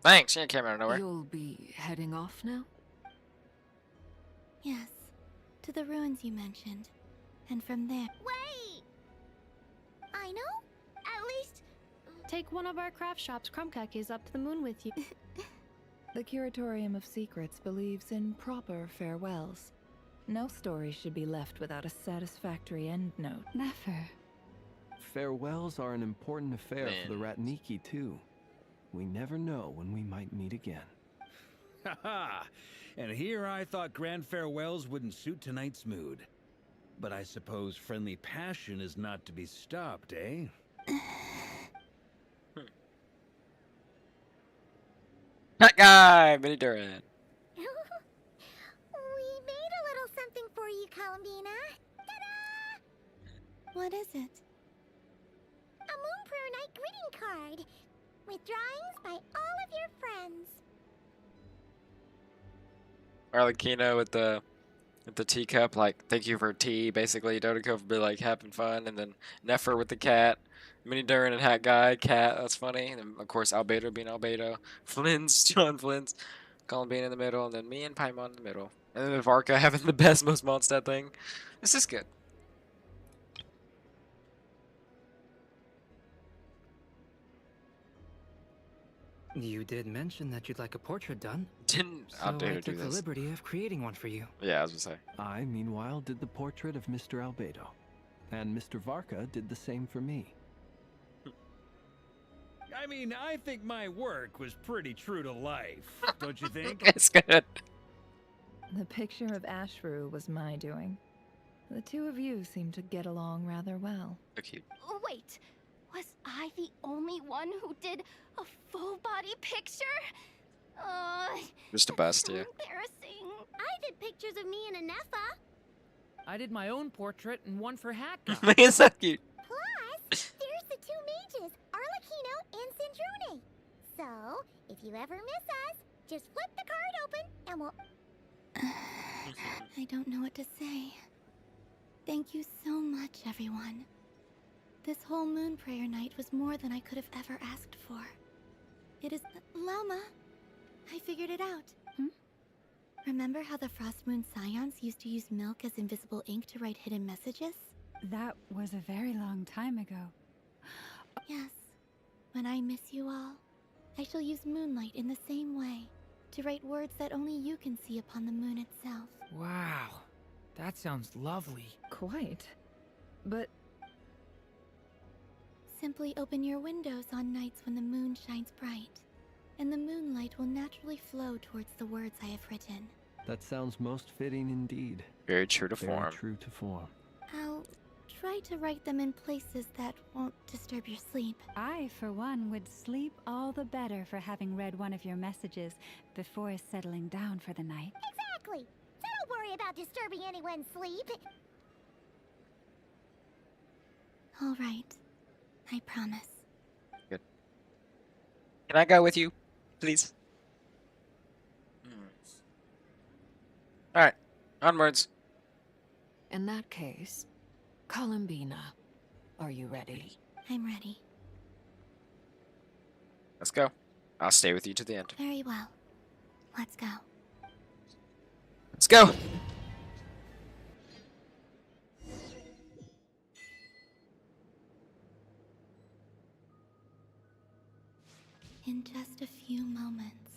Speaker 1: Thanks, you came out of nowhere.
Speaker 5: You'll be heading off now?
Speaker 10: Yes, to the ruins you mentioned. And from there...
Speaker 4: Wait! I know? At least...
Speaker 22: Take one of our craft shop's crumb cookies up to the moon with you.
Speaker 12: The Curatorium of Secrets believes in proper farewells. No story should be left without a satisfactory endnote.
Speaker 8: Never.
Speaker 3: Farewells are an important affair for the Ratniki, too. We never know when we might meet again.
Speaker 20: Haha! And here I thought grand farewells wouldn't suit tonight's mood. But I suppose friendly passion is not to be stopped, eh?
Speaker 1: That guy, Mini Duran.
Speaker 4: We made a little something for you, Columbina. Ta-da!
Speaker 10: What is it?
Speaker 4: A Moonprayer Night greeting card. With drawings by all of your friends.
Speaker 1: Arlecchino with the teacup, like, thank you for tea, basically. Dodoko for be like having fun, and then Nefer with the cat. Mini Duran and Hat Guy, cat, that's funny. And then, of course, Albedo being Albedo. Flins, John Flins. Columbine in the middle, and then me and Paimon in the middle. And then Varka having the best, most Mondstadt thing. This is good.
Speaker 11: You did mention that you'd like a portrait done.
Speaker 1: Didn't
Speaker 11: so I
Speaker 1: do
Speaker 11: took the
Speaker 1: this.
Speaker 11: liberty of creating one for you.
Speaker 1: Yeah, I was gonna say.
Speaker 3: I, meanwhile, did the portrait of Mr. Albedo. And Mr. Varka did the same for me.
Speaker 20: I mean, I think my work was pretty true to life, don't you think?
Speaker 1: It's good.
Speaker 12: The picture of Ashru was my doing. The two of you seem to get along rather well.
Speaker 1: So cute.
Speaker 2: Wait, was I the only one who did a full body picture?
Speaker 1: Just the best, yeah.
Speaker 4: Embarrassing. I did pictures of me and Anefa.
Speaker 18: I did my own portrait and one for Hat Guy.
Speaker 1: It's so cute.
Speaker 4: Plus, there's the two mages, Arlecchino and Sindrune. So, if you ever miss us, just flip the card open and we'll...
Speaker 10: I don't know what to say. Thank you so much, everyone. This whole moon prayer night was more than I could have ever asked for. It is... Llama! I figured it out. Remember how the Frost Moon Scions used to use milk as invisible ink to write hidden messages?
Speaker 8: That was a very long time ago.
Speaker 10: Yes. When I miss you all, I shall use Moonlight in the same way, to write words that only you can see upon the moon itself.
Speaker 18: Wow. That sounds lovely.
Speaker 12: Quite. But
Speaker 10: Simply open your windows on nights when the moon shines bright, and the moonlight will naturally flow towards the words I have written.
Speaker 3: That sounds most fitting indeed.
Speaker 1: Very true to
Speaker 3: Very
Speaker 1: form.
Speaker 3: true to form.
Speaker 10: I'll try to write them in places that won't disturb your sleep.
Speaker 8: I, for one, would sleep all the better for having read one of your messages before settling down for the night.
Speaker 4: Exactly. So don't worry about disturbing anyone's sleep.
Speaker 10: All right. I promise.
Speaker 1: Good. Can I go with you, please? Alright, onwards.
Speaker 5: In that case, Columbina, are you ready?
Speaker 10: I'm ready.
Speaker 1: Let's go. I'll stay with you to the end.
Speaker 10: Very well. Let's go.
Speaker 1: Let's go!
Speaker 10: In just a few moments,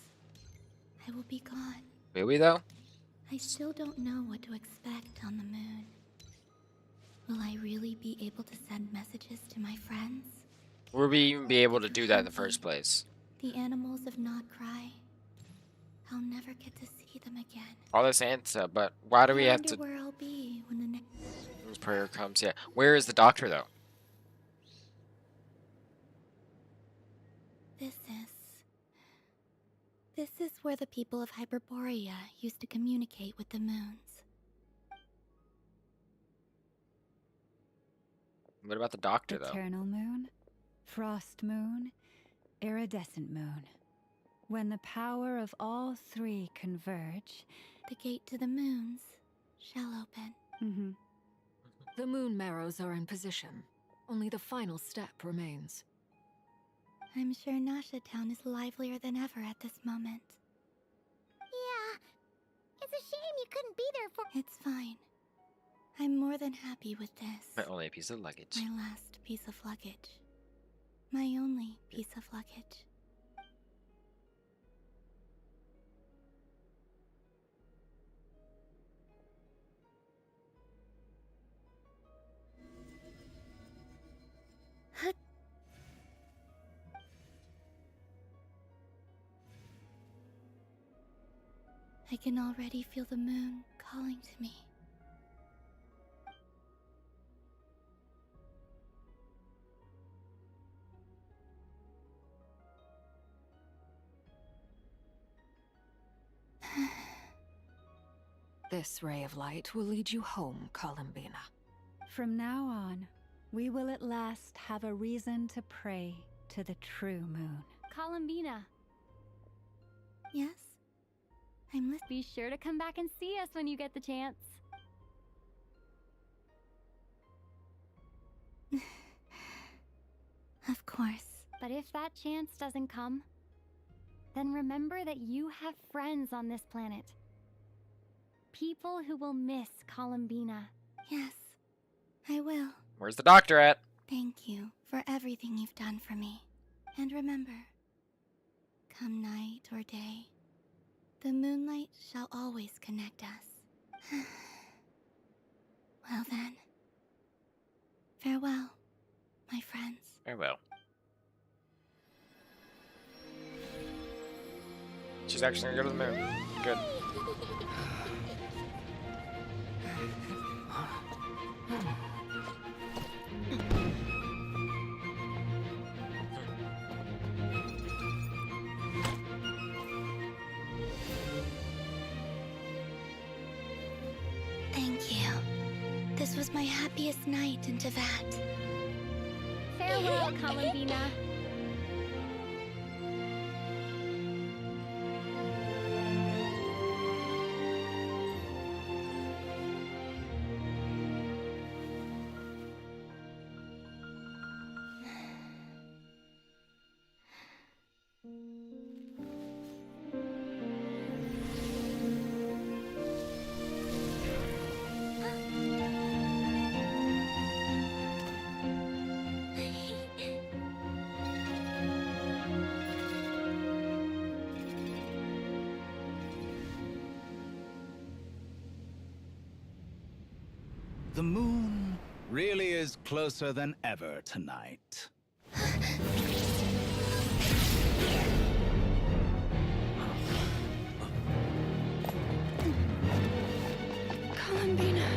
Speaker 10: I will be gone.
Speaker 1: Will we, though?
Speaker 10: I still don't know what to expect on the moon. Will I really be able to send messages to my friends?
Speaker 1: Will we even be able to do that in the first place?
Speaker 10: The animals of Nod-korai. I'll never get to see them again.
Speaker 1: All this answer, but why do we
Speaker 10: I
Speaker 1: have
Speaker 10: wonder
Speaker 1: to...
Speaker 10: where I'll be when the next
Speaker 1: prayer comes, yeah. Where is the doctor, though?
Speaker 10: This is where the people of Hyperborea used to communicate with the moons.
Speaker 1: What about the doctor, though?
Speaker 8: Eternal moon, frost moon, iridescent moon. When the power of all three converge,
Speaker 10: the gate to the moons shall open.
Speaker 5: The moon marrows are in position. Only the final step remains.
Speaker 10: I'm sure Nasha Town is livelier than ever at this moment.
Speaker 4: Yeah. It's a shame you couldn't be there for...
Speaker 10: It's fine. I'm more than happy with this.
Speaker 1: My only piece of luggage.
Speaker 10: My last piece of luggage. My only piece of luggage. I can already feel the moon calling to me.
Speaker 5: This ray of light will lead you home, Columbina.
Speaker 8: From now on, we will at last have a reason to pray to the true moon.
Speaker 2: Columbina.
Speaker 10: Yes? I'm listening.
Speaker 2: Be sure to come back and see us when you get the chance.
Speaker 10: Of course.
Speaker 2: But if that chance doesn't come, then remember that you have friends on this planet. People who will miss Columbina.
Speaker 10: Yes, I will.
Speaker 1: Where's the doctor at?
Speaker 10: Thank you for everything you've done for me. And remember, come night or day, the moonlight shall always connect us. Well then, farewell, my friends.
Speaker 1: Farewell. She's actually gonna go to the moon. Good.
Speaker 10: Thank you. This was my happiest night in Tevat.
Speaker 2: Farewell, Columbina.
Speaker 17: The moon really is closer than ever tonight.
Speaker 10: Columbina.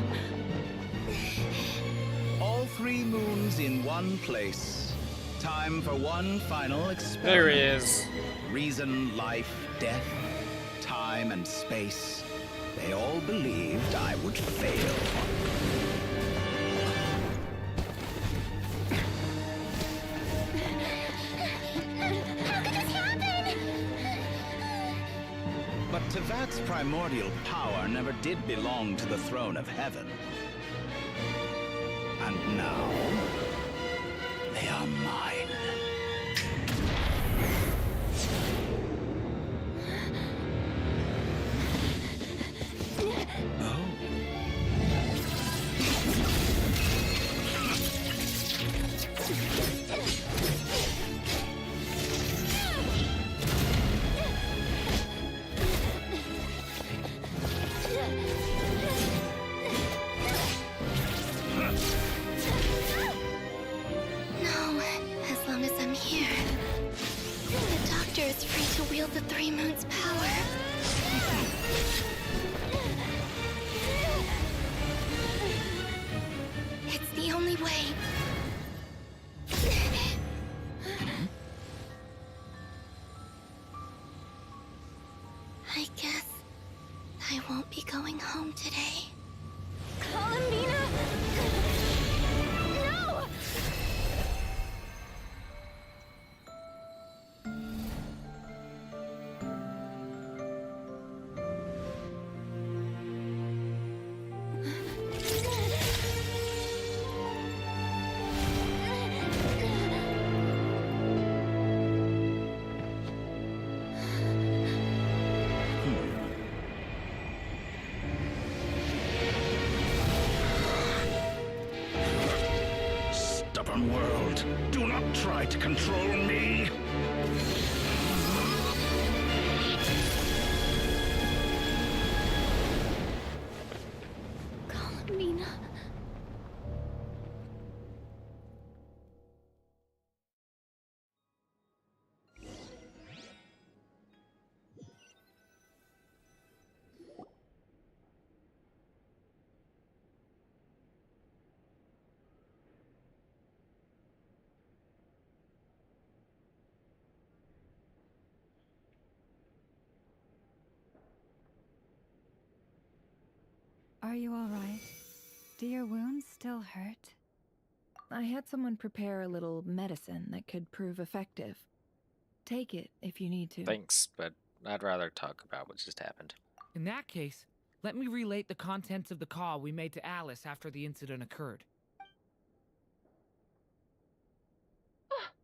Speaker 17: All 3 moons in one place. Time for one final experiment.
Speaker 1: There he is.
Speaker 17: Reason, life, death, time, and space. They all believed I would fail.
Speaker 4: How could this happen?
Speaker 17: But Tevat's primordial power never did belong to the throne of heaven. And now, they are mine.
Speaker 10: No, as long as I'm here. The Doctor is free to wield the 3 moons' power. It's the only way. I guess I won't be going home today.
Speaker 2: Columbina! No!
Speaker 17: Stubborn world, do not try to control me.
Speaker 10: Columbina.
Speaker 8: Are you all right? Do your wounds still hurt?
Speaker 12: I had someone prepare a little medicine that could prove effective. Take it if you need to.
Speaker 1: Thanks, but I'd rather talk about what just happened.
Speaker 18: In that case, let me relate the contents of the call we made to Alice after the incident occurred.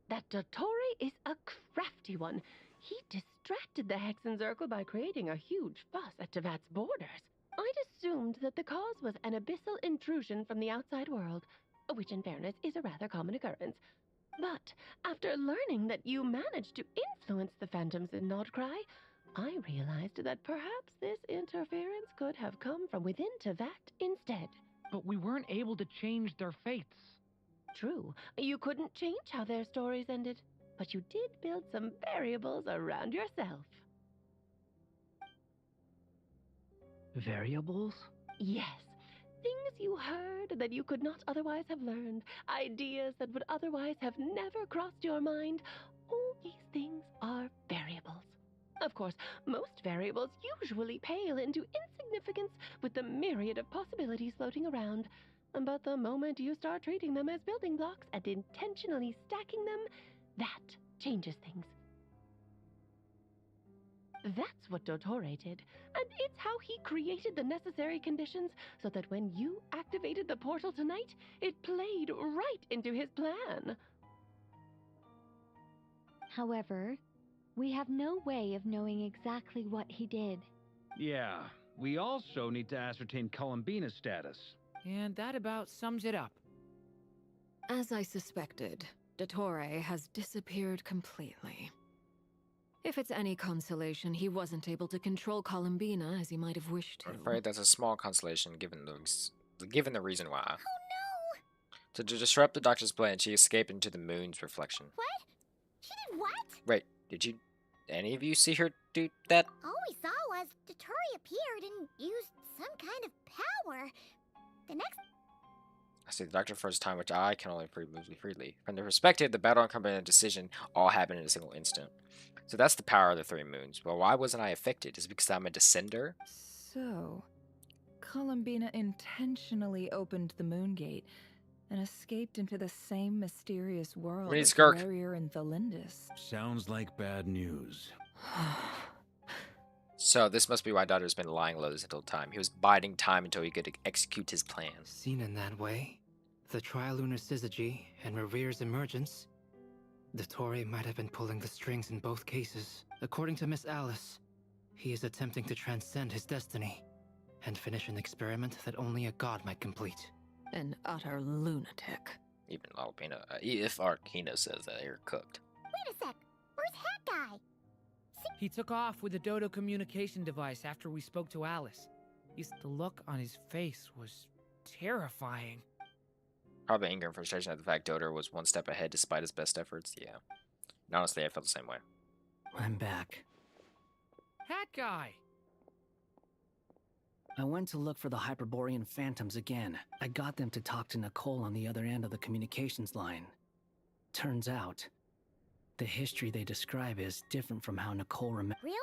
Speaker 9: That Dottore is a crafty one. He distracted the Hexenzirkel by creating a huge fuss at Tevat's borders. I'd assumed that the cause was an abyssal intrusion from the outside world, which in fairness is a rather common occurrence. But after learning that you managed to influence the phantoms in Nod-korai, I realized that perhaps this interference could have come from within Tevat instead.
Speaker 18: But we weren't able to change their fates.
Speaker 9: True, you couldn't change how their stories ended, but you did build some variables around yourself.
Speaker 18: Variables?
Speaker 9: Yes. Things you heard that you could not otherwise have learned. Ideas that would otherwise have never crossed your mind. All these things are variables. Of course, most variables usually pale into insignificance with the myriad of possibilities floating around. But the moment you start treating them as building blocks and intentionally stacking them, that changes things. That's what Dottore did, and it's how he created the necessary conditions so that when you activated the portal tonight, it played right into his plan.
Speaker 6: However, we have no way of knowing exactly what he did.
Speaker 20: Yeah, we also need to ascertain Columbina's status.
Speaker 18: And that about sums it up.
Speaker 5: As I suspected, Dottore has disappeared completely. If it's any consolation, he wasn't able to control Columbina as he might have wished to.
Speaker 1: I'm afraid that's a small consolation given the given the reason why.
Speaker 4: Oh no!
Speaker 1: To disrupt the Doctor's plan, she escaped into the moon's reflection.
Speaker 4: What? She did what?
Speaker 1: Wait, did any of you see her do that?
Speaker 4: All we saw was Dotori appeared and used some kind of power. The next...
Speaker 1: I see the Doctor for his time, which I can only move freely. From the perspective, the battle and decision all happened in a single instant. So that's the power of the three moons. Well, why wasn't I affected? Is it because I'm a descender?
Speaker 12: So, Columbina intentionally opened the moon gate and escaped into the same mysterious world
Speaker 1: Read
Speaker 12: as
Speaker 1: Skirk.
Speaker 12: Warrior and Thalindis.
Speaker 20: Sounds like bad news.
Speaker 1: So this must be why Doctor's been lying low this whole time. He was biding time until he could execute his plan.
Speaker 11: Seen in that way, the trilunar syzygy and Revere's emergence, Dotori might have been pulling the strings in both cases. According to Miss Alice, he is attempting to transcend his destiny and finish an experiment that only a god might complete.
Speaker 5: An utter lunatic.
Speaker 1: Even Alpina, if Arkina says that they're cooked.
Speaker 4: Wait a sec. Where's Hat Guy?
Speaker 18: He took off with the Dodo communication device after we spoke to Alice. The look on his face was terrifying.
Speaker 1: Probably anger and frustration at the fact Dodo was one step ahead despite his best efforts. Yeah. And honestly, I felt the same way.
Speaker 11: I'm back.
Speaker 18: Hat guy!
Speaker 11: I went to look for the Hyperborean phantoms again. I got them to talk to Nicole on the other end of the communications line. Turns out, the history they describe is different from how Nicole remembers.
Speaker 4: Really?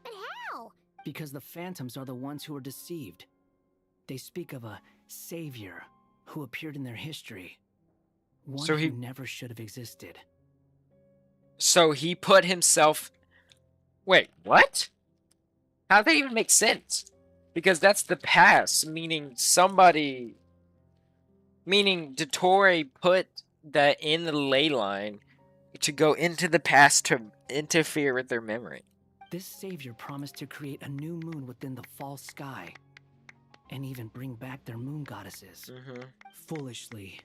Speaker 4: But how?
Speaker 11: Because the phantoms are the ones who are deceived. They speak of a savior who appeared in their history. One
Speaker 1: So
Speaker 11: who never should have existed.
Speaker 1: So he put himself... Wait, what? How did that even make sense? Because that's the past, meaning somebody... Meaning Dotori put that in the ley line to go into the past to interfere with their memory.
Speaker 11: This savior promised to create a new moon within the false sky, and even bring back their moon goddesses. Foolishly,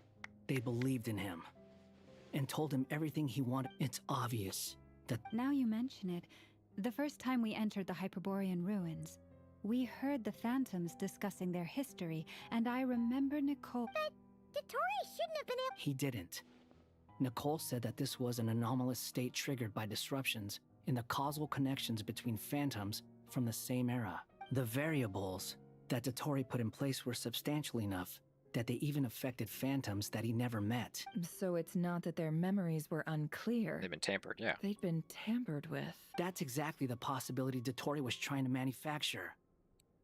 Speaker 11: they believed in him, and told him everything he wanted. It's obvious that...
Speaker 8: Now you mention it, the first time we entered the Hyperborean ruins, we heard the phantoms discussing their history, and I remember Nicole...
Speaker 4: But Dotori shouldn't have been able...
Speaker 11: He didn't. Nicole said that this was an anomalous state triggered by disruptions in the causal connections between phantoms from the same era. The variables that Dotori put in place were substantial enough that they even affected phantoms that he never met.
Speaker 12: So it's not that their memories were unclear.
Speaker 1: They've been tampered, yeah.
Speaker 12: They'd been tampered with.
Speaker 11: That's exactly the possibility Dotori was trying to manufacture.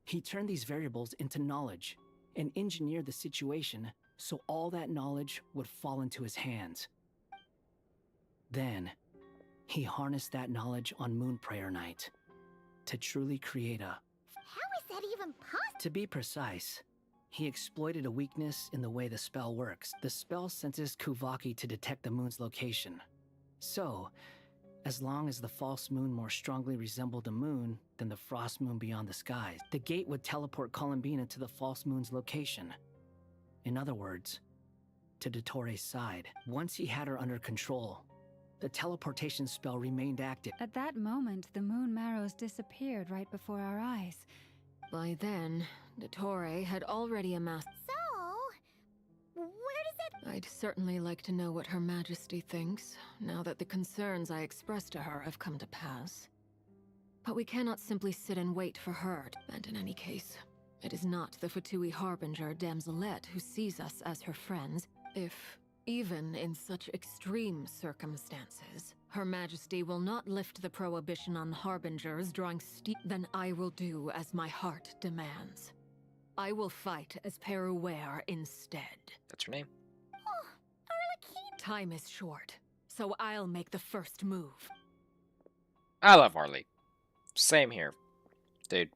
Speaker 11: He turned these variables into knowledge and engineered the situation so all that knowledge would fall into his hands. Then, he harnessed that knowledge on Moonprayer Night to truly create a...
Speaker 4: How is that even possible?
Speaker 11: To be precise, he exploited a weakness in the way the spell works. The spell senses Kuvaki to detect the moon's location. So, as long as the false moon more strongly resembled the moon than the frost moon beyond the skies, the gate would teleport Columbina to the false moon's location. In other words, to Dotori's side. Once he had her under control, the teleportation spell remained active.
Speaker 8: At that moment, the moon marrows disappeared right before our eyes.
Speaker 5: By then, Dotori had already amassed...
Speaker 4: So, where does it...
Speaker 5: I'd certainly like to know what Her Majesty thinks, now that the concerns I expressed to her have come to pass. But we cannot simply sit and wait for her, and in any case, it is not the Fatui Harbinger Damselette who sees us as her friends, if... Even in such extreme circumstances, Her Majesty will not lift the prohibition on Harbingers drawing steep. Then I will do as my heart demands. I will fight as Peruware instead.
Speaker 1: That's her name.
Speaker 4: Oh, Arlecchino!
Speaker 5: Time is short, so I'll make the first move.
Speaker 1: I love Harley. Same here, dude.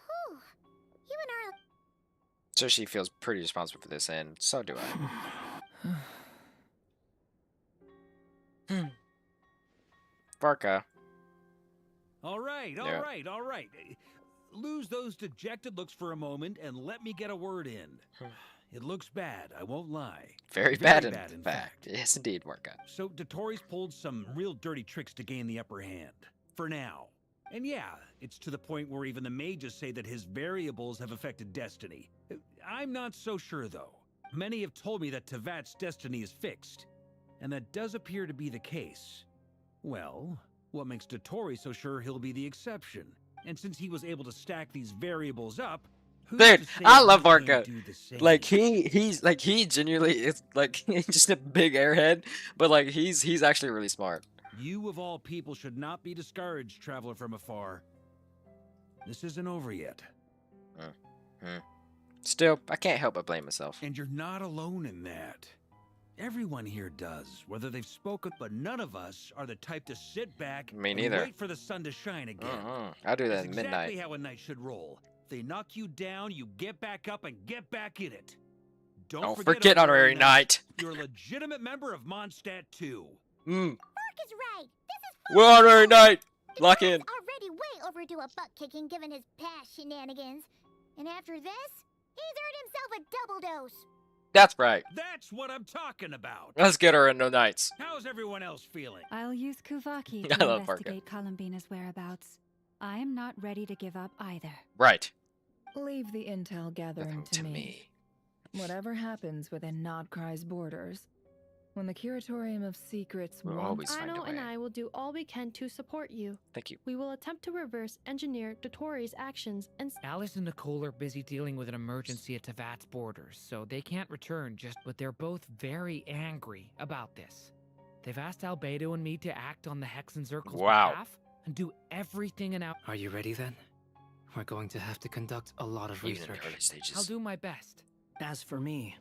Speaker 4: Whew. You and Arlecchino...
Speaker 1: So she feels pretty responsible for this, and so do I. Varka.
Speaker 20: All right. Lose those dejected looks for a moment and let me get a word in. It looks bad, I won't lie.
Speaker 1: Very bad, in fact. Yes, indeed, Varka.
Speaker 20: So Dotori's pulled some real dirty tricks to gain the upper hand. For now. And yeah, it's to the point where even the mages say that his variables have affected destiny. I'm not so sure, though. Many have told me that Tevat's destiny is fixed, and that does appear to be the case. Well, what makes Dotori so sure he'll be the exception? And since he was able to stack these variables up, who's
Speaker 1: Dude,
Speaker 20: to say
Speaker 1: I
Speaker 20: he
Speaker 1: love
Speaker 20: can't
Speaker 1: Arca.
Speaker 20: do the same?
Speaker 1: Like he genuinely is like he's just a big airhead, but like he's actually really smart.
Speaker 20: You of all people should not be discouraged, traveler from afar. This isn't over yet.
Speaker 1: Still, I can't help but blame myself.
Speaker 20: And you're not alone in that. Everyone here does, whether they've spoken, but none of us are the type to sit back
Speaker 1: Me
Speaker 20: and
Speaker 1: neither.
Speaker 20: wait for the sun to shine again.
Speaker 1: I do that
Speaker 20: That's
Speaker 1: at midnight.
Speaker 20: exactly how a night should roll. If they knock you down, you get back up and get back in it.
Speaker 1: Don't forget Honorary Knight.
Speaker 20: You're a legitimate member of Mondstadt too.
Speaker 4: Mark is right. This is
Speaker 1: We're Honorary Knight. Lock in.
Speaker 4: already way overdue a butt kicking given his past shenanigans. And after this, he's earned himself a double dose.
Speaker 1: That's right.
Speaker 20: That's what I'm talking about.
Speaker 1: Let's get her into Knights.
Speaker 20: How's everyone else feeling?
Speaker 8: I'll use Kuvaki
Speaker 1: I
Speaker 8: to
Speaker 1: love Parker.
Speaker 8: investigate Columbina's whereabouts. I am not ready to give up either.
Speaker 1: Right.
Speaker 12: Leave the intel gathering to me. Whatever happens within Nod-korai's borders, when the Curatorium of Secrets
Speaker 1: We'll
Speaker 12: wants...
Speaker 1: always find a
Speaker 22: Ano and
Speaker 1: way.
Speaker 22: I will do all we can to support you.
Speaker 1: Thank you.
Speaker 22: We will attempt to reverse engineer Dotori's actions and
Speaker 18: Alice and Nicole are busy dealing with an emergency at Tevat's borders, so they can't return but they're both very angry about this. They've asked Albedo and me to act on the Hex and Zircle's behalf and do everything in our...
Speaker 11: Are you ready then? We're going to have to conduct a lot of
Speaker 1: Even in
Speaker 11: research.
Speaker 1: the early stages.
Speaker 18: I'll do my best.
Speaker 11: As for me,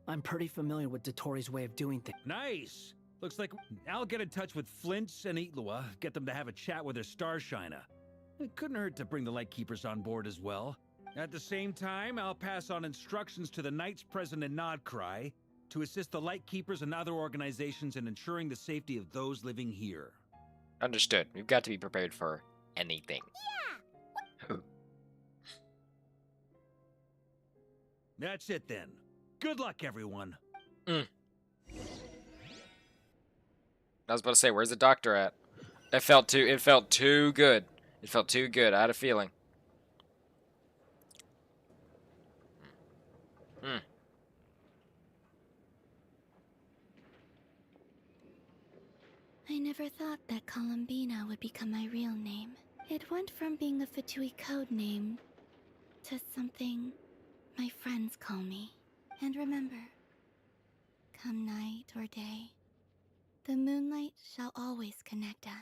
Speaker 11: I'm pretty familiar with Dotori's way of doing things.
Speaker 20: Nice. Looks like I'll get in touch with Flint's and Itlua, get them to have a chat with their Starshiner. It couldn't hurt to bring the Lightkeepers on board as well. At the same time, I'll pass on instructions to the Knights present in Nod-korai to assist the Lightkeepers and other organizations in ensuring the safety of those living here.
Speaker 1: Understood. We've got to be prepared for anything.
Speaker 20: That's it then. Good luck, everyone.
Speaker 1: I was about to say, where's the doctor at? It felt too good. It felt too good. I had a feeling.
Speaker 10: I never thought that Columbina would become my real name. It went from being a Fatui code name to something my friends call me. And remember, come night or day, the moonlight shall always connect us.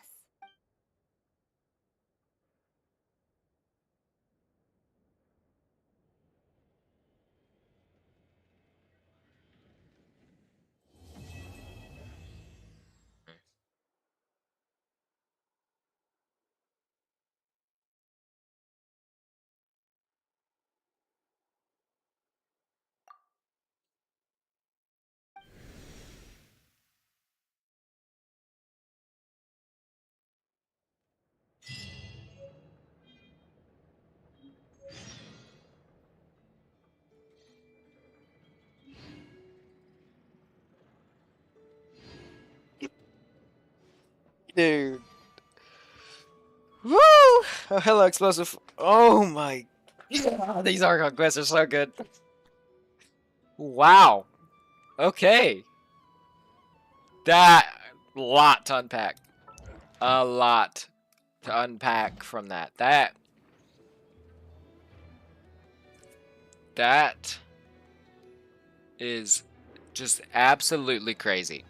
Speaker 1: Dude. Woo! Oh, hello, explosive. Oh my. These Archon quests are so good. Wow. Okay. That lot to unpack. A lot to unpack from that. That is just absolutely crazy.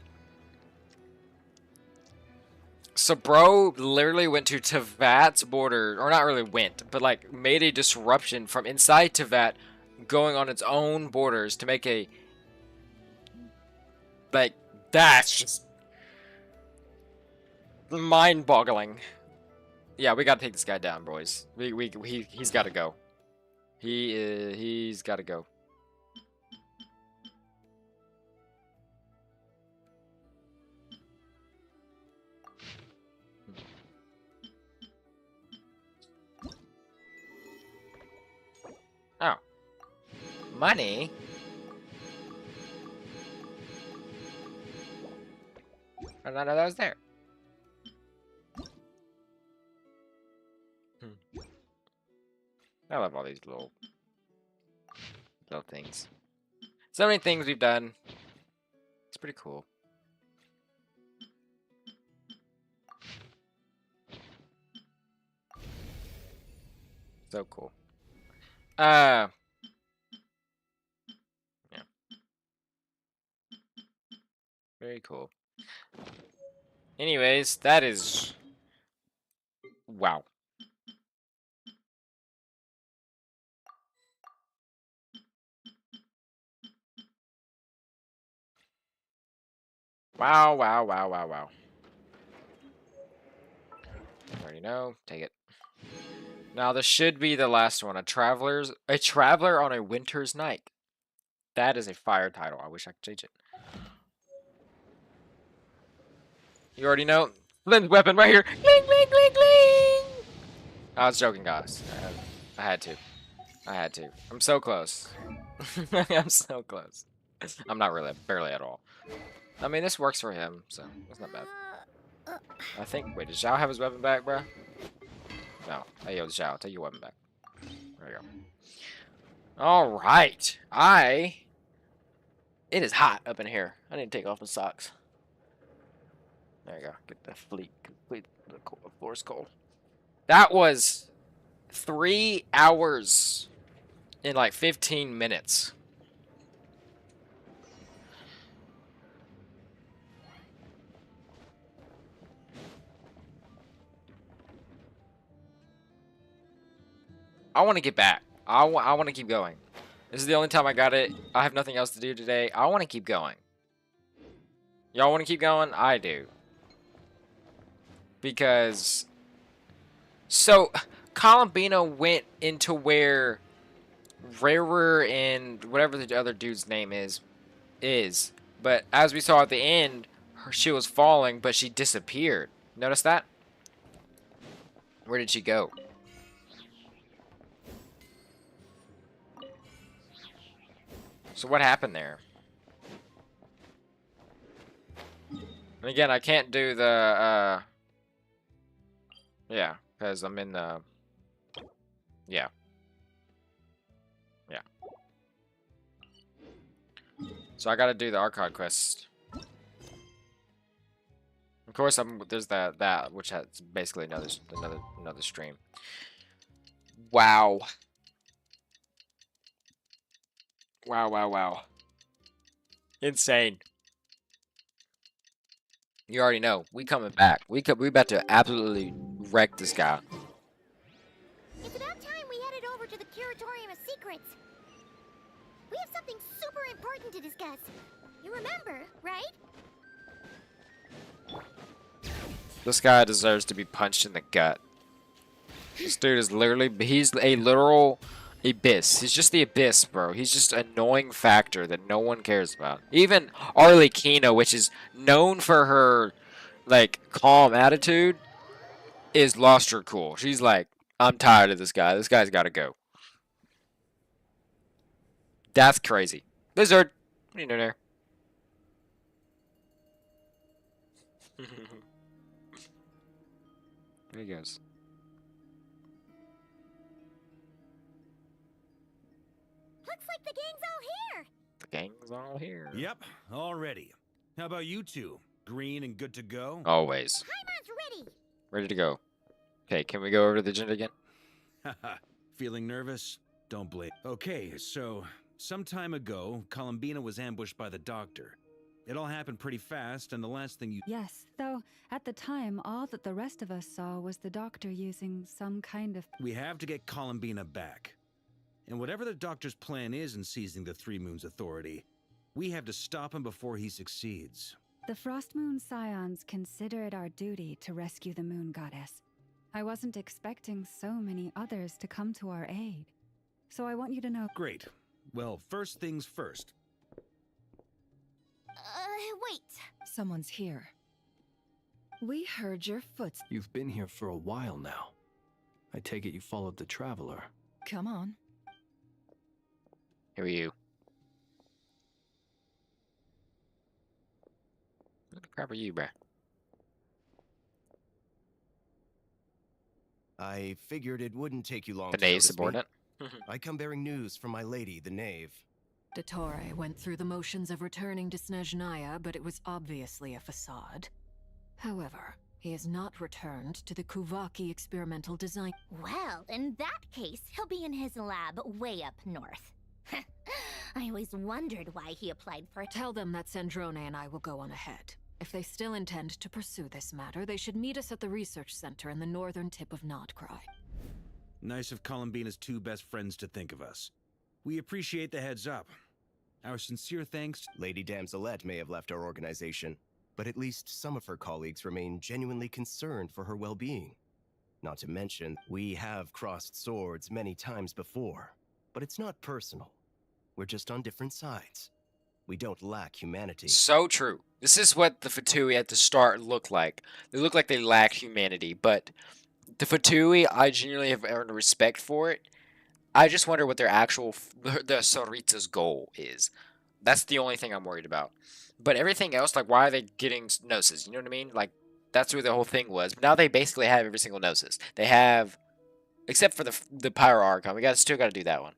Speaker 1: So bro literally went to Tevat's border, or not really went, but like made a disruption from inside Tevat, going on its own borders to make a, like, that's just mind-boggling. Yeah, we gotta take this guy down, boys. He's gotta go. He's gotta go. Oh. Money? I did not know that was there. I love all these little things. So many things we've done. It's pretty cool. So cool. Yeah. Very cool. Anyways, that is... Wow. Wow, wow, wow, wow, wow. You already know. Take it. Now, this should be the last one. A traveler on a winter's night. That is a fire title. I wish I could change it. You already know. Lynn's weapon right here. Cling, cling, cling, cling. I was joking, guys. I had to. I had to. I'm so close. I'm so close. I'm not really, barely at all. I mean, this works for him, so it's not bad. I think. Wait, does Zhao have his weapon back, bro? No. Hey, yo, Zhao, take your weapon back. There you go. All right. It is hot up in here. I need to take off my socks. There you go. Get the complete the floor's cold. That was 3 hours in like 15 minutes. I want to get back. I want to keep going. This is the only time I got it. I have nothing else to do today. I want to keep going. Y'all want to keep going? I do. Because... So, Columbina went into where Rarer and whatever the other dude's name is. But as we saw at the end, she was falling, but she disappeared. Notice that? Where did she go? So what happened there? And again, I can't do the, yeah, because I'm in the, yeah. Yeah. So I gotta do the Archon quest. Of course, there's that, which has basically another stream. Wow. Wow, wow, wow. Insane. You already know. We coming back. We about to absolutely wreck this guy.
Speaker 4: It's about time we headed over to the Curatorium of Secrets. We have something super important to discuss. You remember, right?
Speaker 1: This guy deserves to be punched in the gut. This dude is literally, he's a literal abyss. He's just the abyss, bro. He's just an annoying factor that no one cares about. Even Arlecchino, which is known for her, like, calm attitude, is lost her cool. She's like, I'm tired of this guy. This guy's got to go. That's crazy. Lizard, what are you doing there? There he goes.
Speaker 4: Looks like the gang's all here.
Speaker 1: The gang's all here.
Speaker 20: Yep, all ready. How about you two? Green and good to go?
Speaker 1: Always.
Speaker 4: Paimon's ready.
Speaker 1: Ready to go. Okay, can we go over to the agenda again?
Speaker 20: Haha, feeling nervous? Don't blame. Okay, so some time ago, Columbina was ambushed by the doctor. It all happened pretty fast, and the last thing you...
Speaker 8: Yes, though at the time, all that the rest of us saw was the doctor using some kind of...
Speaker 20: We have to get Columbina back. And whatever the doctor's plan is in seizing the Three Moons Authority, we have to stop him before he succeeds.
Speaker 8: The Frost Moon Scions consider it our duty to rescue the Moon Goddess. I wasn't expecting so many others to come to our aid. So I want you to know...
Speaker 20: Great. Well, first things first.
Speaker 4: Wait.
Speaker 12: Someone's here. We heard your footsteps.
Speaker 3: You've been here for a while now. I take it you followed the Traveler.
Speaker 12: Come on.
Speaker 1: Who are you? What the crap are you, bruh?
Speaker 19: I figured it wouldn't take you long
Speaker 1: The
Speaker 19: to
Speaker 1: day
Speaker 19: notice me.
Speaker 1: subordinate?
Speaker 19: I come bearing news from my lady, the knave.
Speaker 5: Nod-korai went through the motions of returning to Snezhnaya, but it was obviously a facade. However, he has not returned to the Kuvaki experimental design.
Speaker 4: Well, in that case, he'll be in his lab way up north. I always wondered why he applied for it.
Speaker 5: Tell them that Sandrone and I will go on ahead. If they still intend to pursue this matter, they should meet us at the research center in the northern tip of Nod-korai.
Speaker 20: Nice of Columbina's two best friends to think of us. We appreciate the heads up. Our sincere thanks.
Speaker 19: Lady Damselette may have left our organization, but at least some of her colleagues remain genuinely concerned for her well-being. Not to mention, we have crossed swords many times before, but it's not personal. We're just on different sides. We don't lack humanity.
Speaker 1: So true. This is what the Fatui at the start looked like. They look like they lacked humanity, but the Fatui, I genuinely have earned respect for it. I just wonder what their actual, the Saritsa's goal is. That's the only thing I'm worried about. But everything else, like, why are they getting gnosis? You know what I mean? Like, that's what the whole thing was. But now they basically have every single gnosis. They have, except for the Pyro Archon. We still got to do that one.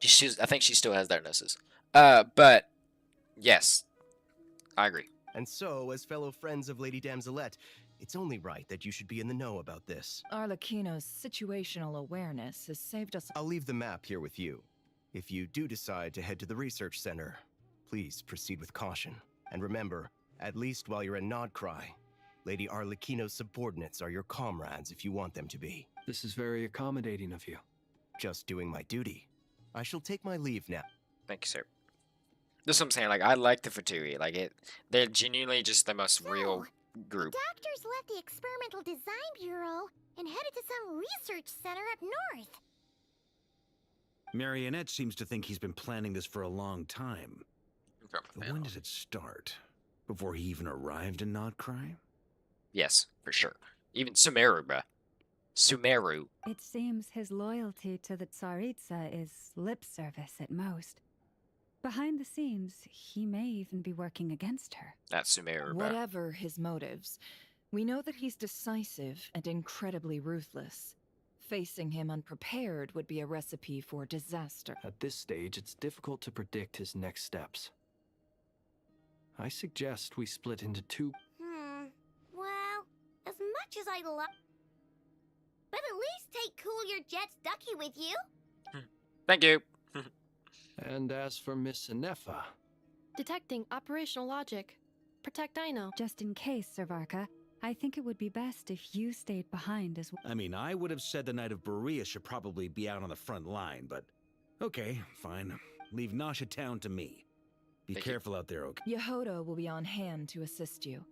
Speaker 1: I think she still has that gnosis. But yes, I agree.
Speaker 19: And so, as fellow friends of Lady Damselette, it's only right that you should be in the know about this.
Speaker 12: Arlecchino's situational awareness has saved us.
Speaker 19: I'll leave the map here with you. If you do decide to head to the research center, please proceed with caution. And remember, at least while you're in Nod-korai, Lady Arlecchino's subordinates are your comrades if you want them to be.
Speaker 3: This is very accommodating of you.
Speaker 19: Just doing my duty. I shall take my leave now.
Speaker 1: Thank you, sir. This is what I'm saying. Like, I like the Fatui. Like, they're genuinely just the most real group.
Speaker 4: The doctors left the Experimental Design Bureau and headed to some research center up north.
Speaker 20: Marionette seems to think he's been planning this for a long time. But when did it start? Before he even arrived in Nod-korai?
Speaker 1: Yes, for sure. Even Sumeru, bruh. Sumeru.
Speaker 8: It seems his loyalty to the Tsaritsa is lip service at most. Behind the scenes, he may even be working against her.
Speaker 1: That's Sumeru, bruh.
Speaker 12: Whatever his motives, we know that he's decisive and incredibly ruthless. Facing him unprepared would be a recipe for disaster.
Speaker 3: At this stage, it's difficult to predict his next steps. I suggest we split into two.
Speaker 4: Well, as much as I'd love... But at least take Cool Your Jet's ducky with you.
Speaker 1: Thank you.
Speaker 3: And as for Miss Inefa...
Speaker 22: Detecting operational logic. Protect Dino.
Speaker 8: Just in case, Servarka, I think it would be best if you stayed behind as well.
Speaker 20: I mean, I would have said the Knight of Berea should probably be out on the front line, but... Okay, fine. Leave Nasha Town to me. Be careful out there, okay?
Speaker 12: Yehodo will be on hand to assist you.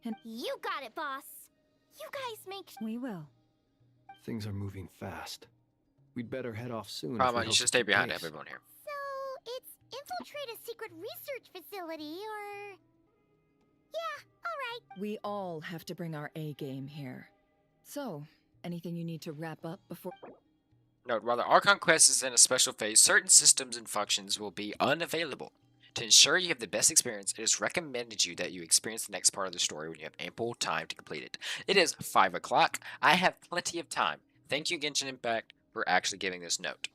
Speaker 12: And
Speaker 4: you got it, boss. You guys make...
Speaker 8: We will.
Speaker 3: Things are moving fast. We'd better head off soon.
Speaker 1: Come on, you should stay behind everyone here.
Speaker 4: So, it's infiltrate a secret research facility, or... Yeah, alright.
Speaker 12: We all have to bring our A game here. So, anything you need to wrap up before...
Speaker 1: Note, while the Archon quest is in a special phase, certain systems and functions will be unavailable. To ensure you have the best experience, it is recommended you that you experience the next part of the story when you have ample time to complete it. It is 5 o'clock. I have plenty of time. Thank you, Genshin Impact, for actually giving this note.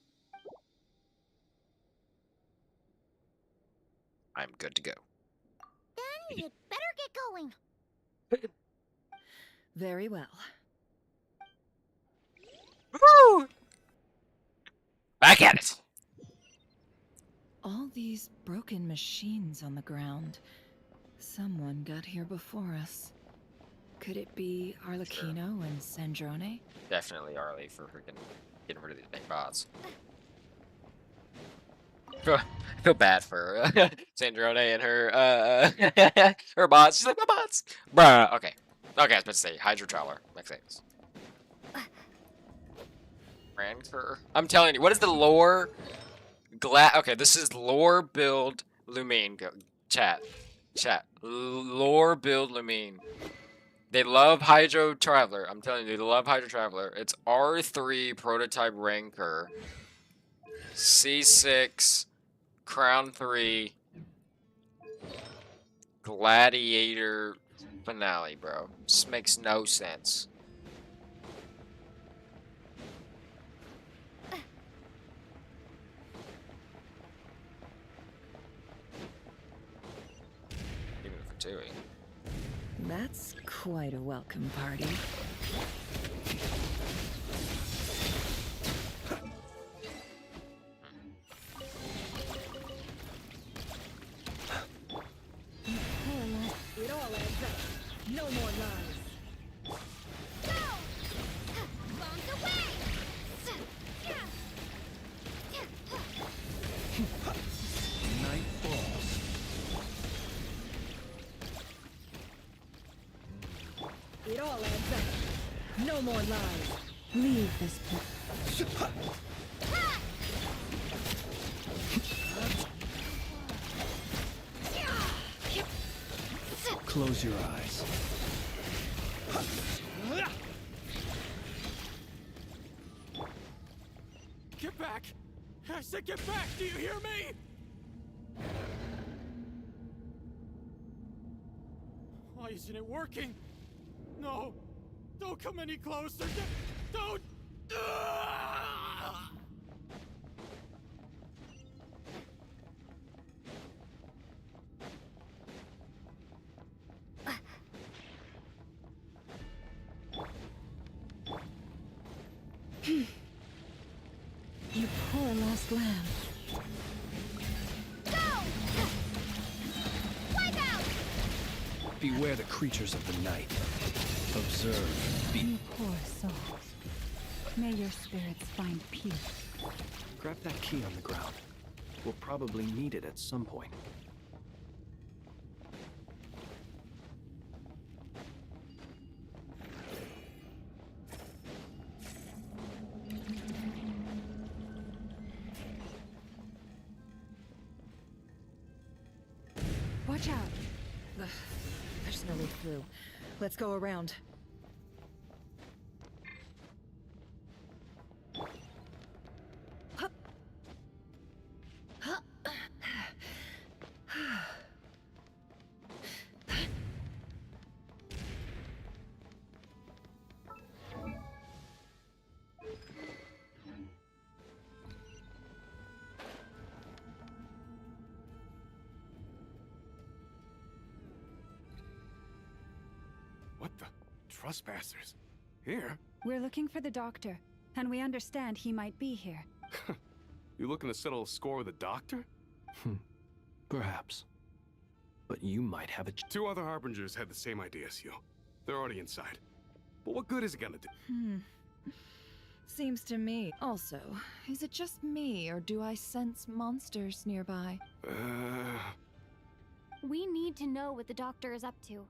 Speaker 1: I'm good to go.
Speaker 4: Then you'd better get going.
Speaker 12: Very well.
Speaker 1: Woo! Back at it!
Speaker 12: All these broken machines on the ground. Someone got here before us. Could it be Arlecchino and Sandrone?
Speaker 1: Definitely Arlie for freaking getting rid of these big bots. I feel bad for Sandrone and her her bots. She's like, my bots! Bruh, okay. Okay, I was about to say, Hydro Traveler. Makes sense. Ranker. I'm telling you, what is the lore? Okay, this is lore build Lumine. Chat. Lore build Lumine. They love Hydro Traveler. I'm telling you, they love Hydro Traveler. It's R3 prototype Ranker. C6. Crown 3. Gladiator finale, bro. This makes no sense. Fatui.
Speaker 12: That's quite a welcome party. It all adds up. No more lies.
Speaker 4: Bombs away!
Speaker 3: Night falls.
Speaker 12: It all adds up. No more lies. Leave this place.
Speaker 3: Close your eyes.
Speaker 16: Get back! I said get back! Do you hear me? Why isn't it working? No! Don't come any closer! Don't!
Speaker 12: You poor lost lamb.
Speaker 3: Beware the creatures of the night. Observe.
Speaker 8: You poor souls. May your spirits find peace.
Speaker 3: Grab that key on the ground. We'll probably need it at some point.
Speaker 12: Watch out. Ugh, there's no way through. Let's go around. Hup. Hup.
Speaker 15: What the? Trespassers? Here?
Speaker 8: We're looking for the doctor, and we understand he might be here.
Speaker 15: You looking to settle a score with the doctor?
Speaker 3: Perhaps. But you might have a...
Speaker 15: Two other harbingers had the same idea as you. They're already inside. But what good is it gonna do?
Speaker 12: Seems to me. Also, is it just me, or do I sense monsters nearby?
Speaker 2: We need to know what the doctor is up to.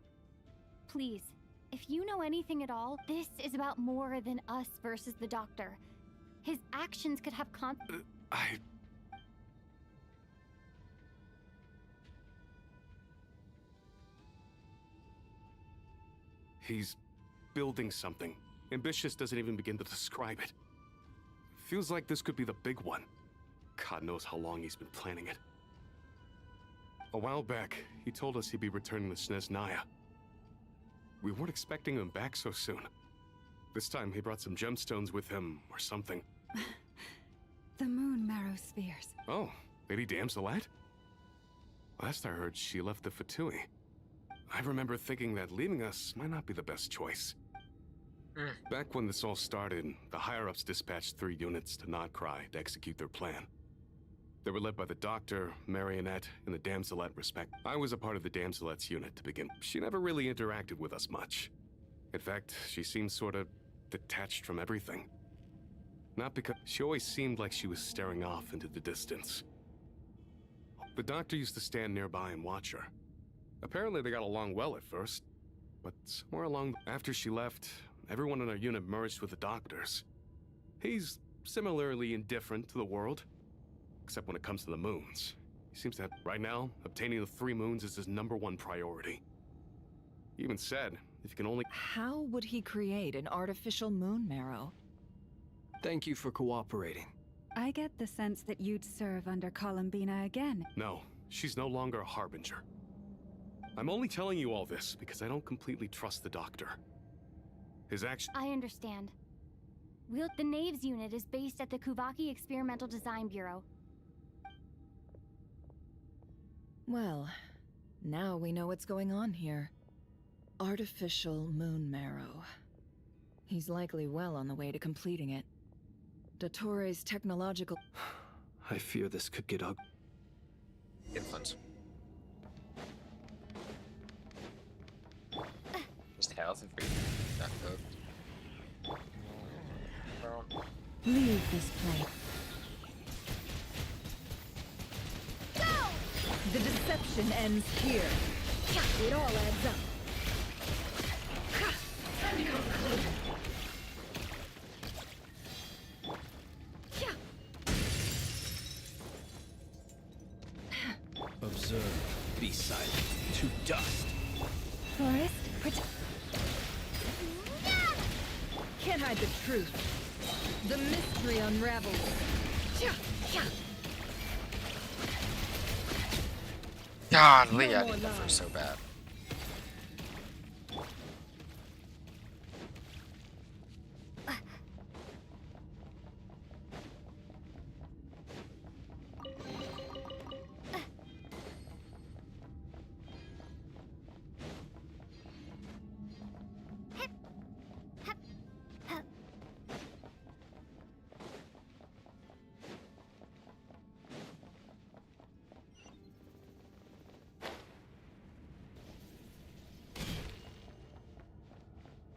Speaker 2: Please, if you know anything at all, this is about more than us versus the doctor. His actions could have
Speaker 15: He's building something. Ambitious doesn't even begin to describe it. Feels like this could be the big one. God knows how long he's been planning it. A while back, he told us he'd be returning to Snezhnaya. We weren't expecting him back so soon. This time he brought some gemstones with him, or something.
Speaker 8: The moon marrow spheres.
Speaker 15: Oh, Lady Damselite? Last I heard, she left the Fatui. I remember thinking that leaving us might not be the best choice. Back when this all started, the higher-ups dispatched 3 units to Nod-korai to execute their plan. They were led by the Doctor, Marionette, and the Damselette respect. I was a part of the Damselette's unit to begin. She never really interacted with us much. In fact, she seemed sort of detached from everything. Not because she always seemed like she was staring off into the distance. The Doctor used to stand nearby and watch her. Apparently they got along well at first, but somewhere along after she left, everyone in our unit merged with the Doctor's. He's similarly indifferent to the world, except when it comes to the moons. He seems to have, right now, obtaining the 3 moons is his #1 priority. He even said, if you can only...
Speaker 12: How would he create an artificial moon marrow?
Speaker 3: Thank you for cooperating.
Speaker 8: I get the sense that you'd serve under Columbina again.
Speaker 15: No, she's no longer a harbinger. I'm only telling you all this because I don't completely trust the Doctor. His action...
Speaker 2: I understand. The Knaves unit is based at the Kuvaki Experimental Design Bureau.
Speaker 12: Well, Now we know what's going on here. Artificial moon marrow. He's likely well on the way to completing it. Dottore's technological...
Speaker 3: I fear this could get ugly.
Speaker 1: Influence. Just health if we not cooked.
Speaker 12: Leave this place. The deception ends here. It all adds up. Time to come closer.
Speaker 17: Observe, be silent, to dust.
Speaker 22: Forest, protect.
Speaker 12: Can't hide the truth. The mystery unravels.
Speaker 1: Godly, I need that for so bad.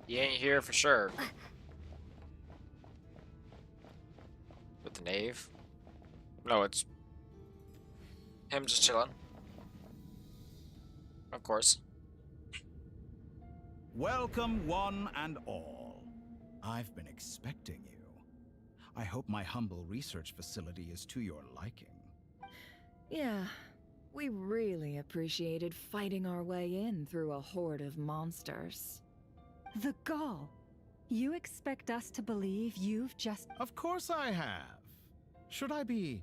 Speaker 1: He ain't here for sure. With the knave? No, it's him just chilling. Of course.
Speaker 17: Welcome, one and all. I've been expecting you. I hope my humble research facility is to your liking.
Speaker 12: Yeah, we really appreciated fighting our way in through a horde of monsters.
Speaker 8: The gall. You expect us to believe you've just...
Speaker 17: Of course I have. Should I be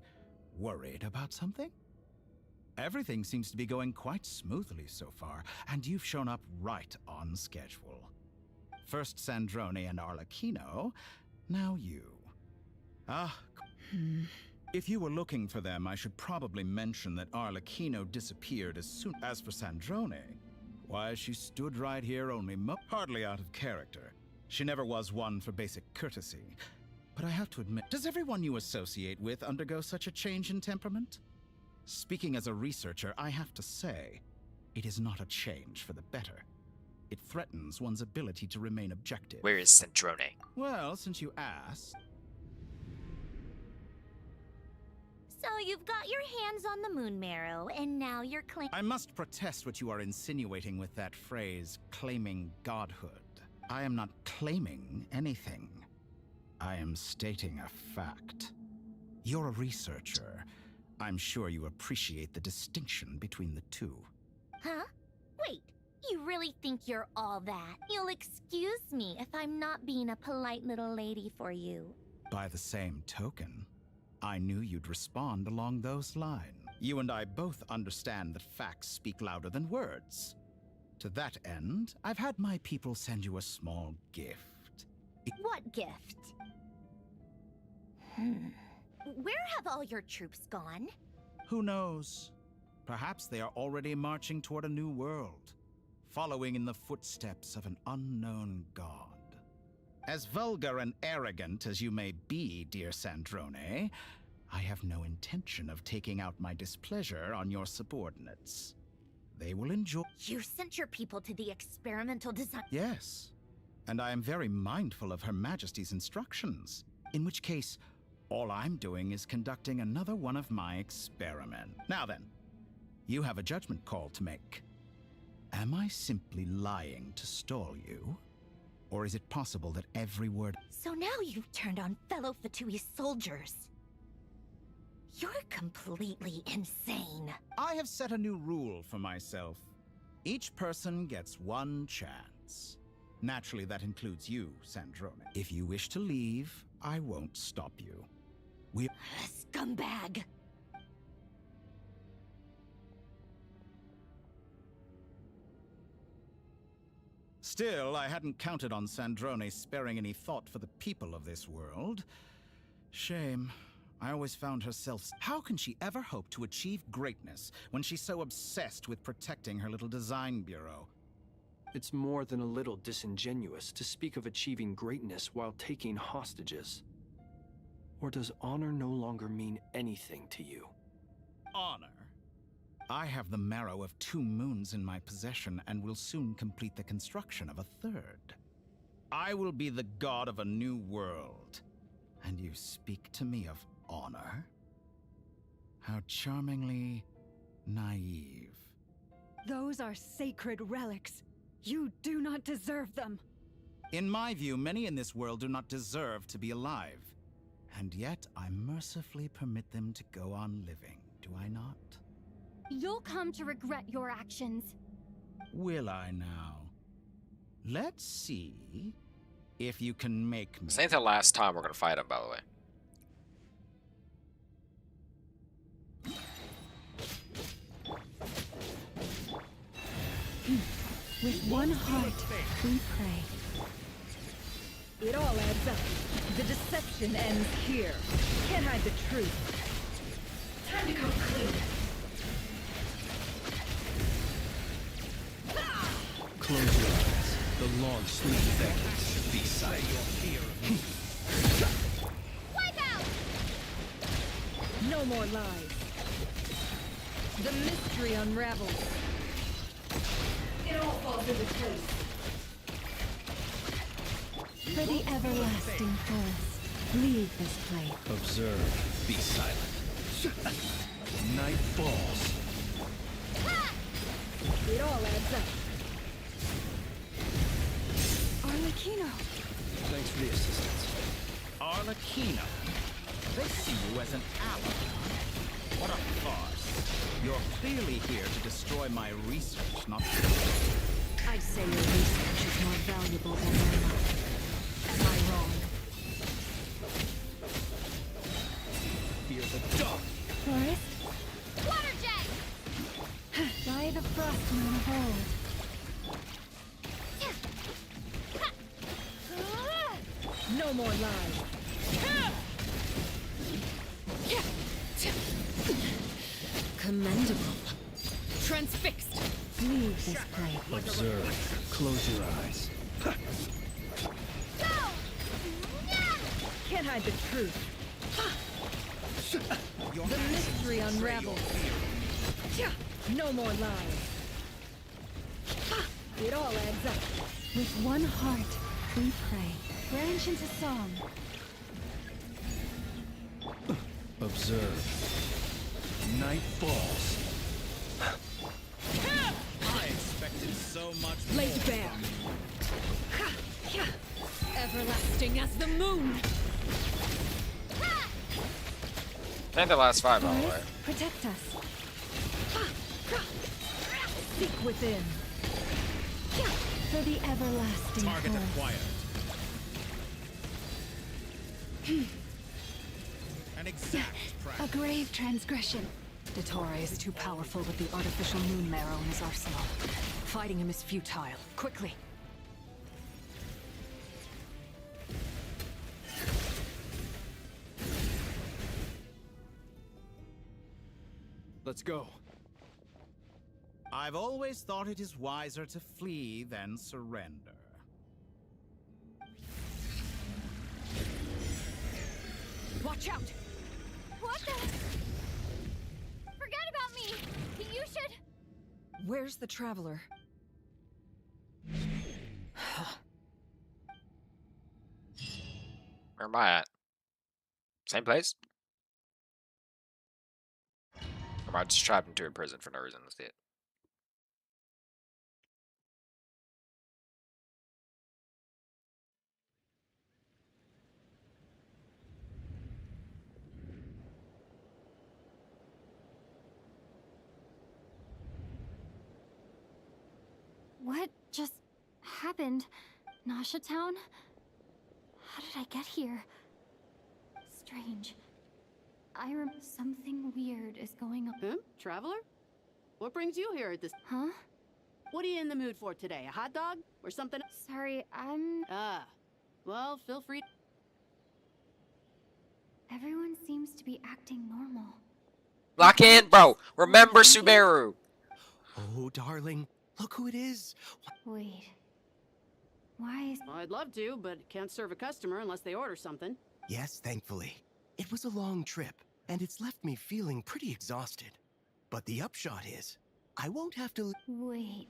Speaker 17: worried about something? Everything seems to be going quite smoothly so far, and you've shown up right on schedule. First Sandrone and Arlecchino, now you. If you were looking for them, I should probably mention that Arlecchino disappeared as soon as for Sandrone. Why, she stood right here only hardly out of character. She never was one for basic courtesy. But I have to admit, does everyone you associate with undergo such a change in temperament? Speaking as a researcher, I have to say, it is not a change for the better. It threatens one's ability to remain objective.
Speaker 1: Where is Sandrone?
Speaker 17: Well, since you asked...
Speaker 4: So you've got your hands on the moon marrow, and now you're claiming...
Speaker 17: I must protest what you are insinuating with that phrase, claiming godhood. I am not claiming anything. I am stating a fact. You're a researcher. I'm sure you appreciate the distinction between the two.
Speaker 4: Huh? Wait, you really think you're all that? You'll excuse me if I'm not being a polite little lady for you.
Speaker 17: By the same token, I knew you'd respond along those lines. You and I both understand that facts speak louder than words. To that end, I've had my people send you a small gift.
Speaker 4: What gift? Where have all your troops gone?
Speaker 17: Who knows? Perhaps they are already marching toward a new world, following in the footsteps of an unknown god. As vulgar and arrogant as you may be, dear Sandrone, I have no intention of taking out my displeasure on your subordinates. They will enjoy...
Speaker 4: You sent your people to the experimental design...
Speaker 17: Yes, and I am very mindful of Her Majesty's instructions, in which case, all I'm doing is conducting another one of my experiments. Now then, you have a judgment call to make. Am I simply lying to stall you? Or is it possible that every word...
Speaker 4: So now you've turned on fellow Fatui soldiers. You're completely insane.
Speaker 17: I have set a new rule for myself. Each person gets one chance. Naturally, that includes you, Sandrone. If you wish to leave, I won't stop you.
Speaker 4: Scumbag!
Speaker 17: Still, I hadn't counted on Sandrone sparing any thought for the people of this world. Shame. I always found herself... How can she ever hope to achieve greatness when she's so obsessed with protecting her little design bureau?
Speaker 3: It's more than a little disingenuous to speak of achieving greatness while taking hostages. Or does honor no longer mean anything to you?
Speaker 17: Honor? I have the marrow of 2 moons in my possession and will soon complete the construction of a 3rd. I will be the god of a new world. And you speak to me of honor? How charmingly naive.
Speaker 8: Those are sacred relics. You do not deserve them.
Speaker 17: In my view, many in this world do not deserve to be alive. And yet, I mercifully permit them to go on living, do I not?
Speaker 2: You'll come to regret your actions.
Speaker 17: Will I now? Let's see if you can make me...
Speaker 1: This ain't the last time we're gonna fight him, by the way.
Speaker 8: With one heart, we pray.
Speaker 12: It all adds up. The deception ends here. Can't hide the truth. Time to come clean.
Speaker 3: Close your eyes. The long sleep beckons beside you.
Speaker 2: Wipe out!
Speaker 12: No more lies. The mystery unravels. It all falls into place.
Speaker 8: For the everlasting forest, leave this place.
Speaker 3: Observe. Be silent. Night falls.
Speaker 12: It all adds up.
Speaker 8: Arlecchino!
Speaker 3: Thanks for the assistance.
Speaker 17: Arlecchino? They see you as an ally. What a farce. You're clearly here to destroy my research, not...
Speaker 5: I'd say your research is more valuable than my life. Am I wrong?
Speaker 17: Fear the dark!
Speaker 8: Forest?
Speaker 2: Water jet!
Speaker 8: By the frost moon of old.
Speaker 12: No more lies.
Speaker 5: Commendable. Transfixed.
Speaker 8: Leave this place.
Speaker 3: Observe. Close your eyes.
Speaker 12: Can't hide the truth. The mystery unravels. No more lies. It all adds up.
Speaker 8: With one heart, we pray. Branch into song.
Speaker 3: Observe. Night falls.
Speaker 17: I expected so much
Speaker 12: Laid
Speaker 17: more
Speaker 12: bare.
Speaker 17: from you.
Speaker 12: Everlasting as the moon.
Speaker 1: Ain't the last fight, by the way.
Speaker 8: Protect us.
Speaker 12: Seek within.
Speaker 8: For the everlasting
Speaker 17: Target
Speaker 8: forest.
Speaker 17: acquired. An exact
Speaker 8: A
Speaker 17: practice.
Speaker 8: grave transgression.
Speaker 5: Nod-korai is too powerful with the artificial moon marrow in his arsenal. Fighting him is futile. Quickly.
Speaker 3: Let's go.
Speaker 17: I've always thought it is wiser to flee than surrender.
Speaker 12: Watch out!
Speaker 2: What the? Forget about me! You should...
Speaker 5: Where's the traveler?
Speaker 1: Where am I at? Same place? Or am I just trapped into a prison for no reason? Let's see it.
Speaker 2: What just happened? Nasha Town? How did I get here? Strange. Something weird is going on.
Speaker 13: Hmm? Traveler? What brings you here at this...
Speaker 2: Huh?
Speaker 13: What are you in the mood for today? A hot dog? Or something?
Speaker 2: Sorry, I'm...
Speaker 13: Ah. Well, feel free...
Speaker 2: Everyone seems to be acting normal.
Speaker 1: Lock in, bro. Remember Subaru.
Speaker 19: Oh, darling, look who it is.
Speaker 2: Wait. Why is...
Speaker 13: Well, I'd love to, but can't serve a customer unless they order something.
Speaker 19: Yes, thankfully. It was a long trip, and it's left me feeling pretty exhausted. But the upshot is, I won't have to...
Speaker 2: Wait.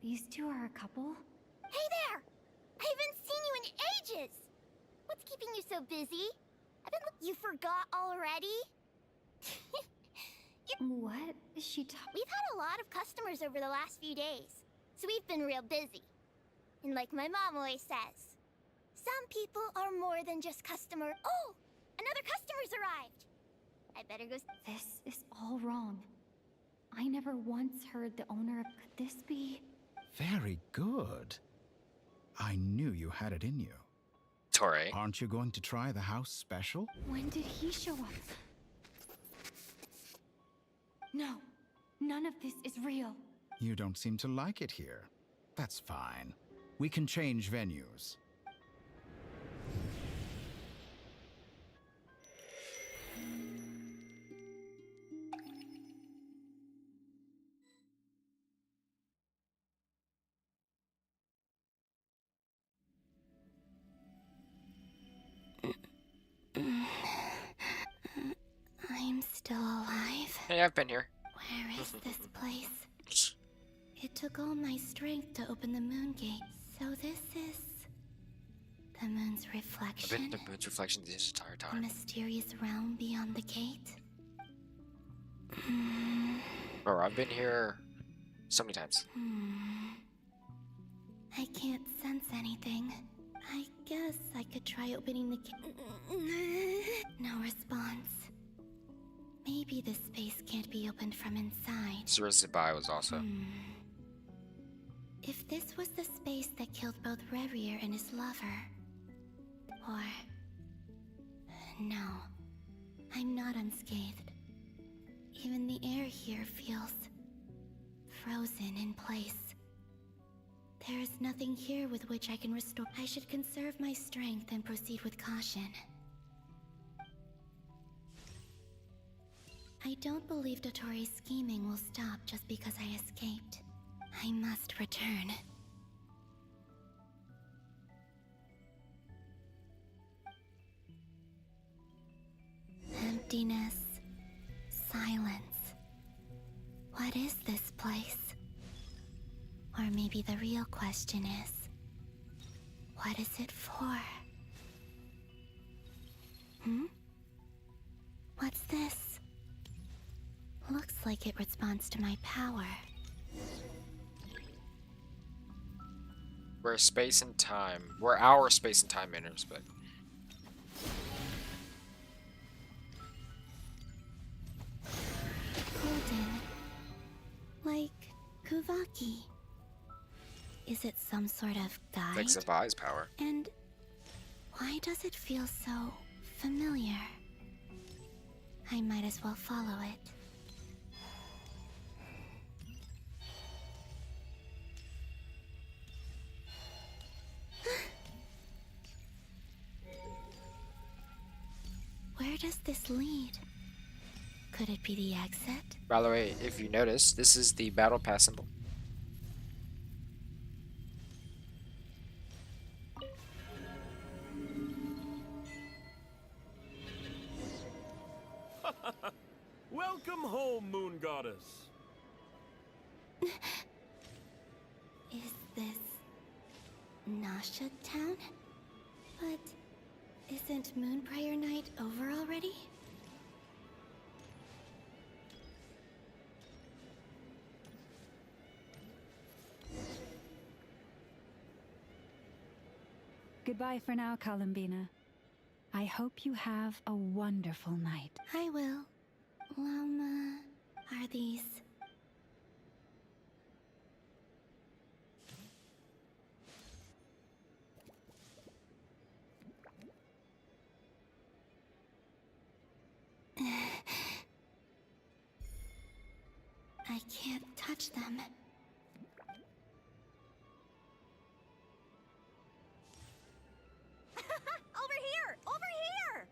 Speaker 2: These two are a couple?
Speaker 4: Hey there! I haven't seen you in ages! What's keeping you so busy? You forgot already?
Speaker 2: What is she talking?
Speaker 4: We've had a lot of customers over the last few days, so we've been real busy. And like my mom always says, some people are more than just customer. Oh! Another customer's arrived! I better go...
Speaker 2: This is all wrong. I never once heard the owner of... Could this be...
Speaker 17: Very good. I knew you had it in you.
Speaker 1: Toray.
Speaker 17: Aren't you going to try the house special?
Speaker 2: When did he show up? No. None of this is real.
Speaker 17: You don't seem to like it here. That's fine. We can change venues.
Speaker 10: I'm still alive.
Speaker 1: Hey, I've been here.
Speaker 10: Where is this place? It took all my strength to open the moon gate, so this is the moon's
Speaker 1: I've
Speaker 10: reflection.
Speaker 1: been in the moon's reflection this entire
Speaker 10: The
Speaker 1: time.
Speaker 10: mysterious realm beyond the gate.
Speaker 1: Bro, I've been here so many times.
Speaker 10: I can't sense anything. I guess I could try opening the gate. No response. Maybe this space can't be opened from inside.
Speaker 1: Suruzubai was also.
Speaker 10: If this was the space that killed both Revier and his lover, or... No, I'm not unscathed. Even the air here feels frozen in place. There is nothing here with which I can restore. I should conserve my strength and proceed with caution. I don't believe Dotori's scheming will stop just because I escaped. I must return. Emptiness. Silence. What is this place? Or maybe the real question is, what is it for? What's this? Looks like it responds to my power.
Speaker 1: We're space and time. We're our space and time enters, but...
Speaker 10: Golden. Like Kuvaki. Is it some sort of guide?
Speaker 1: Like Zabai's power.
Speaker 10: And why does it feel so familiar? I might as well follow it. Where does this lead? Could it be the exit?
Speaker 1: By the way, if you notice, this is the battle pass symbol.
Speaker 16: Welcome home, Moon Goddess.
Speaker 10: Is this Nasha Town? But isn't Moonbriar Night over already?
Speaker 8: Goodbye for now, Columbina. I hope you have a wonderful night.
Speaker 10: I will. Lama, are these... I can't touch them.
Speaker 4: Over here! Over here!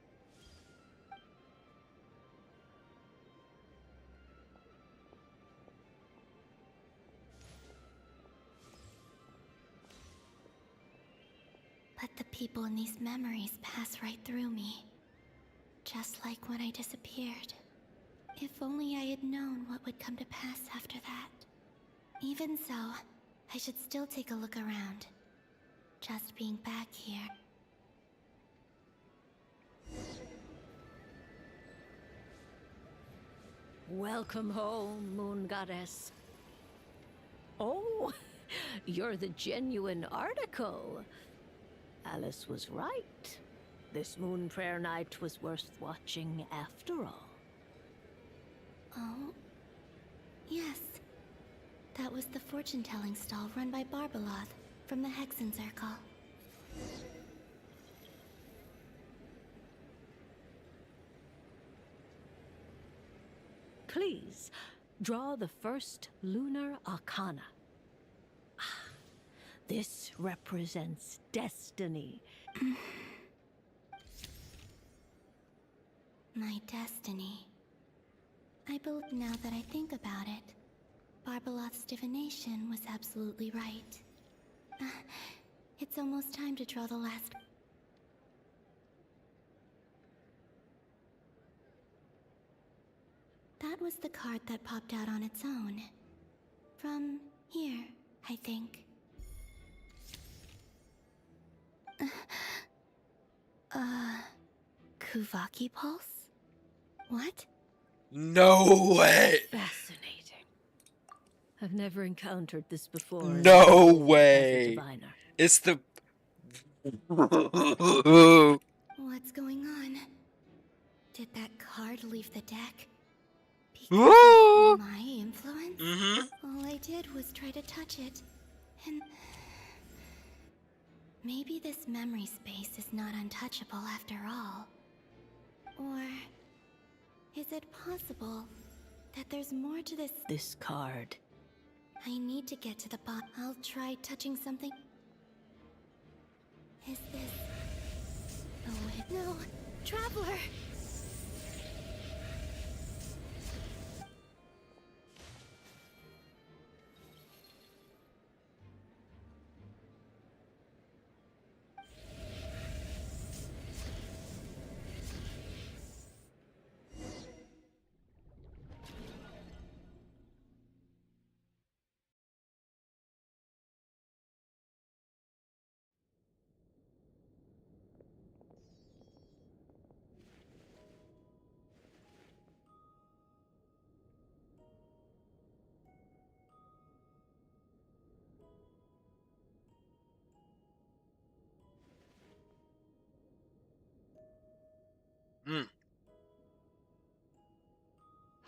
Speaker 10: But the people in these memories pass right through me. Just like when I disappeared. If only I had known what would come to pass after that. Even so, I should still take a look around. Just being back here.
Speaker 7: Welcome home, Moon Goddess. Oh, you're the genuine article. Alice was right. This Moon Prayer Night was worth watching after all.
Speaker 10: Oh? Yes. That was the fortune-telling stall run by Barbeloth from the Hexen Circle.
Speaker 7: Please, draw the first lunar arcana. This represents destiny.
Speaker 10: My destiny. I believe now that I think about it, Barbeloth's divination was absolutely right. It's almost time to draw the last... That was the card that popped out on its own. From here, I think. Kuvaki Pulse? What?
Speaker 1: No way!
Speaker 7: Fascinating. I've never encountered this before.
Speaker 1: No
Speaker 7: As a
Speaker 1: way!
Speaker 7: diviner.
Speaker 1: It's the...
Speaker 10: What's going on? Did that card leave the deck?
Speaker 1: Woo!
Speaker 10: Of my influence? All I did was try to touch it, and... Maybe this memory space is not untouchable after all. Or... is it possible that there's more to
Speaker 7: this card?
Speaker 10: I need to get to the bottom. I'll try touching something. Is this... Oh, no! Traveler!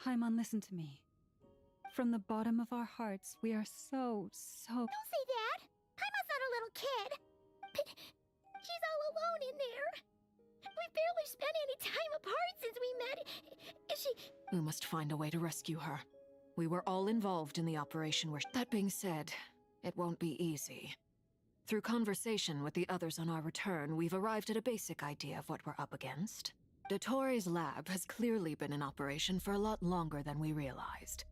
Speaker 8: Paimon, listen to me. From the bottom of our hearts, we are so...
Speaker 4: Don't say that! Paimon's not a little kid! But she's all alone in there! We've barely spent any time apart since we met. Is she...
Speaker 5: We must find a way to rescue her. We were all involved in the operation where... That being said, it won't be easy. Through conversation with the others on our return, we've arrived at a basic idea of what we're up against. Dotore's lab has clearly been in operation for a lot longer than we realized.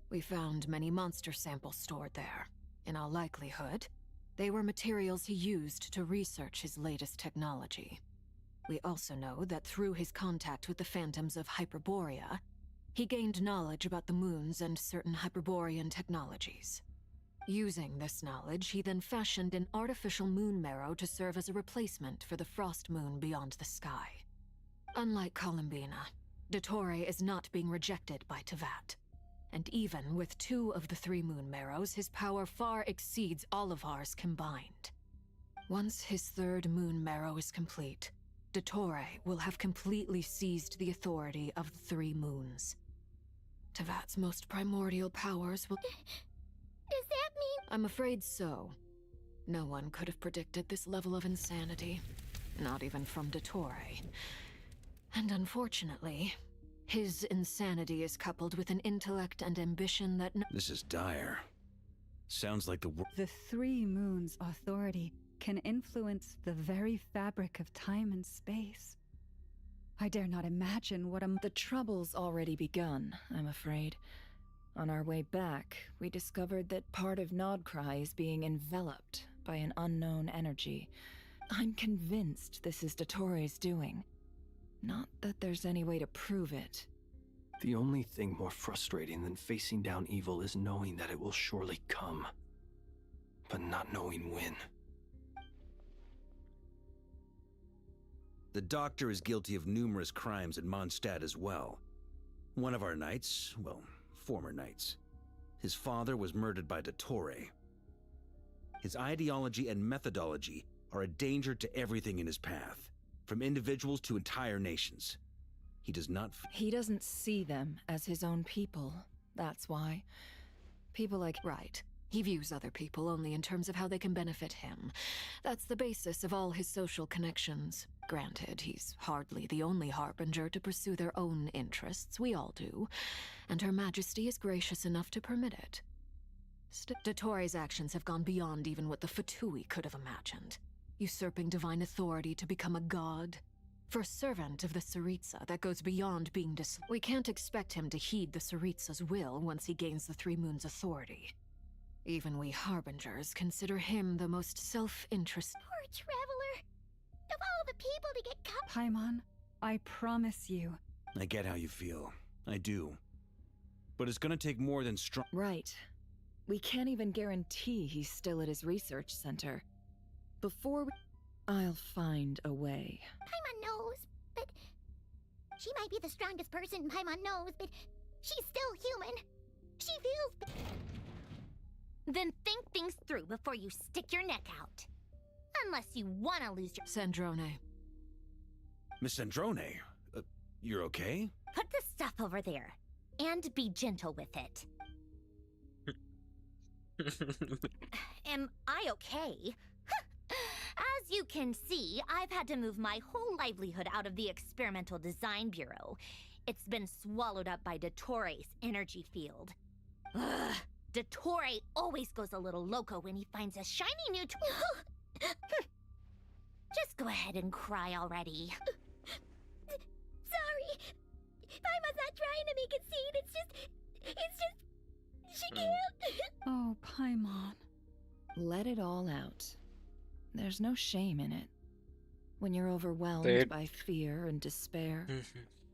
Speaker 5: We found many monster samples stored there. In all likelihood, they were materials he used to research his latest technology. We also know that through his contact with the phantoms of Hyperborea, he gained knowledge about the moons and certain Hyperborean technologies. Using this knowledge, he then fashioned an artificial moon marrow to serve as a replacement for the frost moon beyond the sky. Unlike Columbina, Dottore is not being rejected by Teyvat. And even with 2 of the 3 moon marrows, his power far exceeds all of ours combined. Once his 3rd moon marrow is complete, Dottore will have completely seized the authority of the 3 moons. Teyvat's most primordial powers will...
Speaker 4: Does that mean...
Speaker 5: I'm afraid so. No one could have predicted this level of insanity. Not even from Dottore. And unfortunately, his insanity is coupled with an intellect and ambition that...
Speaker 20: This is dire. Sounds like
Speaker 8: The 3 moons' authority can influence the very fabric of time and space. I dare not imagine what
Speaker 5: The trouble's already begun, I'm afraid. On our way back, we discovered that part of Nod-korai is being enveloped by an unknown energy.
Speaker 12: I'm convinced this is Dottoro's doing. Not that there's any way to prove it.
Speaker 3: The only thing more frustrating than facing down evil is knowing that it will surely come, but not knowing when.
Speaker 20: The doctor is guilty of numerous crimes in Mondstadt as well. One of our knights, well, former knights, his father was murdered by Dottore. His ideology and methodology are a danger to everything in his path, from individuals to entire nations. He
Speaker 12: doesn't see them as his own people. That's why. People like...
Speaker 5: Right. He views other people only in terms of how they can benefit him. That's the basis of all his social connections. Granted, he's hardly the only harbinger to pursue their own interests. We all do. And Her Majesty is gracious enough to permit it. Dottore's actions have gone beyond even what the Fatui could have imagined. Usurping divine authority to become a god. For a servant of the Tsaritsa, that goes beyond being We can't expect him to heed the Tsaritsa's will once he gains the Three Moons' authority. Even we harbingers consider him the most self-interest.
Speaker 4: Poor traveler. Of all the people to get caught.
Speaker 8: Paimon, I promise you.
Speaker 20: I get how you feel. I do. But it's gonna take more than strong.
Speaker 12: Right. We can't even guarantee he's still at his research center. I'll find a way.
Speaker 4: Paimon knows, but... She might be the strongest person Paimon knows, but she's still human. She feels... Then think things through before you stick your neck out. Unless you want to lose your...
Speaker 5: Sandrone.
Speaker 20: Miss Sandrone, you're okay?
Speaker 4: Put the stuff over there, and be gentle with it. Am I okay? As you can see, I've had to move my whole livelihood out of the Experimental Design Bureau. It's been swallowed up by Dottore's energy field. Ugh. Dottore always goes a little loco when he finds a shiny new tool. Just go ahead and cry already. Sorry. Paimon's not trying to make it seem. It's just... She can't.
Speaker 8: Oh, Paimon.
Speaker 12: Let it all out. There's no shame in it. When you're overwhelmed by fear and despair,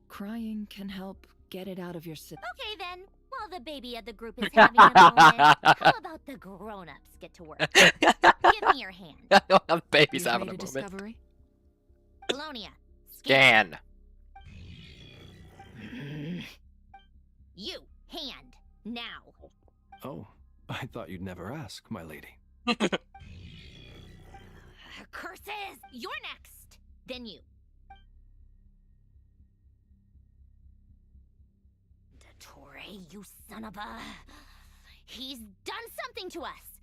Speaker 12: crying can help get it out of your system.
Speaker 4: Okay then, while the baby of the group is having a moment, how about the grown-ups get to work? Give me your hand.
Speaker 1: The baby's
Speaker 5: You've
Speaker 1: having
Speaker 5: made
Speaker 1: a moment.
Speaker 5: Discovery?
Speaker 4: Bologna.
Speaker 1: Scan.
Speaker 4: You, hand, now.
Speaker 3: Oh, I thought you'd never ask, my lady.
Speaker 4: Curses! You're next! Then you. Dottore, you son of a... He's done something to us!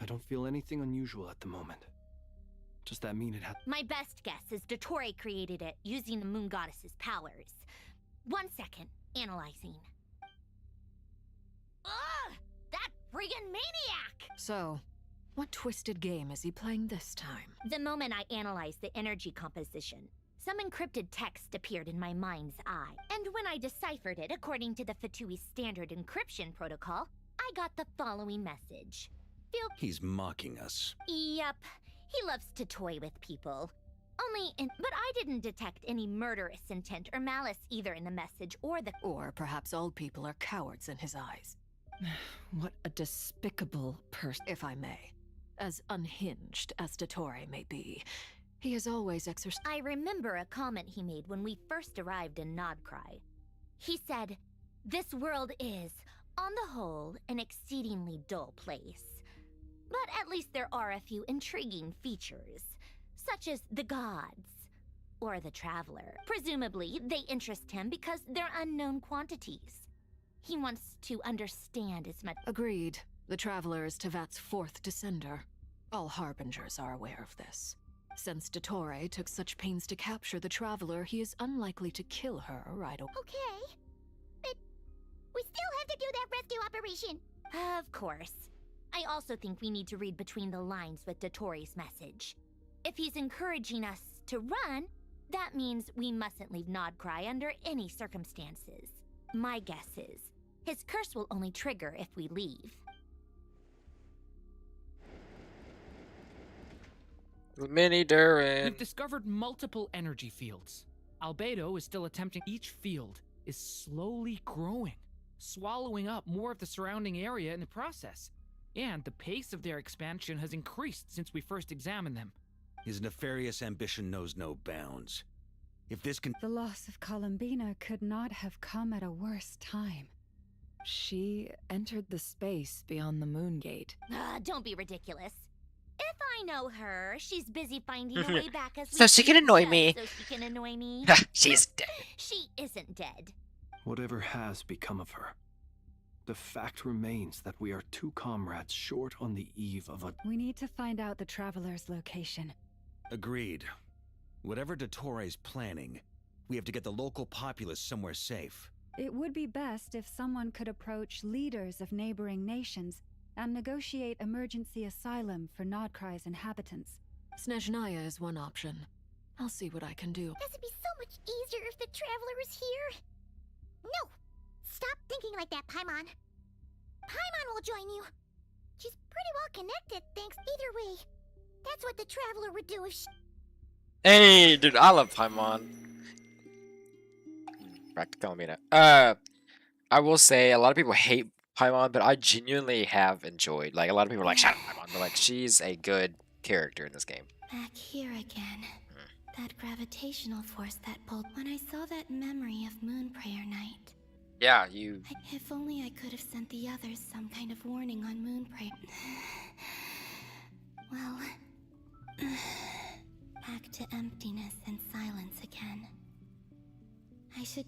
Speaker 3: I don't feel anything unusual at the moment. Does that mean it had...
Speaker 4: My best guess is Dottore created it using the Moon Goddess's powers. 1 second. Analyzing. Ugh! That friggin' maniac!
Speaker 5: So, what twisted game is he playing this time?
Speaker 4: The moment I analyzed the energy composition, some encrypted text appeared in my mind's eye. And when I deciphered it according to the Fatui standard encryption protocol, I got the following message.
Speaker 20: He's mocking us.
Speaker 4: Yep. He loves to toy with people. But I didn't detect any murderous intent or malice either in the message or the...
Speaker 5: Or perhaps all people are cowards in his eyes.
Speaker 12: What a despicable person.
Speaker 5: If I may. As unhinged as Dottore may be, he has always exercised...
Speaker 4: I remember a comment he made when we first arrived in Nod-korai. He said, "This world is, on the whole, an exceedingly dull place. But at least there are a few intriguing features, such as the gods, or the traveler. Presumably, they interest him because they're unknown quantities. He wants to understand as much..."
Speaker 5: Agreed. The traveler is Tevat's 4th descender. All harbingers are aware of this. Since Dottore took such pains to capture the traveler, he is unlikely to kill her right away.
Speaker 4: Okay, but we still have to do that rescue operation. Of course. I also think we need to read between the lines with Dottore's message. If he's encouraging us to run, that means we mustn't leave Nod-korai under any circumstances. My guess is, his curse will only trigger if we leave.
Speaker 1: Mini Durin.
Speaker 18: We've discovered multiple energy fields. Albedo is still attempting. Each field is slowly growing, swallowing up more of the surrounding area in the process. And the pace of their expansion has increased since we first examined them.
Speaker 20: His nefarious ambition knows no bounds. If this can...
Speaker 8: The loss of Columbina could not have come at a worse time.
Speaker 12: She entered the space beyond the moon gate.
Speaker 4: Don't be ridiculous. If I know her, she's busy finding a way back as
Speaker 1: So she can annoy me.
Speaker 4: So she can annoy me.
Speaker 1: She's dead.
Speaker 4: She isn't dead.
Speaker 3: Whatever has become of her, the fact remains that we are two comrades short on the eve of a...
Speaker 8: We need to find out the Traveler's location.
Speaker 20: Agreed. Whatever Dottore planning, we have to get the local populace somewhere safe.
Speaker 8: It would be best if someone could approach leaders of neighboring nations and negotiate emergency asylum for Nod-korai's inhabitants.
Speaker 5: Snezhnaya is one option. I'll see what I can do.
Speaker 4: This would be so much easier if the Traveler was here. No! Stop thinking like that, Paimon. Paimon will join you. She's pretty well connected, thanks either way. That's what the Traveler would do if she...
Speaker 1: Hey, dude, I love Paimon. Back to Columbina. I will say a lot of people hate Paimon, but I genuinely have enjoyed. Like, a lot of people are like, shut up, Paimon. But, like, she's a good character in this game.
Speaker 10: Back here again. That gravitational force that pulled when I saw that memory of Moon Prayer Night.
Speaker 1: Yeah, you...
Speaker 10: If only I could have sent the others some kind of warning on Moon Prayer. Well... back to emptiness and silence again. I should...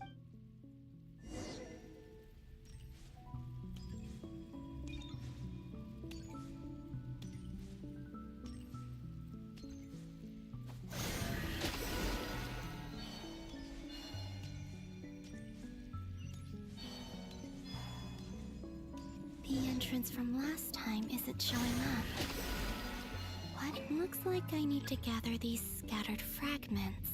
Speaker 10: The entrance from last time isn't showing up. What? Looks like I need to gather these scattered fragments.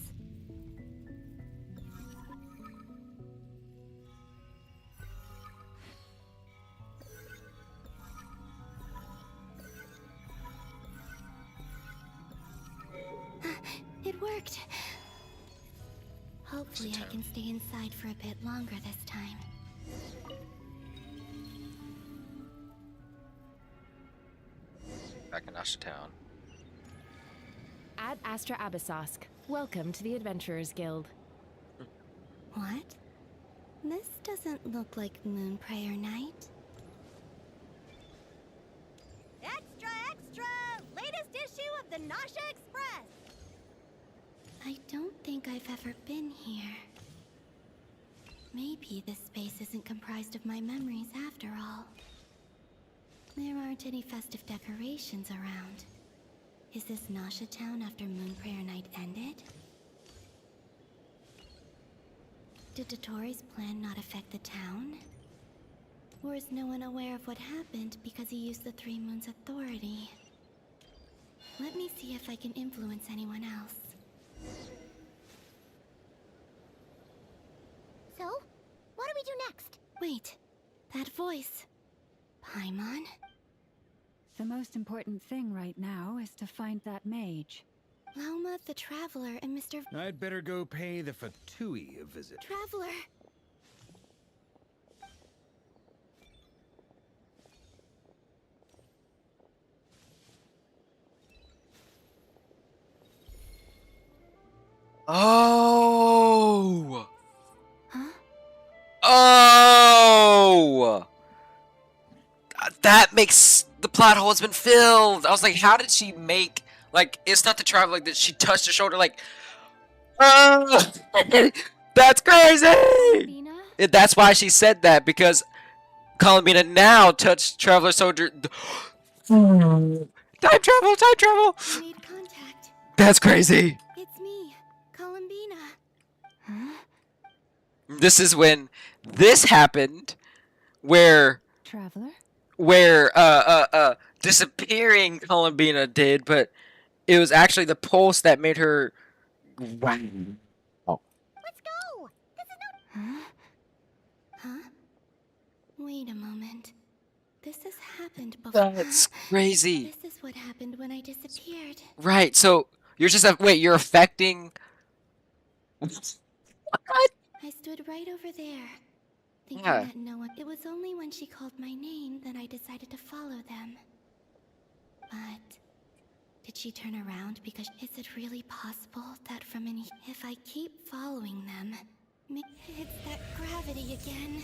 Speaker 10: It worked. Hopefully I can stay inside for a bit longer this time.
Speaker 1: Back in Asha Town.
Speaker 14: Ad Astra Abyssosk. Welcome to the Adventurers Guild.
Speaker 10: What? This doesn't look like Moon Prayer Night.
Speaker 4: Extra, extra! Latest issue of the Nasha Express!
Speaker 10: I don't think I've ever been here. Maybe this space isn't comprised of my memories after all. There aren't any festive decorations around. Is this Nasha Town after Moon Prayer Night ended? Did Dottore's plan not affect the town? Or is no one aware of what happened because he used the Three Moons' authority? Let me see if I can influence anyone else.
Speaker 4: So, what do we do next?
Speaker 10: Wait, that voice. Paimon?
Speaker 8: The most important thing right now is to find that mage.
Speaker 10: Lauma the Traveler and Mr.
Speaker 20: I'd better go pay the Fatui a visit.
Speaker 10: Traveler!
Speaker 1: Oh!
Speaker 10: Huh?
Speaker 1: Oh! That makes... The plot hole has been filled! I was like, how did she make... Like, it's not the Traveler that she touched her shoulder like... Oh! That's crazy! That's why she said that, because Columbina now touched Traveler's shoulder... Time travel! Time travel!
Speaker 10: Made contact.
Speaker 1: That's crazy!
Speaker 10: It's me, Columbina. Huh?
Speaker 1: This is when this happened, where...
Speaker 8: Traveler?
Speaker 1: Where, disappearing Columbina did, but it was actually the pulse that made her... Wow. Oh.
Speaker 4: Let's go! This is no...
Speaker 10: Huh? Wait a moment. This has happened before.
Speaker 1: That's crazy.
Speaker 10: This is what happened when I disappeared.
Speaker 1: Right. So you're just wait. You're affecting. What?
Speaker 10: I stood right over there, thinking
Speaker 1: Yeah.
Speaker 10: that no one. It was only when she called my name that I decided to follow them. But did she turn around? Because is it really possible that from any... If I keep following them... It's that gravity again.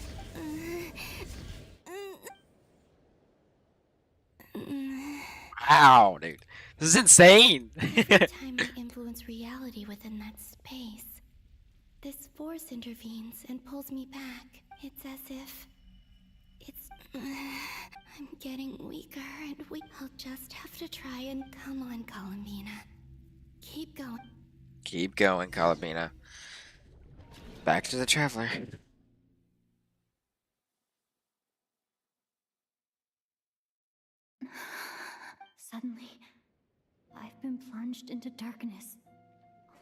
Speaker 1: Wow, dude. This is insane.
Speaker 10: Every time I influence reality within that space, this force intervenes and pulls me back. It's as if... I'm getting weaker and weak. I'll just have to try and come on, Columbina. Keep going.
Speaker 1: Keep going, Columbina. Back to the Traveler.
Speaker 6: Suddenly, I've been plunged into darkness.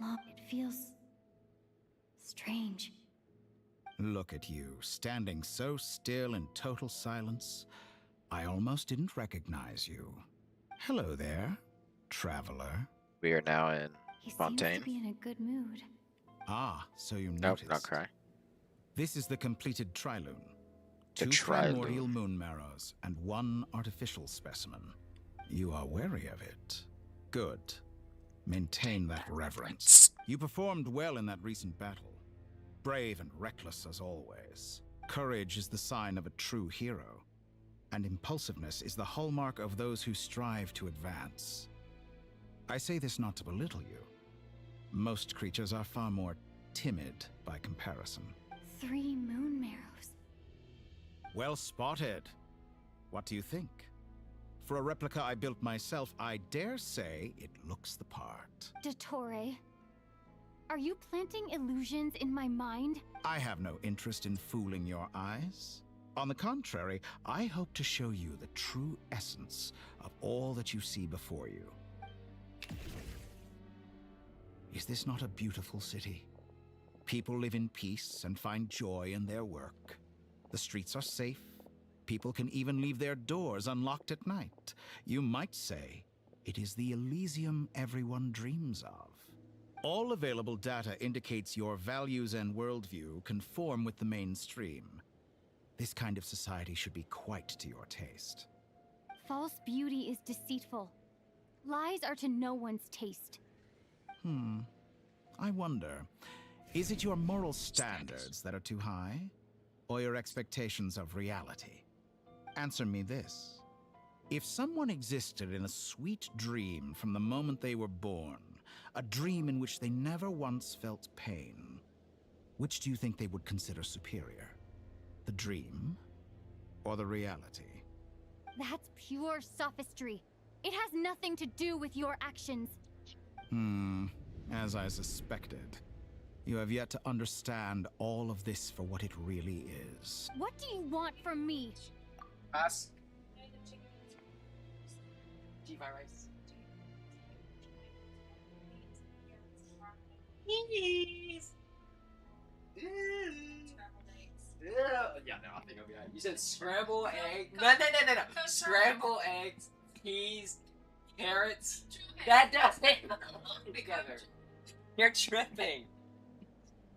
Speaker 6: It feels strange.
Speaker 17: Look at you, standing so still in total silence. I almost didn't recognize you. Hello there, traveler.
Speaker 1: We are now in
Speaker 6: He
Speaker 1: Fontaine.
Speaker 6: seems to be in a good mood.
Speaker 17: Ah, so you
Speaker 1: Nope,
Speaker 17: noticed.
Speaker 1: Nod-korai.
Speaker 17: This is the completed Trilune.
Speaker 1: The
Speaker 17: 2
Speaker 1: Trilune.
Speaker 17: primordial moon marrows and 1 artificial specimen. You are wary of it. Good. Maintain that reverence. You performed well in that recent battle. Brave and reckless as always. Courage is the sign of a true hero. And impulsiveness is the hallmark of those who strive to advance. I say this not to belittle you. Most creatures are far more timid by comparison.
Speaker 6: 3 moon marrows.
Speaker 17: Well spotted. What do you think? For a replica I built myself, I dare say it looks the part.
Speaker 6: Dottore, are you planting illusions in my mind?
Speaker 17: I have no interest in fooling your eyes. On the contrary, I hope to show you the true essence of all that you see before you. Is this not a beautiful city? People live in peace and find joy in their work. The streets are safe. People can even leave their doors unlocked at night. You might say it is the Elysium everyone dreams of. All available data indicates your values and worldview conform with the mainstream. This kind of society should be quite to your taste.
Speaker 6: False beauty is deceitful. Lies are to no one's taste.
Speaker 17: I wonder, is it your moral standards that are too high? Or your expectations of reality? Answer me this. If someone existed in a sweet dream from the moment they were born, a dream in which they never once felt pain, which do you think they would consider superior? The dream or the reality?
Speaker 6: That's pure sophistry. It has nothing to do with your actions.
Speaker 17: As I suspected. You have yet to understand all of this for what it really is.
Speaker 6: What do you want from me?
Speaker 1: Pass. Yeah, no, I think I'll be alright. You said scrambled eggs. No. Scrambled eggs, peas, carrots. That doesn't belong together. You're tripping.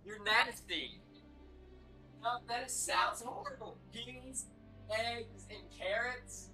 Speaker 1: You're nasty. No, that sounds horrible. Peas, eggs, and carrots.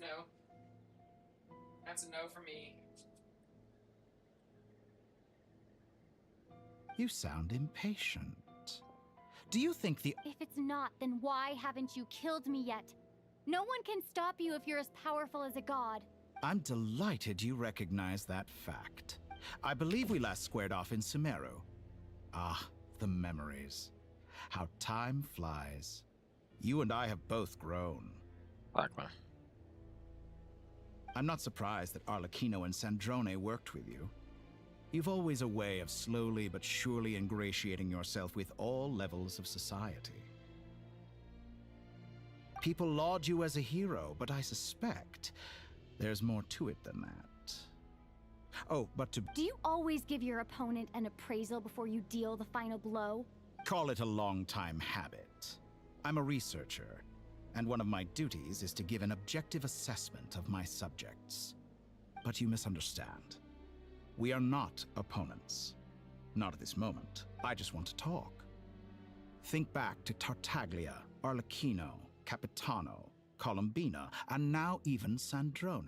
Speaker 1: no. That's a no for me.
Speaker 17: You sound impatient. Do you think the...
Speaker 2: If it's not, then why haven't you killed me yet? No one can stop you if you're as powerful as a god.
Speaker 17: I'm delighted you recognize that fact. I believe we last squared off in Sumeru. Ah, the memories. How time flies. You and I have both grown.
Speaker 1: Blackman.
Speaker 17: I'm not surprised that Arlecchino and Sandrone worked with you. You've always a way of slowly but surely ingratiating yourself with all levels of society. People laud you as a hero, but I suspect there's more to it than that. Oh, but to...
Speaker 2: Do you always give your opponent an appraisal before you deal the final blow?
Speaker 17: Call it a long-time habit. I'm a researcher, and one of my duties is to give an objective assessment of my subjects. But you misunderstand. We are not opponents. Not at this moment. I just want to talk. Think back to Tartaglia, Arlecchino, Capitano, Colombina, and now even Sandrone.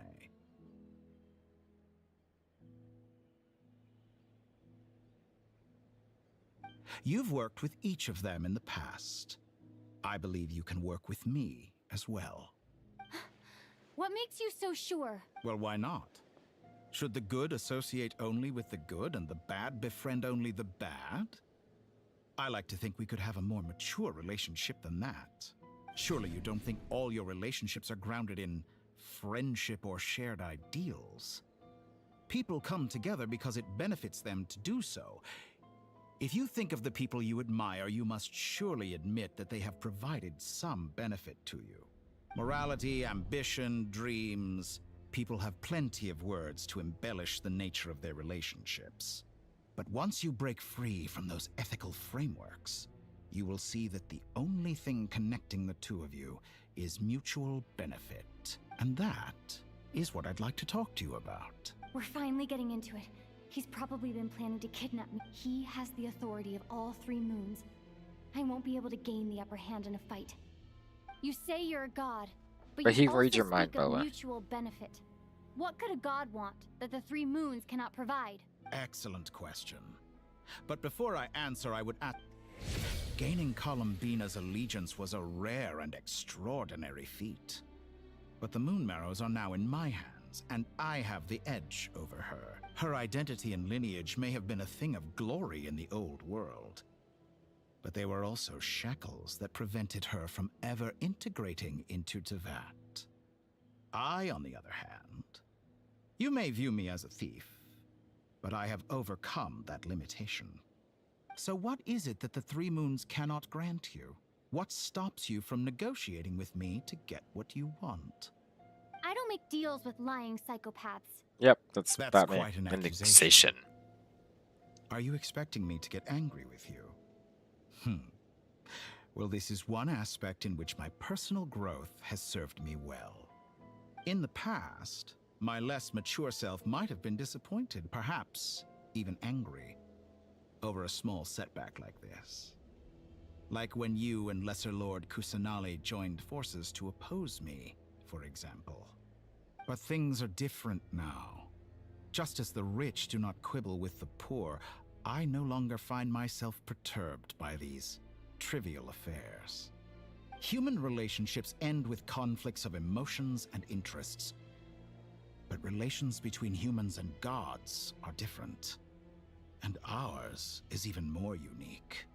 Speaker 17: You've worked with each of them in the past. I believe you can work with me as well.
Speaker 2: What makes you so sure?
Speaker 17: Well, why not? Should the good associate only with the good and the bad befriend only the bad? I like to think we could have a more mature relationship than that. Surely you don't think all your relationships are grounded in friendship or shared ideals? People come together because it benefits them to do so. If you think of the people you admire, you must surely admit that they have provided some benefit to you. Morality, ambition, dreams. People have plenty of words to embellish the nature of their relationships. But once you break free from those ethical frameworks, you will see that the only thing connecting the two of you is mutual benefit. And that is what I'd like to talk to you about.
Speaker 2: We're finally getting into it. He's probably been planning to kidnap me. He has the authority of all three moons. I won't be able to gain the upper hand in a fight. You say you're a god, but
Speaker 1: he
Speaker 2: you also
Speaker 1: reads your mind,
Speaker 2: speak of
Speaker 1: Boa.
Speaker 2: mutual benefit. What could a god want that the three moons cannot provide?
Speaker 17: Excellent question. But before I answer, I would add... Gaining Colombina's allegiance was a rare and extraordinary feat. But the Moon Marrows are now in my hands, and I have the edge over her. Her identity and lineage may have been a thing of glory in the old world, but they were also shackles that prevented her from ever integrating into Teyvat. I, on the other hand, you may view me as a thief, but I have overcome that limitation. So what is it that the Three Moons cannot grant you? What stops you from negotiating with me to get what you want?
Speaker 2: I don't make deals with lying psychopaths.
Speaker 1: Yep, that's Batman.
Speaker 17: Quite an
Speaker 1: accusation.
Speaker 17: Are you expecting me to get angry with you? Well, this is one aspect in which my personal growth has served me well. In the past, my less mature self might have been disappointed, perhaps even angry, over a small setback like this. Like when you and Lesser Lord Kusanali joined forces to oppose me, for example. But things are different now. Just as the rich do not quibble with the poor, I no longer find myself perturbed by these trivial affairs. Human relationships end with conflicts of emotions and interests. But relations between humans and gods are different. And ours is even more unique.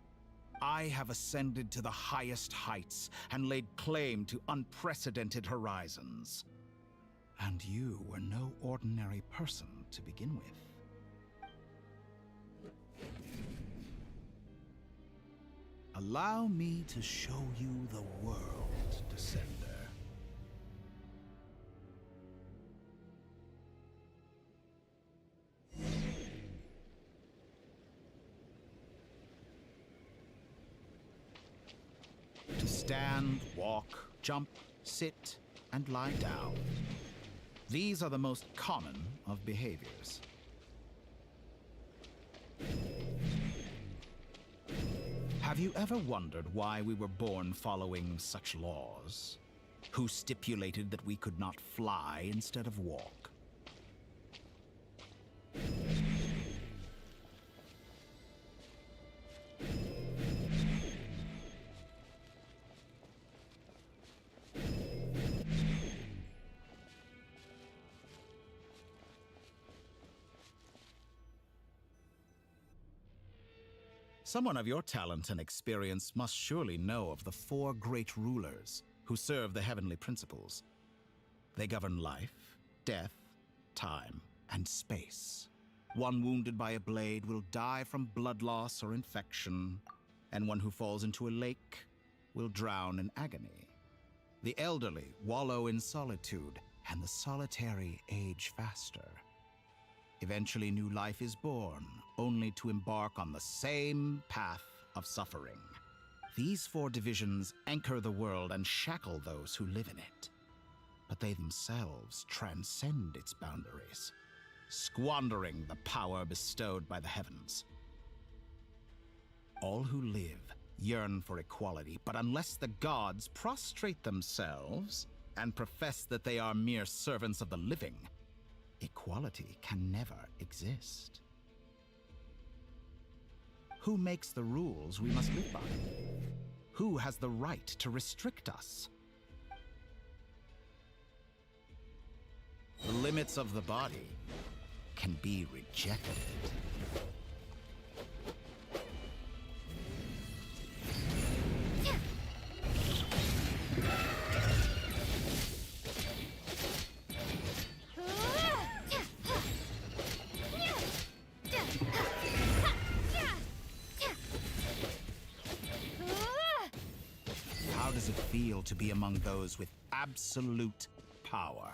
Speaker 17: I have ascended to the highest heights and laid claim to unprecedented horizons. And you were no ordinary person to begin with. Allow me to show you the world, Descender. To stand, walk, jump, sit, and lie down. These are the most common of behaviors. Have you ever wondered why we were born following such laws? Who stipulated that we could not fly instead of walk? Someone of your talent and experience must surely know of the 4 great rulers who serve the heavenly principles. They govern life, death, time, and space. One wounded by a blade will die from blood loss or infection, and one who falls into a lake will drown in agony. The elderly wallow in solitude, and the solitary age faster. Eventually, new life is born, only to embark on the same path of suffering. These 4 divisions anchor the world and shackle those who live in it. But they themselves transcend its boundaries, squandering the power bestowed by the heavens. All who live yearn for equality, but unless the gods prostrate themselves and profess that they are mere servants of the living, equality can never exist. Who makes the rules we must live by? Who has the right to restrict us? The limits of the body can be rejected. How does it feel to be among those with absolute power?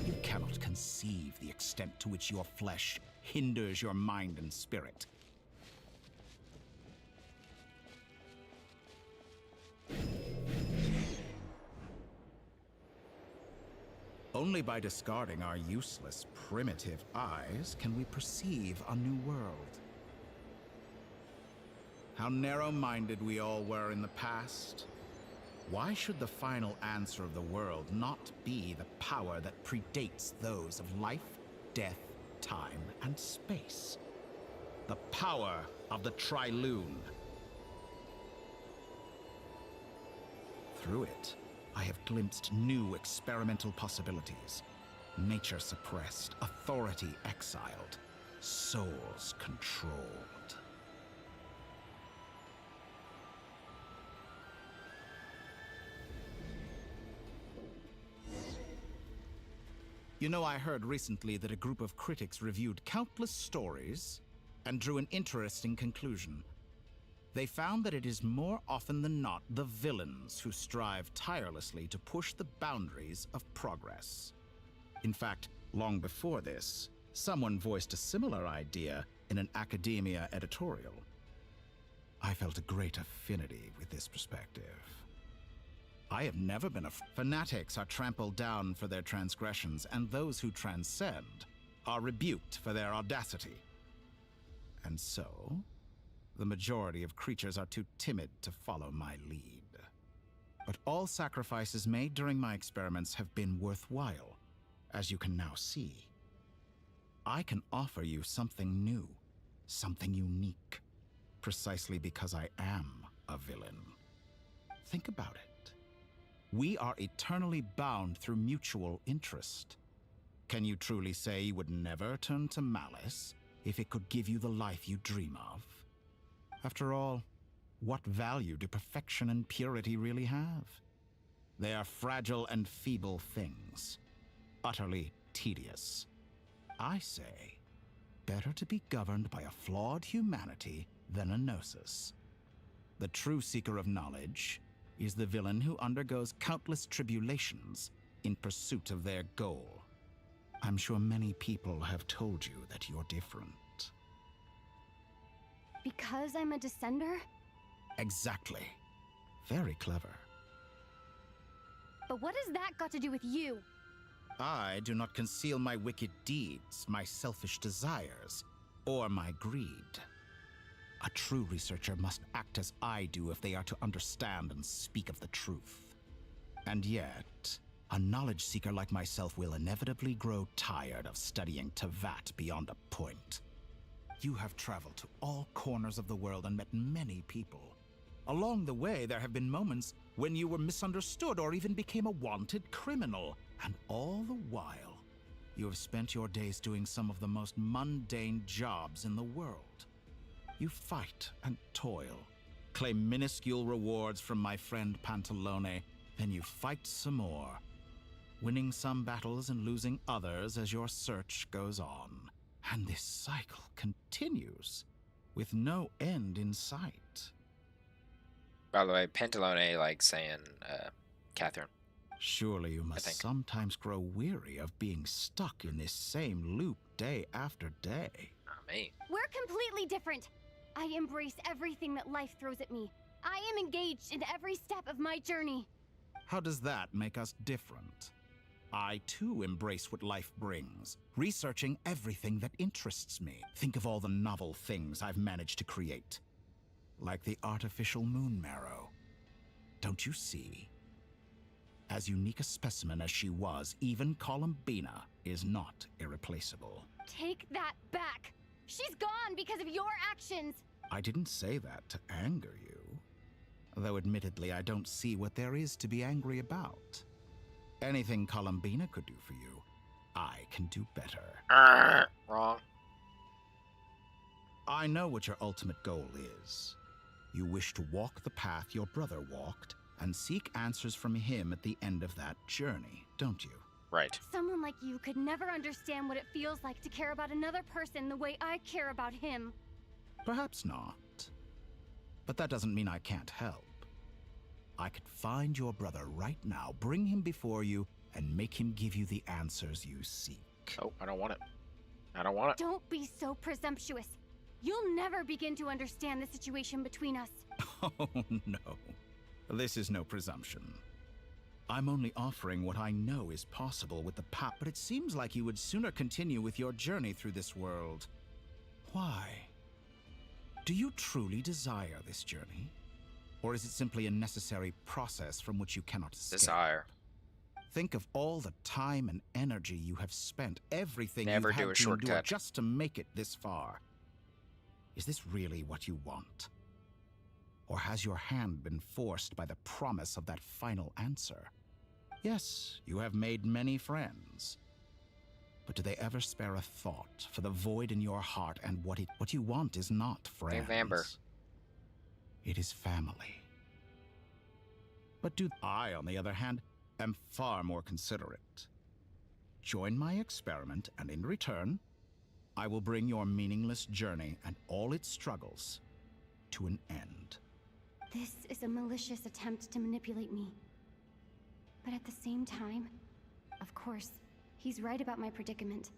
Speaker 17: You cannot conceive the extent to which your flesh hinders your mind and spirit. Only by discarding our useless, primitive eyes can we perceive a new world. How narrow-minded we all were in the past. Why should the final answer of the world not be the power that predates those of life, death, time, and space? The power of the Trilune. Through it, I have glimpsed new experimental possibilities. Nature suppressed, authority exiled, souls controlled. You know, I heard recently that a group of critics reviewed countless stories and drew an interesting conclusion. They found that it is more often than not the villains who strive tirelessly to push the boundaries of progress. In fact, long before this, someone voiced a similar idea in an academia editorial. I felt a great affinity with this perspective. I have never been fanatics are trampled down for their transgressions, and those who transcend are rebuked for their audacity. And so, the majority of creatures are too timid to follow my lead. But all sacrifices made during my experiments have been worthwhile, as you can now see. I can offer you something new, something unique, precisely because I am a villain. Think about it. We are eternally bound through mutual interest. Can you truly say you would never turn to malice if it could give you the life you dream of? After all, what value do perfection and purity really have? They are fragile and feeble things, utterly tedious. I say, better to be governed by a flawed humanity than a gnosis. The true seeker of knowledge is the villain who undergoes countless tribulations in pursuit of their goal. I'm sure many people have told you that you're different.
Speaker 2: Because I'm a descender?
Speaker 17: Exactly. Very clever.
Speaker 2: But what has that got to do with you?
Speaker 17: I do not conceal my wicked deeds, my selfish desires, or my greed. A true researcher must act as I do if they are to understand and speak of the truth. And yet, a knowledge seeker like myself will inevitably grow tired of studying Tevat beyond a point. You have traveled to all corners of the world and met many people. Along the way, there have been moments when you were misunderstood or even became a wanted criminal. And all the while, you have spent your days doing some of the most mundane jobs in the world. You fight and toil, claim minuscule rewards from my friend Pantalone, then you fight some more, winning some battles and losing others as your search goes on. And this cycle continues, with no end in sight.
Speaker 1: By the way, Pantalone, like saying, Catherine.
Speaker 17: Surely you must sometimes grow weary of being stuck in this same loop day after day.
Speaker 1: Not me.
Speaker 2: We're completely different. I embrace everything that life throws at me. I am engaged in every step of my journey.
Speaker 17: How does that make us different? I too embrace what life brings, researching everything that interests me. Think of all the novel things I've managed to create. Like the artificial moon marrow. Don't you see? As unique a specimen as she was, even Columbina is not irreplaceable.
Speaker 2: Take that back. She's gone because of your actions.
Speaker 17: I didn't say that to anger you. Though admittedly, I don't see what there is to be angry about. Anything Columbina could do for you, I can do better.
Speaker 1: Wrong.
Speaker 17: I know what your ultimate goal is. You wish to walk the path your brother walked and seek answers from him at the end of that journey, don't you?
Speaker 1: Right.
Speaker 2: Someone like you could never understand what it feels like to care about another person the way I care about him.
Speaker 17: Perhaps not. But that doesn't mean I can't help. I could find your brother right now, bring him before you, and make him give you the answers you seek.
Speaker 1: Oh, I don't want it. I don't want it.
Speaker 2: Don't be so presumptuous. You'll never begin to understand the situation between us.
Speaker 17: Oh, no. This is no presumption. I'm only offering what I know is possible with the path, but it seems like you would sooner continue with your journey through this world. Why? Do you truly desire this journey? Or is it simply a necessary process from which you cannot escape?
Speaker 1: Desire.
Speaker 17: Think of all the time and energy you have spent, everything
Speaker 1: Never
Speaker 17: you've
Speaker 1: do
Speaker 17: had
Speaker 1: a
Speaker 17: to endure
Speaker 1: shortcut.
Speaker 17: just to make it this far. Is this really what you want? Or has your hand been forced by the promise of that final answer? Yes, you have made many friends. But do they ever spare a thought for the void in your heart and what you want is not friends?
Speaker 1: Amber.
Speaker 17: It is family. But I, on the other hand, am far more considerate. Join my experiment, and in return, I will bring your meaningless journey and all its struggles to an end.
Speaker 2: This is a malicious attempt to manipulate me. But at the same time, of course, he's right about my predicament.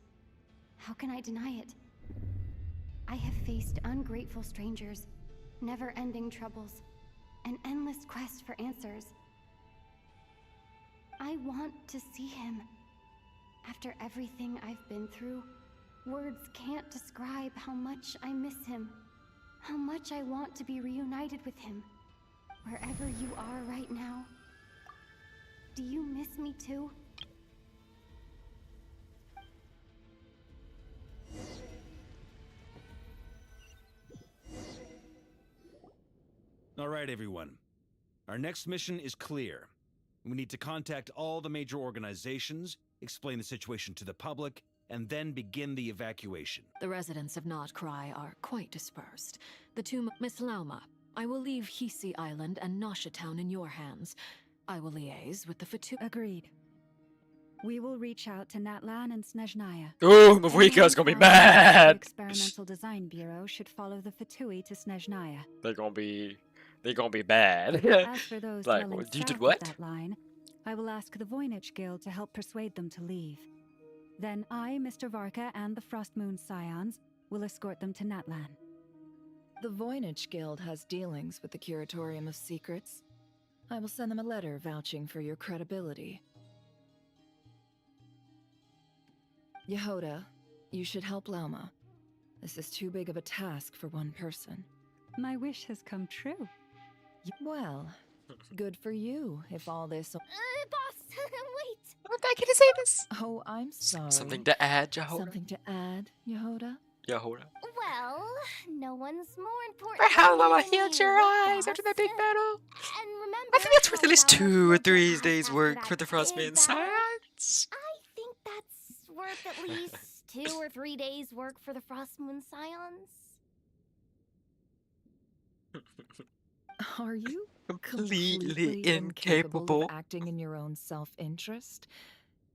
Speaker 2: How can I deny it? I have faced ungrateful strangers, never-ending troubles, an endless quest for answers. I want to see him. After everything I've been through, words can't describe how much I miss him, how much I want to be reunited with him. Wherever you are right now, do you miss me too?
Speaker 20: All right, everyone. Our next mission is clear. We need to contact all the major organizations, explain the situation to the public, and then begin the evacuation.
Speaker 5: The residents of Nod-korai are quite dispersed. The two Miss Lauma. I will leave Hisi Island and Nasha Town in your hands. I will liaise with the Fatui.
Speaker 8: Agreed. We will reach out to Natlan and Snezhnaya.
Speaker 1: Ooh, Mavika's gonna be mad!
Speaker 8: The Experimental Design Bureau should follow the Fatui to Snezhnaya.
Speaker 1: They're gonna be bad.
Speaker 8: As for those
Speaker 1: like,
Speaker 8: dwelling
Speaker 1: you
Speaker 8: south
Speaker 1: did
Speaker 8: of
Speaker 1: what?
Speaker 8: that line, I will ask the Voynich Guild to help persuade them to leave. Then I, Mr. Varka, and the Frostmoon Scions will escort them to Natlan.
Speaker 12: The Voynich Guild has dealings with the Curatorium of Secrets. I will send them a letter vouching for your credibility. Yehoda, you should help Lauma. This is too big of a task for one person.
Speaker 8: My wish has come true.
Speaker 12: Well, good for you if all this.
Speaker 2: Boss, wait.
Speaker 1: I'm not gonna say this.
Speaker 12: Oh, I'm sorry.
Speaker 1: Something to add, Yehoda?
Speaker 12: Something to add, Yehoda?
Speaker 1: Yehoda.
Speaker 2: Well, no one's more important.
Speaker 1: For how long I
Speaker 2: than
Speaker 1: healed
Speaker 2: you,
Speaker 1: your eyes
Speaker 2: boss.
Speaker 1: after that big battle?
Speaker 2: And remember,
Speaker 1: I think that's worth at least
Speaker 2: how
Speaker 1: 2 or
Speaker 2: much
Speaker 1: 3
Speaker 2: work
Speaker 1: days
Speaker 2: I
Speaker 1: work
Speaker 2: had
Speaker 1: for the
Speaker 2: after that
Speaker 1: Frostman
Speaker 2: big battle.
Speaker 1: Science.
Speaker 2: I think that's worth at least 2 or 3 days work for the Frost Moon Scions.
Speaker 12: Are you
Speaker 1: Completely
Speaker 12: incapable
Speaker 1: incapable.
Speaker 12: of acting in your own self-interest?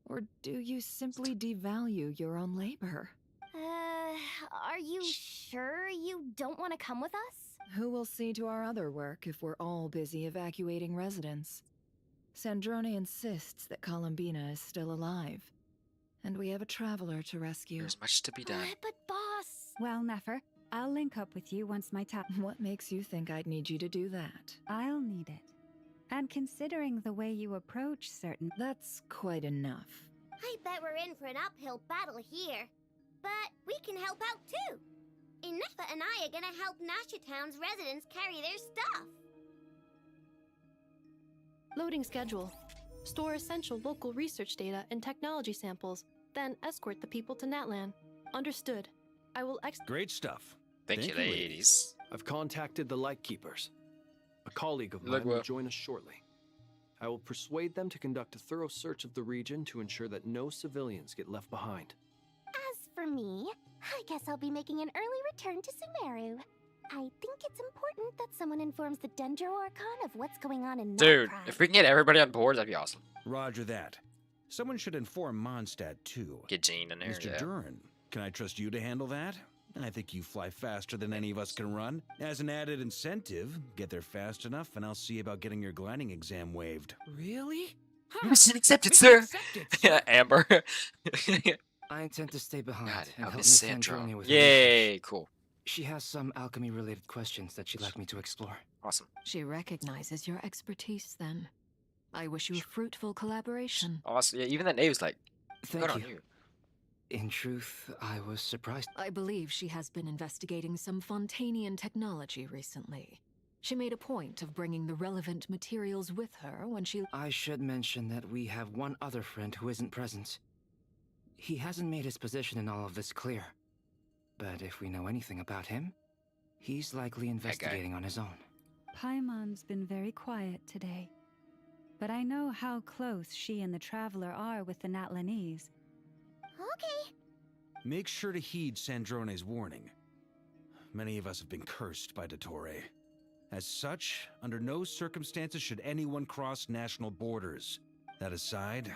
Speaker 12: Or do you simply devalue your own labor?
Speaker 2: Are you sure you don't want to come with us?
Speaker 12: Who will see to our other work if we're all busy evacuating residents? Sandrone insists that Columbina is still alive. And we have a traveler to rescue.
Speaker 1: There's much to be done.
Speaker 2: But boss...
Speaker 8: Well, Nefer, I'll link up with you once my
Speaker 12: What makes you think I'd need you to do that?
Speaker 8: I'll need it. And considering the way you approach certain...
Speaker 12: That's quite enough.
Speaker 4: I bet we're in for an uphill battle here. But we can help out too. Inefa and I are gonna help Nasha Town's residents carry their stuff.
Speaker 22: Loading schedule. Store essential local research data and technology samples, then escort the people to Natlan. Understood. I will
Speaker 20: Great stuff.
Speaker 1: Thank you, ladies.
Speaker 3: I've contacted the Lightkeepers. A colleague of mine will join us shortly. I will persuade them to conduct a thorough search of the region to ensure that no civilians get left behind.
Speaker 2: As for me, I guess I'll be making an early return to Sumeru. I think it's important that someone informs the Dendro Archon of what's going on in
Speaker 1: Dude,
Speaker 2: Nod-korai.
Speaker 1: if we can get everybody on board, that'd be awesome.
Speaker 20: Roger that. Someone should inform Mondstadt too.
Speaker 1: Get Jean in there.
Speaker 20: Mr.
Speaker 1: Yeah.
Speaker 20: Duran, can I trust you to handle that? I think you fly faster than any of us can run. As an added incentive, get there fast enough and I'll see about getting your gliding exam waived.
Speaker 11: Really?
Speaker 1: Mission accepted, sir. Yeah, Amber.
Speaker 9: I intend to stay behind
Speaker 1: God,
Speaker 9: and
Speaker 1: help
Speaker 9: help
Speaker 1: Miss
Speaker 9: Miss
Speaker 1: Sandra.
Speaker 9: Sandrone with her
Speaker 1: Yay,
Speaker 9: research.
Speaker 1: cool.
Speaker 9: She has some alchemy-related questions that she'd like me to explore.
Speaker 1: Awesome.
Speaker 5: She recognizes your expertise then. I wish you a fruitful collaboration.
Speaker 1: Awesome. Yeah, even that name's like,
Speaker 9: Thank
Speaker 1: good
Speaker 9: you.
Speaker 1: on you.
Speaker 9: In truth, I was surprised.
Speaker 5: I believe she has been investigating some Fontanian technology recently. She made a point of bringing the relevant materials with her when she...
Speaker 9: I should mention that we have one other friend who isn't present. He hasn't made his position in all of this clear. But if we know anything about him, he's likely investigating on his own.
Speaker 8: Paimon's been very quiet today. But I know how close she and the Traveler are with the Natlanese.
Speaker 4: Okay.
Speaker 20: Make sure to heed Sandrone's warning. Many of us have been cursed by Dottore. As such, under no circumstances should anyone cross national borders. That aside,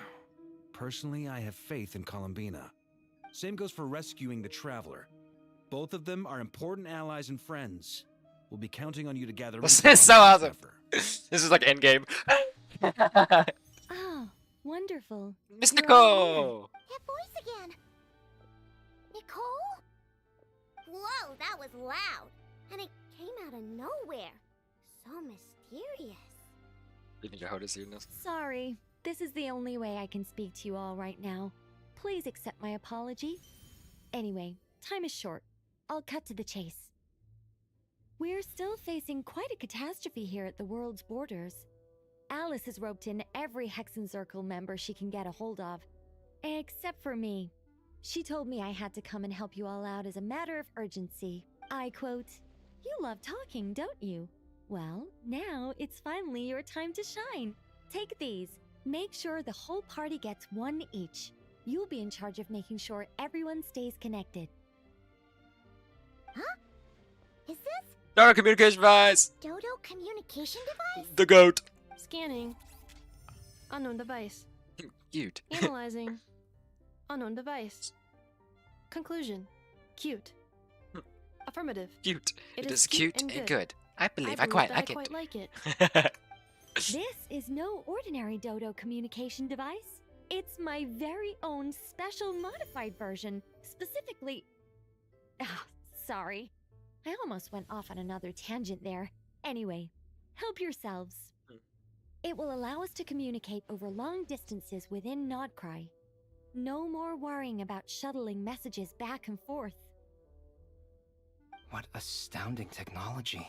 Speaker 20: personally I have faith in Columbina. Same goes for rescuing the Traveler. Both of them are important allies and friends. We'll be counting on you to gather.
Speaker 1: This is so awesome. This is like endgame.
Speaker 6: Oh, wonderful.
Speaker 1: Miss
Speaker 6: You're
Speaker 1: Nicole.
Speaker 4: That voice again. Nicole? Whoa, that was loud. And it came out of nowhere. So mysterious.
Speaker 1: You think Yehoda's hearing this?
Speaker 6: Sorry, this is the only way I can speak to you all right now. Please accept my apology. Anyway, time is short. I'll cut to the chase. We're still facing quite a catastrophe here at the world's borders. Alice has roped in every Hexencircle member she can get a hold of. Except for me. She told me I had to come and help you all out as a matter of urgency. I quote, "You love talking, don't you? Well, now it's finally your time to shine. Take these. Make sure the whole party gets one each. You'll be in charge of making sure everyone stays connected."
Speaker 4: Huh? Is this
Speaker 1: Dodo communication device.
Speaker 4: Dodo communication device?
Speaker 1: The goat.
Speaker 22: Scanning. Unknown device.
Speaker 1: Cute.
Speaker 22: Analyzing. Unknown device. Conclusion. Cute. Affirmative.
Speaker 1: Cute.
Speaker 22: It
Speaker 1: It
Speaker 22: is
Speaker 1: is cute and good. I believe I quite like
Speaker 22: quite like it.
Speaker 6: This is no ordinary Dodo communication device. It's my very own special modified version, specifically... Ah, sorry. I almost went off on another tangent there. Anyway, help yourselves. It will allow us to communicate over long distances within Nod-korai. No more worrying about shuttling messages back and forth.
Speaker 9: What astounding technology.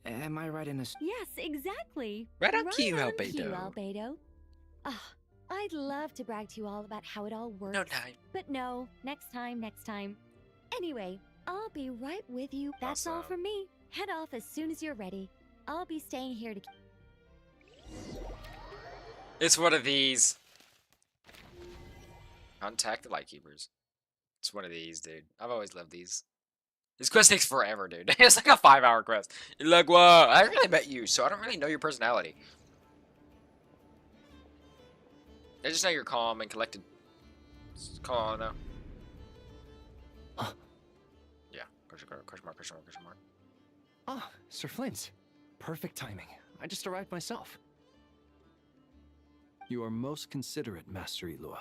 Speaker 9: Am I right in
Speaker 6: Yes, exactly.
Speaker 1: Right on cue,
Speaker 6: on
Speaker 1: Albedo.
Speaker 6: cue, Albedo. Ah, I'd love to brag to you all about how it all works.
Speaker 1: No time.
Speaker 6: But no, next time, next time. Anyway, I'll be right with you. That's all from me. Head off as soon as you're ready. I'll be staying here to...
Speaker 1: It's one of these. Contact the Lightkeepers. It's one of these, dude. I've always loved these. This quest takes forever, dude. It's like a 5-hour quest. You're like, whoa, I really met you, so I don't really know your personality. I just know you're calm and collected. Call on now. Yeah. Question mark.
Speaker 9: Ah, Sir Flint. Perfect timing. I just arrived myself.
Speaker 3: You are most considerate, Master Ilua.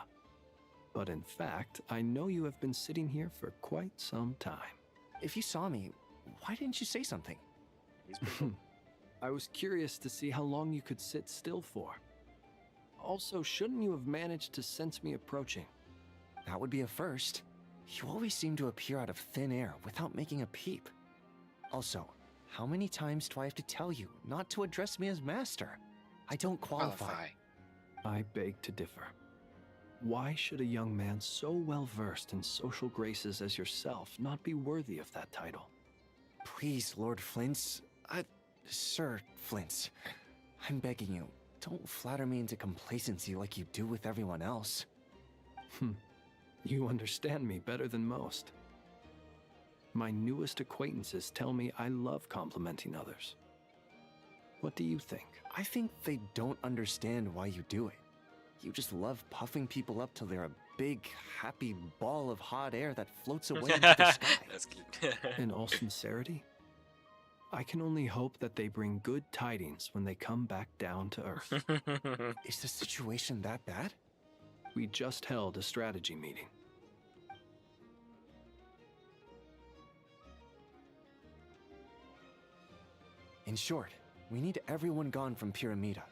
Speaker 3: But in fact, I know you have been sitting here for quite some time.
Speaker 9: If you saw me, why didn't you say something?
Speaker 3: I was curious to see how long you could sit still for. Also, shouldn't you have managed to sense me approaching?
Speaker 9: That would be a first. You always seem to appear out of thin air without making a peep. Also, how many times do I have to tell you not to address me as master? I don't qualify.
Speaker 3: I beg to differ. Why should a young man so well versed in social graces as yourself not be worthy of that title?
Speaker 9: Please, Lord Flint's... Sir Flint's. I'm begging you, don't flatter me into complacency like you do with everyone else.
Speaker 3: You understand me better than most. My newest acquaintances tell me I love complimenting others. What do you think?
Speaker 9: I think they don't understand why you do it. You just love puffing people up till they're a big, happy ball of hot air that floats away into the sky.
Speaker 1: That's cute.
Speaker 3: In all sincerity, I can only hope that they bring good tidings when they come back down to Earth.
Speaker 9: Is the situation that bad?
Speaker 3: We just held a strategy meeting.
Speaker 9: In short, we need everyone gone from Pyramida.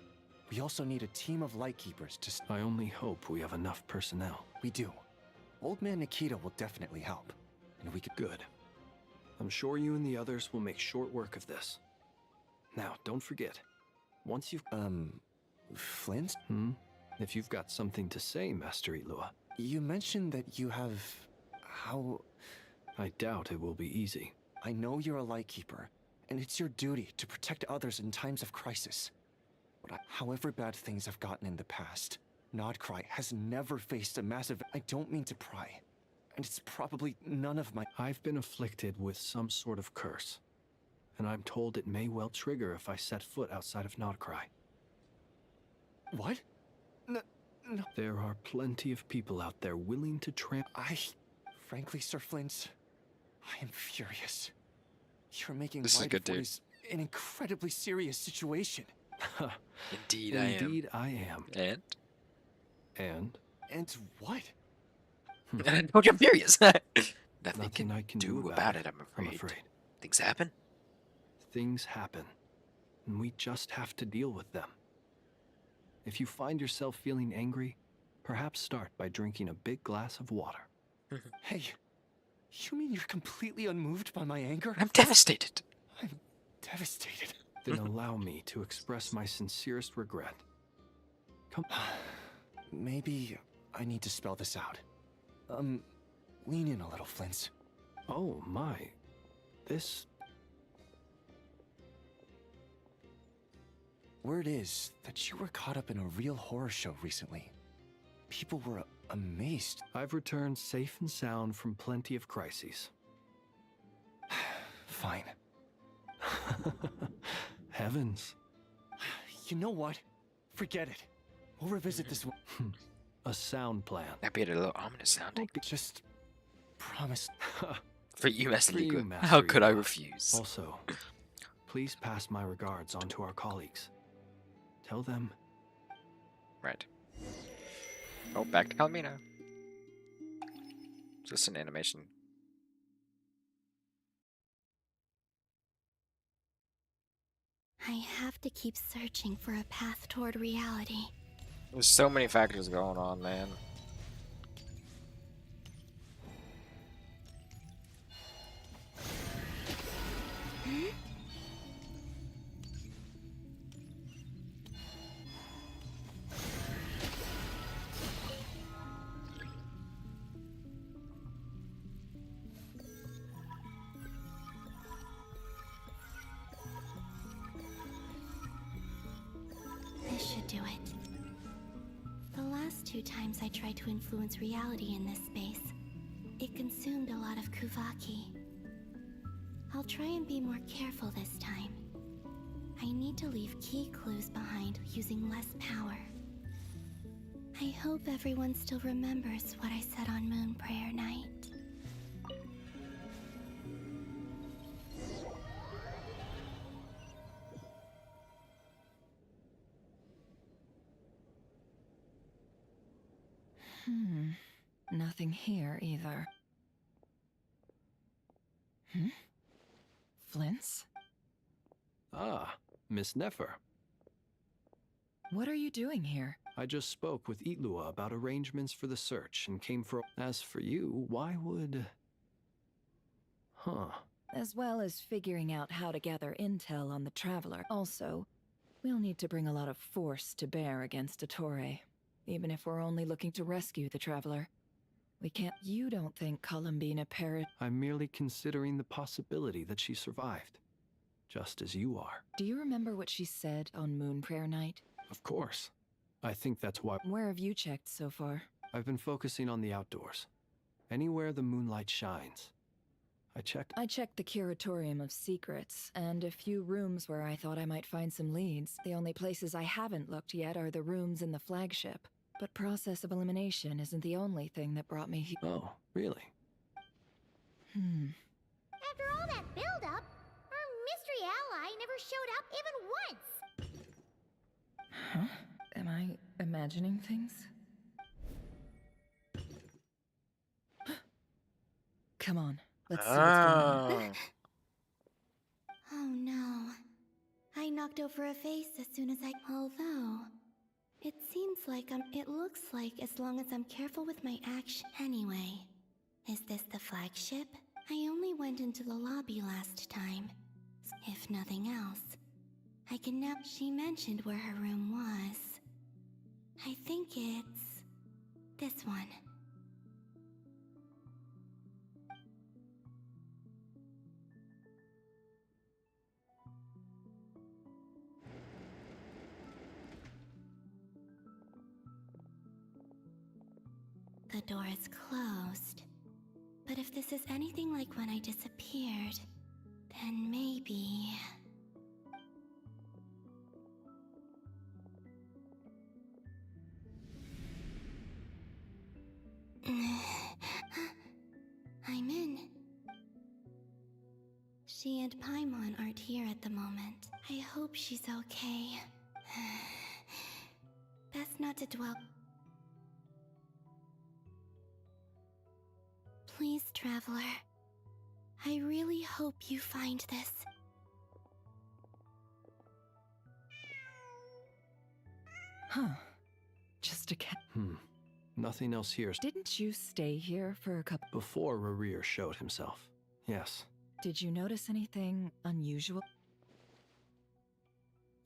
Speaker 9: We also need a team of Lightkeepers to...
Speaker 3: I only hope we have enough personnel.
Speaker 9: We do. Old Man Nikita will definitely help. And we could...
Speaker 3: Good. I'm sure you and the others will make short work of this. Now, don't forget, once you've...
Speaker 9: Flint?
Speaker 3: If you've got something to say, Master Ilua.
Speaker 9: You mentioned that you have... How...
Speaker 3: I doubt it will be easy.
Speaker 9: I know you're a Lightkeeper, and it's your duty to protect others in times of crisis. But however bad things have gotten in the past, Nod-korai has never faced a massive... I don't mean to pry. And it's probably none of my...
Speaker 3: I've been afflicted with some sort of curse. And I'm told it may well trigger if I set foot outside of Nod-korai.
Speaker 9: What? No.
Speaker 3: There are plenty of people out there willing to
Speaker 9: Frankly, Sir Flint, I am furious. You're making
Speaker 1: This is
Speaker 9: light
Speaker 1: good,
Speaker 9: of what
Speaker 1: dude.
Speaker 9: is an incredibly serious situation.
Speaker 1: Indeed, I am.
Speaker 3: Indeed, I am.
Speaker 1: And?
Speaker 9: And what?
Speaker 1: I told you I'm furious. Nothing
Speaker 3: I can do
Speaker 1: about it, I'm afraid. Things happen.
Speaker 3: Things happen, and we just have to deal with them. If you find yourself feeling angry, perhaps start by drinking a big glass of water.
Speaker 9: Hey, you mean you're completely unmoved by my anger?
Speaker 1: I'm devastated.
Speaker 9: I'm devastated.
Speaker 3: Then allow me to express my sincerest regret.
Speaker 9: Maybe I need to spell this out. Lean in a little, Flint.
Speaker 3: Oh my. This...
Speaker 9: Word is that you were caught up in a real horror show recently. People were amazed.
Speaker 3: I've returned safe and sound from plenty of crises.
Speaker 9: Fine.
Speaker 3: Heavens.
Speaker 9: You know what? Forget it. We'll revisit this one.
Speaker 3: A sound plan.
Speaker 1: That'd be a little ominous sounding.
Speaker 9: Just promise.
Speaker 1: For you, Master
Speaker 3: For you,
Speaker 1: Liku.
Speaker 3: Master
Speaker 1: How could I
Speaker 3: Liku.
Speaker 1: refuse?
Speaker 3: Also, please pass my regards on to our colleagues. Tell them...
Speaker 1: Right. Oh, back to Palmina. Just an animation.
Speaker 10: I have to keep searching for a path toward reality.
Speaker 1: There's so many factors going on, man.
Speaker 10: do it. The last 2 times I tried to influence reality in this space, it consumed a lot of Kuvaki. I'll try and be more careful this time. I need to leave key clues behind using less power. I hope everyone still remembers what I said on Moon Prayer Night.
Speaker 12: Nothing here either. Flints?
Speaker 3: Ah, Miss Nefer.
Speaker 12: What are you doing here?
Speaker 3: I just spoke with Itlua about arrangements for the search and came for... As for you, why would... Huh.
Speaker 12: As well as figuring out how to gather intel on the Traveler. Also, we'll need to bring a lot of force to bear against Ettore, even if we're only looking to rescue the Traveler. We can't... You don't think Columbina perished?
Speaker 3: I'm merely considering the possibility that she survived. Just as you are.
Speaker 12: Do you remember what she said on Moon Prayer Night?
Speaker 3: Of course. I think that's why...
Speaker 12: Where have you checked so far?
Speaker 3: I've been focusing on the outdoors. Anywhere the moonlight shines. I checked
Speaker 12: the Curatorium of Secrets, and a few rooms where I thought I might find some leads. The only places I haven't looked yet are the rooms in the flagship. But process of elimination isn't the only thing that brought me here.
Speaker 3: Oh, really?
Speaker 4: After all that build-up, our mystery ally never showed up even once!
Speaker 12: Huh? Am I imagining things? Come on, let's see what's going on.
Speaker 10: Oh no. I knocked over a vase as soon as I... Although... It seems like it looks like as long as I'm careful with my action... Anyway, is this the flagship? I only went into the lobby last time. If nothing else, I can now... She mentioned where her room was. I think it's... this one. The door is closed. But if this is anything like when I disappeared, then maybe... I'm in. She and Paimon aren't here at the moment. I hope she's okay. Best not to dwell... Please, Traveler. I really hope you find this.
Speaker 12: Huh. Just a cat.
Speaker 3: Nothing else here.
Speaker 12: Didn't you stay here for a couple...
Speaker 3: Before Rarir showed himself. Yes.
Speaker 12: Did you notice anything unusual?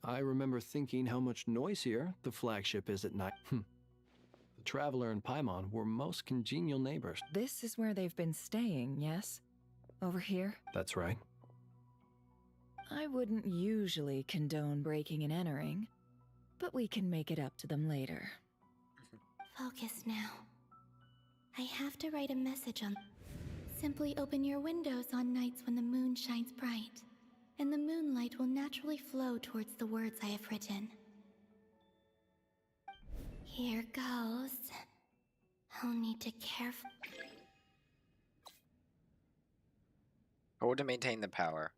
Speaker 3: I remember thinking how much noisier the flagship is at night. The Traveler and Paimon were most congenial neighbors.
Speaker 12: This is where they've been staying, yes? Over here?
Speaker 3: That's right.
Speaker 12: I wouldn't usually condone breaking and entering, but we can make it up to them later.
Speaker 10: Focus now. I have to write a message on... Simply open your windows on nights when the moon shines bright, and the moonlight will naturally flow towards the words I have written. Here goes. I'll need to carefully...
Speaker 1: I want to maintain the power.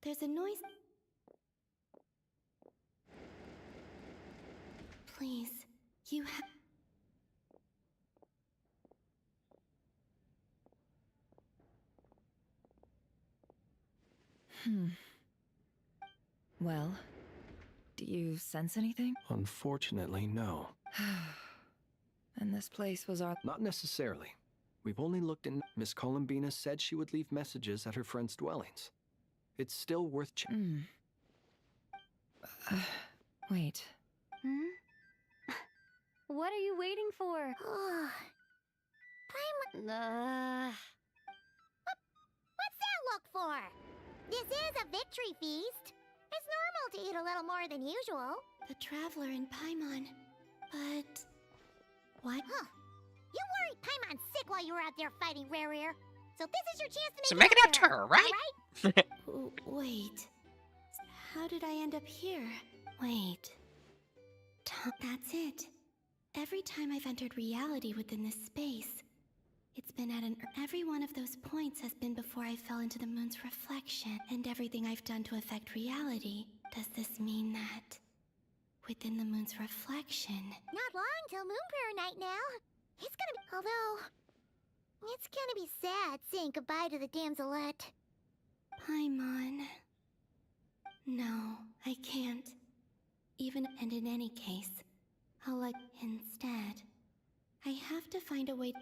Speaker 10: There's a noise. Please, you have.
Speaker 12: Well, do you sense anything?
Speaker 3: Unfortunately, no.
Speaker 12: And this place was our...
Speaker 3: Not necessarily. We've only looked in... Miss Columbina said she would leave messages at her friends' dwellings. It's still worth
Speaker 12: wait.
Speaker 2: What are you waiting for?
Speaker 4: What's that look for? This is a victory feast. It's normal to eat a little more than usual.
Speaker 10: The Traveler in Paimon. But... what?
Speaker 4: Huh. You worried Paimon sick while you were out there fighting Rare Ear. So this is your chance to
Speaker 1: So
Speaker 4: make
Speaker 1: make it up to her, right?
Speaker 10: Wait. How did I end up here? Wait. That's it. Every time I've entered reality within this space, it's been at every one of those points has been before I fell into the moon's reflection, and everything I've done to affect reality. Does this mean that within the moon's reflection?
Speaker 4: Not long till Moon Prayer Night now. It's gonna be... although... it's gonna be sad saying goodbye to the damselette.
Speaker 10: Paimon. No, I can't. And in any case, I'll instead. I have to find a way...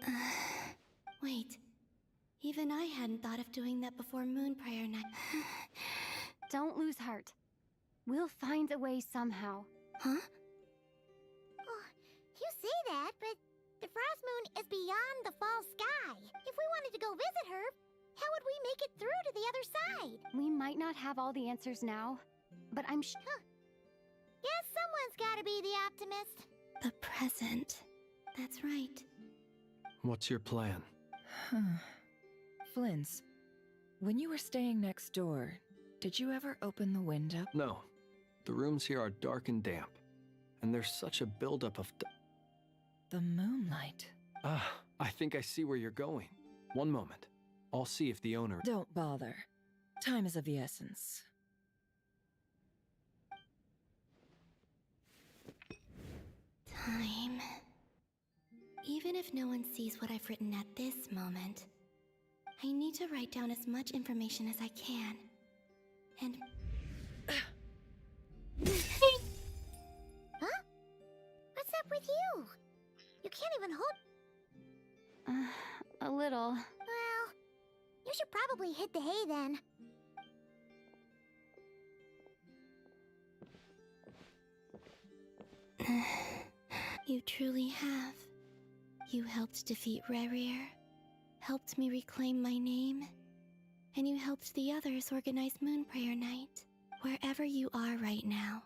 Speaker 10: wait. Even I hadn't thought of doing that before Moon Prayer Night.
Speaker 2: Don't lose heart. We'll find a way somehow.
Speaker 10: Huh?
Speaker 4: Oh, you say that, but the Frost Moon is beyond the fall sky. If we wanted to go visit her, how would we make it through to the other side?
Speaker 2: We might not have all the answers now, but I'm sure...
Speaker 4: Guess someone's gotta be the optimist.
Speaker 10: The present. That's right.
Speaker 3: What's your plan?
Speaker 12: Flint's, when you were staying next door, did you ever open the window?
Speaker 3: No. The rooms here are dark and damp. And there's such a buildup of...
Speaker 12: The moonlight.
Speaker 3: I think I see where you're going. One moment. I'll see if the owner...
Speaker 12: Don't bother. Time is of the essence.
Speaker 10: Time. Even if no one sees what I've written at this moment, I need to write down as much information as I can. And...
Speaker 4: Huh? What's up with you? You can't even hold...
Speaker 2: a little.
Speaker 4: Well, you should probably hit the hay then.
Speaker 10: You truly have. You helped defeat Rare Ear, helped me reclaim my name, and you helped the others organize Moon Prayer Night. Wherever you are right now,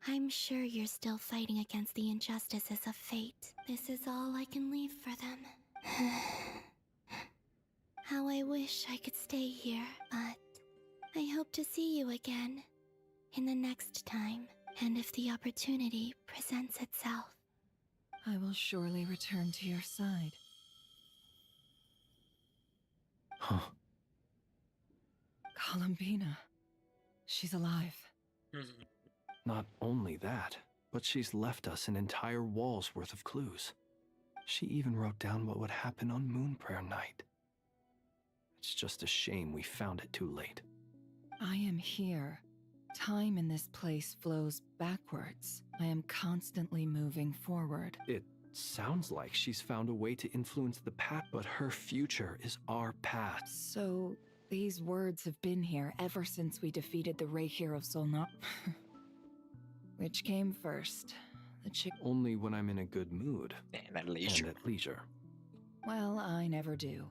Speaker 10: I'm sure you're still fighting against the injustices of fate. This is all I can leave for them. How I wish I could stay here, but I hope to see you again in the next time, and if the opportunity presents itself.
Speaker 12: I will surely return to your side.
Speaker 3: Huh.
Speaker 12: Columbina. She's alive.
Speaker 3: Not only that, but she's left us an entire wall's worth of clues. She even wrote down what would happen on Moon Prayer Night. It's just a shame we found it too late.
Speaker 12: I am here. Time in this place flows backwards. I am constantly moving forward.
Speaker 3: It sounds like she's found a way to influence the past, but her future is our past.
Speaker 12: So, these words have been here ever since we defeated the Ray Hero Solna. Which came first? The chick...
Speaker 3: Only when I'm in a good mood.
Speaker 1: And at leisure.
Speaker 3: And at leisure.
Speaker 12: Well, I never do.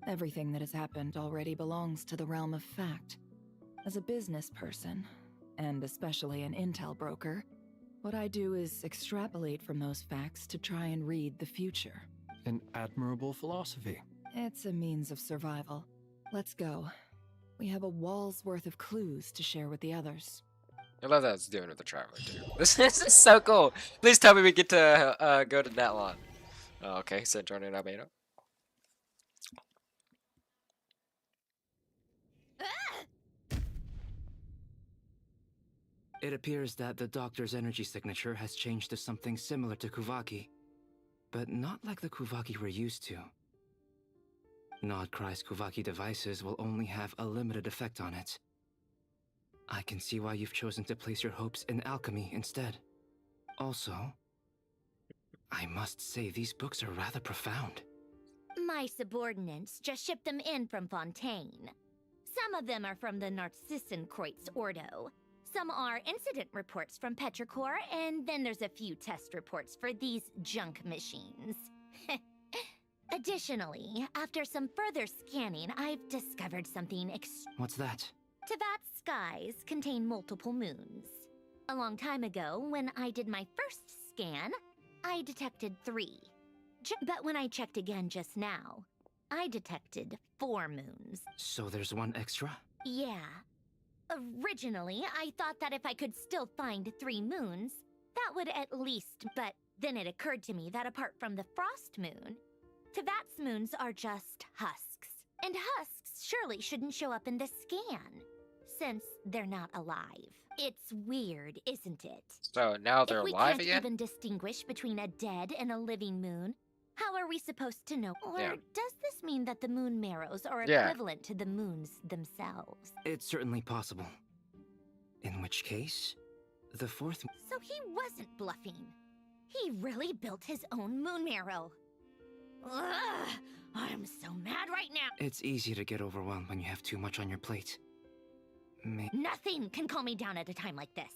Speaker 12: Everything that has happened already belongs to the realm of fact. As a business person, and especially an intel broker, what I do is extrapolate from those facts to try and read the future.
Speaker 3: An admirable philosophy.
Speaker 12: It's a means of survival. Let's go. We have a wall's worth of clues to share with the others.
Speaker 1: I love that it's doing with the Traveler too. This is so cool. Please tell me we get to go to Netlon. Oh, okay, San Antonio and Albedo.
Speaker 9: It appears that the doctor's energy signature has changed to something similar to Kuvaki, but not like the Kuvaki we're used to. Nod-korai's Kuvaki devices will only have a limited effect on it. I can see why you've chosen to place your hopes in alchemy instead. Also, I must say these books are rather profound.
Speaker 15: My subordinates just shipped them in from Fontaine. Some of them are from the Narcissenkreuz Ordo. Some are incident reports from Petrichor, and then there's a few test reports for these junk machines. Additionally, after some further scanning, I've discovered something
Speaker 9: What's that?
Speaker 15: Tevat's skies contain multiple moons. A long time ago, when I did my first scan, I detected 3. But when I checked again just now, I detected 4 moons.
Speaker 9: So there's one extra?
Speaker 15: Yeah. Originally, I thought that if I could still find 3 moons, that would at least, but then it occurred to me that apart from the frost moon, Tevat's moons are just husks. And husks surely shouldn't show up in the scan, since they're not alive. It's weird, isn't it?
Speaker 1: So now they're alive
Speaker 15: If we can't
Speaker 1: again?
Speaker 15: even distinguish between a dead and a living moon, how are we supposed to know? Or does this mean that the moon marrows are equivalent to the moons themselves?
Speaker 9: It's certainly possible. In which case, the 4th...
Speaker 15: So he wasn't bluffing. He really built his own moon marrow. Ugh, I'm so mad right now.
Speaker 9: It's easy to get overwhelmed when you have too much on your plate.
Speaker 15: Nothing can calm me down at a time like this.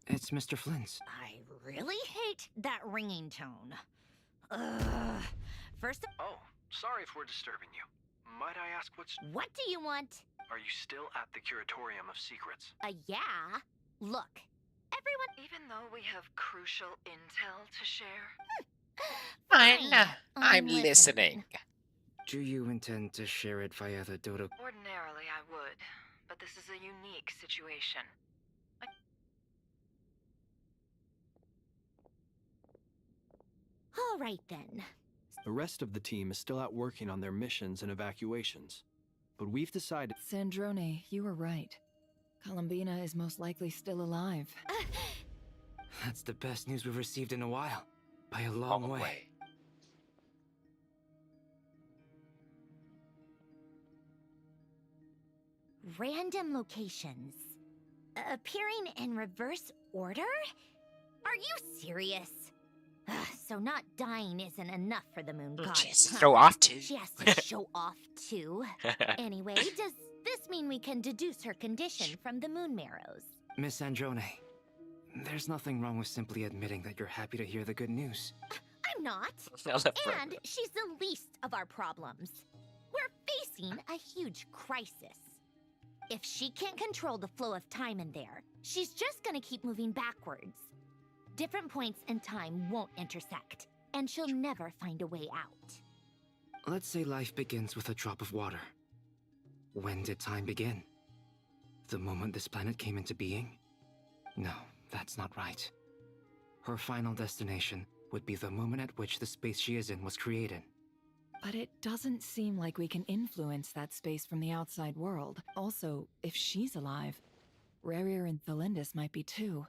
Speaker 9: It's Mr. Flynn's.
Speaker 15: I really hate that ringing tone. First of
Speaker 21: Oh, sorry if we're disturbing you. Might I ask what's...
Speaker 15: What do you want?
Speaker 21: Are you still at the Curatorium of Secrets?
Speaker 15: Yeah. Look, everyone...
Speaker 23: Even though we have crucial intel to share?
Speaker 1: Fine. I'm listening.
Speaker 9: Do you intend to share it via the Dodo?
Speaker 23: Ordinarily I would, but this is a unique situation.
Speaker 15: All right then.
Speaker 3: The rest of the team is still out working on their missions and evacuations. But we've decided...
Speaker 12: Sandrone, you were right. Columbina is most likely still alive.
Speaker 9: That's the best news we've received in a while. By a long way.
Speaker 15: Random locations. Appearing in reverse order? Are you serious? So not dying isn't enough for the moon goddess,
Speaker 1: She has to show off too.
Speaker 15: She has to show off too. Anyway, does this mean we can deduce her condition from the moon marrows?
Speaker 9: Miss Androne, there's nothing wrong with simply admitting that you're happy to hear the good news.
Speaker 15: I'm not. And she's the least of our problems. We're facing a huge crisis. If she can't control the flow of time in there, she's just gonna keep moving backwards. Different points in time won't intersect, and she'll never find a way out.
Speaker 9: Let's say life begins with a drop of water. When did time begin? The moment this planet came into being? No, that's not right. Her final destination would be the moment at which the space she is in was created.
Speaker 12: But it doesn't seem like we can influence that space from the outside world. Also, if she's alive, Rarier and Thalindis might be too.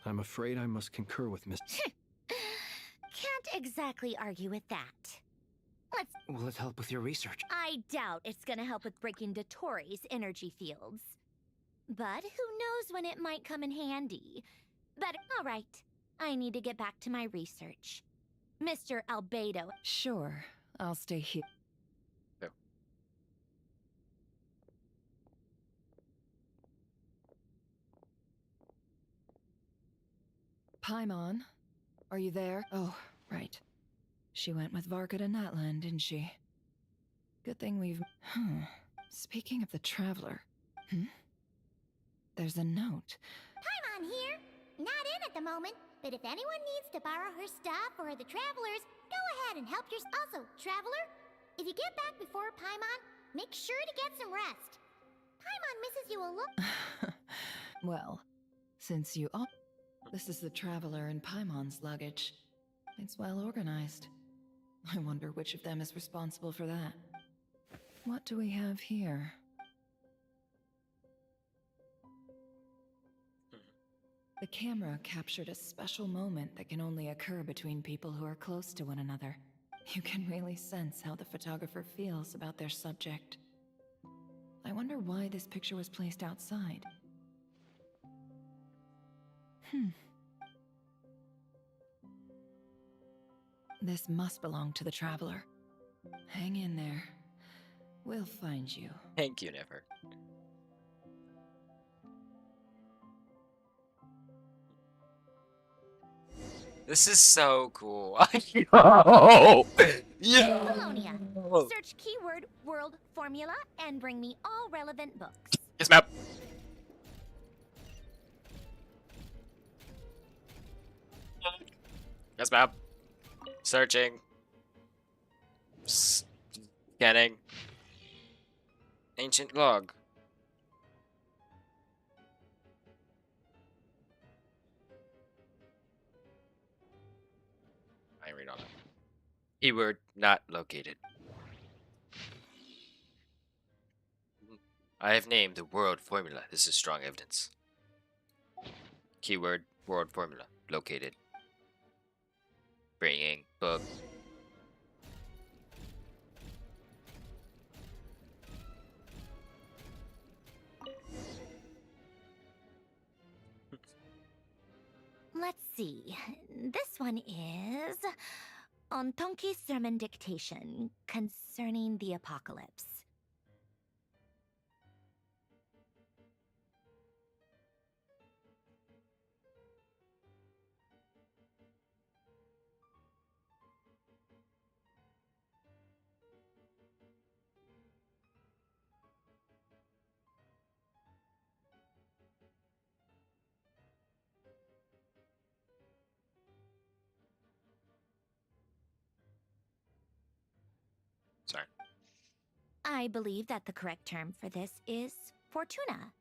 Speaker 3: I'm afraid I must concur with Miss...
Speaker 15: Can't exactly argue with that.
Speaker 9: Will it help with your research?
Speaker 15: I doubt it's gonna help with breaking Dotori's energy fields. But who knows when it might come in handy. But alright, I need to get back to my research. Mr. Albedo.
Speaker 12: Sure, I'll stay here. Paimon, are you there? Oh, right. She went with Varka to Natlan, didn't she? Good thing we've... Speaking of the Traveler... There's a note.
Speaker 4: Paimon here. Not in at the moment, but if anyone needs to borrow her stuff or the Travelers, go ahead and help yourself. Also, Traveler, if you get back before Paimon, make sure to get some rest. Paimon misses you a lot.
Speaker 12: Well, since you... Oh, this is the Traveler and Paimon's luggage. It's well organized. I wonder which of them is responsible for that. What do we have here? The camera captured a special moment that can only occur between people who are close to one another. You can really sense how the photographer feels about their subject. I wonder why this picture was placed outside. This must belong to the Traveler. Hang in there. We'll find you.
Speaker 1: Thank you, Never. This is so cool. Yo! Yo!
Speaker 15: Polonia. Search keyword world formula and bring me all relevant books.
Speaker 1: Yes, ma'am. Yes, ma'am. Searching. Scanning. Ancient log. I read on it. Keyword not located. I have named the world formula. This is strong evidence. Keyword world formula located. Bringing book.
Speaker 15: Let's see. This one is on Tonki's sermon dictation concerning the apocalypse.
Speaker 1: Sorry.
Speaker 15: I believe that the correct term for this is Fortuna.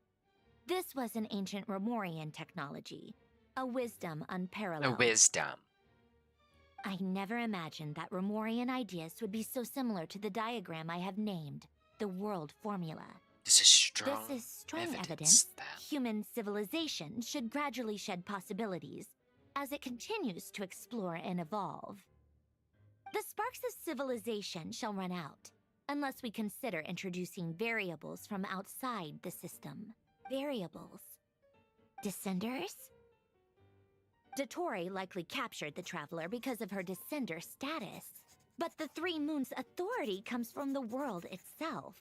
Speaker 15: This was an ancient Romorian technology, a wisdom unparalleled.
Speaker 1: A wisdom.
Speaker 15: I never imagined that Romorian ideas would be so similar to the diagram I have named, the world formula.
Speaker 1: This is strong
Speaker 15: evidence human civilization should gradually shed possibilities as it continues to explore and evolve. The sparks of civilization shall run out, unless we consider introducing variables from outside the system. Variables? Descenders? Dottore likely captured the Traveler because of her descender status. But the Three Moons' authority comes from the world itself.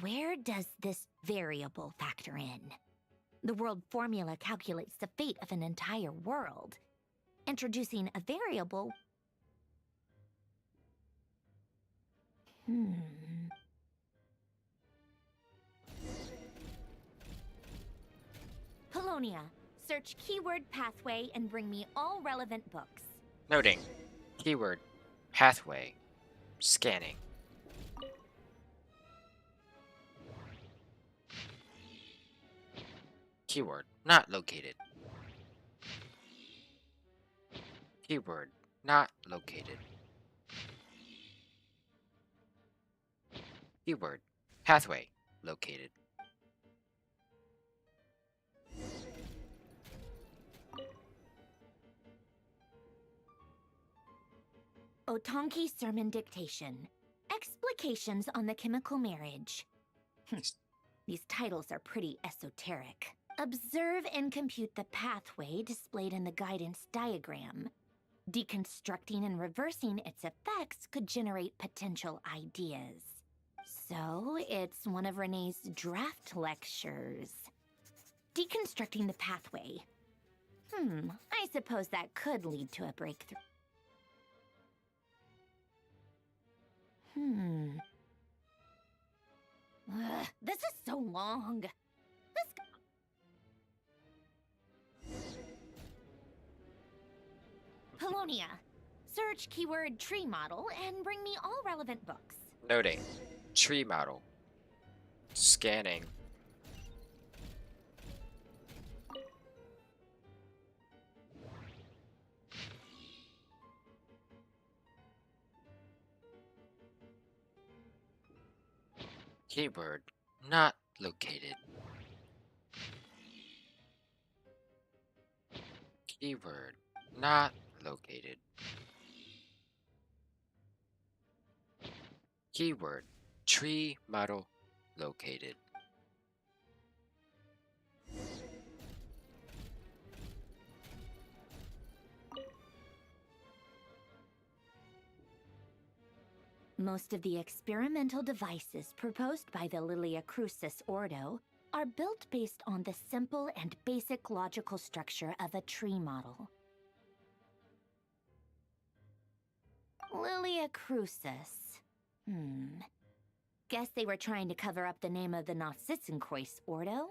Speaker 15: Where does this variable factor in? The world formula calculates the fate of an entire world. Introducing a variable... Polonia, search keyword pathway and bring me all relevant books.
Speaker 1: Noting. Keyword pathway. Scanning. Keyword not located. Keyword not located. Keyword pathway located.
Speaker 15: Otonki sermon dictation. Explications on the chemical marriage. These titles are pretty esoteric. Observe and compute the pathway displayed in the guidance diagram. Deconstructing and reversing its effects could generate potential ideas. So, it's one of Renee's draft lectures. Deconstructing the pathway. I suppose that could lead to a breakthrough. This is so long. Polonia, search keyword tree model and bring me all relevant books.
Speaker 1: Noting. Tree model. Scanning. Keyword not located. Keyword not located. Keyword tree model located.
Speaker 15: Most of the experimental devices proposed by the Lilia Crucis Ordo are built based on the simple and basic logical structure of a tree model. Lilia Crucis. Guess they were trying to cover up the name of the Nod-korai Ordo?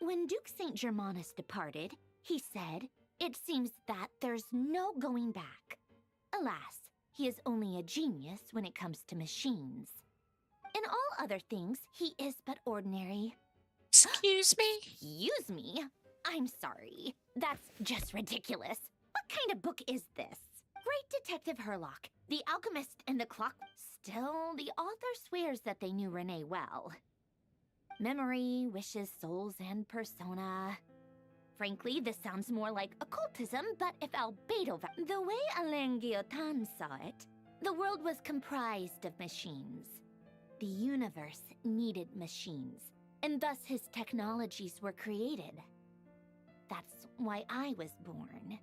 Speaker 15: When Duke St. Germanus departed, he said, "It seems that there's no going back." Alas, he is only a genius when it comes to machines. In all other things, he is but ordinary.
Speaker 1: Excuse me?
Speaker 15: Excuse me? I'm sorry. That's just ridiculous. What kind of book is this? Great Detective Herlock, The Alchemist and the Clock. Still, the author swears that they knew Renee well. Memory, wishes, souls, and persona. Frankly, this sounds more like occultism, but if Albedo... The way Alain Guillotin saw it, the world was comprised of machines. The universe needed machines, and thus his technologies were created. That's why I was born.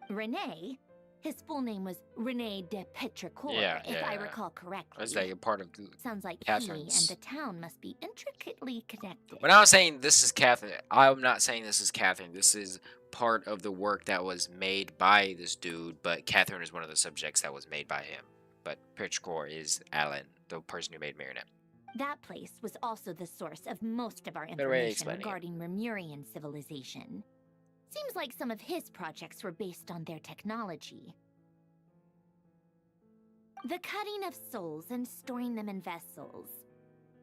Speaker 15: Renee, his full name was Renee de Petrichor, if I recall correctly.
Speaker 1: Is that a part of
Speaker 15: Sounds like
Speaker 1: Catherine's?
Speaker 15: he and the town must be intricately connected.
Speaker 1: When I was saying this is Catherine, I'm not saying this is Catherine. This is part of the work that was made by this dude, but Catherine is one of the subjects that was made by him. But Petrichor is Alan, the person who made Marionette.
Speaker 15: That place was also the source of most of our
Speaker 1: Better way of
Speaker 15: information
Speaker 1: explaining it.
Speaker 15: regarding Remurian civilization. Seems like some of his projects were based on their technology. The cutting of souls and storing them in vessels.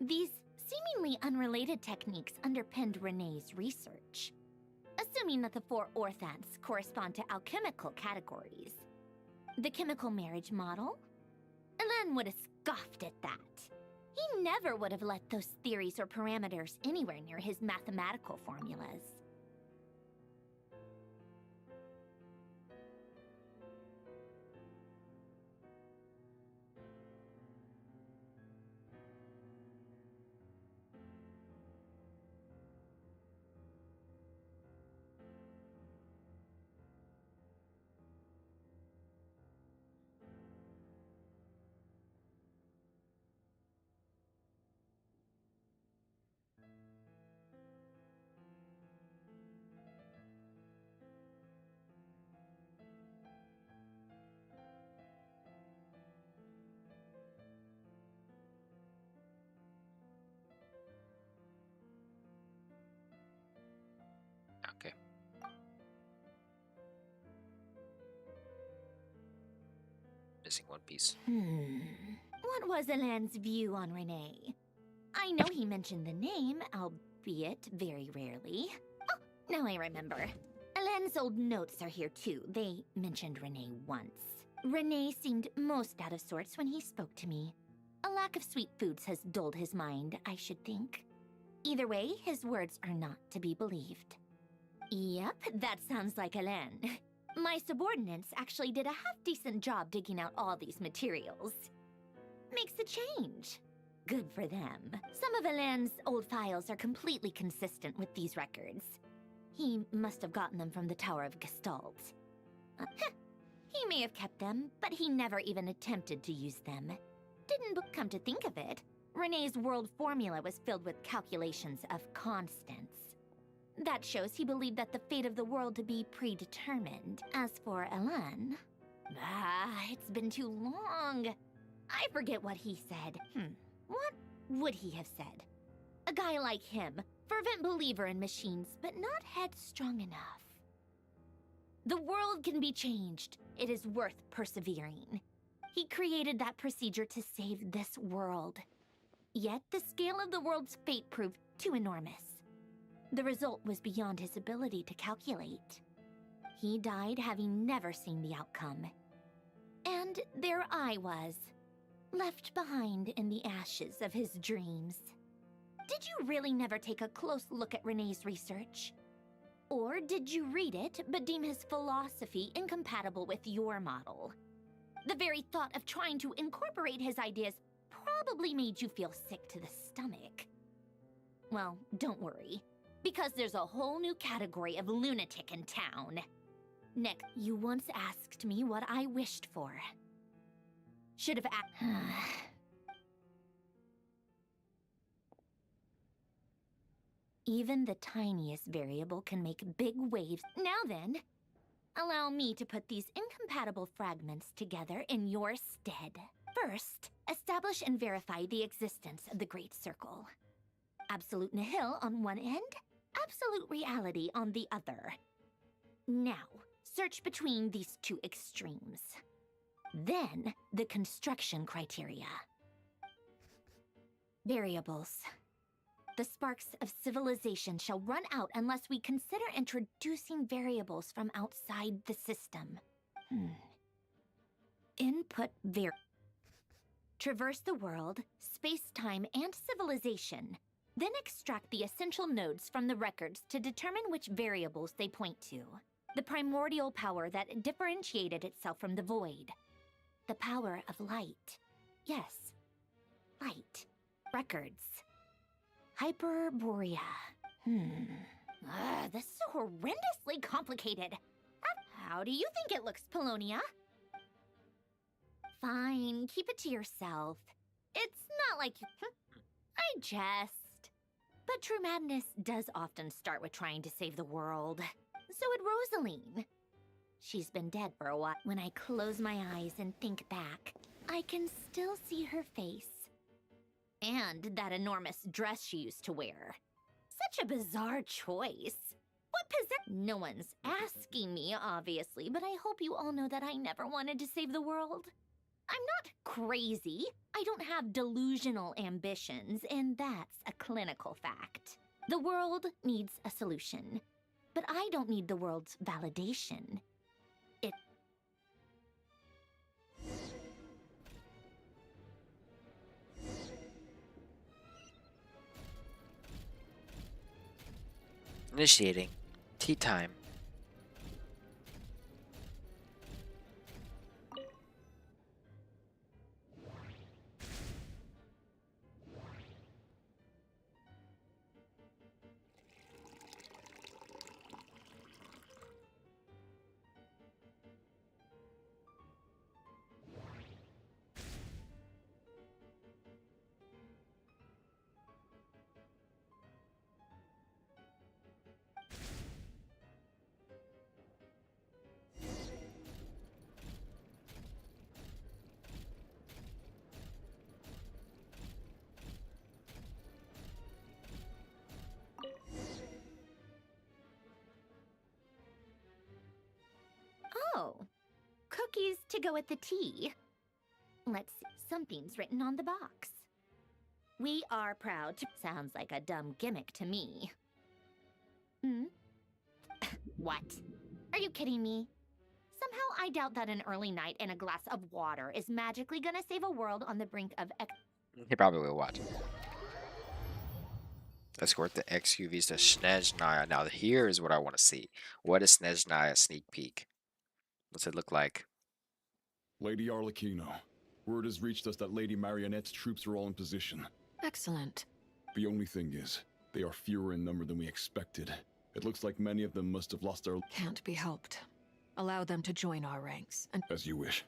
Speaker 15: These seemingly unrelated techniques underpinned Renee's research. Assuming that the 4 orthants correspond to alchemical categories. The chemical marriage model? Alain would have scoffed at that. He never would have let those theories or parameters anywhere near his mathematical formulas.
Speaker 1: Okay. Missing one piece.
Speaker 15: What was Alain's view on Renee? I know he mentioned the name, albeit very rarely. Oh, now I remember. Alain's old notes are here too. They mentioned Renee once. Renee seemed most out of sorts when he spoke to me. A lack of sweet foods has dulled his mind, I should think. Either way, his words are not to be believed. Yep, that sounds like Alain. My subordinates actually did a half-decent job digging out all these materials. Makes a change. Good for them. Some of Alain's old files are completely consistent with these records. He must have gotten them from the Tower of Gestalt. He may have kept them, but he never even attempted to use them. Didn't come to think of it, Renee's world formula was filled with calculations of constants. That shows he believed that the fate of the world to be predetermined. As for Alain... it's been too long. I forget what he said. What would he have said? A guy like him, fervent believer in machines, but not headstrong enough. The world can be changed. It is worth persevering. He created that procedure to save this world. Yet the scale of the world's fate proved too enormous. The result was beyond his ability to calculate. He died having never seen the outcome. And there I was, left behind in the ashes of his dreams. Did you really never take a close look at Renee's research? Or did you read it but deem his philosophy incompatible with your model? The very thought of trying to incorporate his ideas probably made you feel sick to the stomach. Well, don't worry, because there's a whole new category of lunatic in town. Nick, you once asked me what I wished for. Should have asked. Even the tiniest variable can make big waves. Now then, allow me to put these incompatible fragments together in your stead. First, establish and verify the existence of the Great Circle. Absolute nihil on one end, absolute reality on the other. Now, search between these two extremes. Then, the construction criteria. Variables. The sparks of civilization shall run out unless we consider introducing variables from outside the system. Input traverse the world, space-time, and civilization. Then extract the essential nodes from the records to determine which variables they point to. The primordial power that differentiated itself from the void. The power of light. Yes, light. Records. Hyperborea. This is horrendously complicated. How do you think it looks, Polonia? Fine, keep it to yourself. It's not like you... I jest. But true madness does often start with trying to save the world. So would Rosaline. She's been dead for a while. When I close my eyes and think back, I can still see her face. And that enormous dress she used to wear. Such a bizarre choice. No one's asking me, obviously, but I hope you all know that I never wanted to save the world. I'm not crazy. I don't have delusional ambitions, and that's a clinical fact. The world needs a solution, but I don't need the world's validation.
Speaker 1: Initiating. Tea time.
Speaker 15: Oh, cookies to go with the tea. Let's see, something's written on the box. We are proud to... Sounds like a dumb gimmick to me. What? Are you kidding me? Somehow I doubt that an early night and a glass of water is magically gonna save a world on the brink of...
Speaker 1: He probably will watch. Escort the XQVs to Snezhnaya. Now here is what I want to see. What is Snezhnaya sneak peek? What's it look like?
Speaker 13: Lady Arlecchino, word has reached us that Lady Marionette's troops are all in position.
Speaker 5: Excellent.
Speaker 13: The only thing is, they are fewer in number than we expected. It looks like many of them must have lost their...
Speaker 5: Can't be helped. Allow them to join our ranks, and...
Speaker 13: As you wish.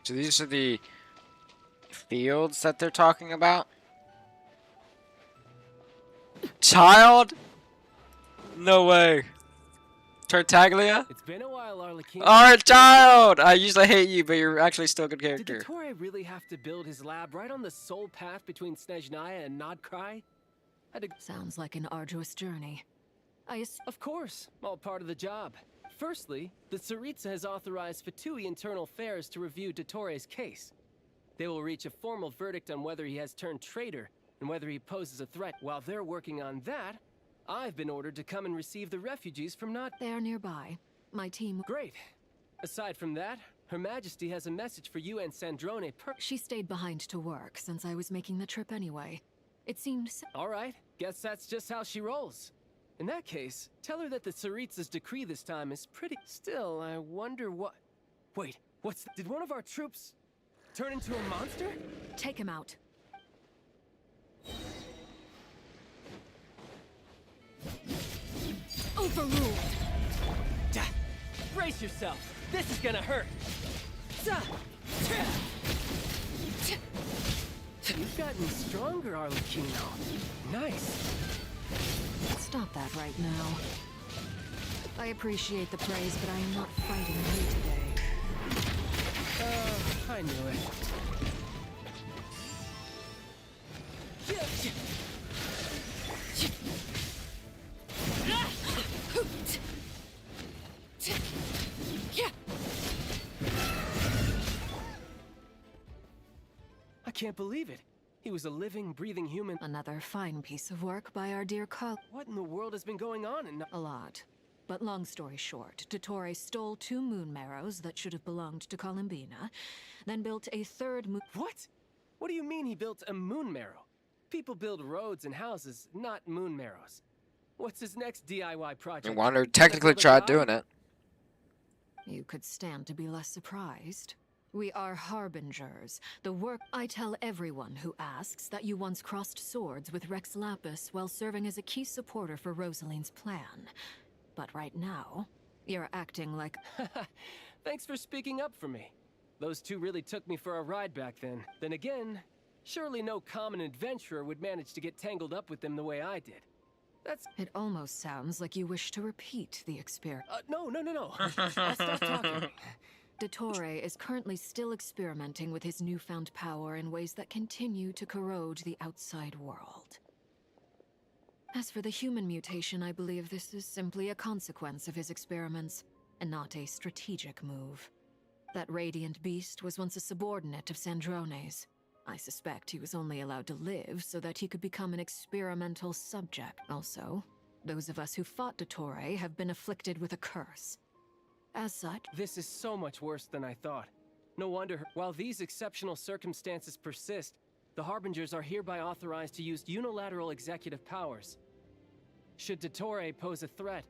Speaker 1: So these are the fields that they're talking about? Child? No way. Tartaglia?
Speaker 3: It's been a while, Arlecchino.
Speaker 1: Alright, child! I usually hate you, but you're actually still a good character.
Speaker 3: Did Dottore really have to build his lab right on the sole path between Snezhnaya and Nod-korai?
Speaker 5: Sounds like an arduous journey.
Speaker 3: Of course, all part of the job. Firstly, the Tsaritsa has authorized Fatui Internal Affairs to review Dottore's case. They will reach a formal verdict on whether he has turned traitor, and whether he poses a threat. While they're working on that, I've been ordered to come and receive the refugees from Nod.
Speaker 5: They are nearby. My team...
Speaker 3: Great. Aside from that, Her Majesty has a message for you and Sandrone
Speaker 5: She stayed behind to work since I was making the trip anyway. It seemed...
Speaker 3: Alright, guess that's just how she rolls. In that case, tell her that the Tsaritsa's decree this time is pretty... Still, I wonder what... Wait, what's... Did one of our troops turn into a monster?
Speaker 5: Take him out. Overruled!
Speaker 3: Brace yourself! This is gonna hurt! You've gotten stronger, Arlecchino. Nice.
Speaker 5: Stop that right now. I appreciate the praise, but I am not fighting you today.
Speaker 3: I knew it. I can't believe it. He was a living, breathing human.
Speaker 5: Another fine piece of work by our dear Col.
Speaker 3: What in the world has been going on in...
Speaker 5: A lot. But long story short, Dottore stole 2 moon marrows that should have belonged to Columbina, then built a 3rd moon...
Speaker 3: What? What do you mean he built a moon marrow? People build roads and houses, not moon marrows. What's his next DIY project?
Speaker 1: And Wander technically tried doing it.
Speaker 5: You could stand to be less surprised. We are harbingers. The work I tell everyone who asks that you once crossed swords with Rex Lapis while serving as a key supporter for Rosaline's plan. But right now, you're acting like...
Speaker 3: Thanks for speaking up for me. Those 2 really took me for a ride back then. Then again, surely no common adventurer would manage to get tangled up with them the way I did. That's...
Speaker 5: It almost sounds like you wish to repeat the experience.
Speaker 3: No. I'll stop talking.
Speaker 5: Dottore is currently still experimenting with his newfound power in ways that continue to corrode the outside world. As for the human mutation, I believe this is simply a consequence of his experiments, and not a strategic move. That radiant beast was once a subordinate of Sandrone's. I suspect he was only allowed to live so that he could become an experimental subject. Also, those of us who fought Dottore have been afflicted with a curse. As such...
Speaker 3: This is so much worse than I thought. No wonder, while these exceptional circumstances persist, the Harbingers are hereby authorized to use unilateral executive powers. Should Dottore pose a threat,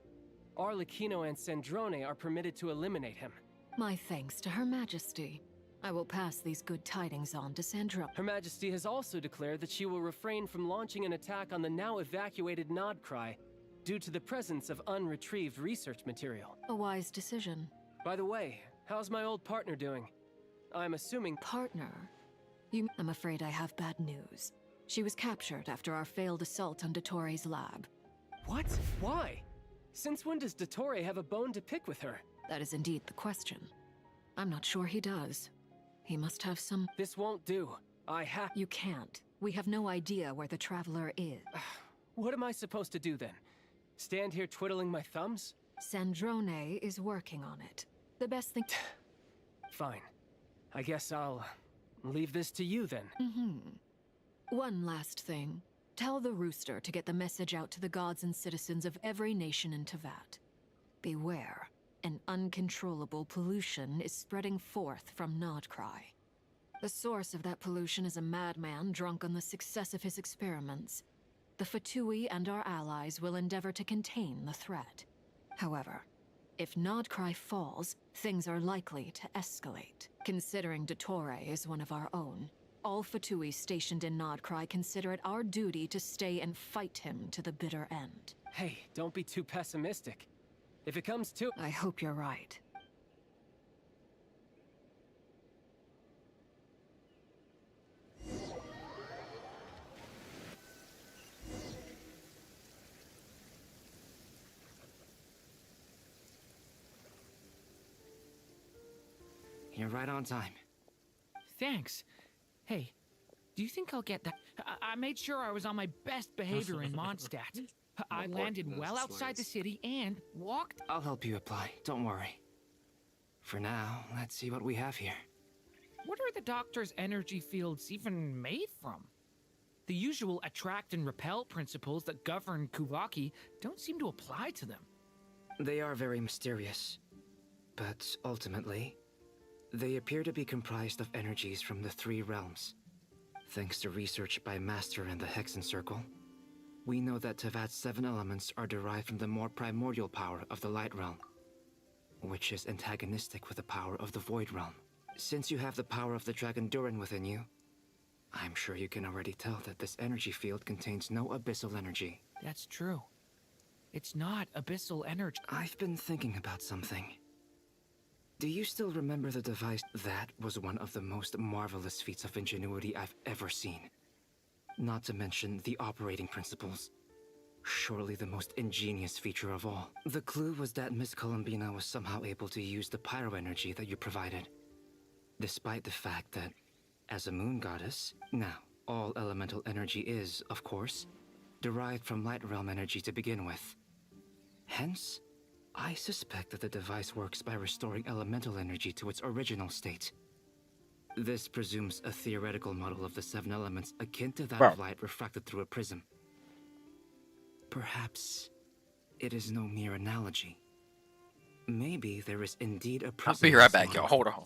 Speaker 3: Arlecchino and Sandrone are permitted to eliminate him.
Speaker 5: My thanks to Her Majesty. I will pass these good tidings on to Sandrone.
Speaker 3: Her Majesty has also declared that she will refrain from launching an attack on the now evacuated Nod-korai, due to the presence of unretrieved research material.
Speaker 5: A wise decision.
Speaker 3: By the way, how's my old partner doing? I'm assuming...
Speaker 5: Partner? I'm afraid I have bad news. She was captured after our failed assault on Dottore's lab.
Speaker 3: What? Why? Since when does Dottore have a bone to pick with her?
Speaker 5: That is indeed the question. I'm not sure he does. He must have some...
Speaker 3: This won't do. I have...
Speaker 5: You can't. We have no idea where the Traveler is.
Speaker 3: What am I supposed to do then? Stand here twiddling my thumbs?
Speaker 5: Sandrone is working on it. The best thing...
Speaker 3: Fine. I guess I'll leave this to you then.
Speaker 5: One last thing. Tell the Rooster to get the message out to the gods and citizens of every nation in Teyvat. Beware. An uncontrollable pollution is spreading forth from Nod-korai. The source of that pollution is a madman drunk on the success of his experiments. The Fatui and our allies will endeavor to contain the threat. However, if Nod-korai falls, things are likely to escalate. Considering Dottore is one of our own, all Fatui stationed in Nod-korai consider it our duty to stay and fight him to the bitter end.
Speaker 3: Hey, don't be too pessimistic. If it comes to...
Speaker 5: I hope you're right.
Speaker 9: You're right on time.
Speaker 18: Thanks. Hey, do you think I'll get that? I made sure I was on my best behavior in Mondstadt. I landed well outside the city and walked...
Speaker 9: I'll help you apply, don't worry. For now, let's see what we have here.
Speaker 18: What are the doctor's energy fields even made from? The usual attract and repel principles that govern Kuvaki don't seem to apply to them.
Speaker 9: They are very mysterious, but ultimately, they appear to be comprised of energies from the 3 realms. Thanks to research by Master and the Hexen Circle, we know that Tevat's 7 elements are derived from the more primordial power of the Light Realm, which is antagonistic with the power of the Void Realm. Since you have the power of the Dragon Durin within you, I'm sure you can already tell that this energy field contains no abyssal energy.
Speaker 18: That's true. It's not abyssal energy.
Speaker 9: I've been thinking about something. Do you still remember the device? That was one of the most marvelous feats of ingenuity I've ever seen. Not to mention the operating principles. Surely the most ingenious feature of all. The clue was that Miss Columbina was somehow able to use the pyro energy that you provided. Despite the fact that, as a moon goddess, now, all elemental energy is, of course, derived from light realm energy to begin with. Hence, I suspect that the device works by restoring elemental energy to its original state. This presumes a theoretical model of the 7 elements akin to that of light refracted through a prism. Perhaps it is no mere analogy. Maybe there is indeed a prism.
Speaker 1: I'll be right back, y'all. Hold on.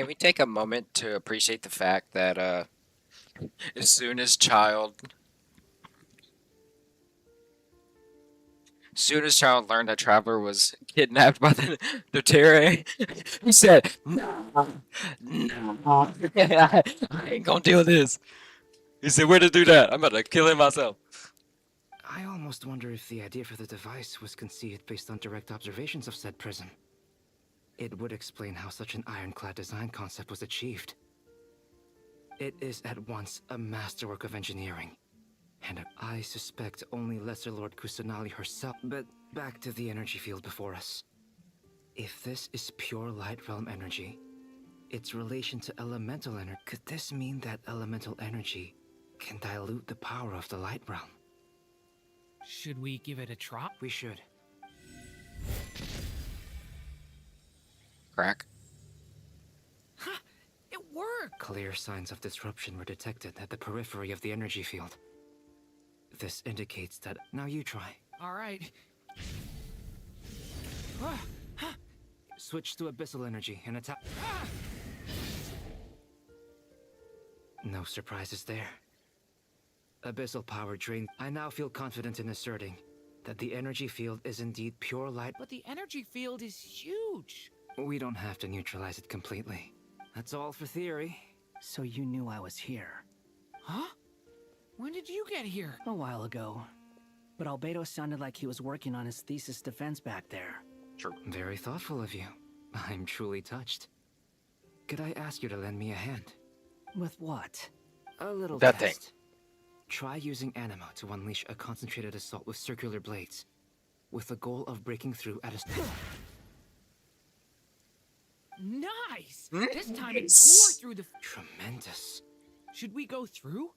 Speaker 1: Can we take a moment to appreciate the fact that as soon as Child learned that Traveler was kidnapped by the Nod-korai, he said, "No, no, I ain't gonna deal with this." He said, "Where to do that? I'm about to kill him myself."
Speaker 9: I almost wonder if the idea for the device was conceived based on direct observations of said prism. It would explain how such an ironclad design concept was achieved. It is at once a masterwork of engineering, and I suspect only Lesser Lord Kusanali herself. But back to the energy field before us. If this is pure light realm energy, its relation to elemental energy, could this mean that elemental energy can dilute the power of the light realm?
Speaker 18: Should we give it a try?
Speaker 9: We should.
Speaker 1: Crack.
Speaker 18: Ha! It worked!
Speaker 9: Clear signs of disruption were detected at the periphery of the energy field. This indicates that... Now you try.
Speaker 18: Alright.
Speaker 9: Switch to abyssal energy and attack. No surprises there. Abyssal power drained. I now feel confident in asserting that the energy field is indeed pure light.
Speaker 18: But the energy field is huge.
Speaker 9: We don't have to neutralize it completely. That's all for theory.
Speaker 11: So you knew I was here?
Speaker 18: Huh? When did you get here?
Speaker 11: A while ago. But Albedo sounded like he was working on his thesis defense back there.
Speaker 1: True.
Speaker 9: Very thoughtful of you. I'm truly touched. Could I ask you to lend me a hand?
Speaker 11: With what?
Speaker 9: A little
Speaker 1: that
Speaker 9: test.
Speaker 1: thing.
Speaker 9: Try using anima to unleash a concentrated assault with circular blades, with the goal of breaking through at a...
Speaker 18: Nice! This time it tore through the...
Speaker 9: Tremendous.
Speaker 18: Should we go through?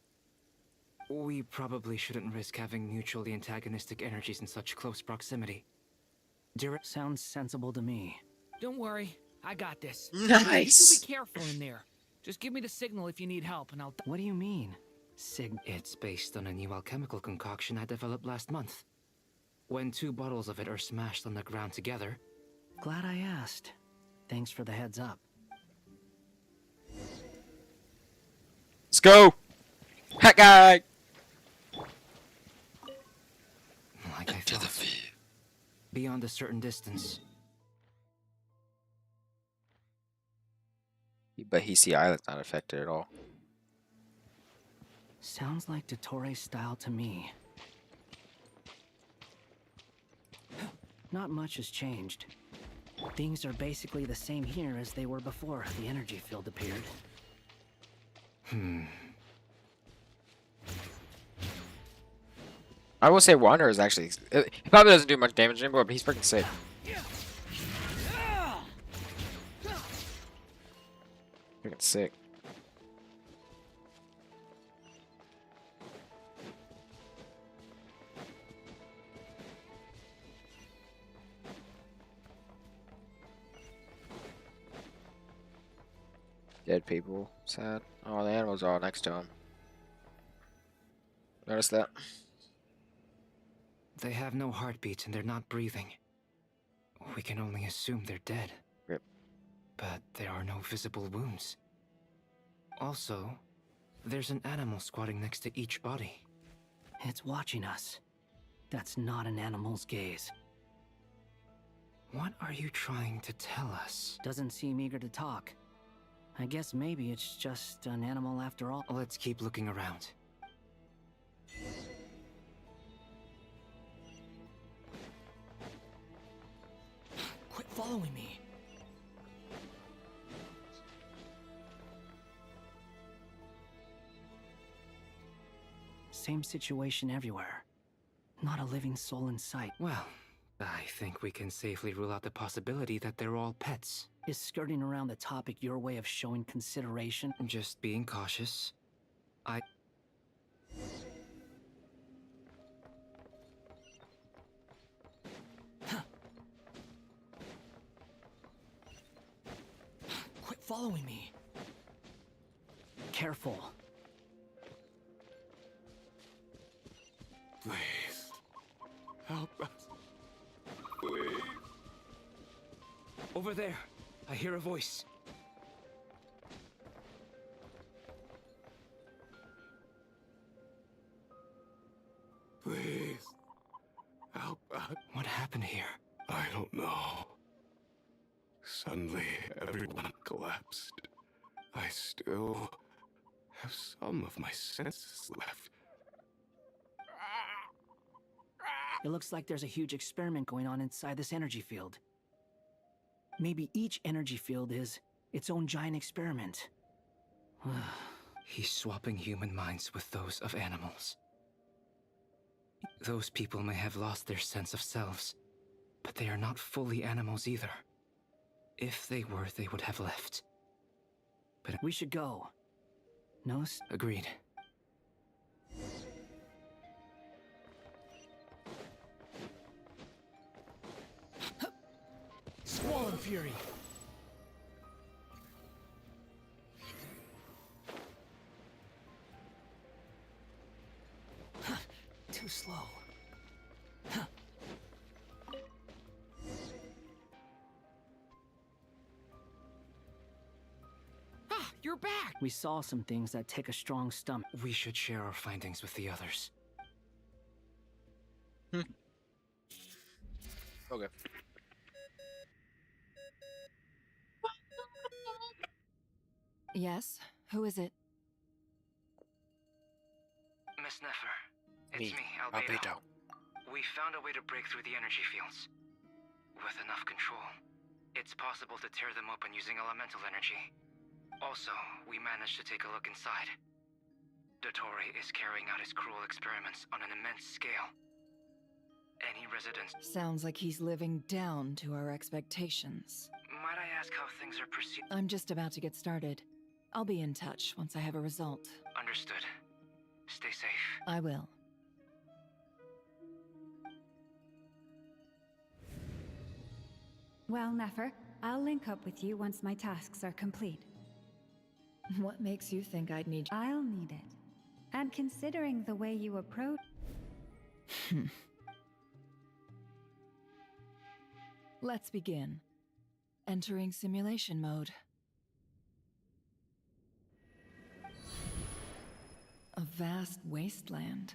Speaker 9: We probably shouldn't risk having mutually antagonistic energies in such close proximity.
Speaker 11: Sounds sensible to me.
Speaker 18: Don't worry, I got this.
Speaker 1: Nice!
Speaker 18: You be careful in there. Just give me the signal if you need help and I'll...
Speaker 11: What do you mean?
Speaker 9: It's based on a new alchemical concoction I developed last month. When 2 bottles of it are smashed on the ground together...
Speaker 11: Glad I asked. Thanks for the heads up.
Speaker 1: Let's go! Hat guy!
Speaker 9: Like I thought. Beyond a certain distance.
Speaker 1: But Bahisi Island's not affected at all.
Speaker 11: Sounds like Dottore style to me. Not much has changed. Things are basically the same here as they were before the energy field appeared.
Speaker 1: I will say Wanderer is actually... He probably doesn't do much damage anymore, but he's freaking sick. Freaking sick. Dead people. Sad. Oh, the animals are all next to him. Notice that?
Speaker 9: They have no heartbeat and they're not breathing. We can only assume they're dead.
Speaker 1: Rip.
Speaker 9: But there are no visible wounds. Also, there's an animal squatting next to each body.
Speaker 11: It's watching us. That's not an animal's gaze.
Speaker 9: What are you trying to tell us?
Speaker 11: Doesn't seem eager to talk. I guess maybe it's just an animal after all.
Speaker 9: Let's keep looking around.
Speaker 11: Quit following me. Same situation everywhere. Not a living soul in sight.
Speaker 9: Well, I think we can safely rule out the possibility that they're all pets.
Speaker 11: Is skirting around the topic your way of showing consideration?
Speaker 9: Just being cautious.
Speaker 11: Quit following me. Careful.
Speaker 13: Please. Help us. Please.
Speaker 9: Over there. I hear a voice.
Speaker 7: happened here? I don't know. Suddenly, everyone collapsed. I still have some of my senses left.
Speaker 11: It looks like there's a huge experiment going on inside this energy field. Maybe each energy field is its own giant experiment.
Speaker 9: He's swapping human minds with those of animals. Those people may have lost their sense of selves, but they are not fully animals either. If they were, they would have left. But
Speaker 11: we should go. No?
Speaker 9: Agreed.
Speaker 11: Squall Fury! Too slow.
Speaker 18: Ah, you're back!
Speaker 11: We saw some things that take a strong stomach.
Speaker 9: We should share our findings with the others.
Speaker 1: Okay.
Speaker 5: Yes? Who is it?
Speaker 9: Miss Nefer, it's me, Albedo. We found a way to break through the energy fields. With enough control, it's possible to tear them open using elemental energy. Also, we managed to take a look inside. Dottore is carrying out his cruel experiments on an immense scale. Any residents...
Speaker 5: Sounds like he's living down to our expectations.
Speaker 9: Might I ask how things are perceived?
Speaker 5: I'm just about to get started. I'll be in touch once I have a result.
Speaker 9: Understood. Stay safe.
Speaker 5: I will.
Speaker 8: Well, Nefer, I'll link up with you once my tasks are complete.
Speaker 5: What makes you think I'd need...
Speaker 8: I'll need it. And considering the way you approach...
Speaker 5: Let's begin. Entering simulation mode. A vast wasteland.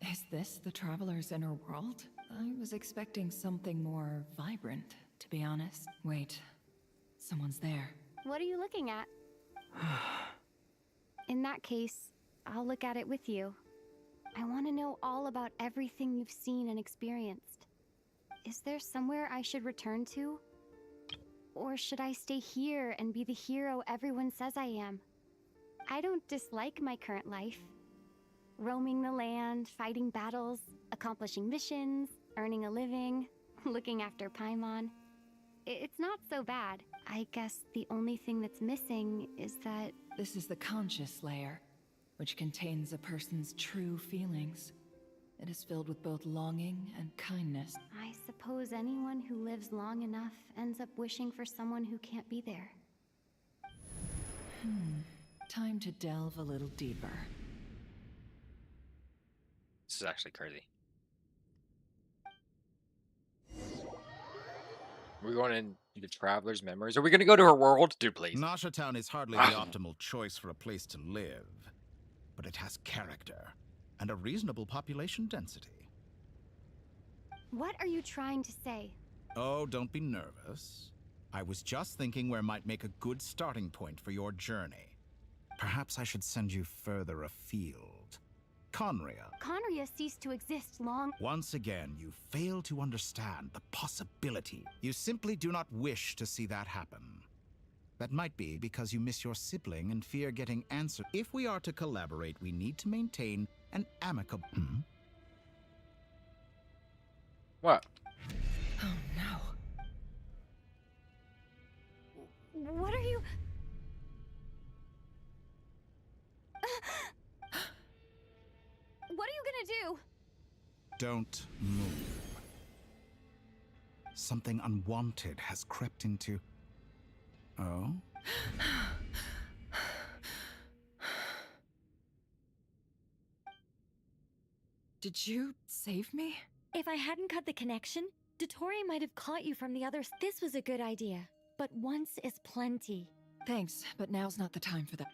Speaker 5: Is this the Traveler's inner world? I was expecting something more vibrant, to be honest. Wait, someone's there.
Speaker 2: What are you looking at? In that case, I'll look at it with you. I want to know all about everything you've seen and experienced. Is there somewhere I should return to? Or should I stay here and be the hero everyone says I am? I don't dislike my current life. Roaming the land, fighting battles, accomplishing missions, earning a living, looking after Paimon. It's not so bad. I guess the only thing that's missing is that...
Speaker 5: This is the conscious layer, which contains a person's true feelings. It is filled with both longing and kindness.
Speaker 2: I suppose anyone who lives long enough ends up wishing for someone who can't be there.
Speaker 5: Time to delve a little deeper.
Speaker 1: This is actually crazy. We're going into Traveler's memories. Are we going to go to her world? Dude, please.
Speaker 17: Nasha Town is hardly the optimal choice for a place to live, but it has character and a reasonable population density.
Speaker 2: What are you trying to say?
Speaker 17: Oh, don't be nervous. I was just thinking where might make a good starting point for your journey. Perhaps I should send you further afield. Conria.
Speaker 2: Conria ceased to exist long...
Speaker 17: Once again, you fail to understand the possibility. You simply do not wish to see that happen. That might be because you miss your sibling and fear getting answered. If we are to collaborate, we need to maintain an amicable...
Speaker 1: What?
Speaker 5: Oh no.
Speaker 2: What are you... What are you gonna do?
Speaker 17: Don't move. Something unwanted has crept into... Oh?
Speaker 5: Did you save me?
Speaker 6: If I hadn't cut the connection, Dottore might have caught you from the others. This was a good idea, but once is plenty.
Speaker 5: Thanks, but now's not the time for that.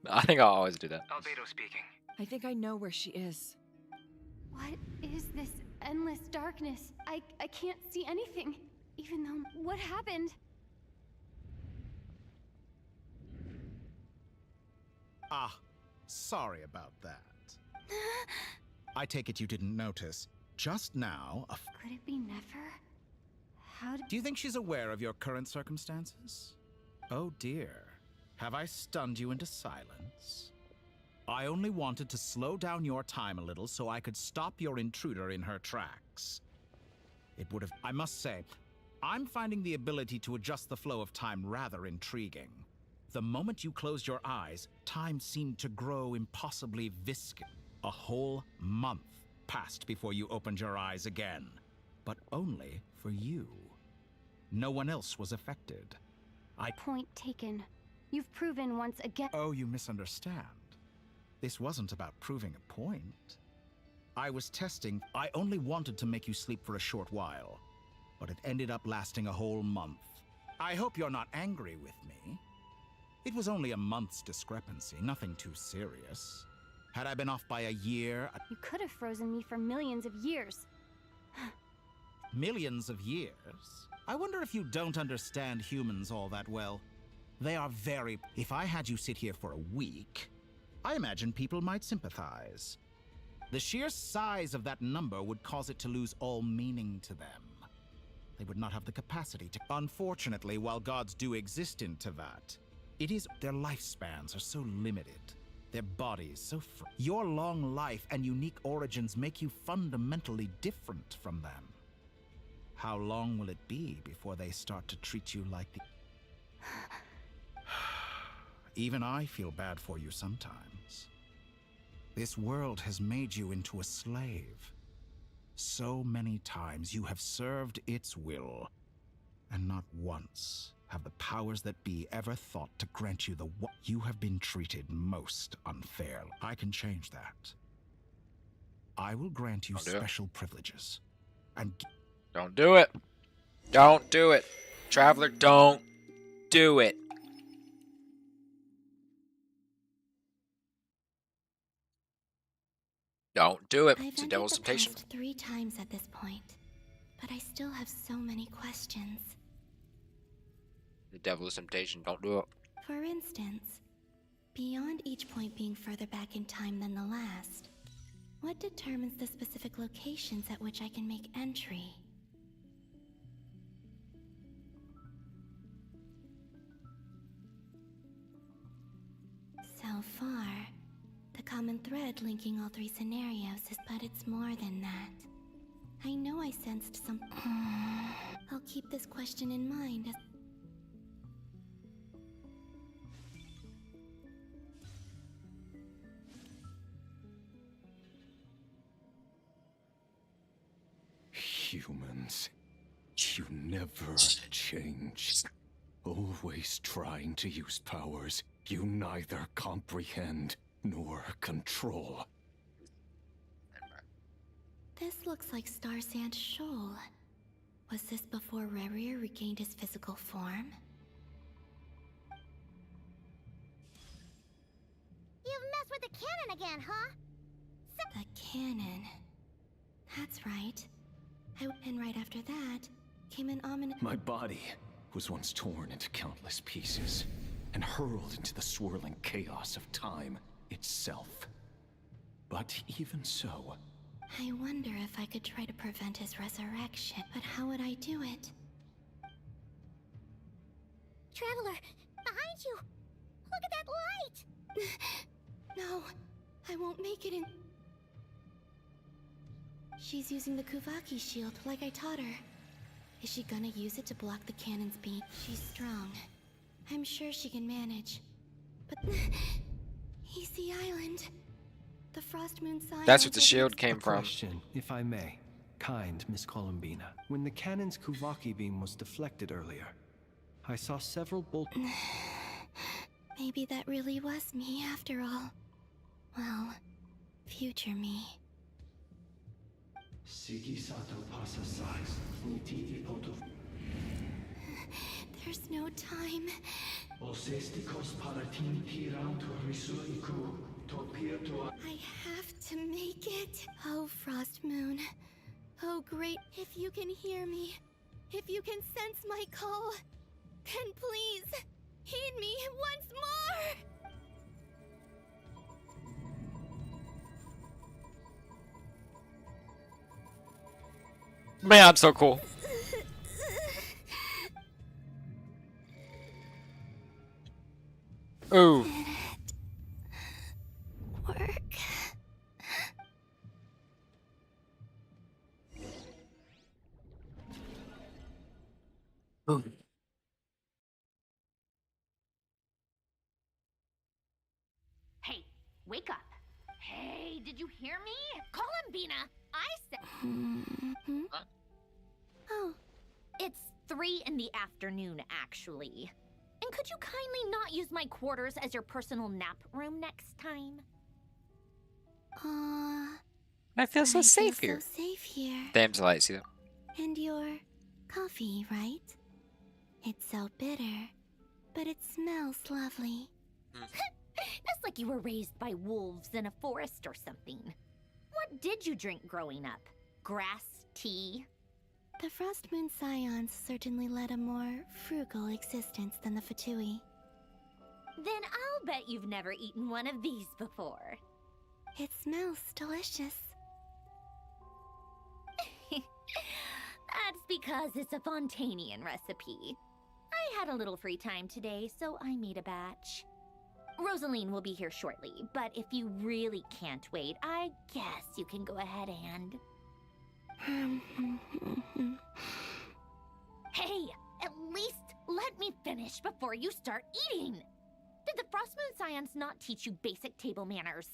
Speaker 1: I think I'll always do that.
Speaker 21: Albedo speaking.
Speaker 12: I think I know where she is.
Speaker 22: What is this endless darkness? I can't see anything, even though... What happened?
Speaker 17: Ah, sorry about that. I take it you didn't notice. Just now,
Speaker 22: Could it be Nefer? How did...
Speaker 17: Do you think she's aware of your current circumstances? Oh dear. Have I stunned you into silence? I only wanted to slow down your time a little so I could stop your intruder in her tracks. It would have... I must say, I'm finding the ability to adjust the flow of time rather intriguing. The moment you closed your eyes, time seemed to grow impossibly viscous. A whole month passed before you opened your eyes again, but only for you. No one else was affected.
Speaker 22: Point taken. You've proven once again...
Speaker 17: Oh, you misunderstand. This wasn't about proving a point. I was testing. I only wanted to make you sleep for a short while, but it ended up lasting a whole month. I hope you're not angry with me. It was only a month's discrepancy, nothing too serious. Had I been off by a year...
Speaker 22: You could have frozen me for millions of years.
Speaker 17: Millions of years? I wonder if you don't understand humans all that well. They are very... If I had you sit here for a week, I imagine people might sympathize. The sheer size of that number would cause it to lose all meaning to them. They would not have the capacity to... Unfortunately, while gods do exist in Tevat, it is... Their lifespans are so limited. Their bodies so your long life and unique origins make you fundamentally different from them. How long will it be before they start to treat you like the... Even I feel bad for you sometimes. This world has made you into a slave. So many times you have served its will, and not once have the powers that be ever thought to grant you the what you have been treated most unfairly. I can change that. I will grant you special privileges. And
Speaker 1: don't do it. Don't do it. Traveler, don't do it. Don't do it. It's a devil's temptation.
Speaker 10: I've entered the past 3 times at this point, but I still have so many questions.
Speaker 1: The devil's temptation. Don't do it.
Speaker 10: For instance, beyond each point being further back in time than the last, what determines the specific locations at which I can make entry? So far, the common thread linking all 3 scenarios is, but it's more than that. I know I sensed some... I'll keep this question in mind as...
Speaker 7: Humans, you never change. Always trying to use powers you neither comprehend nor control.
Speaker 10: This looks like Star Sand Shoal. Was this before Rerir regained his physical form?
Speaker 4: You've messed with the cannon again, huh?
Speaker 10: The cannon. That's right. And right after that, came an ominous...
Speaker 7: My body was once torn into countless pieces and hurled into the swirling chaos of time itself. But even so...
Speaker 10: I wonder if I could try to prevent his resurrection, but how would I do it?
Speaker 4: Traveler, behind you! Look at that light!
Speaker 10: No, I won't make it in... She's using the Kuvaki shield like I taught her. Is she gonna use it to block the cannon's beam? She's strong. I'm sure she can manage. But... He's the island. The Frost Moon sign...
Speaker 1: That's what the shield came from.
Speaker 3: Question, if I may. Kind Miss Columbina. When the cannon's Kuvaki beam was deflected earlier, I saw several bolt...
Speaker 10: Maybe that really was me after all. Well, future me. There's no time. I have to make it. Oh, Frost Moon. Oh, great. If you can hear me, if you can sense my call, then please, heed me once more!
Speaker 1: Man, I'm so cool. Ooh.
Speaker 10: Work.
Speaker 1: Ooh.
Speaker 15: Hey, wake up. Hey, did you hear me? Columbina, I said...
Speaker 10: Huh? Oh.
Speaker 15: It's 3 in the afternoon, actually. And could you kindly not use my quarters as your personal nap room next time?
Speaker 1: I feel so safe
Speaker 10: feel
Speaker 1: here.
Speaker 10: So safe here.
Speaker 1: Damn delight, see that?
Speaker 10: And your coffee, right? It's so bitter, but it smells lovely.
Speaker 15: That's like you were raised by wolves in a forest or something. What did you drink growing up? Grass tea?
Speaker 10: The Frost Moon Scions certainly led a more frugal existence than the Fatui.
Speaker 15: Then I'll bet you've never eaten one of these before.
Speaker 10: It smells delicious.
Speaker 15: That's because it's a Fontanian recipe. I had a little free time today, so I made a batch. Rosaline will be here shortly, but if you really can't wait, I guess you can go ahead and... Hey, at least let me finish before you start eating! Did the Frost Moon Scions not teach you basic table manners?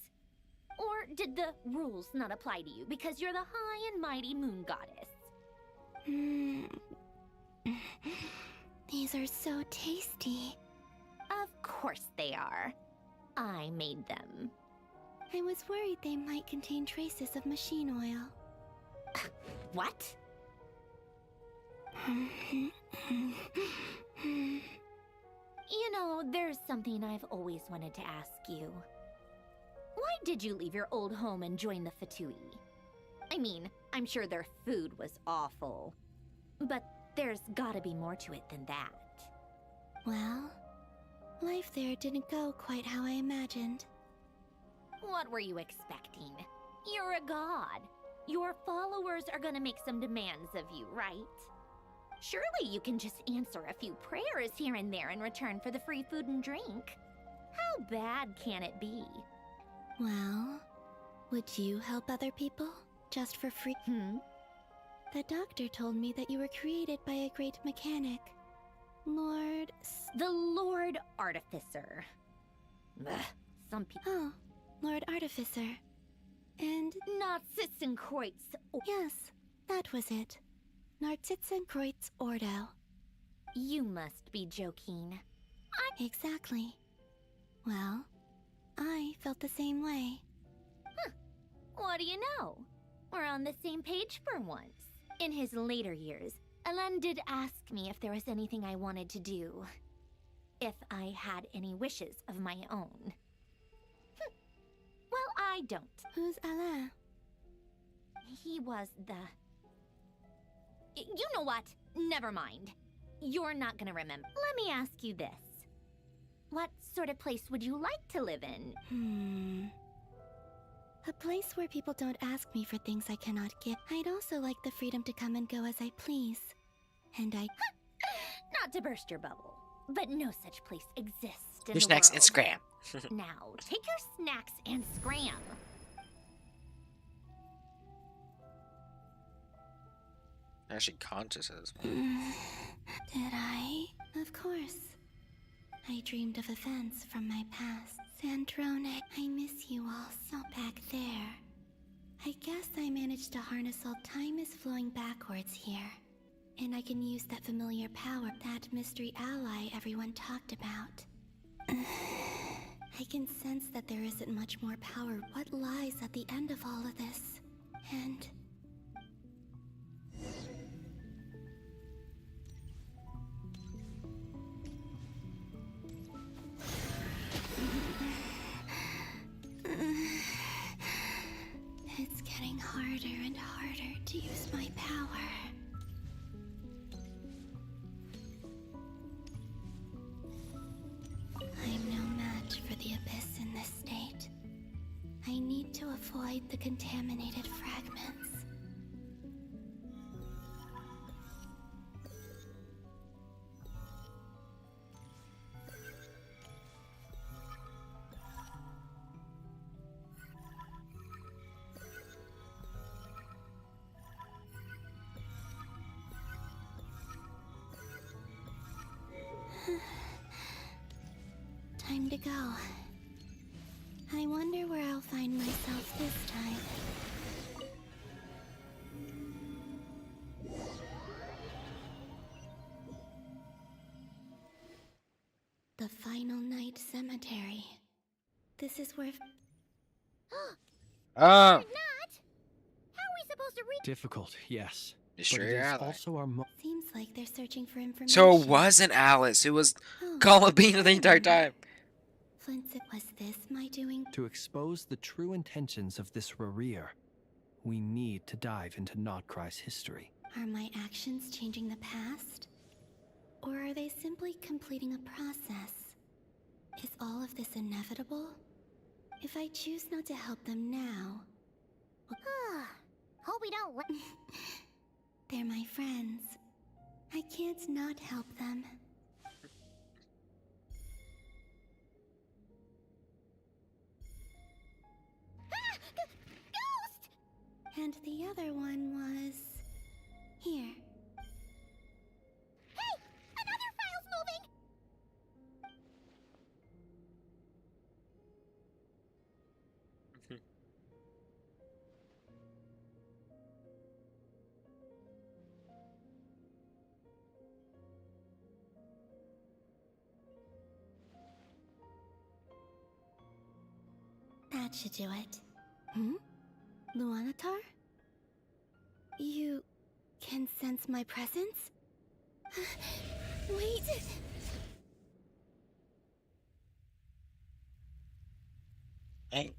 Speaker 15: Or did the rules not apply to you because you're the high and mighty moon goddess?
Speaker 10: These are so tasty.
Speaker 15: Of course they are. I made them.
Speaker 10: I was worried they might contain traces of machine oil.
Speaker 15: What? You know, there's something I've always wanted to ask you. Why did you leave your old home and join the Fatui? I mean, I'm sure their food was awful. But there's gotta be more to it than that.
Speaker 10: Well, life there didn't go quite how I imagined.
Speaker 15: What were you expecting? You're a god. Your followers are gonna make some demands of you, right? Surely you can just answer a few prayers here and there in return for the free food and drink. How bad can it be?
Speaker 10: Well, would you help other people? Just for free? The doctor told me that you were created by a great mechanic.
Speaker 15: The Lord Artificer. Ugh, some people...
Speaker 10: Oh, Lord Artificer. And...
Speaker 15: Nod-korai.
Speaker 10: Yes, that was it. Nod-korai Ordo.
Speaker 15: You must be joking.
Speaker 10: Exactly. Well, I felt the same way.
Speaker 15: Huh. What do you know? We're on the same page for once. In his later years, Alan did ask me if there was anything I wanted to do. If I had any wishes of my own. Well, I don't.
Speaker 10: Who's Alain?
Speaker 15: He was the... You know what? Never mind. You're not gonna remember. Let me ask you this. What sort of place would you like to live in?
Speaker 10: A place where people don't ask me for things I cannot give. I'd also like the freedom to come and go as I please. And I...
Speaker 15: Not to burst your bubble, but no such place exists in
Speaker 1: Your
Speaker 15: the
Speaker 1: snacks
Speaker 15: world.
Speaker 1: and scram.
Speaker 15: Now, take your snacks and scram.
Speaker 1: Actually conscious of this.
Speaker 10: Did I? Of course. I dreamed of events from my past. Sandrone, I miss you all so back there. I guess I managed to harness all time is flowing backwards here. And I can use that familiar power, that mystery ally everyone talked about. I can sense that there isn't much more power. What lies at the end of all of this? And... to use my power. I'm no match for the Abyss in this state. I need to avoid the contaminated fragments. Time to go. I wonder where I'll find myself this time. The Final Night Cemetery. This is where...
Speaker 1: Oh.
Speaker 4: How are we supposed to reach?
Speaker 3: Difficult, yes.
Speaker 1: You
Speaker 3: But
Speaker 1: sure
Speaker 3: it
Speaker 1: you're
Speaker 3: is
Speaker 1: ally?
Speaker 3: also our
Speaker 10: Seems like they're searching for information.
Speaker 1: So it wasn't Alice. It was Columbina the entire time.
Speaker 10: Flint, was this my doing?
Speaker 3: To expose the true intentions of this Rarir, we need to dive into Nod-korai's history.
Speaker 10: Are my actions changing the past? Or are they simply completing a process? Is all of this inevitable? If I choose not to help them now...
Speaker 4: Hope we don't...
Speaker 10: They're my friends. I can't not help them.
Speaker 4: Ghost!
Speaker 10: And the other one was... here.
Speaker 4: Hey! Another file's moving!
Speaker 10: That should do it. Luanatar? You can sense my presence? Wait!
Speaker 1: Hey.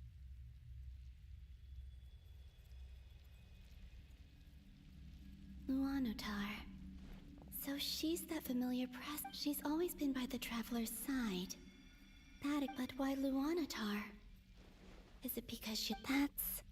Speaker 10: Luanatar. So she's that familiar press. She's always been by the Traveler's side. But why Luanatar? Is it because that's...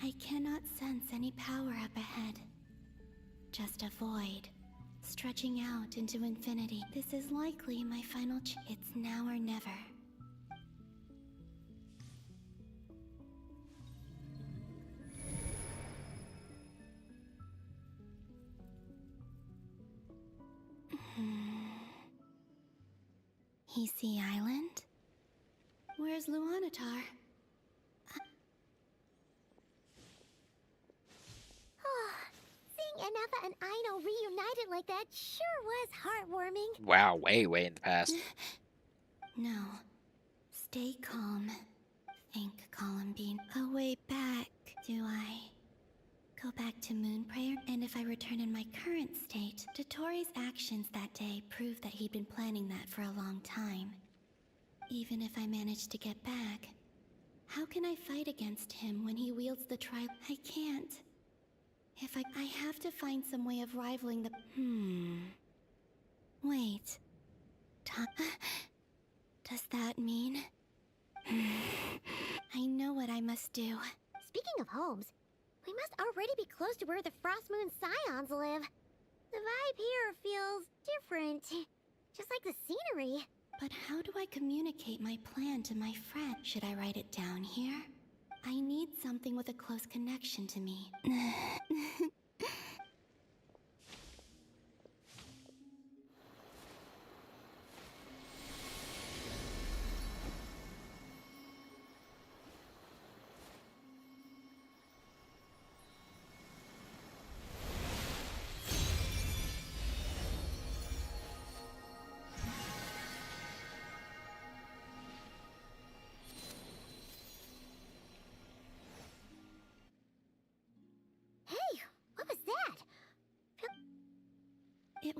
Speaker 10: I cannot sense any power up ahead. Just a void, stretching out into infinity. This is likely my final It's now or never. Hisi Island? Where's Luanatar?
Speaker 4: Seeing Aneva and Aino reunited like that sure was heartwarming.
Speaker 1: Wow, way in the past.
Speaker 10: No. Stay calm. Think, Columbine. A way back, do I? Go back to Moonprayer, and if I return in my current state, Dotori's actions that day prove that he'd been planning that for a long time. Even if I manage to get back, how can I fight against him when he wields the I can't. If I have to find some way of rivaling the... Wait. Does that mean... I know what I must do.
Speaker 4: Speaking of homes, we must already be close to where the Frost Moon Scions live. The vibe here feels different. Just like the scenery.
Speaker 10: But how do I communicate my plan to my friend? Should I write it down here? I need something with a close connection to me.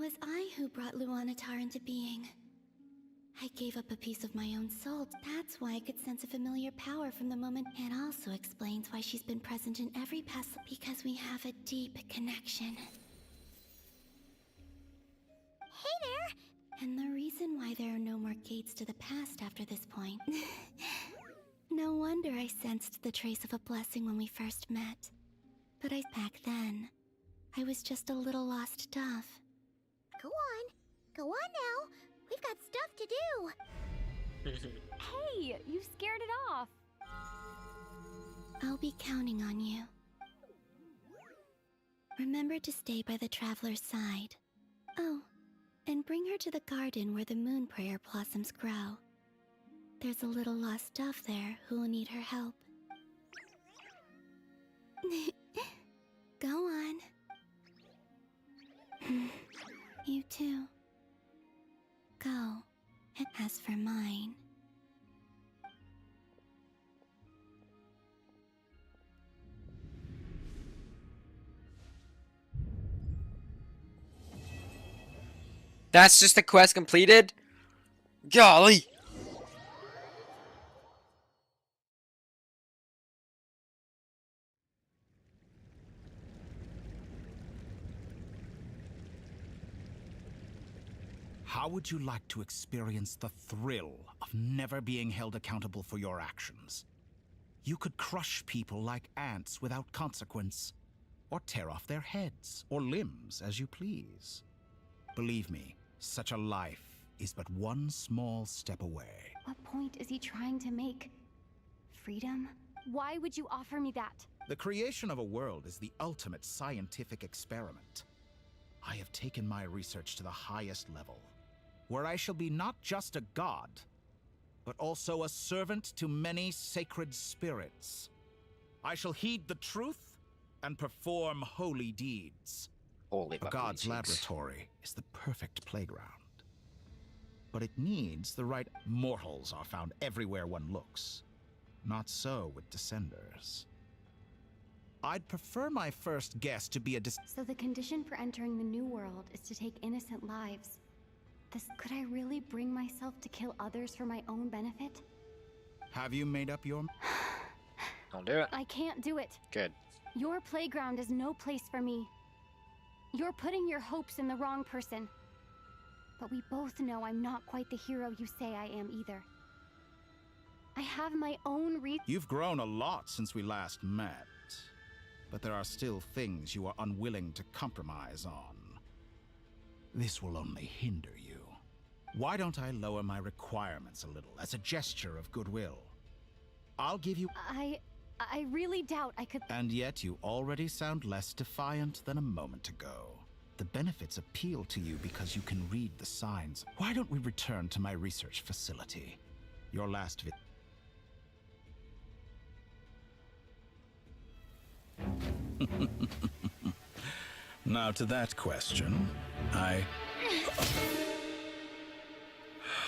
Speaker 10: was I who brought Luanatar into being. I gave up a piece of my own soul. That's why I could sense a familiar power from the moment. It also explains why she's been present in every past, because we have a deep connection.
Speaker 4: Hey there!
Speaker 10: And the reason why there are no more gates to the past after this point. No wonder I sensed the trace of a blessing when we first met. But back then, I was just a little lost dove.
Speaker 4: Go on now. We've got stuff to do.
Speaker 2: Hey, you scared it off.
Speaker 10: I'll be counting on you. Remember to stay by the traveler's side. Oh, and bring her to the garden where the moon prayer blossoms grow. There's a little lost dove there who will need her help. Go on. You too. Go. And as for mine...
Speaker 1: That's just the quest completed? Golly!
Speaker 17: How would you like to experience the thrill of never being held accountable for your actions? You could crush people like ants without consequence, or tear off their heads or limbs as you please. Believe me, such a life is but one small step away.
Speaker 2: What point is he trying to make? Freedom? Why would you offer me that?
Speaker 17: The creation of a world is the ultimate scientific experiment. I have taken my research to the highest level, where I shall be not just a god, but also a servant to many sacred spirits. I shall heed the truth and perform holy deeds.
Speaker 1: Holy
Speaker 17: a god's laboratory is the perfect playground. But it needs the right mortals are found everywhere one looks. Not so with Descenders. I'd prefer my first guest to be a
Speaker 2: So the condition for entering the new world is to take innocent lives. Could I really bring myself to kill others for my own benefit?
Speaker 17: Have you made up your...
Speaker 1: Don't do it.
Speaker 2: I can't do it.
Speaker 1: Good.
Speaker 2: Your playground is no place for me. You're putting your hopes in the wrong person. But we both know I'm not quite the hero you say I am either. I have my own
Speaker 17: You've grown a lot since we last met. But there are still things you are unwilling to compromise on. This will only hinder you. Why don't I lower my requirements a little as a gesture of goodwill? I'll give you...
Speaker 2: I really doubt I could...
Speaker 17: And yet you already sound less defiant than a moment ago. The benefits appeal to you because you can read the signs. Why don't we return to my research facility? Your last Now to that question,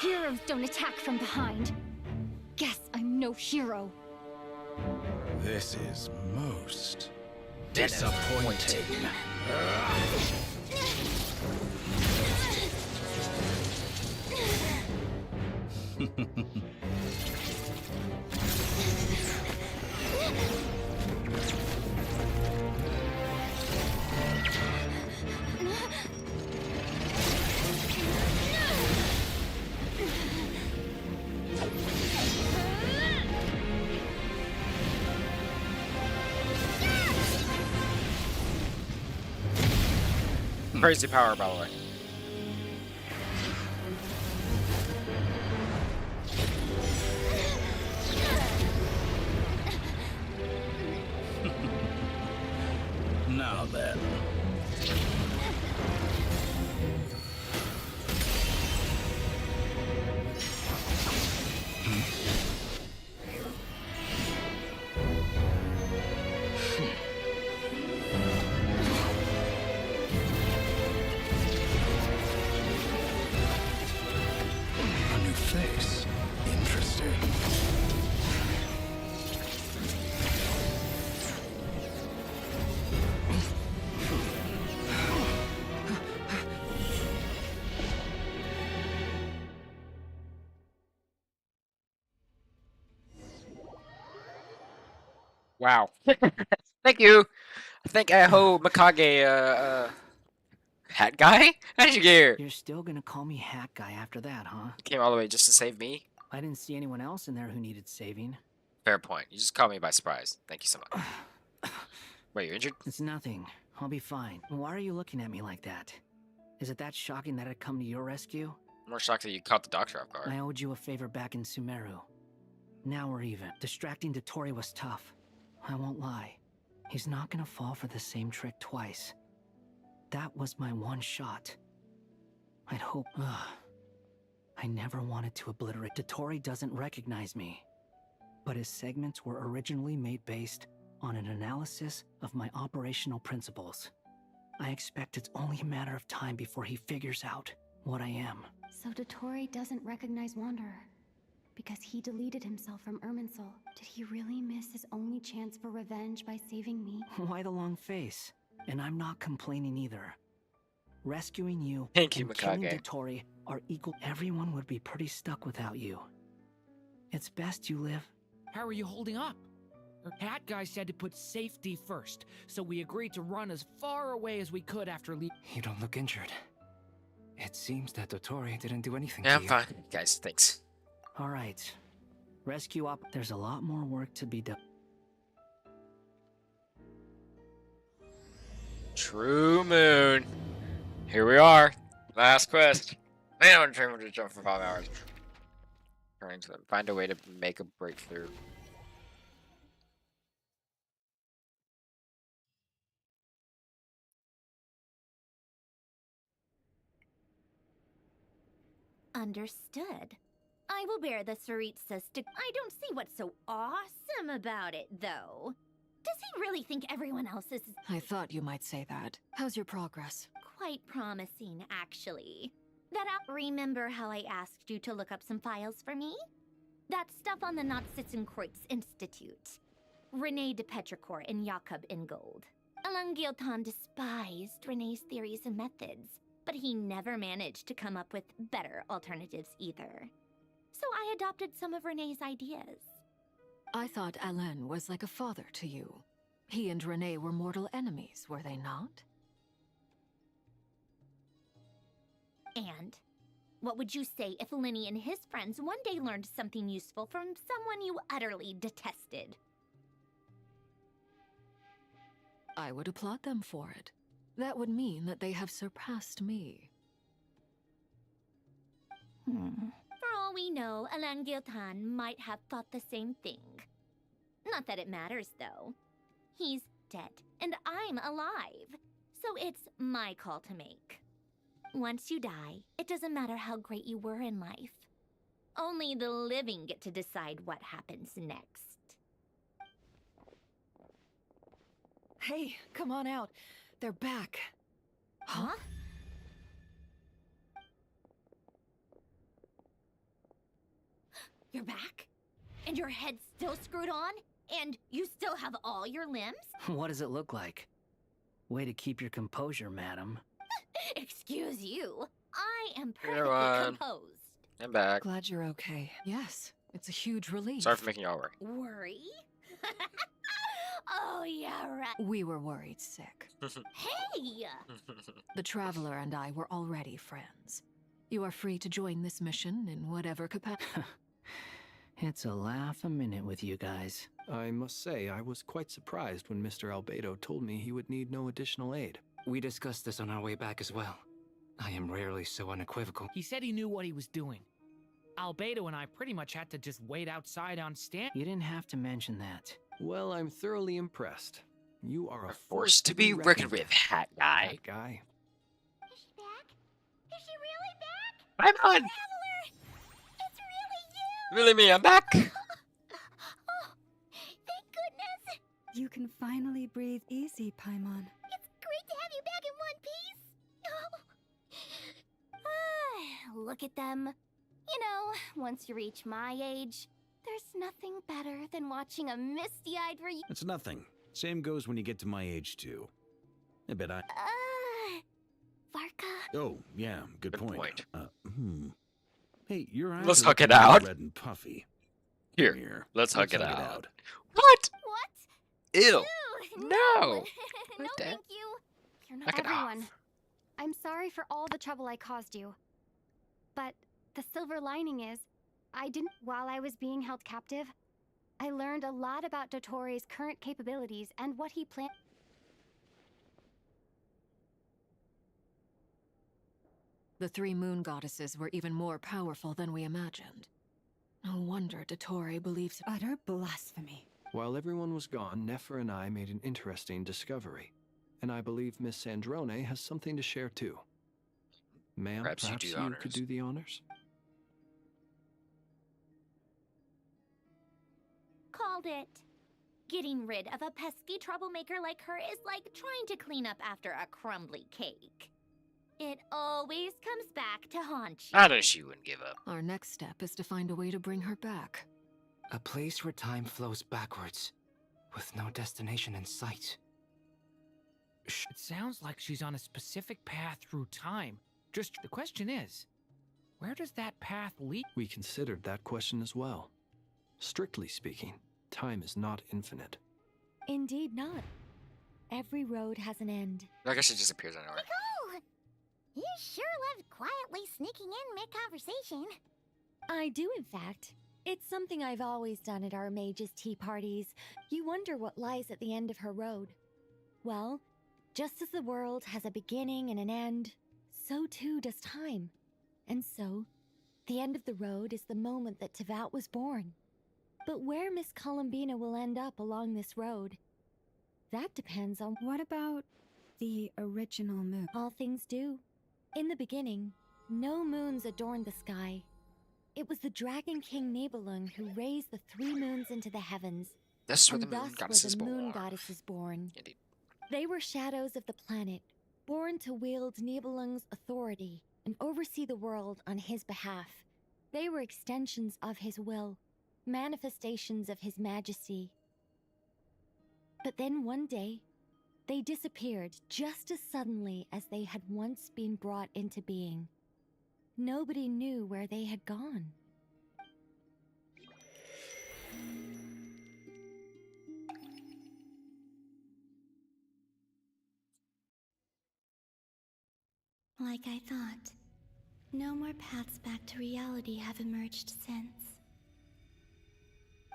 Speaker 2: Heroes don't attack from behind. Guess I'm no hero.
Speaker 17: This is most disappointing.
Speaker 1: Crazy power, by the way.
Speaker 17: Now then. Face. Interesting.
Speaker 1: Wow. Thank you. I think I owe Mikage hat guy? How'd you get here?
Speaker 11: You're still gonna call me hat guy after that, huh?
Speaker 1: You came all the way just to save me?
Speaker 11: I didn't see anyone else in there who needed saving.
Speaker 1: Fair point. You just caught me by surprise. Thank you so much. Wait, you're injured?
Speaker 11: It's nothing. I'll be fine. Why are you looking at me like that? Is it that shocking that I'd come to your rescue?
Speaker 1: I'm more shocked that you caught the doctor off guard.
Speaker 11: I owed you a favor back in Sumeru. Now we're even. Distracting Dotori was tough. I won't lie. He's not gonna fall for the same trick twice. That was my one shot. I'd hope... I never wanted to obliterate. Dotori doesn't recognize me. But his segments were originally made based on an analysis of my operational principles. I expect it's only a matter of time before he figures out what I am.
Speaker 2: So Dotori doesn't recognize Wanderer because he deleted himself from Irminsul. Did he really miss his only chance for revenge by saving me?
Speaker 11: Why the long face? And I'm not complaining either. Rescuing you
Speaker 1: Thank you,
Speaker 11: and killing
Speaker 1: Mikage.
Speaker 11: Dotori are equal. Everyone would be pretty stuck without you. It's best you live.
Speaker 18: How are you holding up? Our cat guy said to put safety first, so we agreed to run as far away as we could after leaving.
Speaker 9: You don't look injured. It seems that Dotori didn't do anything
Speaker 1: Yeah,
Speaker 9: to
Speaker 1: I'm
Speaker 9: you.
Speaker 1: fine. Guys, thanks.
Speaker 11: All right. Rescue up. There's a lot more work to be done.
Speaker 1: True Moon. Here we are. Last quest. Man, I want to train to jump for 5 hours. Trying to find a way to make a breakthrough.
Speaker 15: Understood. I will bear the Tsaritsa stick. I don't see what's so awesome about it, though. Does he really think everyone else is
Speaker 5: I thought you might say that. How's your progress?
Speaker 15: quite promising, actually? Remember how I asked you to look up some files for me? That stuff on the Nazi-Kreuz Institute. René de Petrichor and Jakob Ingold. Alain Guillotin despised René's theories and methods, but he never managed to come up with better alternatives either. So I adopted some of René's ideas.
Speaker 5: I thought Alain was like a father to you. He and René were mortal enemies, were they not?
Speaker 15: And what would you say if Lenny and his friends one day learned something useful from someone you utterly detested?
Speaker 5: I would applaud them for it. That would mean that they have surpassed me.
Speaker 15: For all we know, Alain Guillotin might have thought the same thing. Not that it matters, though. He's dead, and I'm alive. So it's my call to make. Once you die, it doesn't matter how great you were in life. Only the living get to decide what happens next.
Speaker 5: Hey, come on out. They're back.
Speaker 15: Huh? You're back? And your head's still screwed on? And you still have all your limbs?
Speaker 11: What does it look like? Way to keep your composure, madam.
Speaker 15: Excuse you. I am perfectly
Speaker 1: Everyone.
Speaker 15: composed.
Speaker 1: I'm back.
Speaker 5: Glad you're okay. Yes, it's a huge relief.
Speaker 1: Sorry for making y'all worry.
Speaker 15: Worry? Oh, yeah, right.
Speaker 5: We were worried sick.
Speaker 15: Hey!
Speaker 5: The Traveler and I were already friends. You are free to join this mission in whatever capacity.
Speaker 11: It's a laugh a minute with you guys.
Speaker 3: I must say, I was quite surprised when Mr. Albedo told me he would need no additional aid.
Speaker 9: We discussed this on our way back as well. I am rarely so unequivocal.
Speaker 18: He said he knew what he was doing. Albedo and I pretty much had to just wait outside on stand.
Speaker 11: You didn't have to mention that.
Speaker 3: Well, I'm thoroughly impressed. You are a
Speaker 1: Force to be reckoned with, hat guy.
Speaker 3: Hat guy.
Speaker 4: Is she back? Is she really back?
Speaker 1: I'm on.
Speaker 4: Traveler! It's really you!
Speaker 1: Really me, I'm back.
Speaker 4: Oh, thank goodness!
Speaker 8: You can finally breathe easy, Paimon.
Speaker 4: It's great to have you back in one piece! Oh.
Speaker 2: Look at them. You know, once you reach my age, there's nothing better than watching a misty-eyed reunion.
Speaker 20: It's nothing. Same goes when you get to my age, too. I bet I...
Speaker 2: Varka.
Speaker 20: Oh, yeah, good point. Hey, your eyes
Speaker 1: Let's
Speaker 20: are
Speaker 1: hug it
Speaker 20: looking
Speaker 1: out.
Speaker 20: red and puffy.
Speaker 1: Here, let's hug it
Speaker 20: hug
Speaker 1: out.
Speaker 2: What?
Speaker 1: Ew.
Speaker 2: Ew,
Speaker 1: No.
Speaker 2: no,
Speaker 1: Like that.
Speaker 2: thank you.
Speaker 22: You're not
Speaker 1: Knock it
Speaker 22: everyone.
Speaker 1: off.
Speaker 22: I'm sorry for all the trouble I caused you. But the silver lining is, while I was being held captive, I learned a lot about Dotori's current capabilities and what he planned.
Speaker 5: The three moon goddesses were even more powerful than we imagined. No wonder Dottore believes—
Speaker 8: Utter blasphemy.
Speaker 3: While everyone was gone, Nefer and I made an interesting discovery. And I believe Miss Sandrone has something to share too. Ma'am,
Speaker 1: Perhaps you
Speaker 3: perhaps
Speaker 1: do
Speaker 3: you
Speaker 1: honors.
Speaker 3: could do the honors?
Speaker 15: Called it. Getting rid of a pesky troublemaker like her is like trying to clean up after a crumbly cake. It always comes back to haunt you.
Speaker 1: I know she wouldn't give up.
Speaker 5: Our next step is to find a way to bring her back.
Speaker 9: A place where time flows backwards, with no destination in sight.
Speaker 18: It sounds like she's on a specific path through time. Just the question is, where does that path lead?
Speaker 3: We considered that question as well. Strictly speaking, time is not infinite.
Speaker 6: Indeed not. Every road has an end.
Speaker 1: I guess she just appears anywhere.
Speaker 4: Nicole! You sure love quietly sneaking in mid-conversation.
Speaker 6: I do, in fact. It's something I've always done at our mages' tea parties. You wonder what lies at the end of her road. Well, just as the world has a beginning and an end, so too does time. And so, the end of the road is the moment that Tevat was born. But where Miss Columbina will end up along this road, that depends on—
Speaker 8: What about the original moon?
Speaker 6: All things do. In the beginning, no moons adorned the sky. It was the Dragon King Nibelung who raised the 3 moons into the heavens.
Speaker 1: That's where
Speaker 6: And
Speaker 1: the moon
Speaker 6: thus
Speaker 1: goddesses
Speaker 6: were the moon
Speaker 1: born.
Speaker 6: goddesses born.
Speaker 1: Indeed.
Speaker 6: They were shadows of the planet, born to wield Nibelung's authority and oversee the world on his behalf. They were extensions of his will, manifestations of his majesty. But then one day, they disappeared just as suddenly as they had once been brought into being. Nobody knew where they had gone.
Speaker 10: Like I thought, no more paths back to reality have emerged since.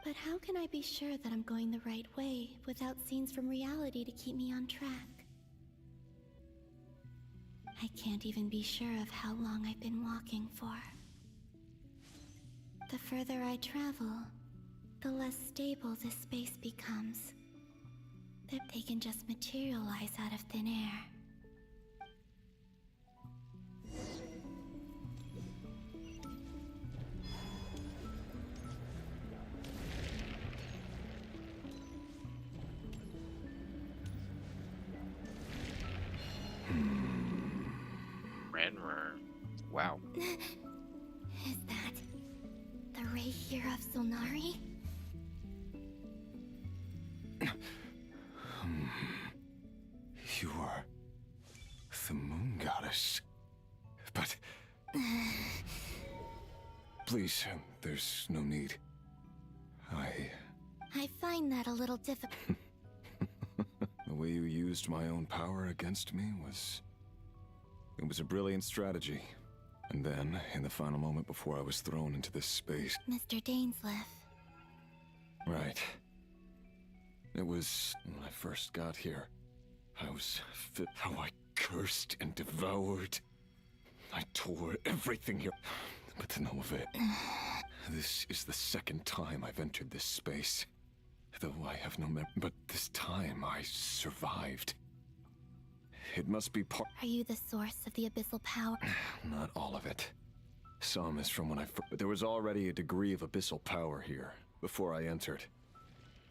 Speaker 10: But how can I be sure that I'm going the right way without scenes from reality to keep me on track? I can't even be sure of how long I've been walking for. The further I travel, the less stable this space becomes. That they can just materialize out of thin air.
Speaker 1: Wow.
Speaker 10: Is that the ray here of Solnari?
Speaker 7: You are the moon goddess. But please, there's no need.
Speaker 10: I find that a little difficult.
Speaker 7: The way you used my own power against me it was a brilliant strategy. And then, in the final moment before I was thrown into this space...
Speaker 10: Mr. Dainsleif.
Speaker 7: Right. It was when I first got here. I was fit how I cursed and devoured. I tore everything here, but to no avail. This is the second time I've entered this space. Though I have no memory, but this time I survived. It must be part—
Speaker 10: Are you the source of the abyssal power?
Speaker 7: Not all of it. Some is from when but there was already a degree of abyssal power here, before I entered.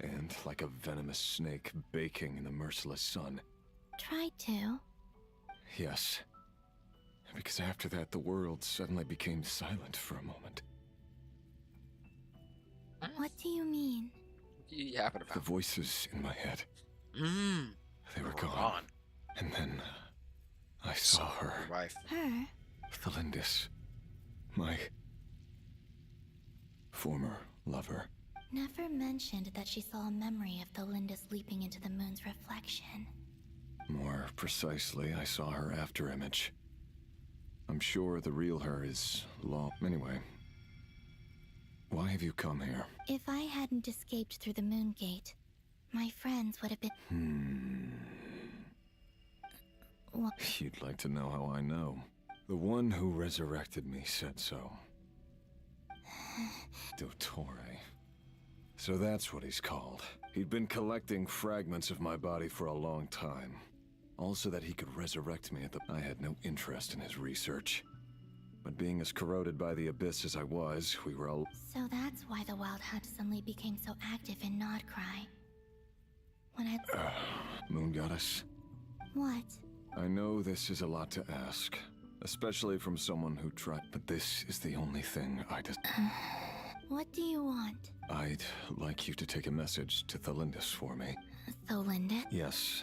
Speaker 7: And like a venomous snake baking in the merciless sun.
Speaker 10: Tried to.
Speaker 7: Yes. Because after that, the world suddenly became silent for a moment.
Speaker 10: What do you mean?
Speaker 1: What are you yapping about?
Speaker 7: The voices in my head. They were gone. And then I saw her.
Speaker 1: Your wife.
Speaker 10: Her?
Speaker 7: Thelindis. My former lover.
Speaker 10: never mentioned that she saw a memory of Tholindis leaping into the moon's reflection.
Speaker 7: More precisely, I saw her after image. I'm sure the real her is long. Anyway, why have you come here?
Speaker 10: If I hadn't escaped through the moon gate, my friends would have been... What?
Speaker 7: You'd like to know how I know. The one who resurrected me said so. Nod-korai. So that's what he's called. He'd been collecting fragments of my body for a long time. Also that he could resurrect me at the... I had no interest in his research. But being as corroded by the abyss as I was, we were all...
Speaker 10: So that's why the Wild Hunt suddenly became so active in Nod-korai. When I...
Speaker 7: Moon Goddess?
Speaker 10: What?
Speaker 7: I know this is a lot to ask. Especially from someone who tried... But this is the only thing I just...
Speaker 10: What do you want?
Speaker 7: I'd like you to take a message to Tholindis for me.
Speaker 10: Tholindis?
Speaker 7: Yes.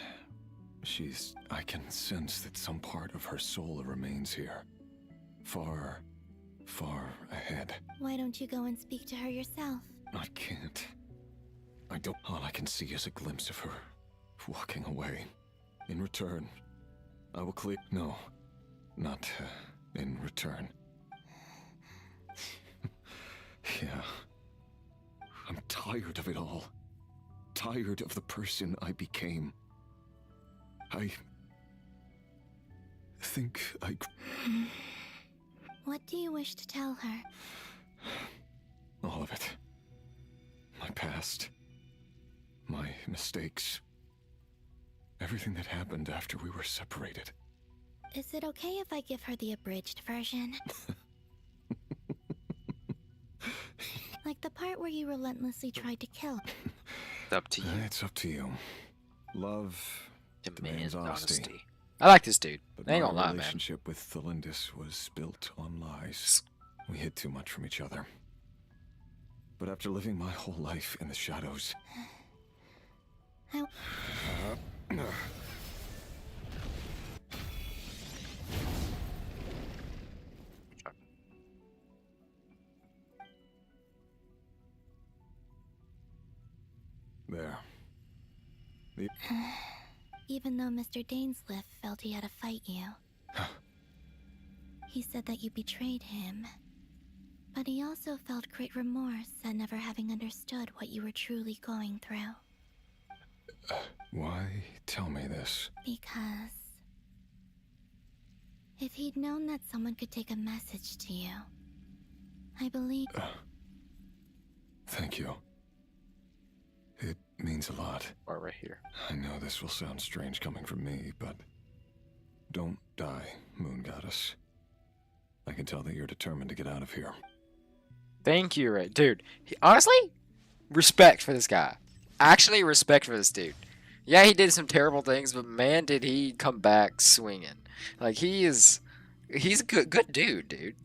Speaker 7: She's... I can sense that some part of her soul remains here. Far, far ahead.
Speaker 10: Why don't you go and speak to her yourself?
Speaker 7: I can't. I don't... All I can see is a glimpse of her walking away. In return, I will clear... No, not in return. Yeah. I'm tired of it all. Tired of the person I became. I think I...
Speaker 10: What do you wish to tell her?
Speaker 7: All of it. My past. My mistakes. Everything that happened after we were separated.
Speaker 10: Is it okay if I give her the abridged version? Like the part where you relentlessly tried to kill.
Speaker 1: It's up to you.
Speaker 7: It's up to you. Love demands honesty.
Speaker 1: I like this dude.
Speaker 7: But
Speaker 1: I ain't
Speaker 7: my
Speaker 1: gonna lie, man.
Speaker 7: relationship with Tholindis was built on lies. We hid too much from each other. But after living my whole life in the shadows... There.
Speaker 10: Even though Mr. Dainsliff felt he had to fight you. He said that you betrayed him. But he also felt great remorse at never having understood what you were truly going through.
Speaker 7: Why tell me this?
Speaker 10: Because... if he'd known that someone could take a message to you, I believe...
Speaker 7: Thank you. It means a lot.
Speaker 1: Or right here.
Speaker 7: I know this will sound strange coming from me, but... don't die, Moon Goddess. I can tell that you're determined to get out of here.
Speaker 1: Thank you, Ray. Dude, honestly, respect for this guy. Actually, respect for this dude. Yeah, he did some terrible things, but man, did he come back swinging. Like, he's a good dude.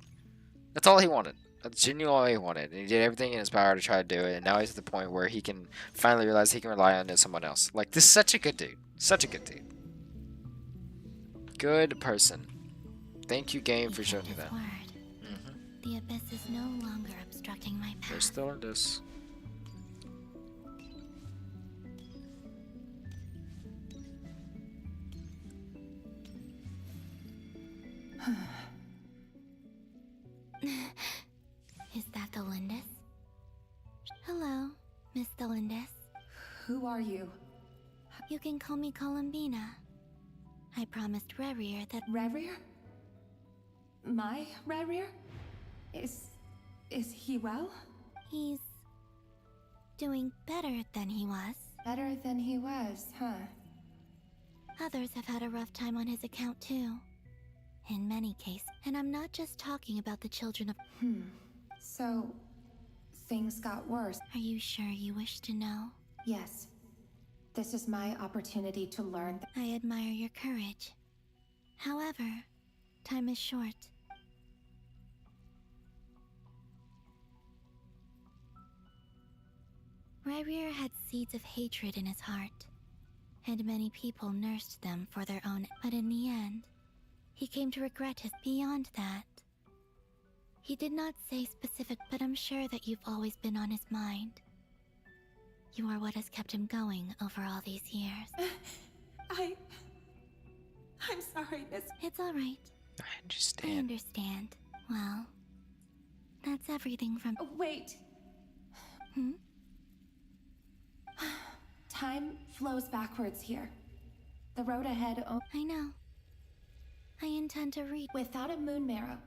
Speaker 1: That's all he wanted. That's genuinely all he wanted. And he did everything in his power to try to do it, and now he's at the point where he can finally realize he can rely on someone else. Like, this is such a good dude. Such a good dude. Good person. Thank you, game, for showing me that.
Speaker 10: The abyss is no longer obstructing my path.
Speaker 1: We're still in this.
Speaker 10: Is that Tholindis? Hello, Miss Tholindis.
Speaker 14: Who are you?
Speaker 10: You can call me Columbina. I promised Rerir that...
Speaker 14: Rerir? My Rerir? Is he well?
Speaker 10: He's... doing better than he was.
Speaker 14: Better than he was, huh?
Speaker 10: Others have had a rough time on his account too. In many cases. And I'm not just talking about the children of...
Speaker 14: So, things got worse.
Speaker 10: Are you sure you wish to know?
Speaker 14: Yes. This is my opportunity to learn.
Speaker 10: I admire your courage. However, time is short. Rerir had seeds of hatred in his heart, and many people nursed them for their own. But in the end, he came to regret his... Beyond that, he did not say specific, but I'm sure that you've always been on his mind. You are what has kept him going over all these years.
Speaker 14: I'm sorry, Miss.
Speaker 10: It's all right.
Speaker 1: I understand.
Speaker 10: I understand. Well, that's everything from.
Speaker 14: Oh, wait.
Speaker 10: Hmm?
Speaker 14: Time flows backwards here. The road ahead.
Speaker 10: I know. I intend to read.
Speaker 14: Without a moon marrow,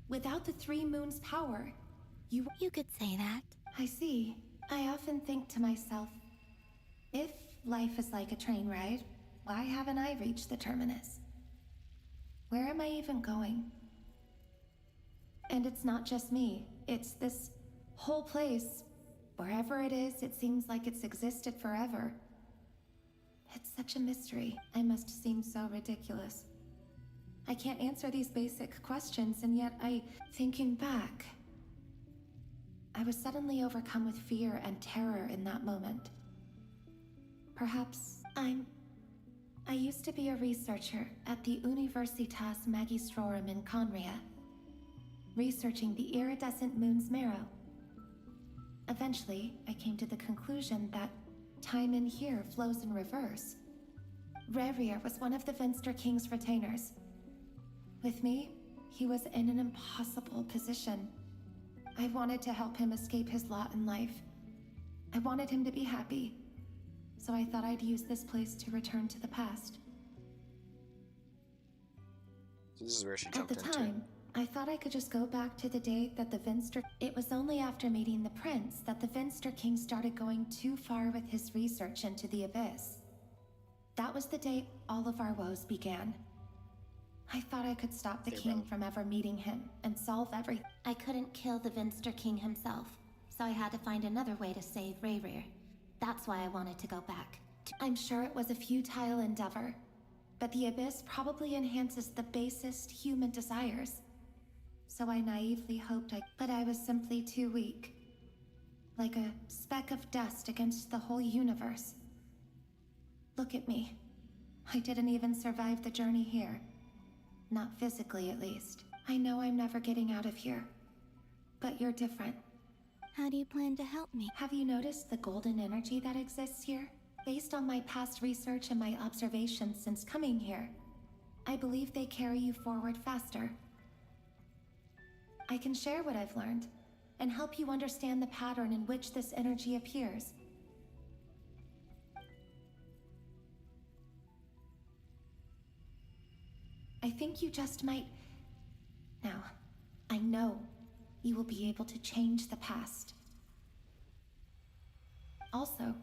Speaker 14: without the 3 moons' power,
Speaker 10: You could say that.
Speaker 14: I see. I often think to myself, if life is like a train ride, why haven't I reached the terminus? Where am I even going? And it's not just me. It's this whole place. Wherever it is, it seems like it's existed forever. It's such a mystery. I must seem so ridiculous. I can't answer these basic questions, and yet thinking back, I was suddenly overcome with fear and terror in that moment. Perhaps I used to be a researcher at the Universitas Magistrorum in Conria, researching the iridescent moon's marrow. Eventually, I came to the conclusion that time in here flows in reverse. Rerir was one of the Venster King's retainers. With me, he was in an impossible position. I wanted to help him escape his lot in life. I wanted him to be happy. So I thought I'd use this place to return to the past.
Speaker 1: So this is where she
Speaker 14: At
Speaker 1: jumped
Speaker 14: the
Speaker 1: into.
Speaker 14: time, I thought I could just go back to the day that the Venster... It was only after meeting the prince that the Venster King started going too far with his research into the abyss. That was the day all of our woes began. I thought I could stop the king from ever meeting him and solve everything.
Speaker 10: I couldn't kill the Venster King himself, so I had to find another way to save Rerir. That's why I wanted to go back.
Speaker 14: I'm sure it was a futile endeavor, but the abyss probably enhances the basest human desires. So I naively hoped but I was simply too weak. Like a speck of dust against the whole universe. Look at me. I didn't even survive the journey here. Not physically, at least. I know I'm never getting out of here. But you're different.
Speaker 10: How do you plan to help me?
Speaker 14: Have you noticed the golden energy that exists here? Based on my past research and my observations since coming here, I believe they carry you forward faster. I can share what I've learned, and help you understand the pattern in which this energy appears. I think you just might... Now, I know you will be able to change the past. Also,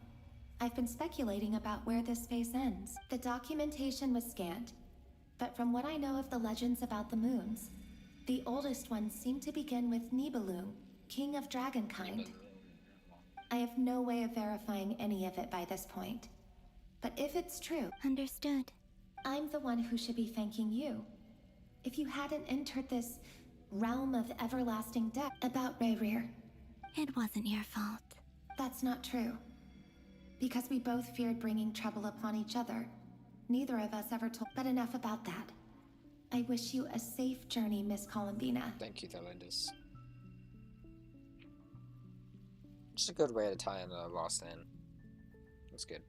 Speaker 14: I've been speculating about where this phase ends. The documentation was scant, but from what I know of the legends about the moons, the oldest ones seem to begin with Nibelung, king of dragonkind. I have no way of verifying any of it by this point. But if it's true...
Speaker 10: Understood.
Speaker 14: I'm the one who should be thanking you. If you hadn't entered this realm of everlasting death about Rerir.
Speaker 10: It wasn't your fault.
Speaker 14: That's not true. Because we both feared bringing trouble upon each other. Neither of us ever told... But enough about that. I wish you a safe journey, Miss Columbina.
Speaker 1: Thank you, Thelindis. Just a good way to tie in the lost end. That's good.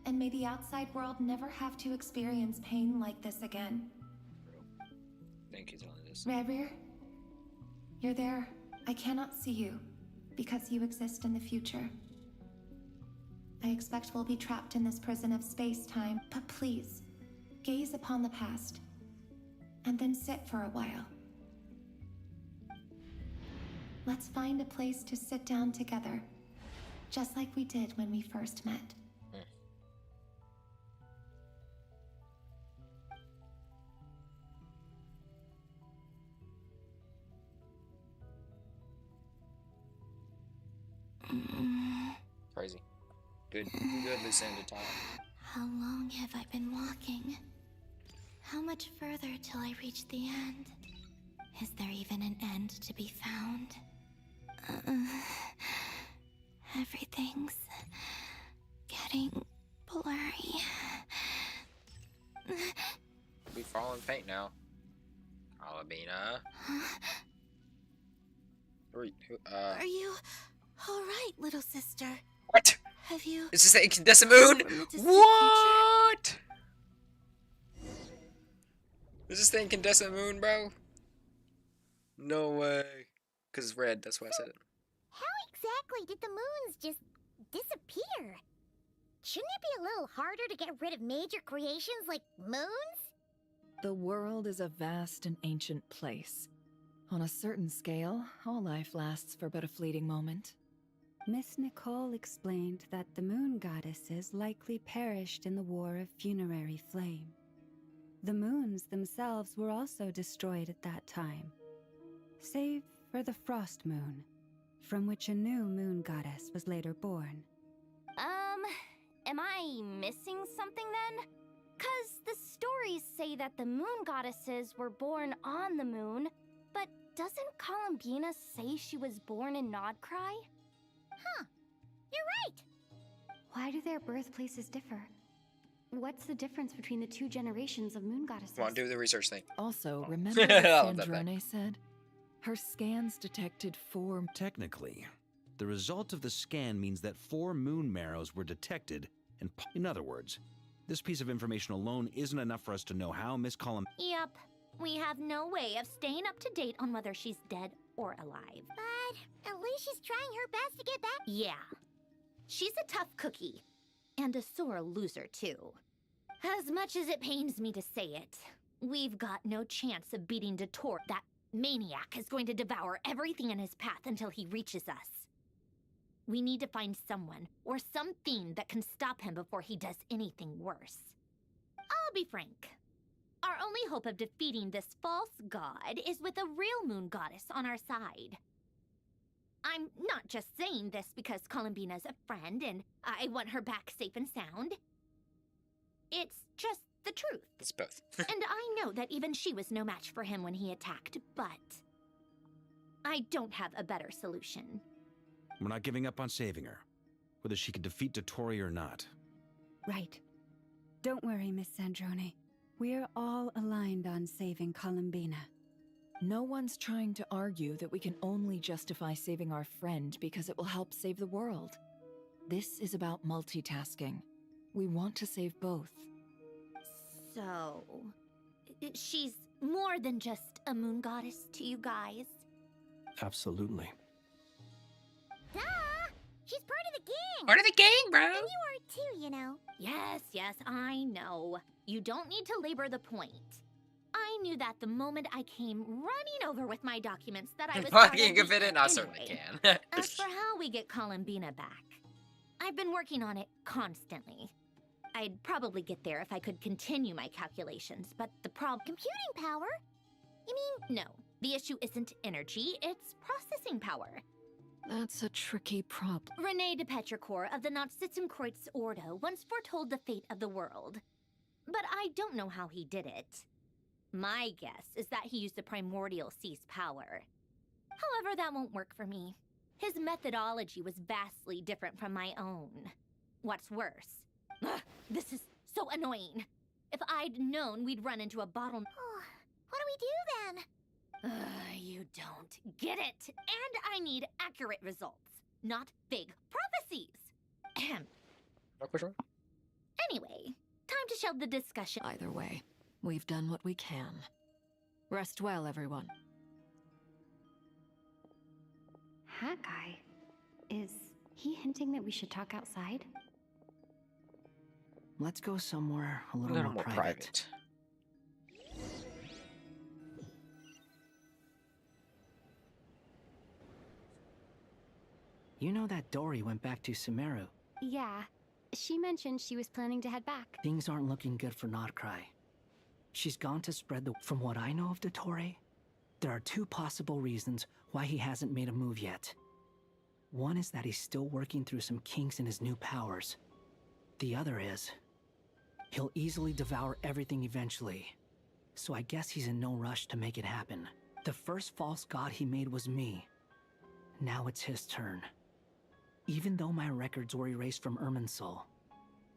Speaker 14: And may the outside world never have to experience pain like this again.
Speaker 1: Thank you, Thelindis.
Speaker 14: Rerir, you're there. I cannot see you, because you exist in the future. I expect we'll be trapped in this prison of space-time, but please, gaze upon the past, and then sit for a while. Let's find a place to sit down together, just like we did when we first met.
Speaker 1: Crazy. Good Lucinda time.
Speaker 10: How long have I been walking? How much further till I reach the end? Is there even an end to be found? Everything's getting blurry.
Speaker 1: We falling faint now. Alabina.
Speaker 10: Are you All right, little sister.
Speaker 1: What?
Speaker 10: Have you...
Speaker 1: Is this the incandescent moon? What? Is this the incandescent moon, bro? No way. Because it's red, that's why I said it.
Speaker 4: How exactly did the moons just disappear? Shouldn't it be a little harder to get rid of major creations like moons?
Speaker 12: The world is a vast and ancient place. On a certain scale, all life lasts for but a fleeting moment.
Speaker 8: Miss Nicole explained that the moon goddesses likely perished in the War of Funerary Flame. The moons themselves were also destroyed at that time, save for the Frost Moon, from which a new moon goddess was later born.
Speaker 2: Am I missing something then? 'Cause the stories say that the moon goddesses were born on the moon, but doesn't Columbina say she was born in Nod-korai?
Speaker 4: Huh. You're right.
Speaker 22: Why do their birthplaces differ? What's the difference between the two generations of moon goddesses?
Speaker 1: Come on, do the research thing.
Speaker 12: Also, remember what Sandrone said? Her scans detected 4...
Speaker 20: Technically, the result of the scan means that 4 moon marrows were detected, and in other words, this piece of information alone isn't enough for us to know how Miss
Speaker 15: Yep. We have no way of staying up to date on whether she's dead or alive.
Speaker 4: But at least she's trying her best to get back.
Speaker 15: Yeah. She's a tough cookie. And a sore loser, too. As much as it pains me to say it, we've got no chance of beating Dator. That maniac is going to devour everything in his path until he reaches us. We need to find someone or something that can stop him before he does anything worse. I'll be frank. Our only hope of defeating this false god is with a real moon goddess on our side. I'm not just saying this because Columbina's a friend and I want her back safe and sound. It's just the truth.
Speaker 1: It's both.
Speaker 15: And I know that even she was no match for him when he attacked, but I don't have a better solution.
Speaker 20: We're not giving up on saving her, whether she can defeat Dotori or not.
Speaker 8: Right. Don't worry, Miss Sandrone. We're all aligned on saving Columbina.
Speaker 12: No one's trying to argue that we can only justify saving our friend because it will help save the world. This is about multitasking. We want to save both.
Speaker 15: So, she's more than just a moon goddess to you guys?
Speaker 3: Absolutely.
Speaker 4: Duh! She's part of the gang!
Speaker 1: Part of the gang, bro!
Speaker 4: And you are too, you know.
Speaker 15: Yes, I know. You don't need to labor the point. I knew that the moment I came running over with my documents that I was
Speaker 1: Fucking can fit in? I certainly can.
Speaker 15: As for how we get Columbina back, I've been working on it constantly. I'd probably get there if I could continue my calculations, but the problem—
Speaker 4: Computing power? You mean—
Speaker 15: No, the issue isn't energy, it's processing power.
Speaker 12: That's a tricky problem.
Speaker 15: René de Petrichor of the Nazitzumkreuz Ordo once foretold the fate of the world. But I don't know how he did it. My guess is that he used the primordial sea's power. However, that won't work for me. His methodology was vastly different from my own. What's worse? Ugh, this is so annoying. If I'd known we'd run into a bottleneck—
Speaker 4: Oh, what do we do then?
Speaker 15: You don't get it. And I need accurate results, not big prophecies. Ahem. Anyway, time to shelve the discussion.
Speaker 5: Either way, we've done what we can. Rest well, everyone.
Speaker 22: Hawkeye? Is he hinting that we should talk outside?
Speaker 11: Let's go somewhere a little more private. You know that Dory went back to Sumeru.
Speaker 22: Yeah. She mentioned she was planning to head back.
Speaker 11: Things aren't looking good for Nod-korai. She's gone to spread the— From what I know of Dotori, there are 2 possible reasons why he hasn't made a move yet. One is that he's still working through some kinks in his new powers. The other is, he'll easily devour everything eventually. So I guess he's in no rush to make it happen. The first false god he made was me. Now it's his turn. Even though my records were erased from Irminsul,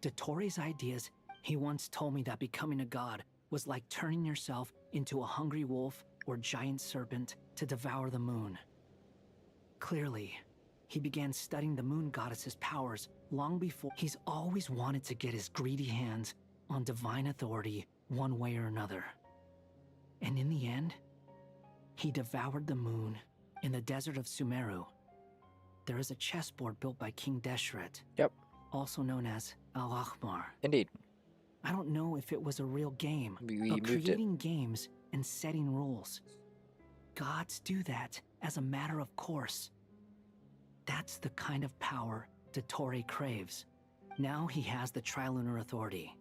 Speaker 11: Dotori's ideas— he once told me that becoming a god was like turning yourself into a hungry wolf or giant serpent to devour the moon. Clearly, He began studying the moon goddess's powers long before. He's always wanted to get his greedy hands on divine authority one way or another. And in the end, he devoured the moon in the desert of Sumeru. There is a chessboard built by King Deshret.
Speaker 1: Yep.
Speaker 11: Also known as Al-Ahmar.
Speaker 1: Indeed.
Speaker 11: I don't know if it was a real game,
Speaker 1: We
Speaker 11: but
Speaker 1: moved
Speaker 11: creating games and setting rules. Gods do that as a matter of course. That's the kind of power Dottore craves. Now he has the Trilunar Authority.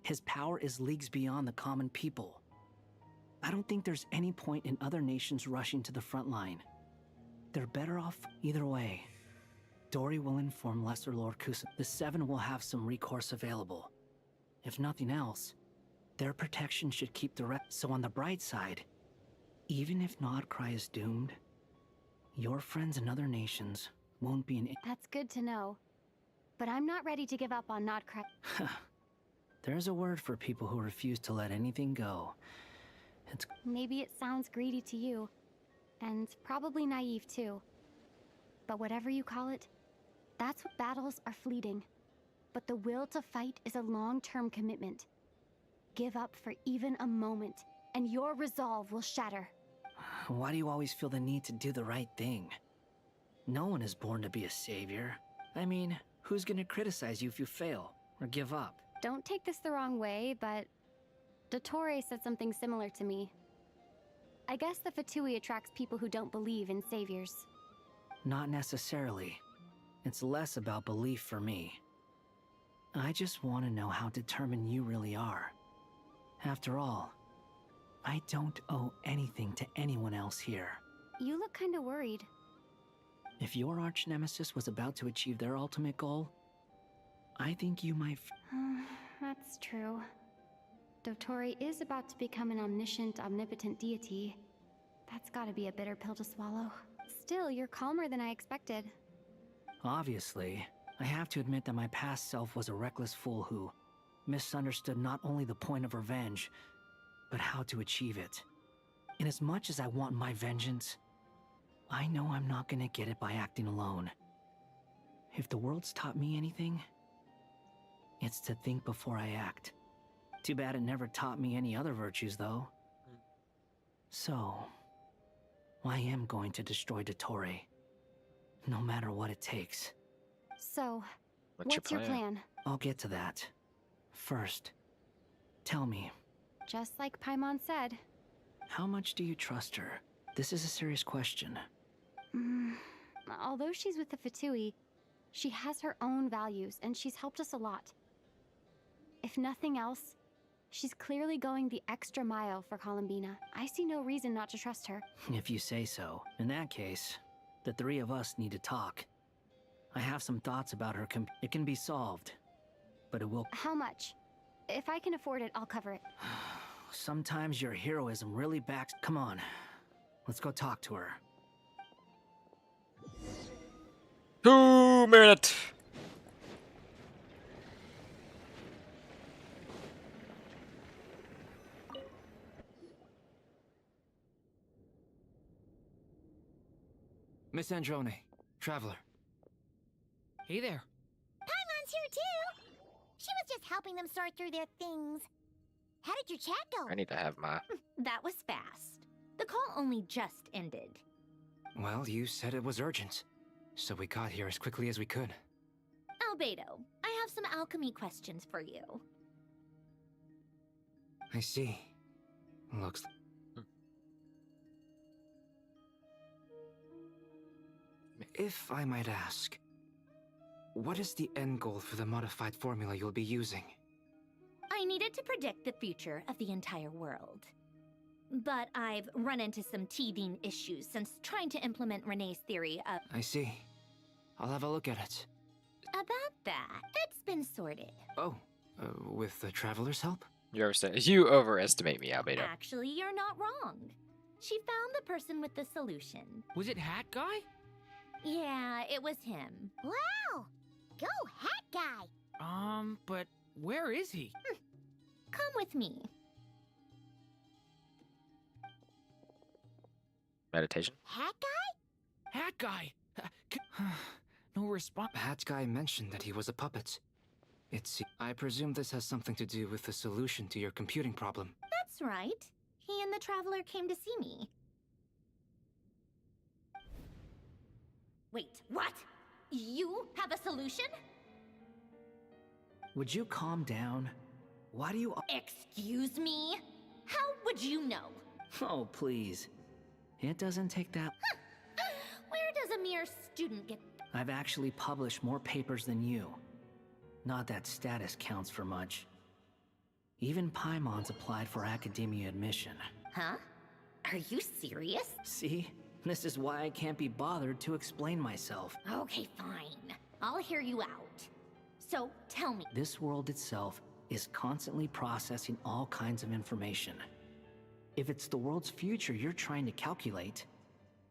Speaker 11: His power is leagues beyond the common people. I don't think there's any point in other nations rushing to the front line. They're better off either way. Dori will inform Lesser Lord Kusa. The Seven will have some recourse available. If nothing else, their protection should keep the rest. So on the bright side, even if Nod-korai is doomed, your friends in other nations won't be an...
Speaker 22: That's good to know. But I'm not ready to give up on Nod-korai.
Speaker 11: There's a word for people who refuse to let anything go. It's...
Speaker 22: Maybe it sounds greedy to you, and probably naive too. But whatever you call it, that's what battles are fleeting. But the will to fight is a long-term commitment. Give up for even a moment, and your resolve will shatter.
Speaker 11: Why do you always feel the need to do the right thing? No one is born to be a savior. I mean, who's gonna criticize you if you fail, or give up?
Speaker 22: Don't take this the wrong way, but Dottore said something similar to me. I guess the Fatui attracts people who don't believe in saviors.
Speaker 11: Not necessarily. It's less about belief for me. I just want to know how determined you really are. After all, I don't owe anything to anyone else here.
Speaker 22: You look kinda worried.
Speaker 11: If your arch-nemesis was about to achieve their ultimate goal, I think you might...
Speaker 22: That's true. Dottore is about to become an omniscient, omnipotent deity. That's gotta be a bitter pill to swallow. Still, you're calmer than I expected.
Speaker 11: Obviously, I have to admit that my past self was a reckless fool who misunderstood not only the point of revenge, but how to achieve it. And as much as I want my vengeance, I know I'm not gonna get it by acting alone. If the world's taught me anything, it's to think before I act. Too bad it never taught me any other virtues, though. So, I am going to destroy Dottore, no matter what it takes.
Speaker 22: So, what's your plan?
Speaker 11: I'll get to that. First, tell me,
Speaker 22: Just like Paimon said.
Speaker 11: how much do you trust her? This is a serious question.
Speaker 22: Although she's with the Fatui, she has her own values, and she's helped us a lot. If nothing else, she's clearly going the extra mile for Columbina. I see no reason not to trust her.
Speaker 11: If you say so. In that case, the three of us need to talk. I have some thoughts about her. It can be solved, but it will...
Speaker 22: How much? If I can afford it, I'll cover it.
Speaker 11: Sometimes your heroism really backs... Come on, let's go talk to her.
Speaker 1: 2 minutes.
Speaker 9: Miss Androne, Traveler.
Speaker 18: Hey there.
Speaker 4: Paimon's here too! She was just helping them sort through their things. How did your chat go?
Speaker 1: I need to have my...
Speaker 15: That was fast. The call only just ended.
Speaker 9: Well, you said it was urgent, so we got here as quickly as we could.
Speaker 15: Albedo, I have some alchemy questions for you.
Speaker 9: I see. Looks... If I might ask, what is the end goal for the modified formula you'll be using?
Speaker 15: I needed to predict the future of the entire world. But I've run into some teething issues since trying to implement Renee's theory of...
Speaker 9: I see. I'll have a look at it.
Speaker 15: About that, it's been sorted.
Speaker 9: Oh, with the Traveler's help?
Speaker 1: You overestimate me, Albedo.
Speaker 15: Actually, you're not wrong. She found the person with the solution.
Speaker 18: Was it Hat Guy?
Speaker 15: Yeah, it was him.
Speaker 4: Wow! Go, Hat Guy!
Speaker 18: But where is he?
Speaker 15: Come with me.
Speaker 1: Meditation?
Speaker 4: Hat Guy?
Speaker 18: Hat Guy! respond?
Speaker 9: That guy mentioned that he was a puppet. I presume this has something to do with the solution to your computing problem.
Speaker 15: That's right. He and the Traveler came to see me. Wait, what? You have a solution?
Speaker 11: Would you calm down? Why do you...
Speaker 15: Excuse me? How would you know?
Speaker 11: Oh, please. It doesn't take that...
Speaker 15: Where does a mere student get...
Speaker 11: I've actually published more papers than you. Not that status counts for much. Even Paimon's applied for academia admission.
Speaker 15: Huh? Are you serious?
Speaker 11: See? This is why I can't be bothered to explain myself.
Speaker 15: Okay, fine. I'll hear you out. So, tell me.
Speaker 11: This world itself is constantly processing all kinds of information. If it's the world's future you're trying to calculate,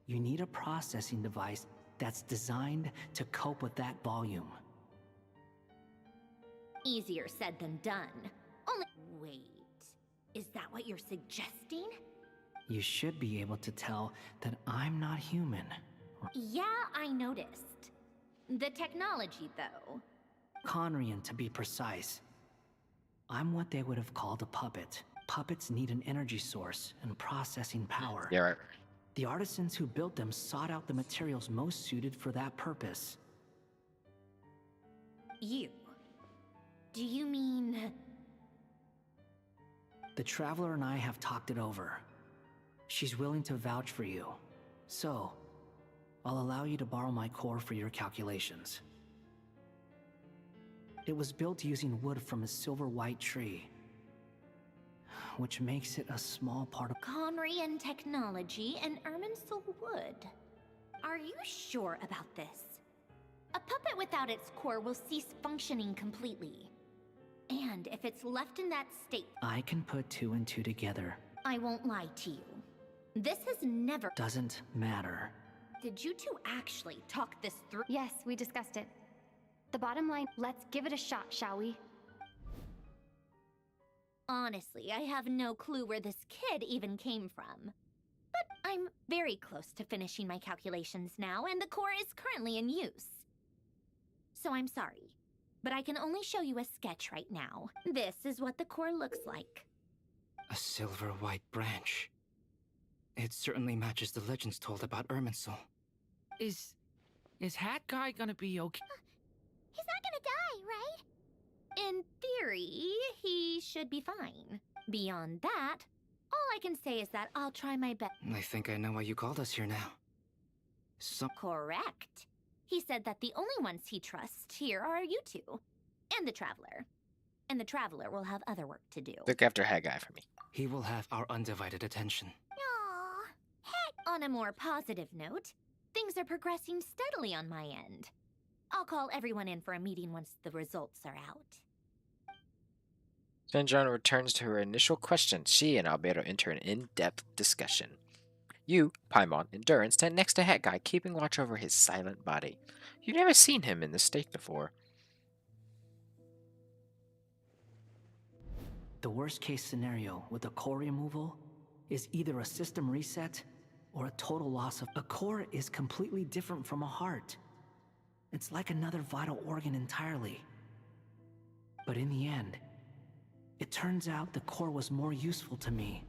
Speaker 11: you need a processing device that's designed to cope with that volume.
Speaker 15: Easier said than done. Only... Wait. Is that what you're suggesting?
Speaker 11: You should be able to tell that I'm not human.
Speaker 15: Yeah, I noticed. The technology, though.
Speaker 11: Conrian, to be precise. I'm what they would have called a puppet. Puppets need an energy source and processing power.
Speaker 1: Yeah, right.
Speaker 11: The artisans who built them sought out the materials most suited for that purpose.
Speaker 15: You? Do you mean...
Speaker 11: The Traveler and I have talked it over. She's willing to vouch for you. So, I'll allow you to borrow my core for your calculations. It was built using wood from a silver-white tree, which makes it a small part of...
Speaker 15: Conrian technology and Irminsul wood. Are you sure about this? A puppet without its core will cease functioning completely. And if it's left in that state...
Speaker 11: I can put two and two together.
Speaker 15: I won't lie to you. This has never...
Speaker 11: Doesn't matter.
Speaker 15: Did you two actually talk this through?
Speaker 22: Yes, we discussed it. The bottom line, let's give it a shot, shall we?
Speaker 15: Honestly, I have no clue where this kid even came from. But I'm very close to finishing my calculations now, and the core is currently in use. So I'm sorry, but I can only show you a sketch right now. This is what the core looks like.
Speaker 9: A silver-white branch. It certainly matches the legends told about Irminsul.
Speaker 18: Is Hat Guy gonna be okay?
Speaker 4: He's not gonna die, right?
Speaker 15: In theory, he should be fine. Beyond that, all I can say is that I'll try my best.
Speaker 9: I think I know why you called us here now.
Speaker 15: Correct. He said that the only ones he trusts here are you two. And the Traveler. And the Traveler will have other work to do.
Speaker 1: Look after Haggai for me.
Speaker 9: He will have our undivided attention.
Speaker 15: Aww. Heck. On a more positive note, things are progressing steadily on my end. I'll call everyone in for a meeting once the results are out.
Speaker 1: Sanjana returns to her initial question. She and Albedo enter an in-depth discussion. You, Paimon, and Durin stand next to Hat Guy, keeping watch over his silent body. You've never seen him in this state before.
Speaker 11: The worst-case scenario with a core removal is either a system reset or a total loss of... A core is completely different from a heart. It's like another vital organ entirely. But in the end, it turns out the core was more useful to me.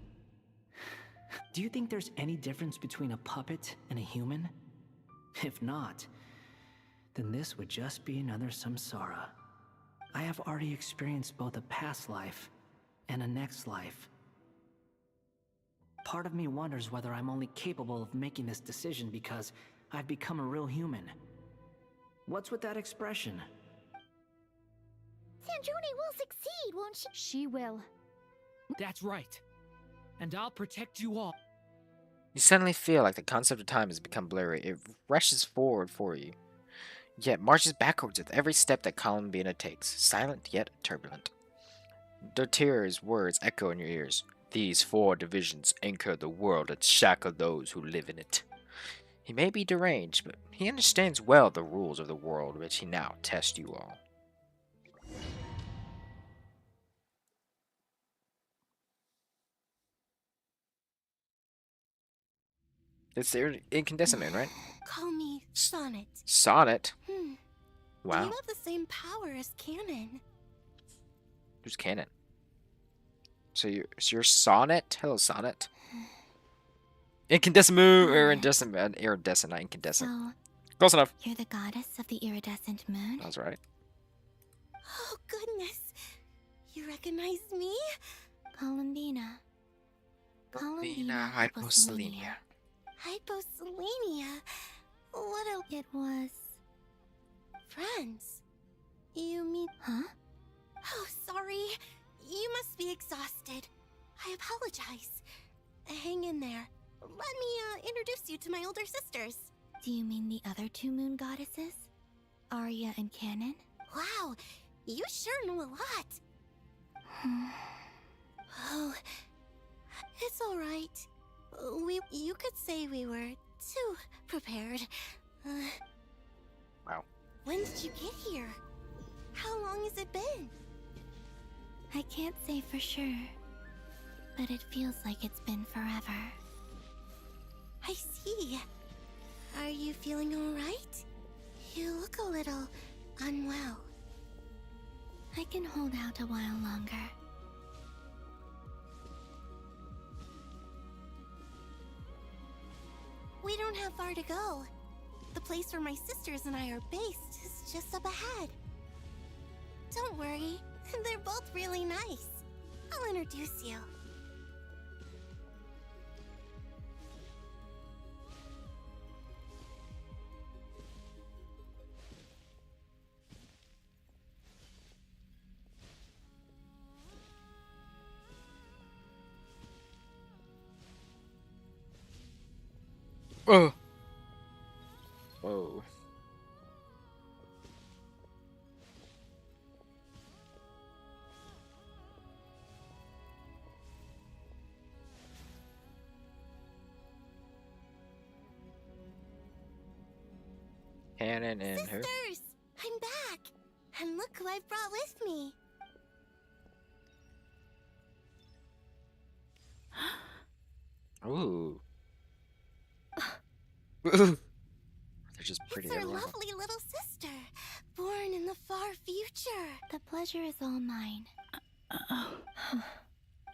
Speaker 11: Do you think there's any difference between a puppet and a human? If not, then this would just be another samsara. I have already experienced both a past life and a next life. Part of me wonders whether I'm only capable of making this decision because I've become a real human. What's with that expression?
Speaker 4: Sanjoni will succeed, won't she?
Speaker 22: She will.
Speaker 18: That's right. And I'll protect you all.
Speaker 1: You suddenly feel like the concept of time has become blurry. It rushes forward for you, yet marches backwards with every step that Columbina takes, silent yet turbulent. Dotira's words echo in your ears. These 4 divisions anchor the world and shackle those who live in it. He may be deranged, but he understands well the rules of the world which he now tests you all. It's the incandescent man, right?
Speaker 2: Call me Sonnet.
Speaker 1: Sonnet? Wow.
Speaker 2: You have the same power as Canon.
Speaker 1: Who's Canon? So you're Sonnet? Hello, Sonnet. Incandescent moon, iridescent, not incandescent.
Speaker 2: So,
Speaker 1: Close enough.
Speaker 2: you're the goddess of the iridescent moon?
Speaker 1: That was right.
Speaker 2: Oh, goodness. You recognize me? Columbina.
Speaker 1: Columbina hyposelenia.
Speaker 2: Hyposelenia? What a... It was... Friends. You mean... Huh? Oh, sorry. You must be exhausted. I apologize. Hang in there. Let me, introduce you to my older sisters. Do you mean the other two moon goddesses? Arya and Canon? Wow, you sure know a lot. Oh, it's alright. You could say we were too prepared.
Speaker 1: Wow.
Speaker 2: When did you get here? How long has it been? I can't say for sure, but it feels like it's been forever. I see. Are you feeling alright? You look a little unwell. I can hold out a while longer. We don't have far to go. The place where my sisters and I are based is just up ahead. Don't worry, they're both really nice. I'll introduce you.
Speaker 1: Oh. Whoa. Canon and who?
Speaker 2: Sisters! I'm back! And look who I've brought with me!
Speaker 1: Ooh. They're just pretty.
Speaker 2: It's our
Speaker 1: everyone.
Speaker 2: lovely little sister, born in the far future. The pleasure is all mine.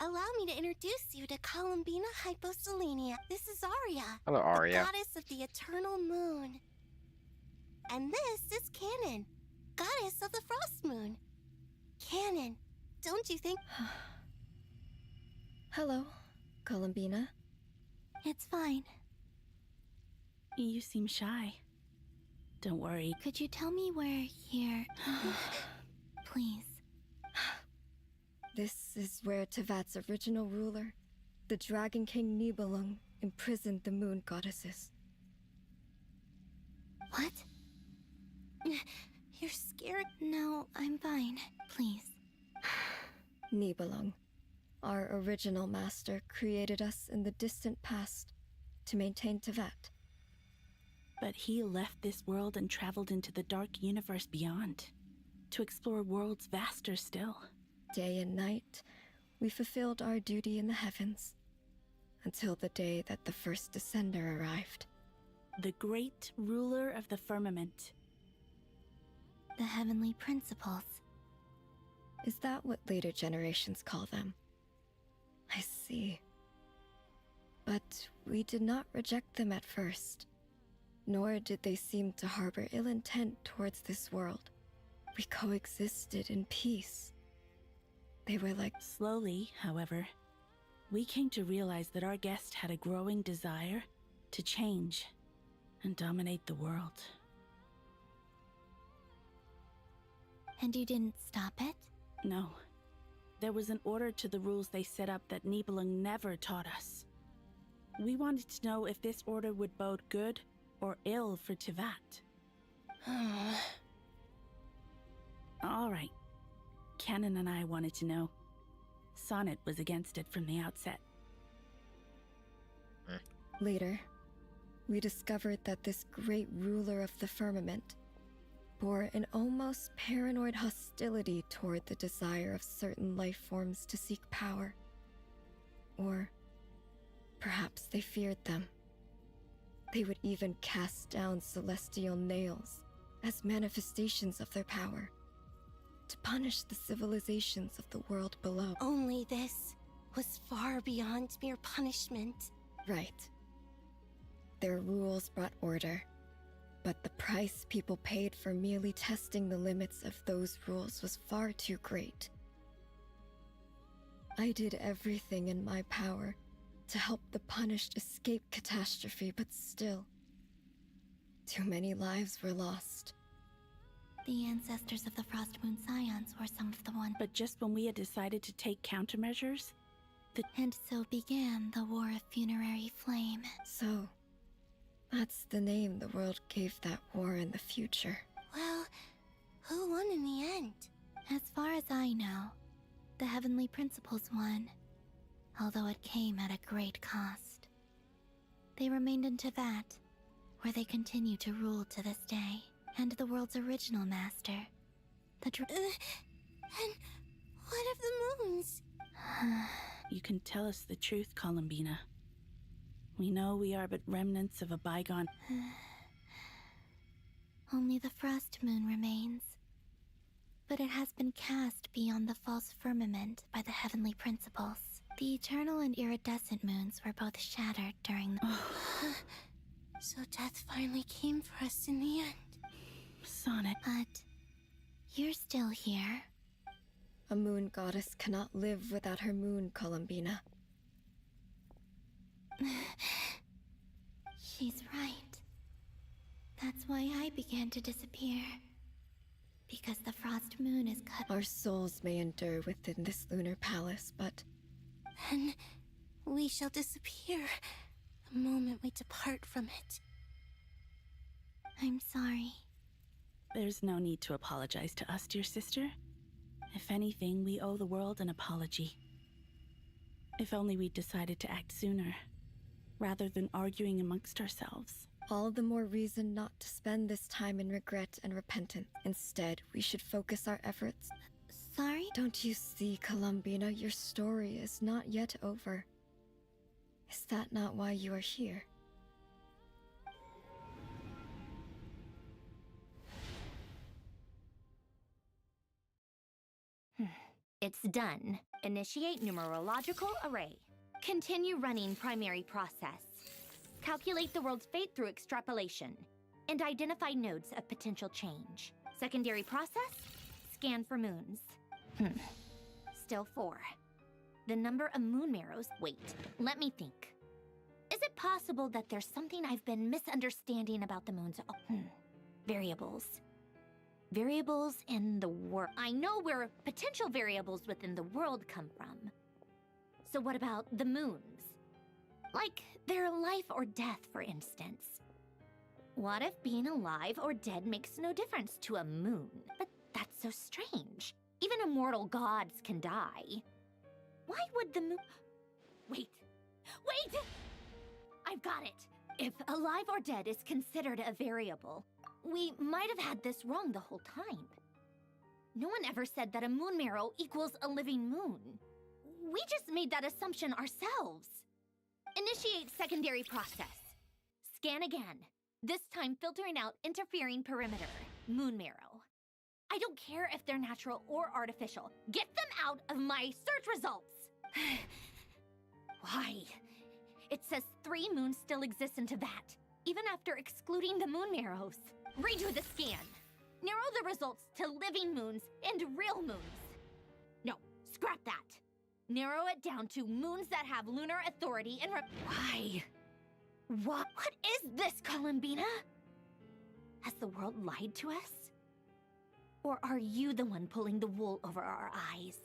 Speaker 2: Allow me to introduce you to Columbina Hyposelenia. This is Arya.
Speaker 1: Hello, Arya.
Speaker 2: The goddess of the eternal moon. And this is Canon, goddess of the frost moon. Canon, don't you think...
Speaker 6: Hello, Columbina.
Speaker 2: It's fine.
Speaker 16: You seem shy. Don't worry.
Speaker 2: Could you tell me where here... Please.
Speaker 6: This is where Tevat's original ruler, the Dragon King Nibelung, imprisoned the moon goddesses.
Speaker 2: What? You're scared? No, I'm fine. Please.
Speaker 6: Nibelung, our original master, created us in the distant past to maintain Tevat.
Speaker 16: But he left this world and traveled into the dark universe beyond, to explore worlds vaster still.
Speaker 6: Day and night, we fulfilled our duty in the heavens, until the day that the first Descender arrived.
Speaker 16: The great ruler of the firmament.
Speaker 2: The heavenly principles.
Speaker 6: Is that what later generations call them? I see. But we did not reject them at first, nor did they seem to harbor ill intent towards this world. We coexisted in peace. They were like...
Speaker 16: Slowly, however, we came to realize that our guest had a growing desire to change and dominate the world.
Speaker 2: And you didn't stop it?
Speaker 16: No. There was an order to the rules they set up that Nibelung never taught us. We wanted to know if this order would bode good or ill for Tevat. All right. Canon and I wanted to know. Sonnet was against it from the outset.
Speaker 6: Later, we discovered that this great ruler of the firmament bore an almost paranoid hostility toward the desire of certain life forms to seek power. Or perhaps they feared them. They would even cast down celestial nails
Speaker 13: as manifestations of their power, to punish the civilizations of the world below.
Speaker 2: Only this was far beyond mere punishment.
Speaker 13: Right. Their rules brought order, but the price people paid for merely testing the limits of those rules was far too great. I did everything in my power to help the punished escape catastrophe, but still, too many lives were lost.
Speaker 10: The ancestors of the Frost Moon Scions were some of the ones.
Speaker 16: But just when we had decided to take countermeasures,
Speaker 10: And so began the War of Funerary Flame.
Speaker 13: So, that's the name the world gave that war in the future.
Speaker 2: Well, who won in the end?
Speaker 10: As far as I know, the Heavenly Principles won, although it came at a great cost. They remained in Teyvat, where they continue to rule to this day, and the world's original master, the
Speaker 2: and what of the moons?
Speaker 16: you can tell us the truth, Columbina. We know we are but remnants of a bygone...
Speaker 10: Only the Frost Moon remains. But it has been cast beyond the false firmament by the Heavenly Principles. The eternal and iridescent moons were both shattered during the...
Speaker 2: So death finally came for us in the end.
Speaker 16: Sonnet.
Speaker 10: But you're still here.
Speaker 13: A moon goddess cannot live without her moon, Columbina.
Speaker 10: She's right. That's why I began to disappear. Because the Frost Moon is cut.
Speaker 13: Our souls may endure within this lunar palace, but...
Speaker 2: Then we shall disappear the moment we depart from it.
Speaker 10: I'm sorry.
Speaker 16: There's no need to apologize to us, dear sister. If anything, we owe the world an apology. If only we'd decided to act sooner, rather than arguing amongst ourselves.
Speaker 13: All the more reason not to spend this time in regret and repentance. Instead, we should focus our efforts.
Speaker 10: Sorry?
Speaker 13: Don't you see, Columbina, your story is not yet over. Is that not why you are here?
Speaker 15: It's done. Initiate numerological array. Continue running primary process. Calculate the world's fate through extrapolation. And identify nodes of potential change. Secondary process? Scan for moons. Still 4. The number of moon marrows... Wait, let me think. Is it possible that there's something I've been misunderstanding about the moons? Variables. Variables in the world. I know where potential variables within the world come from. So what about the moons? Like their life or death, for instance. What if being alive or dead makes no difference to a moon? But that's so strange. Even immortal gods can die. Why would the moon... Wait! I've got it! If alive or dead is considered a variable, we might have had this wrong the whole time. No one ever said that a moon marrow equals a living moon. We just made that assumption ourselves. Initiate secondary process. Scan again. This time filtering out interfering perimeter. Moon marrow. I don't care if they're natural or artificial. Get them out of my search results! Why? It says 3 moons still exist in Teyvat, even after excluding the moon marrows. Redo the scan. Narrow the results to living moons and real moons. No, scrap that. Narrow it down to moons that have lunar authority and Why? What is this, Columbina? Has the world lied to us? Or are you the one pulling the wool over our eyes?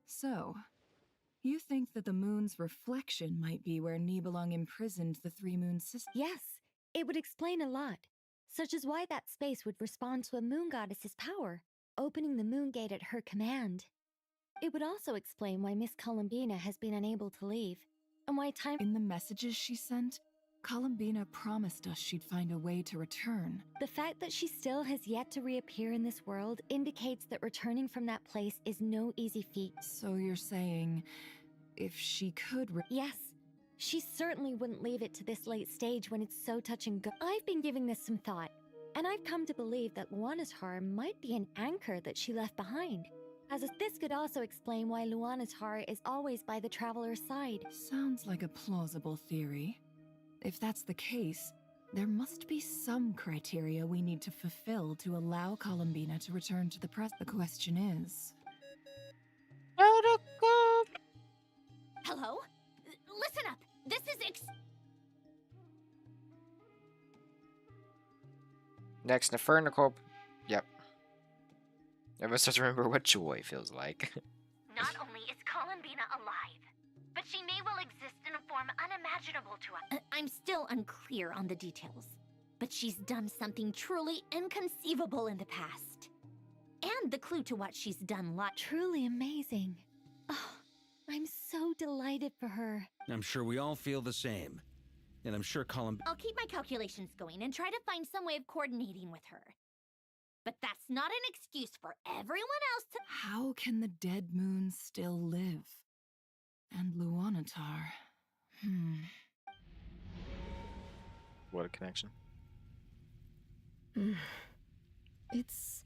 Speaker 12: So, you think that the moon's reflection might be where Nibelung imprisoned the 3 moon system?
Speaker 6: Yes, it would explain a lot, such as why that space would respond to a moon goddess's power, opening the moon gate at her command. It would also explain why Miss Columbina has been unable to leave, and why time—
Speaker 12: In the messages she sent, Columbina promised us she'd find a way to return.
Speaker 6: The fact that she still has yet to reappear in this world indicates that returning from that place is no easy feat.
Speaker 12: So you're saying, if she could
Speaker 6: Yes, She certainly wouldn't leave it to this late stage when it's so touch and go. I've been giving this some thought, and I've come to believe that Luanatar might be an anchor that she left behind. As if this could also explain why Luanatar is always by the traveler's side.
Speaker 12: Sounds like a plausible theory. If that's the case, there must be some criteria we need to fulfill to allow Columbina to return to the press. The question is...
Speaker 15: Hello? Listen up! This is
Speaker 1: Next, Nefernicor. Yep. Everyone starts to remember what joy feels like.
Speaker 15: Not only is Columbina alive, but she may well exist in a form unimaginable to us. I'm still unclear on the details, but she's done something truly inconceivable in the past. And the clue to what she's done
Speaker 6: truly amazing. Oh, I'm so delighted for her.
Speaker 20: I'm sure we all feel the same. And I'm sure
Speaker 15: I'll keep my calculations going and try to find some way of coordinating with her. But that's not an excuse for everyone else to—
Speaker 12: How can the dead moon still live? And Luanatar...
Speaker 1: What a connection.
Speaker 13: It's...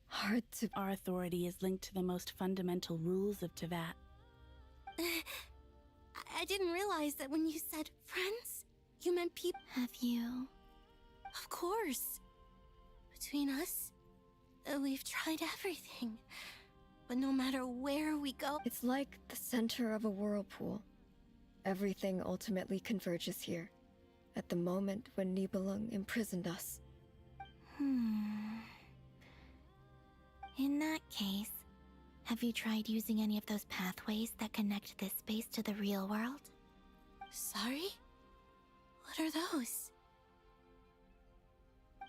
Speaker 13: hard to...
Speaker 16: Our authority is linked to the most fundamental rules of Teyvat.
Speaker 10: I didn't realize that when you said friends, you meant people. Have you? Of course. Between us, we've tried everything. But no matter where we go...
Speaker 13: It's like the center of a whirlpool. Everything ultimately converges here, at the moment when Nibelung imprisoned us.
Speaker 10: In that case, have you tried using any of those pathways that connect this space to the real world? Sorry? What are those?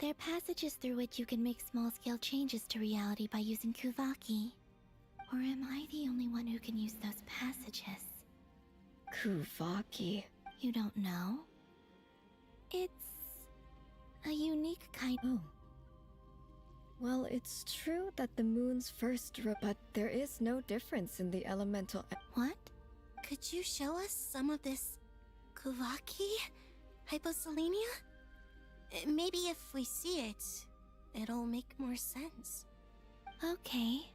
Speaker 10: They're passages through which you can make small-scale changes to reality by using Kuvaki. Or am I the only one who can use those passages?
Speaker 13: Kuvaki?
Speaker 10: You don't know? It's a unique kind.
Speaker 13: Oh. Well, it's true that the moon's first but there is no difference in the elemental.
Speaker 10: What? Could you show us some of this Kuvaki? Hyposelenia? Maybe if we see it, it'll make more sense. Okay.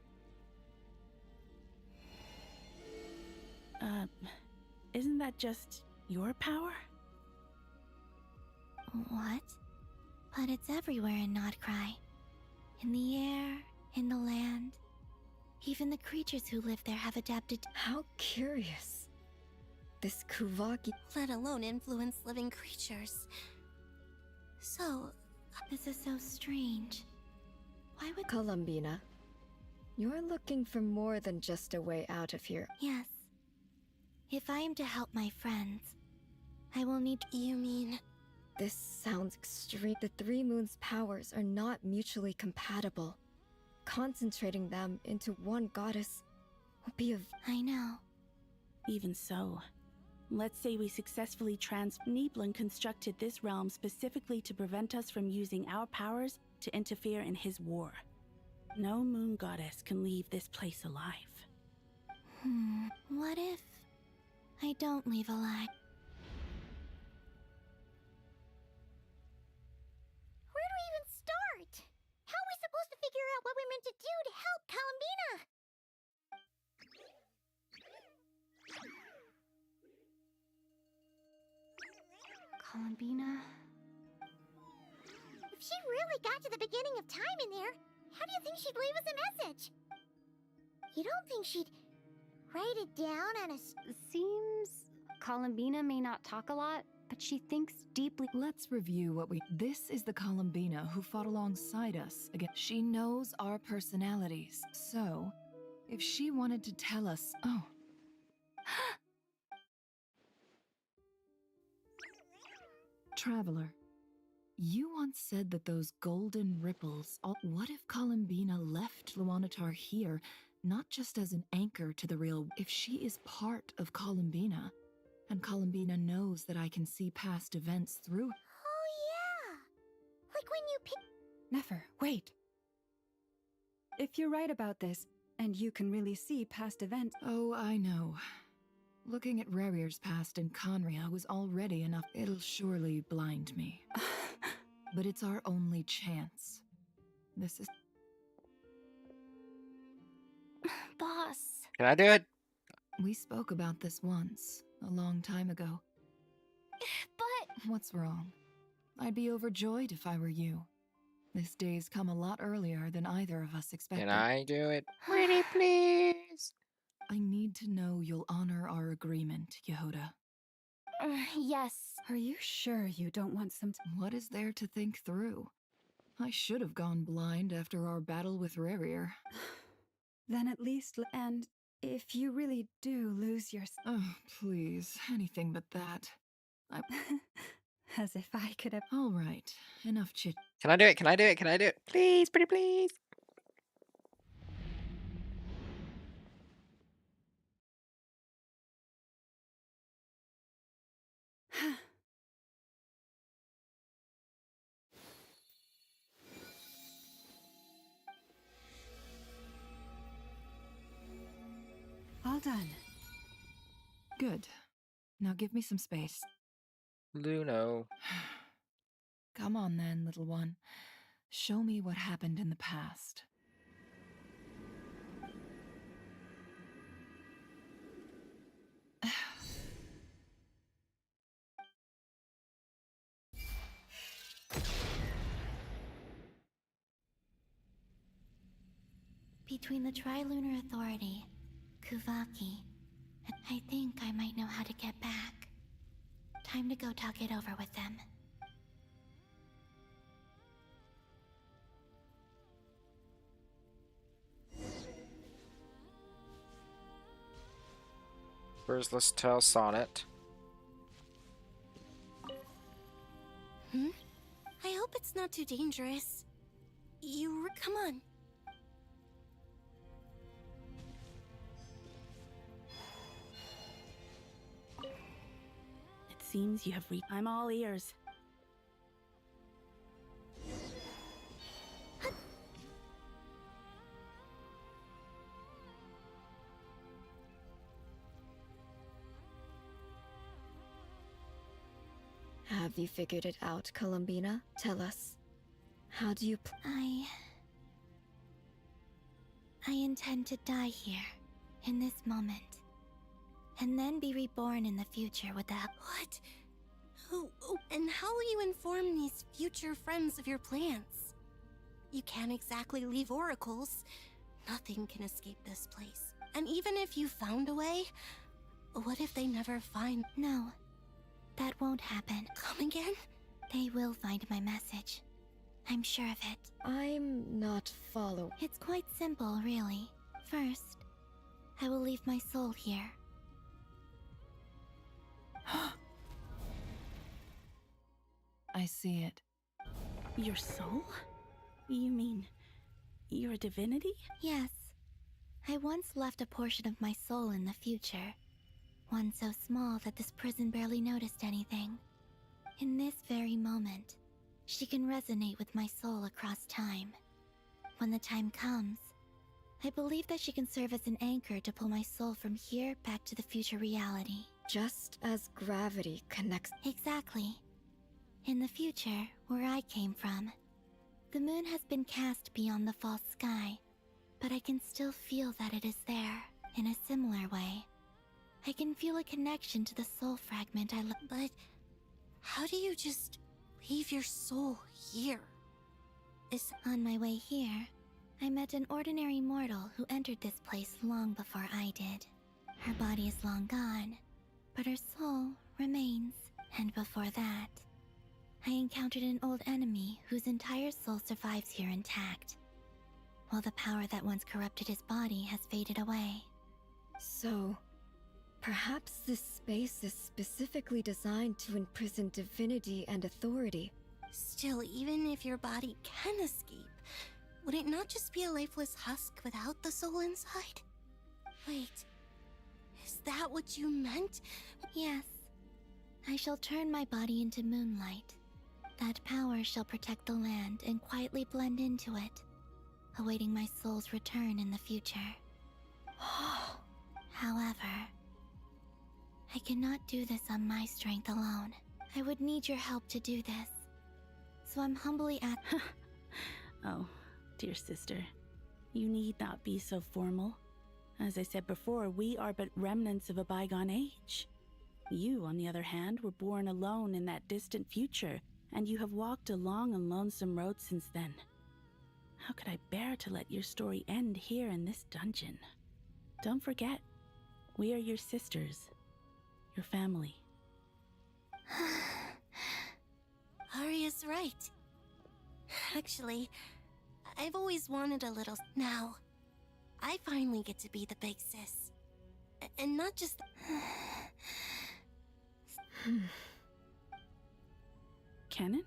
Speaker 16: Isn't that just your power?
Speaker 10: What? But it's everywhere in Nod-korai. In the air, in the land. Even the creatures who live there have adapted.
Speaker 13: How curious. This Kuvaki...
Speaker 10: Let alone influence living creatures. So, this is so strange. Why would...
Speaker 13: Columbina, you're looking for more than just a way out of here.
Speaker 10: Yes. If I am to help my friends, I will need... You mean...
Speaker 13: This sounds extreme. The Three Moons' powers are not mutually compatible. Concentrating them into one goddess will be of...
Speaker 10: I know.
Speaker 16: Even so, let's say we successfully Nibelung constructed this realm specifically to prevent us from using our powers to interfere in his war. No moon goddess can leave this place alive.
Speaker 10: What if I don't leave alive? Where do we even start? How are we supposed to figure out what we're meant to do to help Columbina? Columbina? If she really got to the beginning of time in there, how do you think she'd leave us a message? You don't think she'd write it down on a...
Speaker 22: Seems Columbina may not talk a lot, but she thinks deeply.
Speaker 12: Let's review what we... This is the Columbina who fought alongside us. Again, she knows our personalities. So, if she wanted to tell us... Oh. Traveler, you once said that those golden ripples... What if Columbina left Luanatar here, not just as an anchor to the real... If she is part of Columbina, and Columbina knows that I can see past events through...
Speaker 10: Oh yeah! Like when you pick...
Speaker 8: Nefer, wait! If you're right about this, and you can really see past events...
Speaker 12: Oh, I know. Looking at Rerir's past in Conria was already enough. It'll surely blind me. But it's our only chance. This is...
Speaker 2: Boss.
Speaker 1: Can I do it?
Speaker 12: We spoke about this once, a long time ago.
Speaker 2: But...
Speaker 12: What's wrong? I'd be overjoyed if I were you. This day's come a lot earlier than either of us expected.
Speaker 1: Can I do it? Pretty please.
Speaker 12: I need to know you'll honor our agreement, Yehuda.
Speaker 2: Yes.
Speaker 8: Are you sure you don't want some...
Speaker 12: What is there to think through? I should have gone blind after our battle with Rerir.
Speaker 8: Then at least... And if you really do lose your...
Speaker 12: Oh, please. Anything but that.
Speaker 8: As if I could have...
Speaker 12: All right. Enough chit.
Speaker 1: Can I do it? Can I do it? Can I do it? Please, pretty please.
Speaker 8: All done.
Speaker 12: Good. Now give me some space.
Speaker 1: Luno.
Speaker 12: Come on then, little one. Show me what happened in the past.
Speaker 2: Between the Trilunar Authority, Kuvaki, and I think I might know how to get back. Time to go talk it over with them.
Speaker 1: First, let's tell Sonnet.
Speaker 2: I hope it's not too dangerous. Come on.
Speaker 16: It seems you have reached. I'm all ears.
Speaker 13: Have you figured it out, Columbina? Tell us. How do you
Speaker 2: I intend to die here, in this moment. And then be reborn in the future with that. What? And how will you inform these future friends of your plans? You can't exactly leave oracles. Nothing can escape this place. And even if you found a way, what if they never find... No, that won't happen. Come again? They will find my message. I'm sure of it.
Speaker 13: I'm not following.
Speaker 2: It's quite simple, really. First, I will leave my soul here.
Speaker 12: I see it.
Speaker 16: Your soul? You mean you're a divinity?
Speaker 2: Yes. I once left a portion of my soul in the future. One so small that this prison barely noticed anything. In this very moment, she can resonate with my soul across time. When the time comes, I believe that she can serve as an anchor to pull my soul from here back to the future reality.
Speaker 13: Just as gravity connects...
Speaker 2: Exactly. In the future, where I came from, the moon has been cast beyond the false sky, but I can still feel that it is there, in a similar way. I can feel a connection to the soul fragment I left. But how do you just leave your soul here? On my way here, I met an ordinary mortal who entered this place long before I did. Her body is long gone, but her soul remains. And before that, I encountered an old enemy whose entire soul survives here intact, while the power that once corrupted his body has faded away.
Speaker 13: So, perhaps this space is specifically designed to imprison divinity and authority.
Speaker 2: Still, even if your body can escape, would it not just be a lifeless husk without the soul inside? Wait, is that what you meant? Yes. I shall turn my body into Moonlight. That power shall protect the land and quietly blend into it, awaiting my soul's return in the future. However,
Speaker 10: I cannot do this on my strength alone. I would need your help to do this. So I'm humbly at.
Speaker 16: Oh, dear sister, you need not be so formal. As I said before, we are but remnants of a bygone age. You, on the other hand, were born alone in that distant future, and you have walked a long and lonesome road since then. How could I bear to let your story end here in this dungeon? Don't forget, we are your sisters, your family.
Speaker 10: Arya's right. Actually, I've always wanted a little. Now, I finally get to be the big sis. And not just.
Speaker 16: Canon?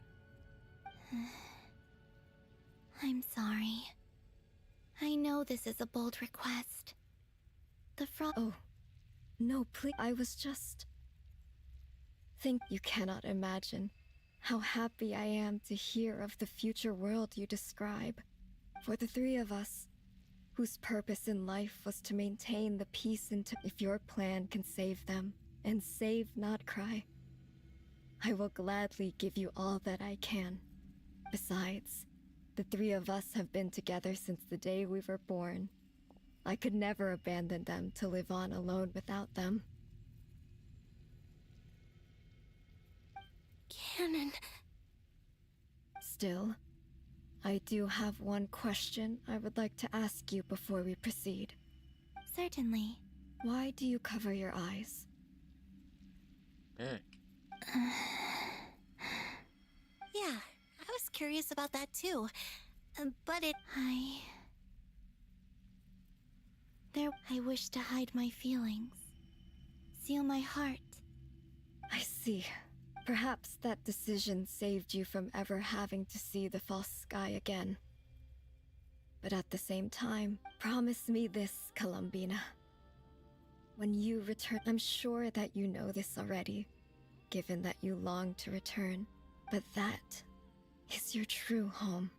Speaker 10: I'm sorry. I know this is a bold request.
Speaker 13: Oh, no, please. I was just. You cannot imagine how happy I am to hear of the future world you describe. For the three of us, whose purpose in life was to maintain the peace if your plan can save them and save Nod-korai, I will gladly give you all that I can. Besides, the three of us have been together since the day we were born. I could never abandon them to live on alone without them.
Speaker 10: Canon.
Speaker 13: Still, I do have one question I would like to ask you before we proceed.
Speaker 10: Certainly.
Speaker 13: Why do you cover your eyes?
Speaker 10: Yeah, I was curious about that too. But I wish to hide my feelings. Seal my heart.
Speaker 13: I see. Perhaps that decision saved you from ever having to see the false sky again. But at the same time, promise me this, Columbina. When you return, I'm sure that you know this already, given that you long to return, but that is your true home.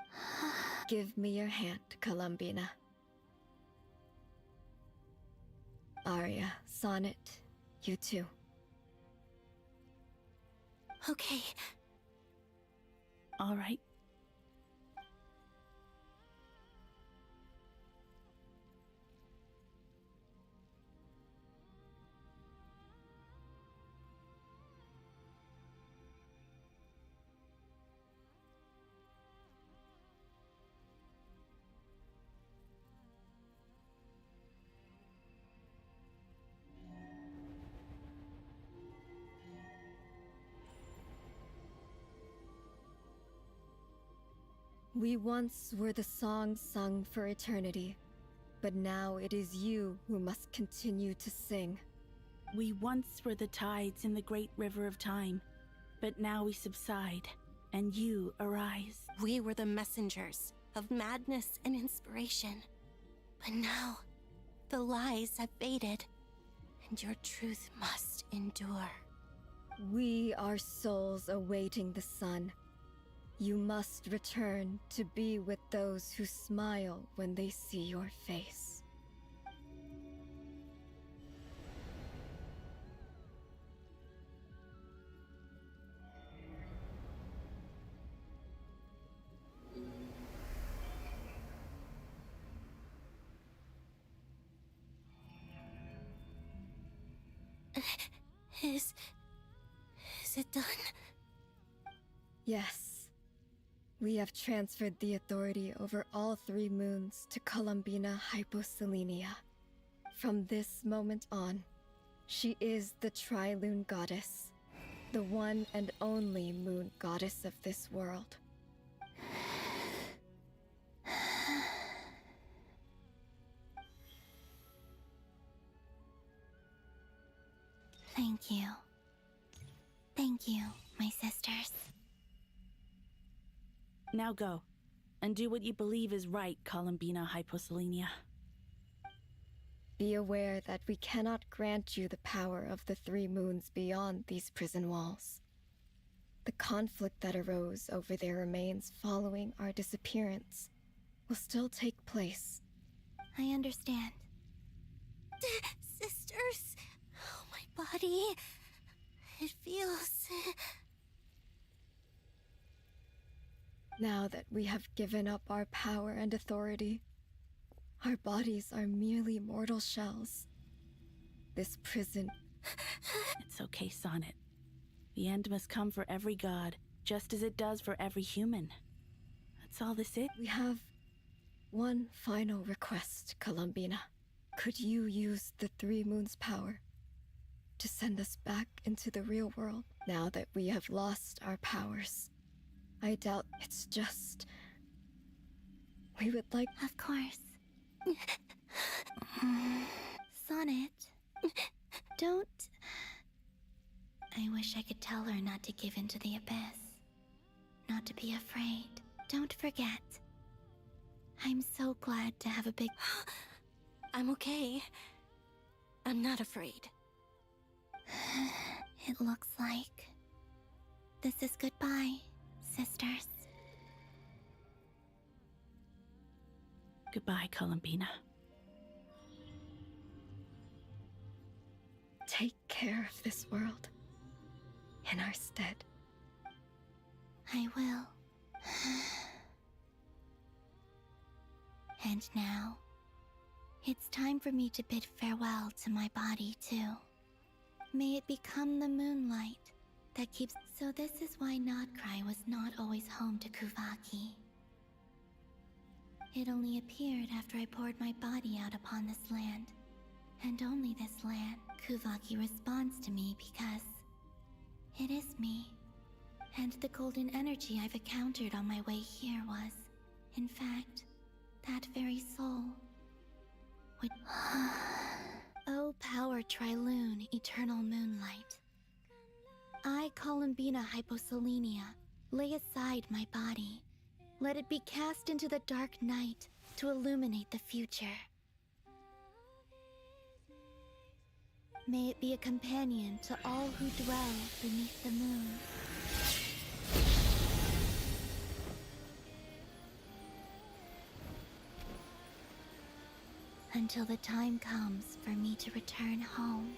Speaker 13: Give me your hand, Columbina. Arya, Sonnet, you too.
Speaker 10: Okay.
Speaker 16: All right.
Speaker 13: We once were the songs sung for eternity, but now it is you who must continue to sing.
Speaker 16: We once were the tides in the great river of time, but now we subside, and you arise.
Speaker 10: We were the messengers of madness and inspiration. But now, the lies have faded, and your truth must endure.
Speaker 13: We are souls awaiting the sun. You must return to be with those who smile when they see your face.
Speaker 10: Is it done?
Speaker 13: Yes. We have transferred the authority over all three moons to Columbina Hyposelenia. From this moment on, she is the Tri-Lune Goddess, the one and only moon goddess of this world.
Speaker 10: Thank you. Thank you, my sisters.
Speaker 16: Now go, and do what you believe is right, Columbina Hyposelenia.
Speaker 13: Be aware that we cannot grant you the power of the three moons beyond these prison walls. The conflict that arose over their remains following our disappearance will still take place.
Speaker 10: I understand. Sisters! Oh, my body. It feels...
Speaker 13: Now that we have given up our power and authority, our bodies are merely mortal shells. This prison...
Speaker 16: It's okay, Sonnet. The end must come for every god, just as it does for every human. That's all this is.
Speaker 13: We have one final request, Columbina. Could you use the Three Moons' power to send us back into the real world now that we have lost our powers? I doubt it's just... We would like...
Speaker 10: Of course. Sonnet, don't... I wish I could tell her not to give in to the abyss. Not to be afraid. Don't forget. I'm so glad to have a big... I'm okay. I'm not afraid. It looks like... this is goodbye, sisters.
Speaker 16: Goodbye, Columbina.
Speaker 13: Take care of this world in our stead.
Speaker 10: I will. And now, it's time for me to bid farewell to my body, too. May it become the moonlight that keeps... So this is why Nod-korai was not always home to Kuvaki. It only appeared after I poured my body out upon this land. And only this land. Kuvaki responds to me because... it is me. And the golden energy I've encountered on my way here was, in fact, that very soul. Which... Oh, power Triloon, eternal moonlight. I, Columbina Hyposelenia, lay aside my body. Let it be cast into the dark night to illuminate the future. May it be a companion to all who dwell beneath the moon. Until the time comes for me to return home.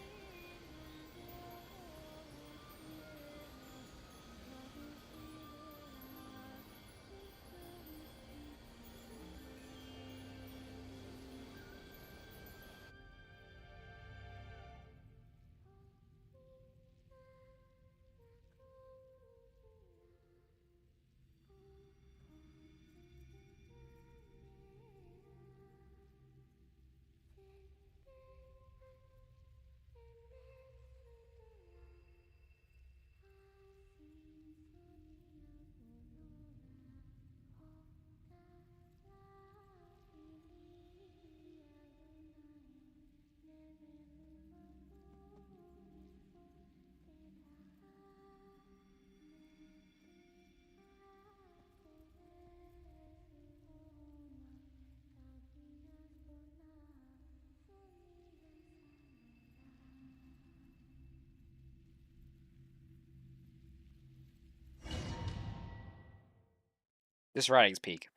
Speaker 1: This writing's peak.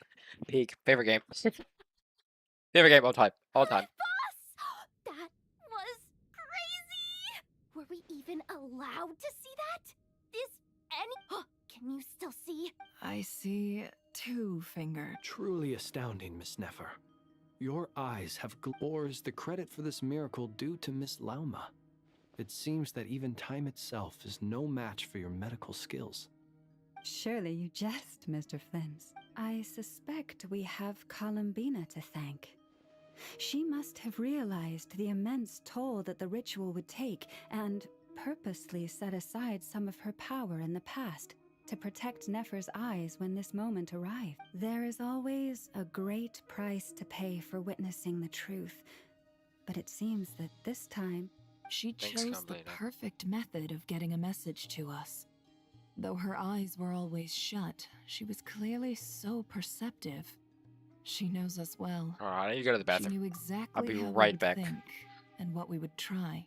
Speaker 1: Peak. Favorite game. Favorite game all time. All time.
Speaker 2: That was crazy! Were we even allowed to see that? Can you still see?
Speaker 12: I see two fingers.
Speaker 3: Truly astounding, Miss Nefer. Your eyes have or is the credit for this miracle due to Miss Lauma? It seems that even time itself is no match for your medical skills.
Speaker 8: Surely you jest, Mr. Flins. I suspect we have Columbina to thank. She must have realized the immense toll that the ritual would take and purposely set aside some of her power in the past to protect Nefer's eyes when this moment arrived. There is always a great price to pay for witnessing the truth, but it seems that this time...
Speaker 5: She chose the perfect method of getting a message to us. Though her eyes were always shut, she was clearly so perceptive. She knows us well.
Speaker 1: Alright, I need to go to the bathroom.
Speaker 5: She knew exactly
Speaker 1: I'll be
Speaker 5: how
Speaker 1: right
Speaker 5: we would
Speaker 1: back.
Speaker 5: think and what we would try.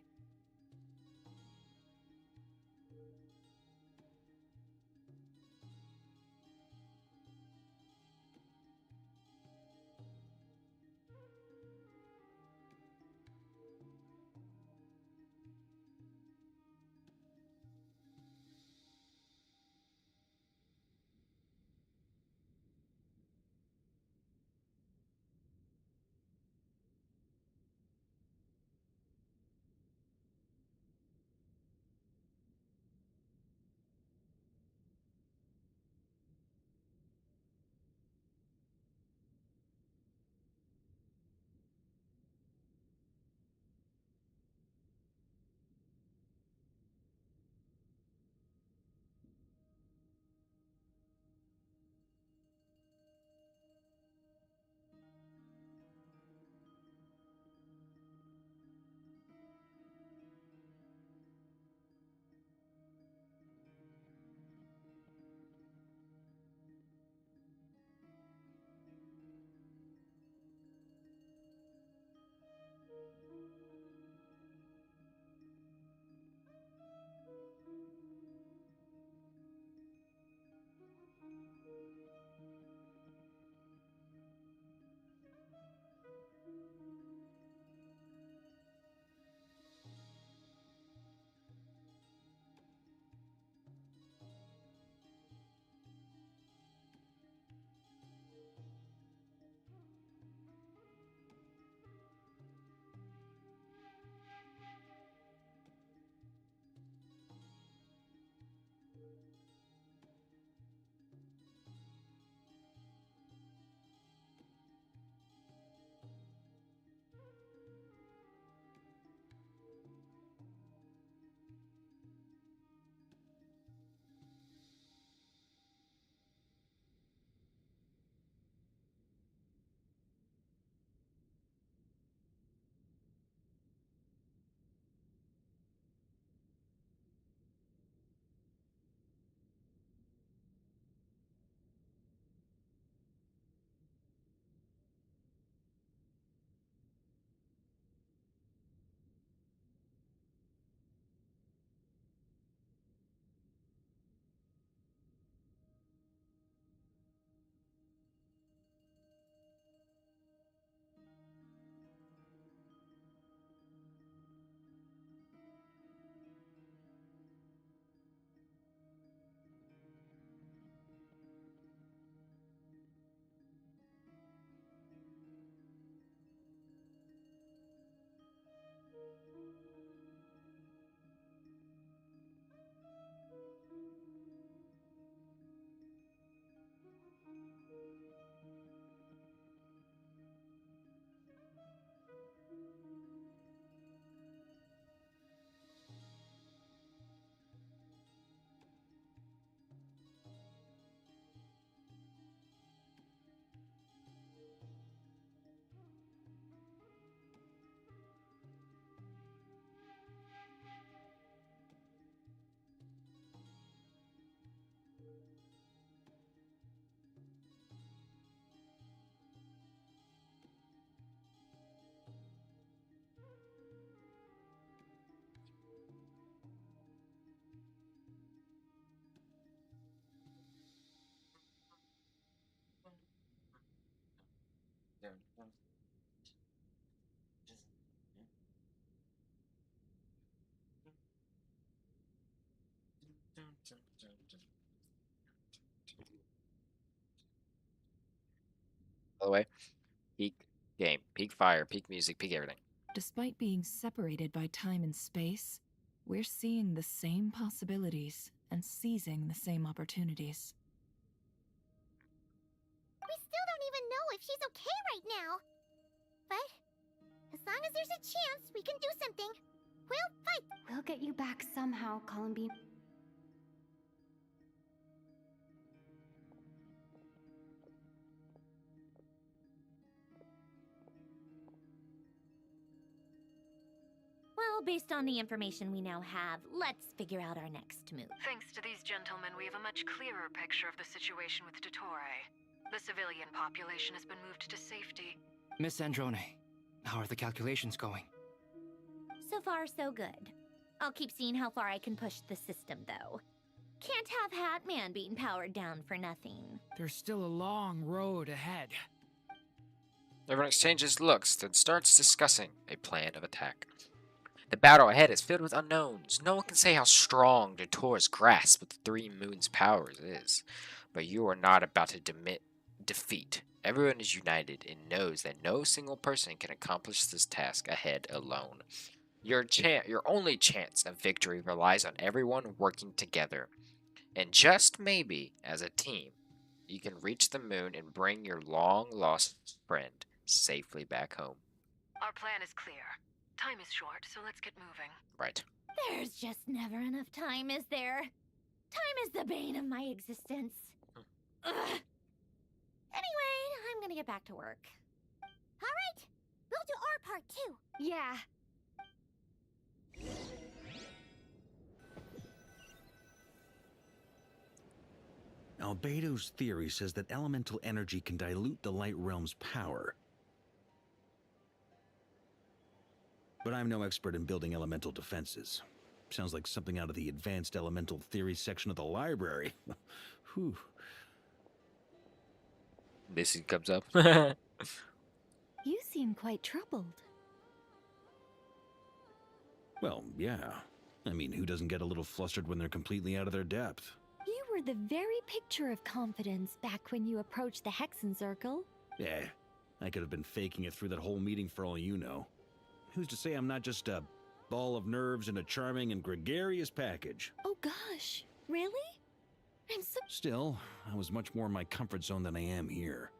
Speaker 1: By the way, peak game, peak fire, peak music, peak everything.
Speaker 12: Despite being separated by time and space, we're seeing the same possibilities and seizing the same opportunities.
Speaker 4: We still don't even know if she's okay right now. But as long as there's a chance we can do something, we'll fight.
Speaker 2: We'll get you back somehow, Columbine.
Speaker 15: Well, based on the information we now have, let's figure out our next move.
Speaker 5: Thanks to these gentlemen, we have a much clearer picture of the situation with Dottore. The civilian population has been moved to safety.
Speaker 9: Miss Androne, how are the calculations going?
Speaker 15: So far, so good. I'll keep seeing how far I can push the system, though. Can't have Hatman being powered down for nothing.
Speaker 18: There's still a long road ahead.
Speaker 1: Everyone exchanges looks, then starts discussing a plan of attack. The battle ahead is filled with unknowns. No one can say how strong Dottore's grasp of the Three Moons' powers is, but you are not about to defeat. Everyone is united and knows that no single person can accomplish this task ahead alone. Your only chance of victory relies on everyone working together. And just maybe, as a team, you can reach the moon and bring your long-lost friend safely back home.
Speaker 5: Our plan is clear. Time is short, so let's get moving.
Speaker 1: Right.
Speaker 15: There's just never enough time, is there? Time is the bane of my existence. Ugh. Anyway, I'm gonna get back to work.
Speaker 4: All right, we'll do our part too.
Speaker 2: Yeah.
Speaker 20: Albedo's theory says that elemental energy can dilute the light realm's power. But I'm no expert in building elemental defenses. Sounds like something out of the advanced elemental theory section of the library. Whew.
Speaker 1: This comes up.
Speaker 6: You seem quite troubled.
Speaker 20: Well, yeah. I mean, who doesn't get a little flustered when they're completely out of their depth?
Speaker 6: You were the very picture of confidence back when you approached the Hexen Circle.
Speaker 20: Eh, I could have been faking it through that whole meeting for all you know. Who's to say I'm not just a ball of nerves in a charming and gregarious package?
Speaker 6: Oh gosh, really? I'm so...
Speaker 20: Still, I was much more in my comfort zone than I am here.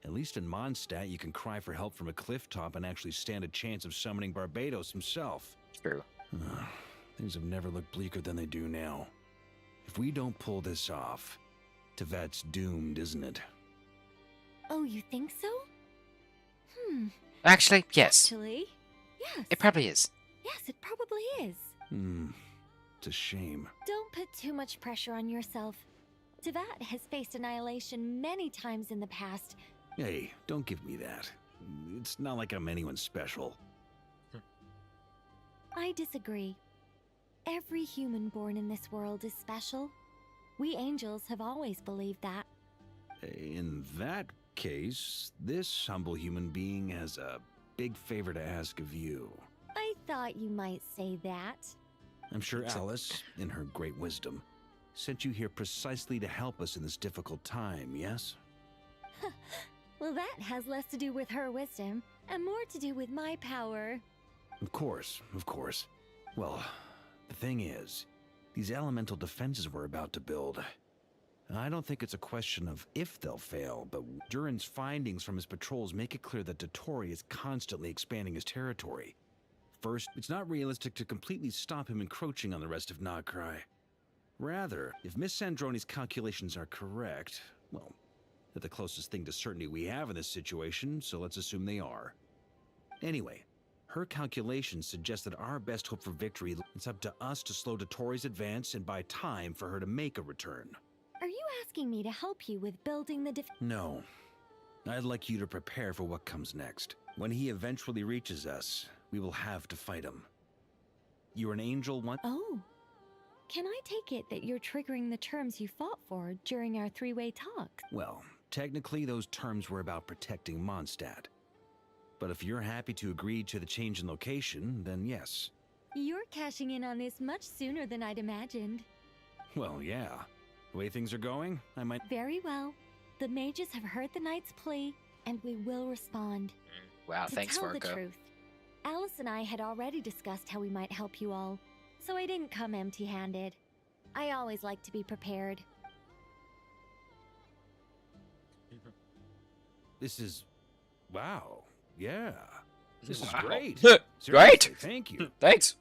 Speaker 20: At least in Mondstadt, you can cry for help from a cliff top and actually stand a chance of summoning Barbados himself.
Speaker 1: True.
Speaker 20: Things have never looked bleaker than they do now. If we don't pull this off, Tevat's doomed, isn't it?
Speaker 6: Oh, you think so?
Speaker 1: Actually, yes.
Speaker 6: Actually, yes.
Speaker 1: It probably is.
Speaker 6: Yes, it probably is.
Speaker 20: It's a shame.
Speaker 6: Don't put too much pressure on yourself. Tevat has faced annihilation many times in the past.
Speaker 20: Hey, don't give me that. It's not like I'm anyone special.
Speaker 6: I disagree. Every human born in this world is special. We angels have always believed that.
Speaker 20: In that case, this humble human being has a big favor to ask of you.
Speaker 6: I thought you might say that.
Speaker 20: I'm sure Alice, in her great wisdom, sent you here precisely to help us in this difficult time, yes?
Speaker 6: Well, that has less to do with her wisdom and more to do with my power.
Speaker 20: Of course, of course. Well, the thing is, these elemental defenses we're about to build, I don't think it's a question of if they'll fail, but Durin's findings from his patrols make it clear that Dottore is constantly expanding his territory. First, it's not realistic to completely stop him encroaching on the rest of Nod-korai. Rather, if Miss Sandroni's calculations are correct, well, they're the closest thing to certainty we have in this situation, so let's assume they are. Anyway, her calculations suggest that our best hope for victory is up to us to slow Dottore's advance and buy time for her to make a return.
Speaker 6: Are you asking me to help you with building the
Speaker 20: No. I'd like you to prepare for what comes next. When he eventually reaches us, we will have to fight him. You're an angel once—
Speaker 6: Oh. Can I take it that you're triggering the terms you fought for during our three-way talk?
Speaker 20: Well, Technically, those terms were about protecting Mondstadt. But if you're happy to agree to the change in location, then yes.
Speaker 6: You're cashing in on this much sooner than I'd imagined.
Speaker 20: Well, yeah. The way things are going, I might...
Speaker 6: Very well. The mages have heard the knight's plea, and we will respond.
Speaker 1: Wow, thanks,
Speaker 6: To tell the
Speaker 1: Farco.
Speaker 6: truth, Alice and I had already discussed how we might help you all, so I didn't come empty-handed. I always like to be prepared.
Speaker 20: This is... Wow. Yeah. This is
Speaker 1: Wow.
Speaker 20: great.
Speaker 1: Great.
Speaker 20: Seriously, thank you.
Speaker 1: Thanks.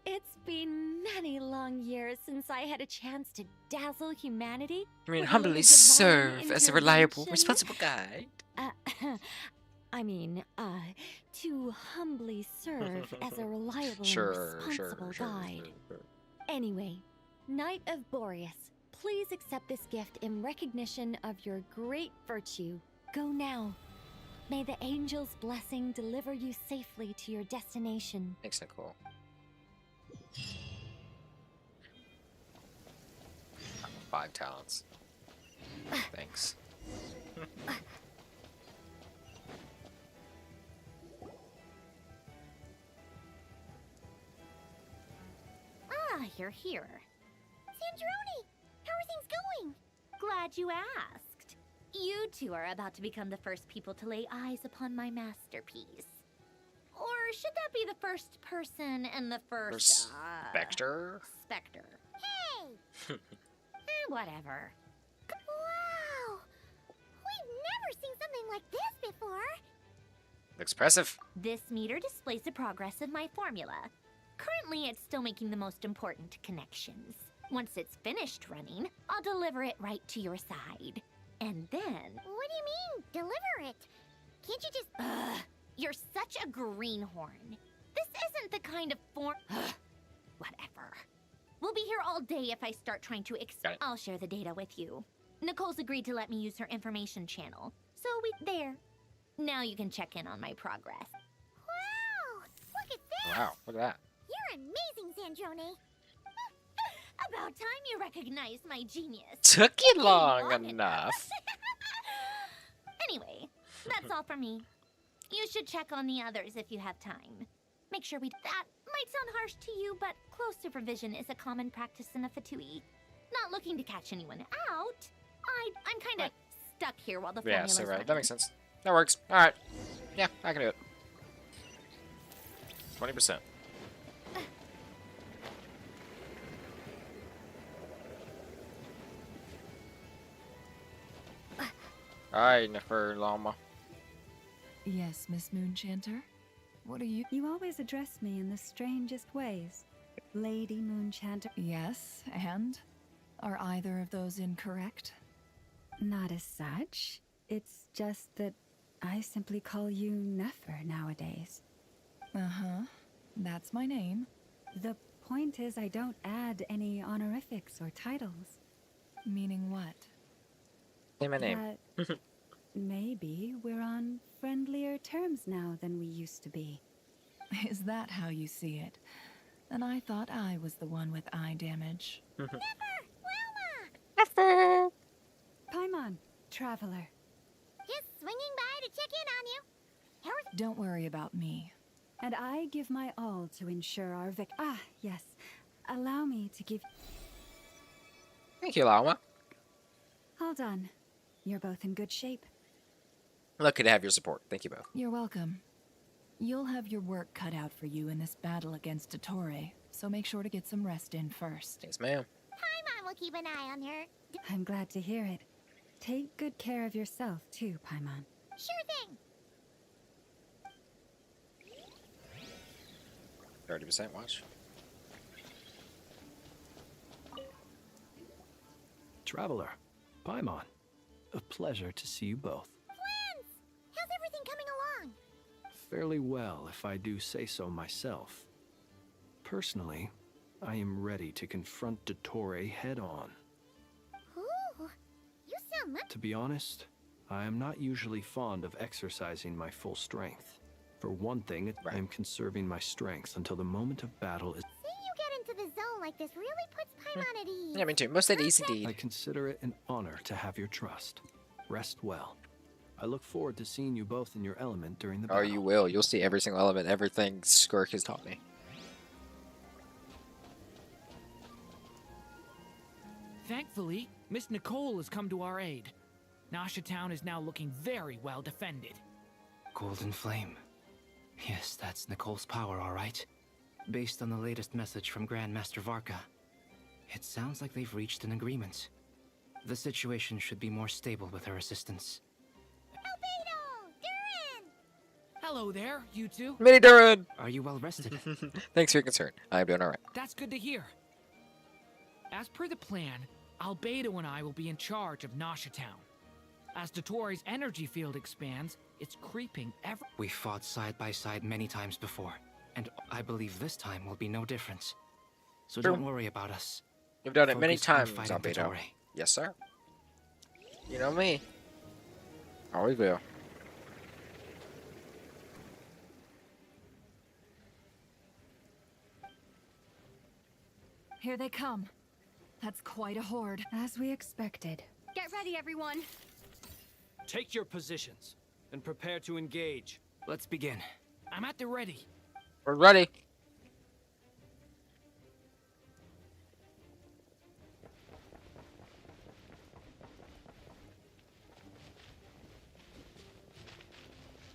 Speaker 6: It's been many long years since I had a chance to dazzle humanity.
Speaker 1: I mean,
Speaker 6: with a
Speaker 1: humbly
Speaker 6: divine
Speaker 1: serve as a reliable,
Speaker 6: intervention.
Speaker 1: responsible guide.
Speaker 6: To humbly serve as a reliable
Speaker 1: Sure,
Speaker 6: and responsible guide. Anyway, Knight of Boreas, please accept this gift in recognition of your great virtue. Go now. May the angel's blessing deliver you safely to your destination.
Speaker 1: Thanks, Nicole. Five talents. Thanks.
Speaker 15: Ah, you're here.
Speaker 4: Sandrone, how are things going?
Speaker 15: Glad you asked. You two are about to become the first people to lay eyes upon my masterpiece. Or should that be the first person and the first,
Speaker 1: Spectre?
Speaker 15: Spectre.
Speaker 4: Hey!
Speaker 15: Whatever.
Speaker 4: Wow! We've never seen something like this before.
Speaker 1: Looks impressive.
Speaker 15: This meter displays the progress of my formula. Currently, it's still making the most important connections. Once it's finished running, I'll deliver it right to your side. And then...
Speaker 4: What do you mean, deliver it? Can't you just...
Speaker 15: You're such a greenhorn. This isn't the kind of form... Whatever. We'll be here all day if I start trying to I'll share the data with you. Nicole's agreed to let me use her information channel. So there. Now you can check in on my progress.
Speaker 4: Wow! Look at this!
Speaker 1: Wow, look at that.
Speaker 4: You're amazing, Sandrone.
Speaker 15: About time you recognized my genius.
Speaker 1: Took you long enough.
Speaker 15: Anyway, that's all for me. You should check on the others if you have time. Make sure that might sound harsh to you, but close supervision is a common practice in a Fatui. Not looking to catch anyone out. I'm kind of stuck here while the formula's
Speaker 1: Yeah, so right.
Speaker 15: running.
Speaker 1: That makes sense. That works. Alright. Yeah, I can do it. 20%. Aye, Nefer Llama.
Speaker 12: Yes, Miss Moonchanter? What are you...
Speaker 8: You always address me in the strangest ways. Lady Moonchanter.
Speaker 12: Yes, and? Are either of those incorrect?
Speaker 8: Not as such. It's just that I simply call you Nefer nowadays.
Speaker 12: Uh-huh. That's my name.
Speaker 8: The point is I don't add any honorifics or titles.
Speaker 12: Meaning what?
Speaker 1: Say my name.
Speaker 8: Maybe we're on friendlier terms now than we used to be.
Speaker 12: Is that how you see it? And I thought I was the one with eye damage.
Speaker 4: Never! Wilma!
Speaker 1: Never!
Speaker 8: Paimon, traveler.
Speaker 4: Just swinging by to check in on you. How's...
Speaker 12: Don't worry about me.
Speaker 8: And I give my all to ensure our yes. Allow me to give...
Speaker 1: Thank you, Llama.
Speaker 8: All done. You're both in good shape.
Speaker 1: Lucky to have your support. Thank you both.
Speaker 12: You're welcome. You'll have your work cut out for you in this battle against Dottore, so make sure to get some rest in first.
Speaker 1: Yes, ma'am.
Speaker 4: Paimon will keep an eye on her.
Speaker 8: I'm glad to hear it. Take good care of yourself, too, Paimon.
Speaker 4: Sure thing.
Speaker 1: 30% watch.
Speaker 3: Traveler, Paimon, a pleasure to see you both.
Speaker 4: Friends! How's everything coming along?
Speaker 3: Fairly well, if I do say so myself. Personally, I am ready to confront Dottore head-on.
Speaker 4: Ooh, you sound much...
Speaker 3: To be honest, I am not usually fond of exercising my full strength. For one thing, I am conserving my strength until the moment of battle is...
Speaker 4: Seeing you get into the zone like this really puts Paimon at ease.
Speaker 1: Yeah, me too. Most at ease indeed.
Speaker 3: I consider it an honor to have your trust. Rest well. I look forward to seeing you both in your element during the
Speaker 1: Oh,
Speaker 3: battle.
Speaker 1: you will. You'll see every single element, everything Skirk has taught me.
Speaker 18: Thankfully, Miss Nicole has come to our aid. Nasha Town is now looking very well defended.
Speaker 9: Golden Flame. Yes, that's Nicole's power, all right. Based on the latest message from Grandmaster Varka, it sounds like they've reached an agreement. The situation should be more stable with her assistance.
Speaker 18: Hello there, you two.
Speaker 1: Mini Duran!
Speaker 9: Are you well rested?
Speaker 1: Thanks for your concern. I'm doing alright.
Speaker 18: That's good to hear. As per the plan, Albedo and I will be in charge of Nasha Town. As Dotori's energy field expands, it's creeping ever.
Speaker 9: We fought side by side many times before, and I believe this time will be no different. So don't worry about us.
Speaker 1: You've done it many
Speaker 9: Focus on
Speaker 1: times,
Speaker 9: fighting
Speaker 1: Albedo.
Speaker 9: Dottore.
Speaker 1: Yes, sir. You know me. Always will.
Speaker 5: Here they come. That's quite a horde.
Speaker 8: As we expected.
Speaker 22: Get ready, everyone.
Speaker 19: Take your positions and prepare to engage.
Speaker 9: Let's begin.
Speaker 18: I'm at the ready.
Speaker 1: We're ready.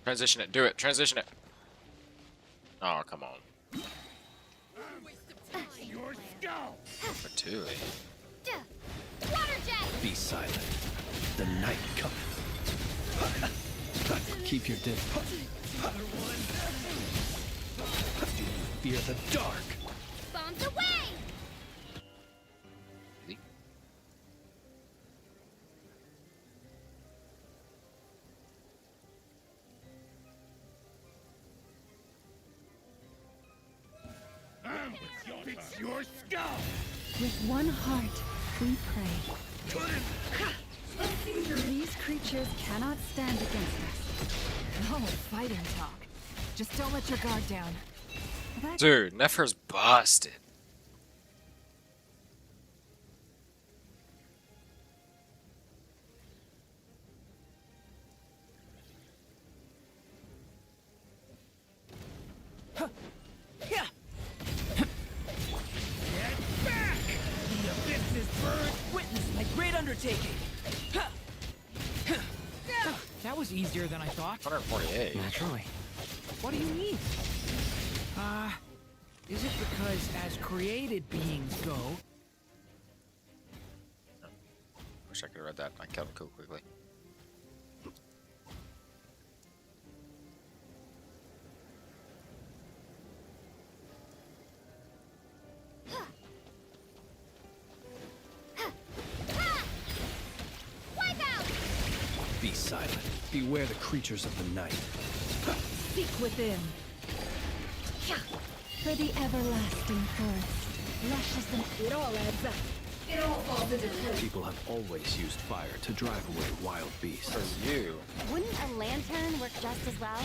Speaker 1: Transition it. Do it. Transition it. Oh, come on.
Speaker 19: Your skull!
Speaker 1: Patooey.
Speaker 2: Water jet!
Speaker 3: Be silent. The night cometh. Keep your distance. Do you fear the dark?
Speaker 2: Bombs away!
Speaker 19: Fix your skull!
Speaker 8: With one heart, we pray. These creatures cannot stand against us.
Speaker 5: No fighting talk. Just don't let your guard down.
Speaker 1: Dude, Nefer's busted.
Speaker 19: The abyss is burned!
Speaker 11: Witness my great undertaking!
Speaker 18: That was easier than I thought.
Speaker 1: 148.
Speaker 9: Naturally.
Speaker 18: What do you mean? Is it because as created beings go...
Speaker 1: Wish I could have read that. I killed him cool quickly.
Speaker 3: Be silent. Beware the creatures of the night.
Speaker 5: Seek within.
Speaker 8: For the everlasting forest, luscious and
Speaker 5: It all adds up. It all falls into place.
Speaker 3: People have always used fire to drive away wild beasts.
Speaker 1: For you.
Speaker 2: Wouldn't a lantern work just as well?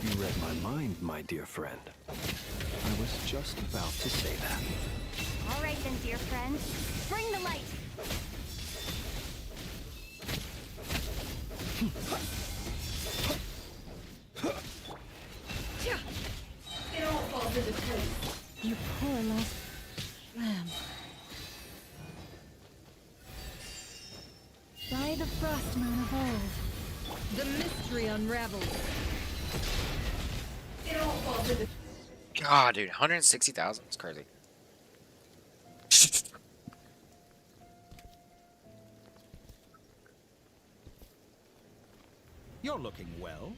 Speaker 3: You read my mind, my dear friend. I was just about to say that.
Speaker 2: All right then, dear friend. Bring the light!
Speaker 5: It all falls into place.
Speaker 8: you poor lost lamb. By the frost moon of old,
Speaker 5: The mystery unravels. It all falls into
Speaker 1: God, dude, 160,000. It's crazy.
Speaker 17: You're looking well.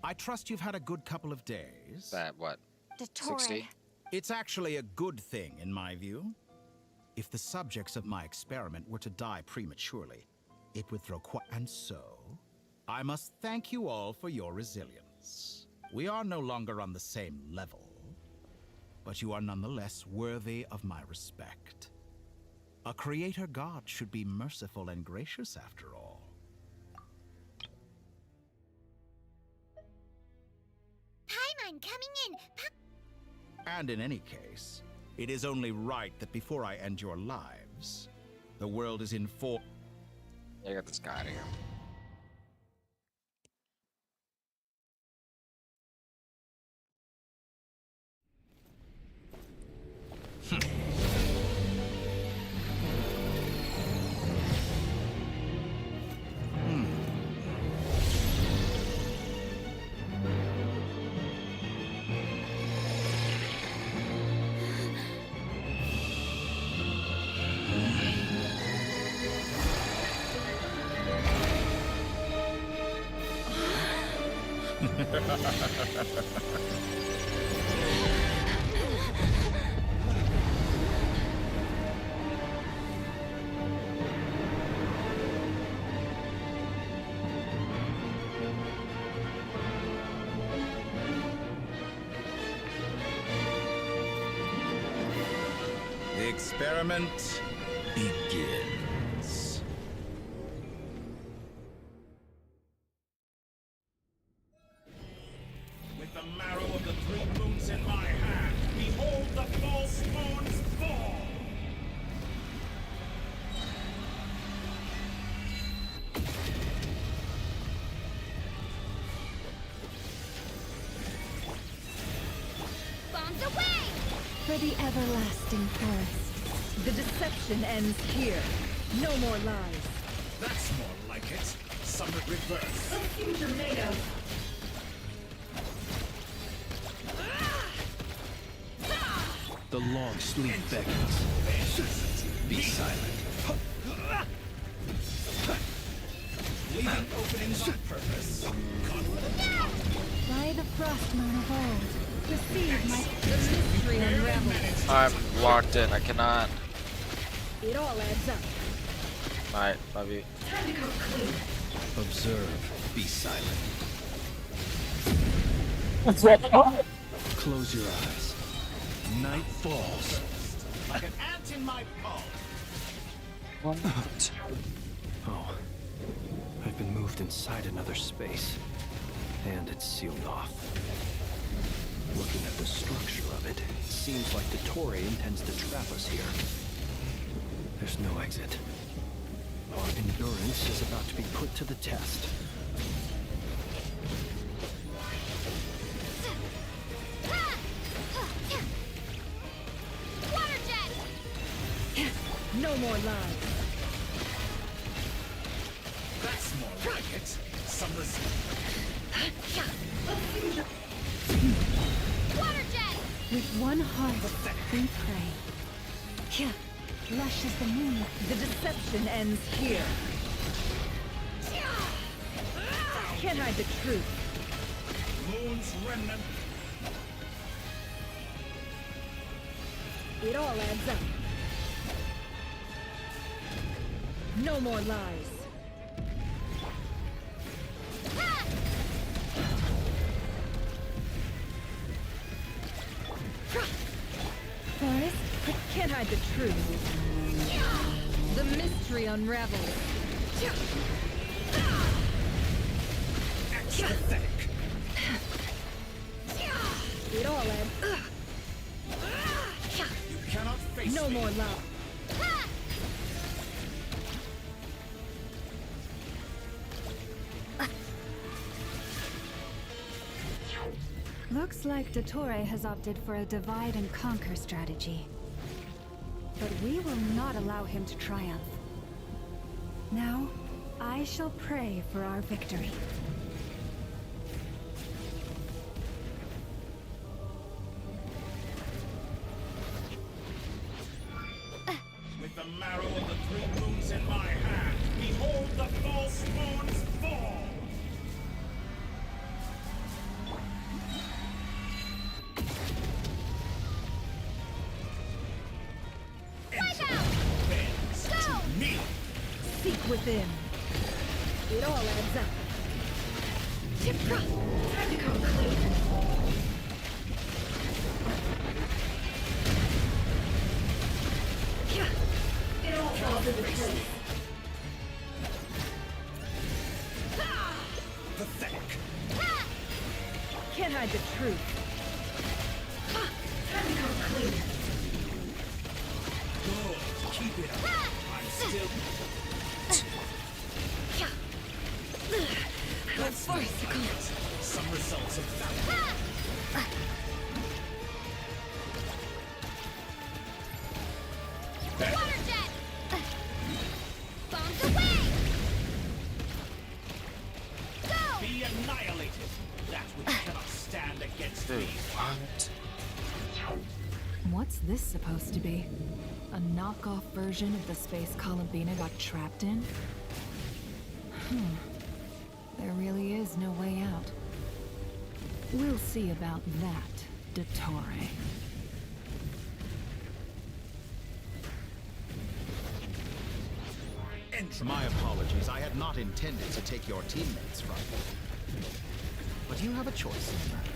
Speaker 17: I trust you've had a good couple of days.
Speaker 1: That what?
Speaker 2: Dottore.
Speaker 1: 60?
Speaker 17: It's actually a good thing, in my view. If the subjects of my experiment were to die prematurely, it would throw quite... And so, I must thank you all for your resilience. We are no longer on the same level, but you are nonetheless worthy of my respect. A creator god should be merciful and gracious after all.
Speaker 4: Paimon coming in!
Speaker 17: And in any case, it is only right that before I end your lives, the world is informed.
Speaker 1: I got this guy out of here.
Speaker 17: The experiment begins. With the marrow of the 3 moons in my hand, behold the false moons fall!
Speaker 2: Bombs away!
Speaker 12: For the everlasting forest. The deception ends here. No more lies.
Speaker 17: That's more like it. Summer reverse.
Speaker 12: A future made of.
Speaker 3: The long sleep beckons. Be silent.
Speaker 17: Leaving openings on purpose.
Speaker 8: By the frost moon of old, receive my
Speaker 12: mystery unravels.
Speaker 1: I'm locked in. I cannot.
Speaker 12: It all adds up.
Speaker 1: Alright, love you.
Speaker 12: Time to come clean.
Speaker 3: Observe. Be silent. Close your eyes. Night falls.
Speaker 17: Like an ant in my palm.
Speaker 3: Oh. I've been moved inside another space. And it's sealed off. Looking at the structure of it, it seems like the Toray intends to trap us here. There's no exit. Our endurance is about to be put to the test.
Speaker 2: Water jet!
Speaker 12: No more lies.
Speaker 17: That's more like it. Some
Speaker 2: Water jet!
Speaker 8: with one heart we pray. Lush as the moon.
Speaker 12: The deception ends here. Can't hide the truth.
Speaker 17: Moon's remnant.
Speaker 12: It all adds up. No more lies.
Speaker 8: Forest,
Speaker 12: Can't hide the truth. The mystery unravels.
Speaker 17: Pathetic.
Speaker 12: It all adds.
Speaker 17: You cannot face
Speaker 12: No
Speaker 17: me.
Speaker 12: more lies.
Speaker 8: looks like Dottore has opted for a divide and conquer strategy. But we will not allow him to triumph. Now, I shall pray for our victory.
Speaker 17: With the marrow of the 3 moons in my hand, behold the false moons fall! Bends to me!
Speaker 12: Seek within. It all adds up. Time to come clean. It all falls in the truth.
Speaker 17: Pathetic.
Speaker 12: Can't hide the truth. Time to come clean.
Speaker 17: Good. Keep it up. I'm still... That's more like it. Some results of value.
Speaker 2: Water jet! Bombs away! Go!
Speaker 17: Be annihilated. That which cannot stand against me.
Speaker 1: What?
Speaker 5: What's this supposed to be? A knockoff version of the space Columbina got trapped in? There really is no way out.
Speaker 12: We'll see about that, Dottore.
Speaker 17: My apologies. I had not intended to take your teammates from you. But you have a choice in that.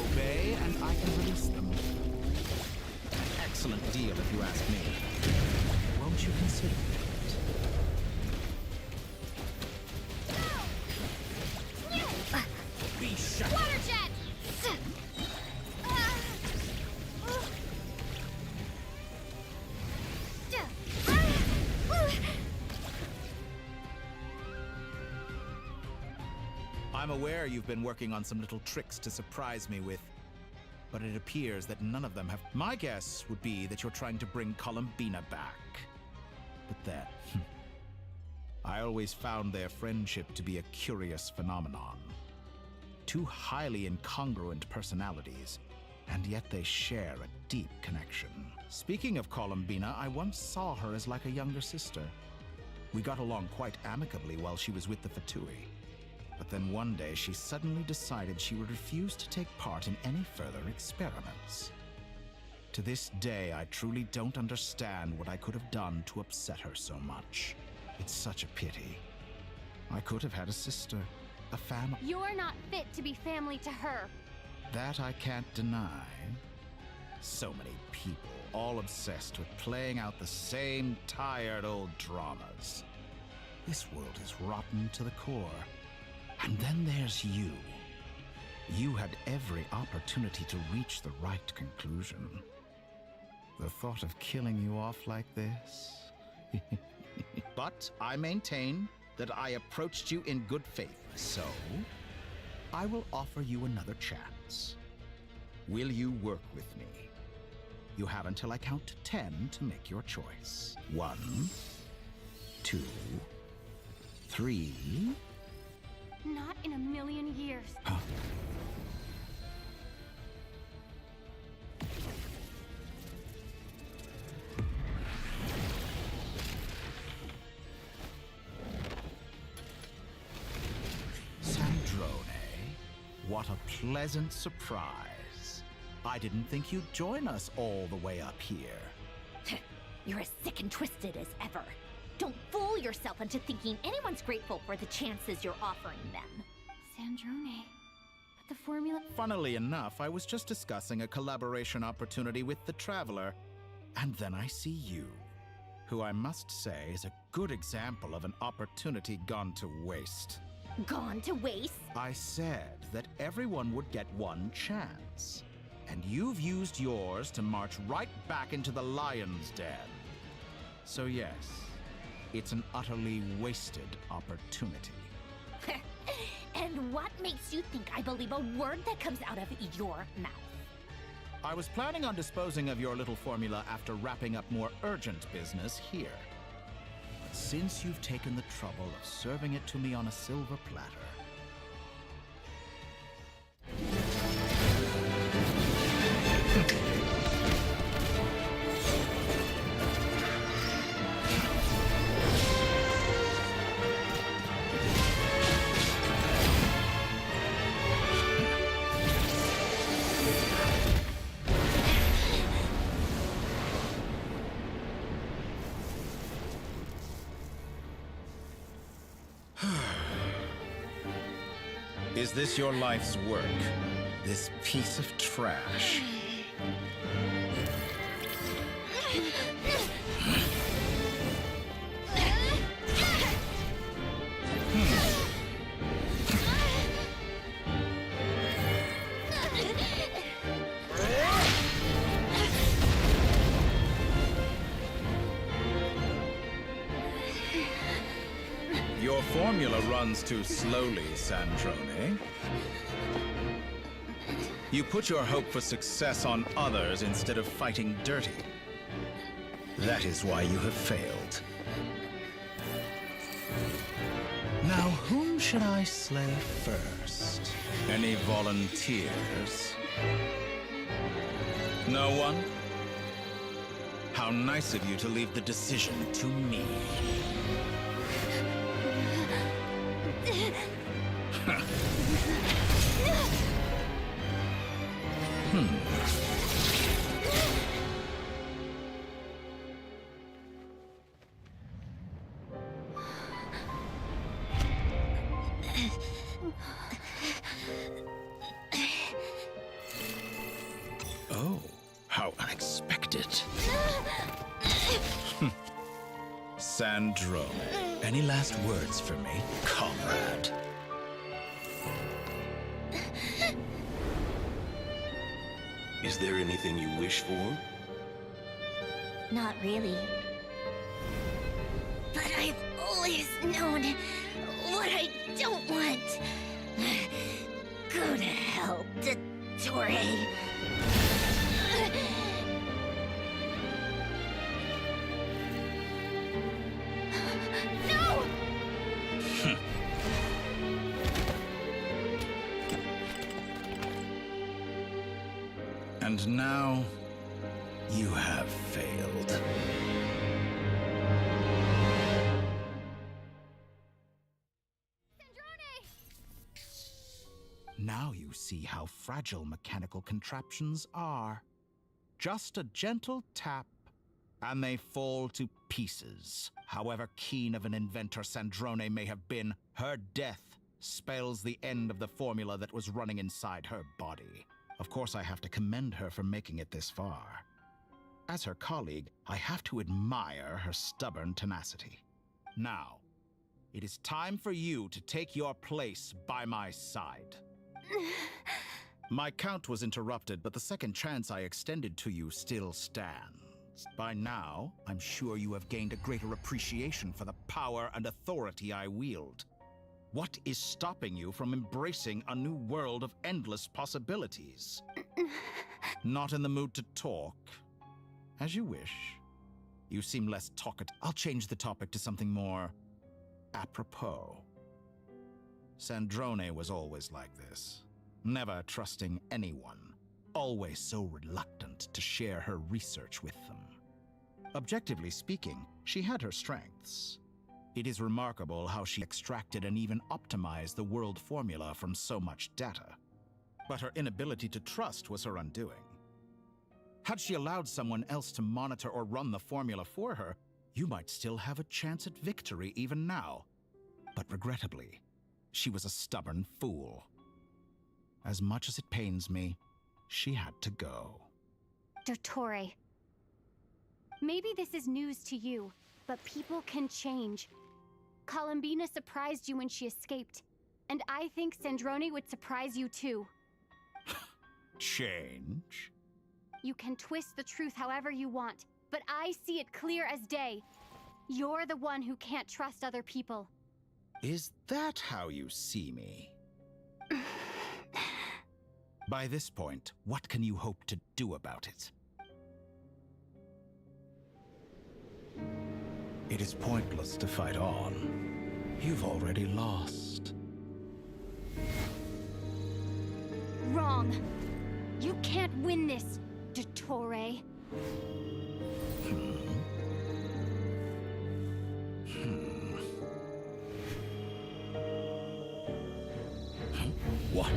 Speaker 17: Obey, and I can release them. An excellent deal, if you ask me. Won't you consider it? Be shut.
Speaker 2: Water jet!
Speaker 17: I'm aware you've been working on some little tricks to surprise me with, but it appears that none of them have. My guess would be that you're trying to bring Columbina back. But then, I always found their friendship to be a curious phenomenon. Two highly incongruent personalities, and yet they share a deep connection. Speaking of Columbina, I once saw her as like a younger sister. We got along quite amicably while she was with the Fatui. But then one day she suddenly decided she would refuse to take part in any further experiments. To this day, I truly don't understand what I could have done to upset her so much. It's such a pity. I could have had a sister, a family.
Speaker 2: You're not fit to be family to her.
Speaker 17: That I can't deny. So many people, all obsessed with playing out the same tired old dramas. This world is rotten to the core. And then there's you. You had every opportunity to reach the right conclusion. The thought of killing you off like this? But I maintain that I approached you in good faith, so I will offer you another chance. Will you work with me? You have until I count to 10 to make your choice. 1, 2, 3...
Speaker 2: Not in a million years.
Speaker 17: Huh? Sandrone, what a pleasant surprise. I didn't think you'd join us all the way up here.
Speaker 15: You're as sick and twisted as ever. Don't fool yourself into thinking anyone's grateful for the chances you're offering them.
Speaker 2: Sandrone, but the formula...
Speaker 17: Funnily enough, I was just discussing a collaboration opportunity with the Traveler, and then I see you, who I must say is a good example of an opportunity gone to waste.
Speaker 15: Gone to waste?
Speaker 17: I said that everyone would get one chance, and you've used yours to march right back into the lion's den. So yes, it's an utterly wasted opportunity.
Speaker 15: And what makes you think I believe a word that comes out of your mouth?
Speaker 17: I was planning on disposing of your little formula after wrapping up more urgent business here. But since you've taken the trouble of serving it to me on a silver platter... Is this your life's work? This piece of trash? Your formula runs too slowly, Sandrone. You put your hope for success on others instead of fighting dirty. That is why you have failed. Now, whom should I slay first? Any volunteers? No one? How nice of you to leave the decision to me. Oh, how unexpected. Sandrone, any last words for me, comrade?
Speaker 7: Is there anything you wish for?
Speaker 15: Not really. But I've always known what I don't want. Go to hell, Dottore. No!
Speaker 17: And now, you have failed. Now you see how fragile mechanical contraptions are. Just a gentle tap, and they fall to pieces. However keen of an inventor Sandrone may have been, her death spells the end of the formula that was running inside her body. Of course, I have to commend her for making it this far. As her colleague, I have to admire her stubborn tenacity. Now, it is time for you to take your place by my side. My count was interrupted, but the second chance I extended to you still stands. By now, I'm sure you have gained a greater appreciation for the power and authority I wield. What is stopping you from embracing a new world of endless possibilities? Not in the mood to talk? As you wish. You seem less talkative. I'll change the topic to something more apropos. Sandrone was always like this, never trusting anyone, always so reluctant to share her research with them. Objectively speaking, she had her strengths. It is remarkable how she extracted and even optimized the world formula from so much data. But her inability to trust was her undoing. Had she allowed someone else to monitor or run the formula for her, you might still have a chance at victory even now. But regrettably, she was a stubborn fool. As much as it pains me, she had to go.
Speaker 2: Dottore. Maybe this is news to you, but people can change. Columbina surprised you when she escaped, and I think Sandrone would surprise you too.
Speaker 17: Change?
Speaker 2: You can twist the truth however you want, but I see it clear as day. You're the one who can't trust other people.
Speaker 17: Is that how you see me? By this point, what can you hope to do about it? It is pointless to fight on. You've already lost.
Speaker 2: Wrong. You can't win this, Dottore.
Speaker 17: What?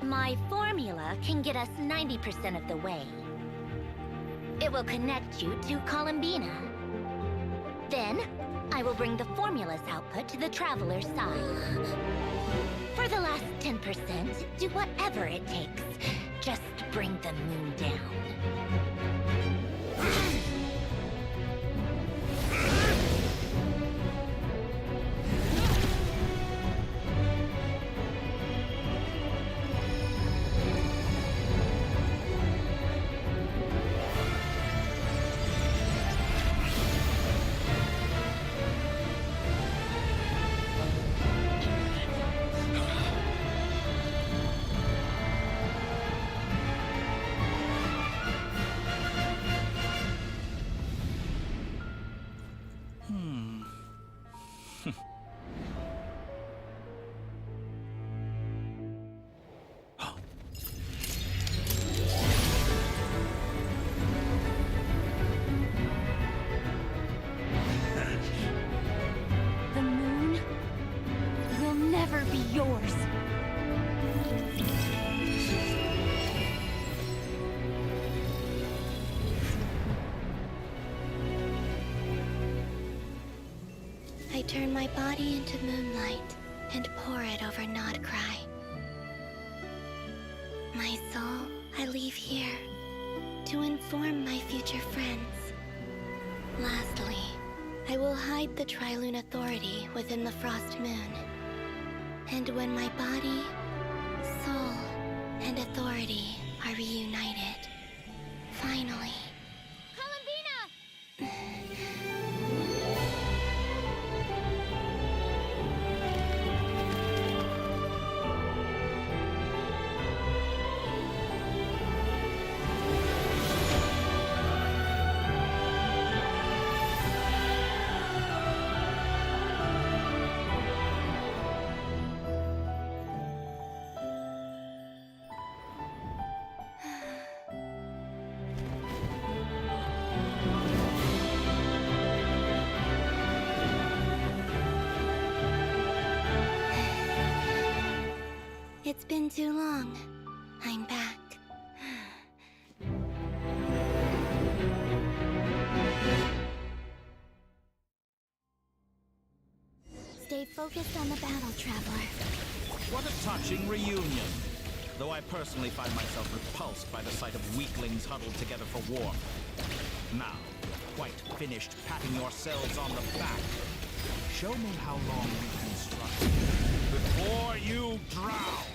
Speaker 15: My formula can get us 90% of the way. It will connect you to Columbina. Then, I will bring the formula's output to the Traveler's side. For the last 10%, do whatever it takes. Just bring the moon down.
Speaker 2: yours.
Speaker 10: I turn my body into moonlight and pour it over Nod-korai. My soul, I leave here to inform my future friends. Lastly, I will hide the Trilune Authority within the Frost Moon. And when my body, soul, and authority are reunited, finally... It's been too long. I'm back. Stay focused on the battle, Traveler.
Speaker 17: What a touching reunion. Though I personally find myself repulsed by the sight of weaklings huddled together for warmth. Now, quite finished patting yourselves on the back, show me how long you can struggle before you drown.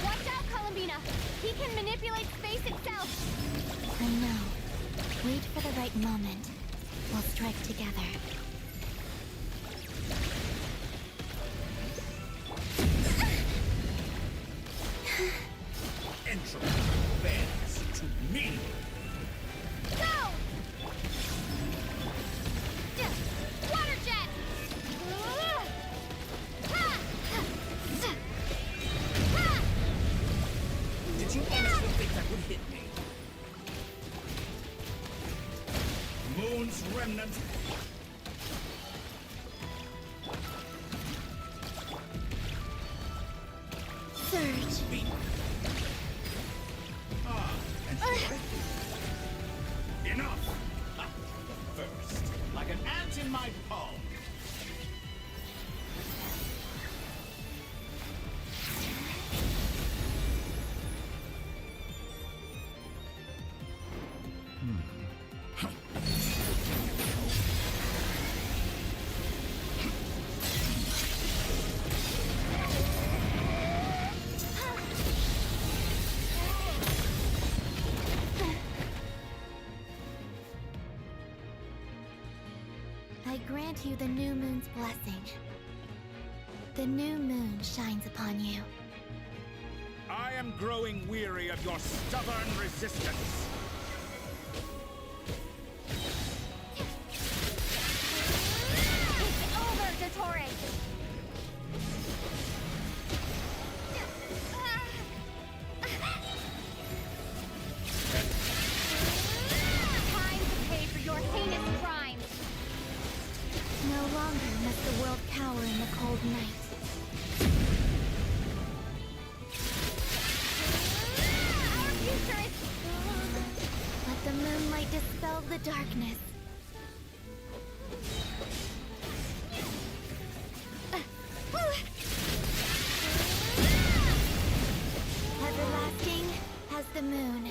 Speaker 2: Watch out, Columbina! He can manipulate space itself!
Speaker 10: I know. Wait for the right moment. We'll strike together.
Speaker 17: Entropy bends to me.
Speaker 2: Go! Water jet!
Speaker 20: Did you honestly think that would hit me?
Speaker 17: Moon's remnant.
Speaker 10: Surge.
Speaker 17: Beat. And enough! First, like an ant in my palm.
Speaker 10: I grant you the new moon's blessing. The new moon shines upon you.
Speaker 17: I am growing weary of your stubborn resistance.
Speaker 2: It's over, Dottore! Time to pay for your heinous crimes!
Speaker 10: No longer must the world cower in the cold night.
Speaker 2: Our future is...
Speaker 10: Let the moonlight dispel the darkness. Everlasting as the moon.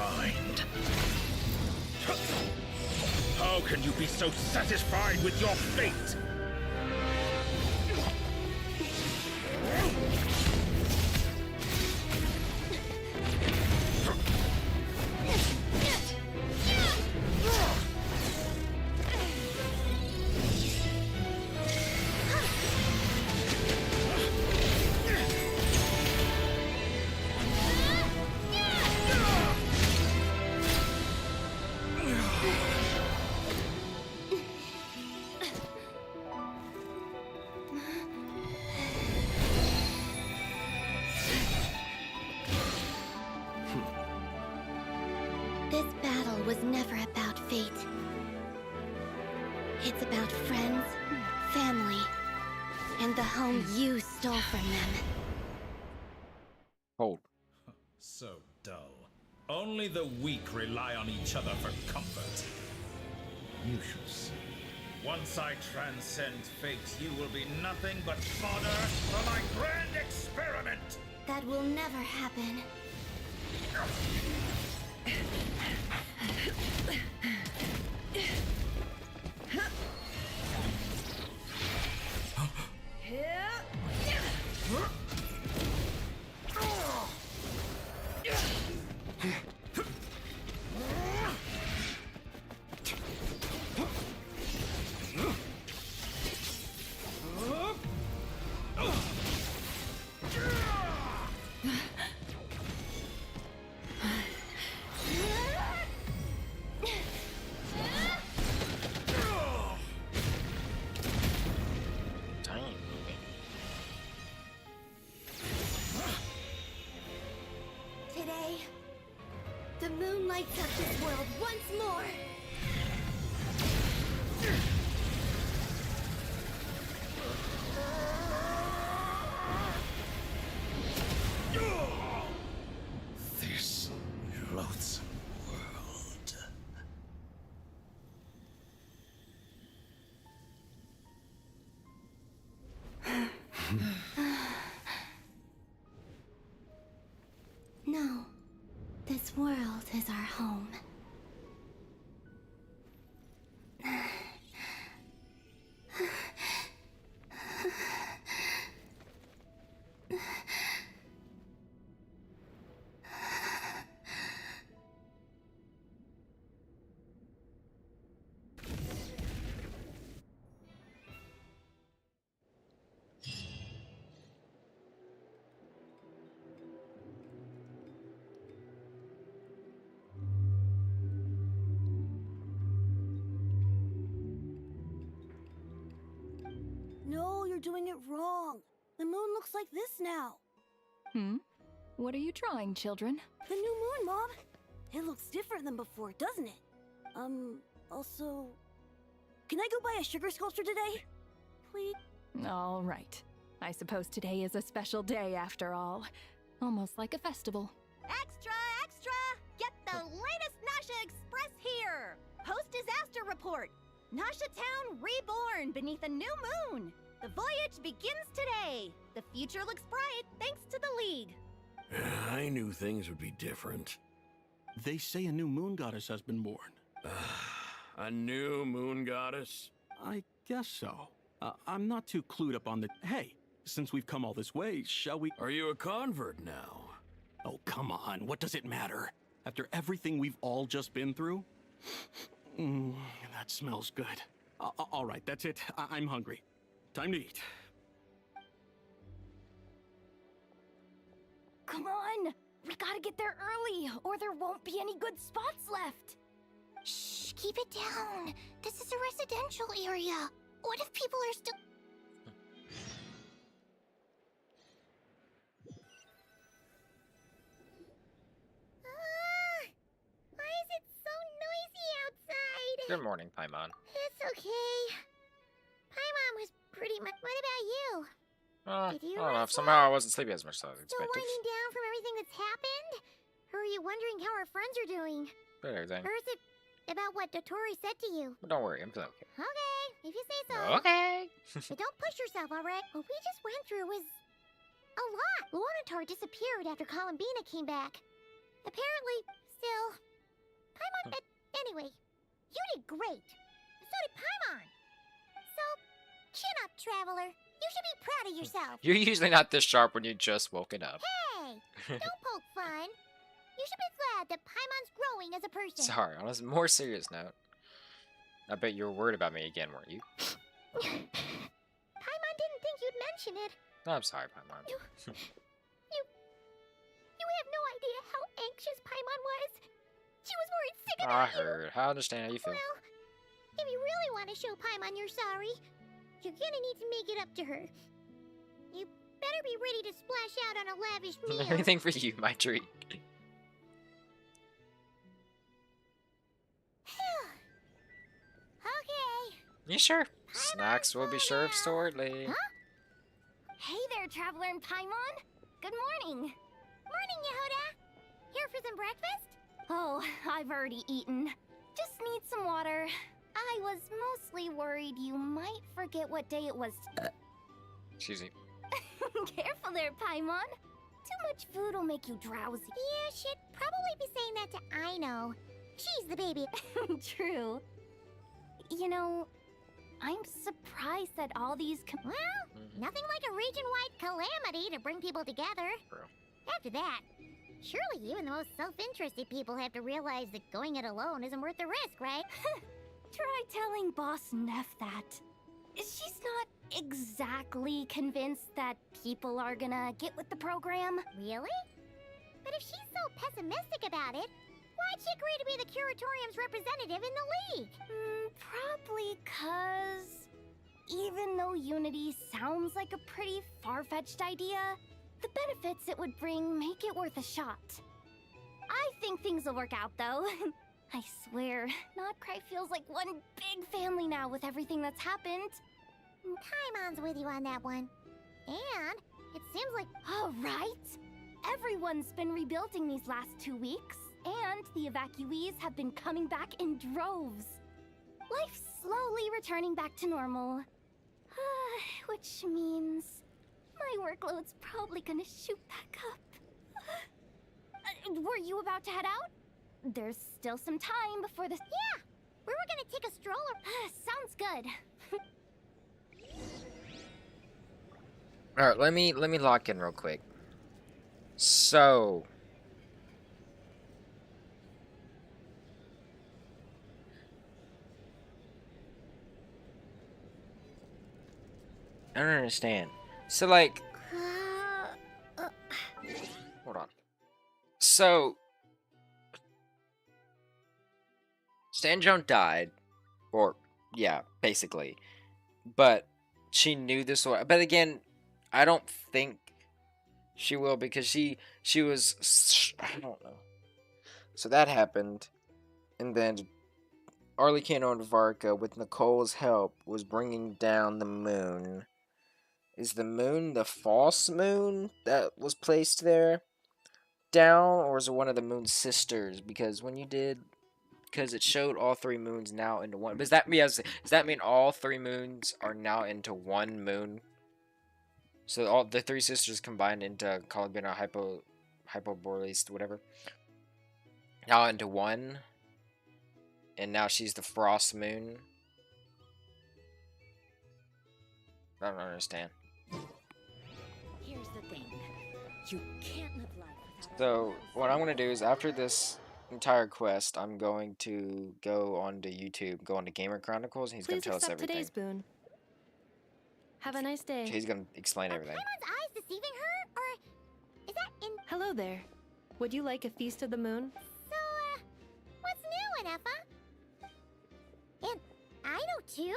Speaker 7: mind. How can you be so satisfied with your fate?
Speaker 10: This battle was never about fate. It's about friends, family, and the home you stole from them.
Speaker 1: Hold.
Speaker 17: So dull. Only the weak rely on each other for comfort. You shall see. Once I transcend fate, you will be nothing but fodder for my grand experiment!
Speaker 10: That will never happen. Today, the moon lights up this world once more.
Speaker 7: This loathsome world.
Speaker 10: No, this world is our home.
Speaker 14: No, you're doing it wrong. The moon looks like this now.
Speaker 21: What are you drawing, children?
Speaker 14: The new moon, Mom. It looks different than before, doesn't it? Also... Can I go buy a sugar sculpture today? Please?
Speaker 21: All right. I suppose today is a special day after all. Almost like a festival.
Speaker 15: Extra, extra! Get the latest Nasha Express here! Post-disaster report! Nasha Town reborn beneath a new moon! The voyage begins today! The future looks bright thanks to the League!
Speaker 7: I knew things would be different.
Speaker 23: They say a new moon goddess has been born.
Speaker 7: A new moon goddess?
Speaker 23: I guess so. I'm not too clued up on the... Hey, since we've come all this way, shall we...
Speaker 7: Are you a convert now?
Speaker 23: Oh, come on. What does it matter? After everything we've all just been through? That smells good. All right, that's it. I'm hungry. Time to eat.
Speaker 2: Come on! We gotta get there early, or there won't be any good spots left!
Speaker 10: Shh, keep it down. This is a residential area. What if people are still... Why is it so noisy outside?
Speaker 1: Good morning, Paimon.
Speaker 10: It's okay. Paimon was pretty much... What about you? Did you
Speaker 1: I don't know.
Speaker 10: rest
Speaker 1: Somehow I wasn't sleeping as much as I was
Speaker 10: Still
Speaker 1: expected.
Speaker 10: winding down from everything that's happened? Or are you wondering how our friends are doing?
Speaker 1: Good, everything.
Speaker 10: Or is it about what Dotori said to you?
Speaker 1: But don't worry, I'm feeling okay.
Speaker 10: Okay, if you say so.
Speaker 1: Okay.
Speaker 10: But don't push yourself, alright? What we just went through was... a lot. Luanatar disappeared after Columbina came back. Apparently,
Speaker 4: Still, Paimon, anyway, you did great. So did Paimon. So, chin up, Traveler. You should be proud of yourself.
Speaker 1: You're usually not this sharp when you just woken up.
Speaker 4: Hey, don't poke fun. You should be glad that Paimon's growing as a person.
Speaker 1: Sorry, on a more serious note. I bet you were worried about me again, weren't you?
Speaker 4: Paimon didn't think you'd mention it.
Speaker 1: No, I'm sorry, Paimon.
Speaker 4: You have no idea how anxious Paimon was. She was worried sick
Speaker 1: I
Speaker 4: about you.
Speaker 1: heard. I understand how you feel.
Speaker 4: Well, if you really want to show Paimon you're sorry, you're gonna need to make it up to her. You better be ready to splash out on a lavish meal.
Speaker 1: Anything for you, my treat.
Speaker 4: Okay.
Speaker 1: You sure? Snacks will be served shortly.
Speaker 4: Huh? Hey there, Traveler and Paimon. Good morning. Morning, Yehuda. Here for some breakfast?
Speaker 2: Oh, I've already eaten. Just need some water. I was mostly worried you might forget what day it was.
Speaker 1: Excuse me.
Speaker 2: Careful there, Paimon. Too much food will make you drowsy.
Speaker 4: Yeah, she'd probably be saying that to Aino. She's the baby.
Speaker 2: True. You know, I'm surprised that all these
Speaker 4: Nothing like a region-wide calamity to bring people together. After that, surely even the most self-interested people have to realize that going it alone isn't worth the risk, right?
Speaker 2: Try telling Boss Neff that. She's not exactly convinced that people are gonna get with the program.
Speaker 4: Really? But if she's so pessimistic about it, why'd she agree to be the Curatorium's representative in the league?
Speaker 2: Probably 'cause even though Unity sounds like a pretty far-fetched idea, the benefits it would bring make it worth a shot. I think things will work out, though. I swear, Nod-korai feels like one big family now with everything that's happened.
Speaker 4: Paimon's with you on that one. And it seems like...
Speaker 2: All right. Everyone's been rebuilding these last 2 weeks, and the evacuees have been coming back in droves. Life's slowly returning back to normal. Which means my workload's probably gonna shoot back up. Were you about to head out? There's still some time before the...
Speaker 4: Yeah! We were gonna take a stroller.
Speaker 2: Sounds good.
Speaker 1: Alright, let me lock in real quick. So... I don't understand. So, like... Hold on. So... Sanjone died. Or, yeah, basically. But she knew this was... But again, I don't think she will because she was... I don't know. So that happened. And then Arlecchino and Varka, with Nicole's help, was bringing down the moon. Is the moon the false moon that was placed there down, or is it one of the moon's sisters? Because when you did, because it showed all three moons now into one. Does that mean all three moons are now into one moon? So all the three sisters combined into Columbina Hyperborealist, whatever. Now into one, and now she's the frost moon. I don't understand.
Speaker 15: Here's the thing. You can't live life without...
Speaker 1: So, what I'm going to do is, after this entire quest, I'm going to go onto YouTube, go onto Gamer Chronicles, and he's going to tell us everything.
Speaker 22: Today's boon. Have a nice day.
Speaker 1: He's going to explain everything.
Speaker 4: Paimon's eyes deceiving her? Or is that in...
Speaker 22: Hello there. Would you like a feast of the moon?
Speaker 4: So, what's new, Anefa? And Aino too?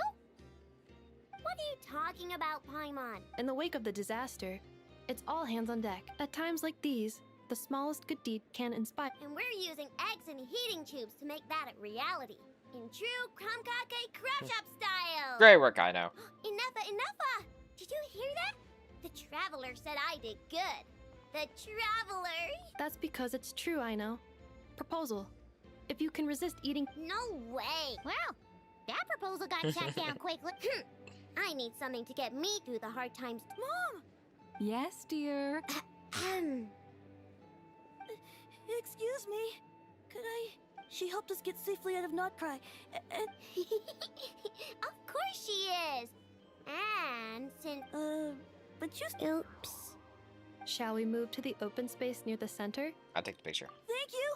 Speaker 4: What are you talking about, Paimon?
Speaker 22: In the wake of the disaster, it's all hands on deck. At times like these, the smallest good deed can inspire.
Speaker 4: And we're using eggs and heating tubes to make that a reality. In true Kromkake Crab Shop style!
Speaker 1: Great work, I know.
Speaker 4: Enough! Did you hear that? The Traveler said I did good. The Traveler!
Speaker 22: That's because it's true, I know. Proposal. If you can resist eating...
Speaker 4: No way! Well, that proposal got shut down quickly. I need something to get me through the hard times.
Speaker 14: Mom!
Speaker 12: Yes, dear.
Speaker 14: Excuse me. She helped us get safely out of Nod-korai, and...
Speaker 4: Of course she is! And since...
Speaker 14: but just...
Speaker 22: Oops. Shall we move to the open space near the center?
Speaker 1: I'll take the picture.
Speaker 14: Thank you!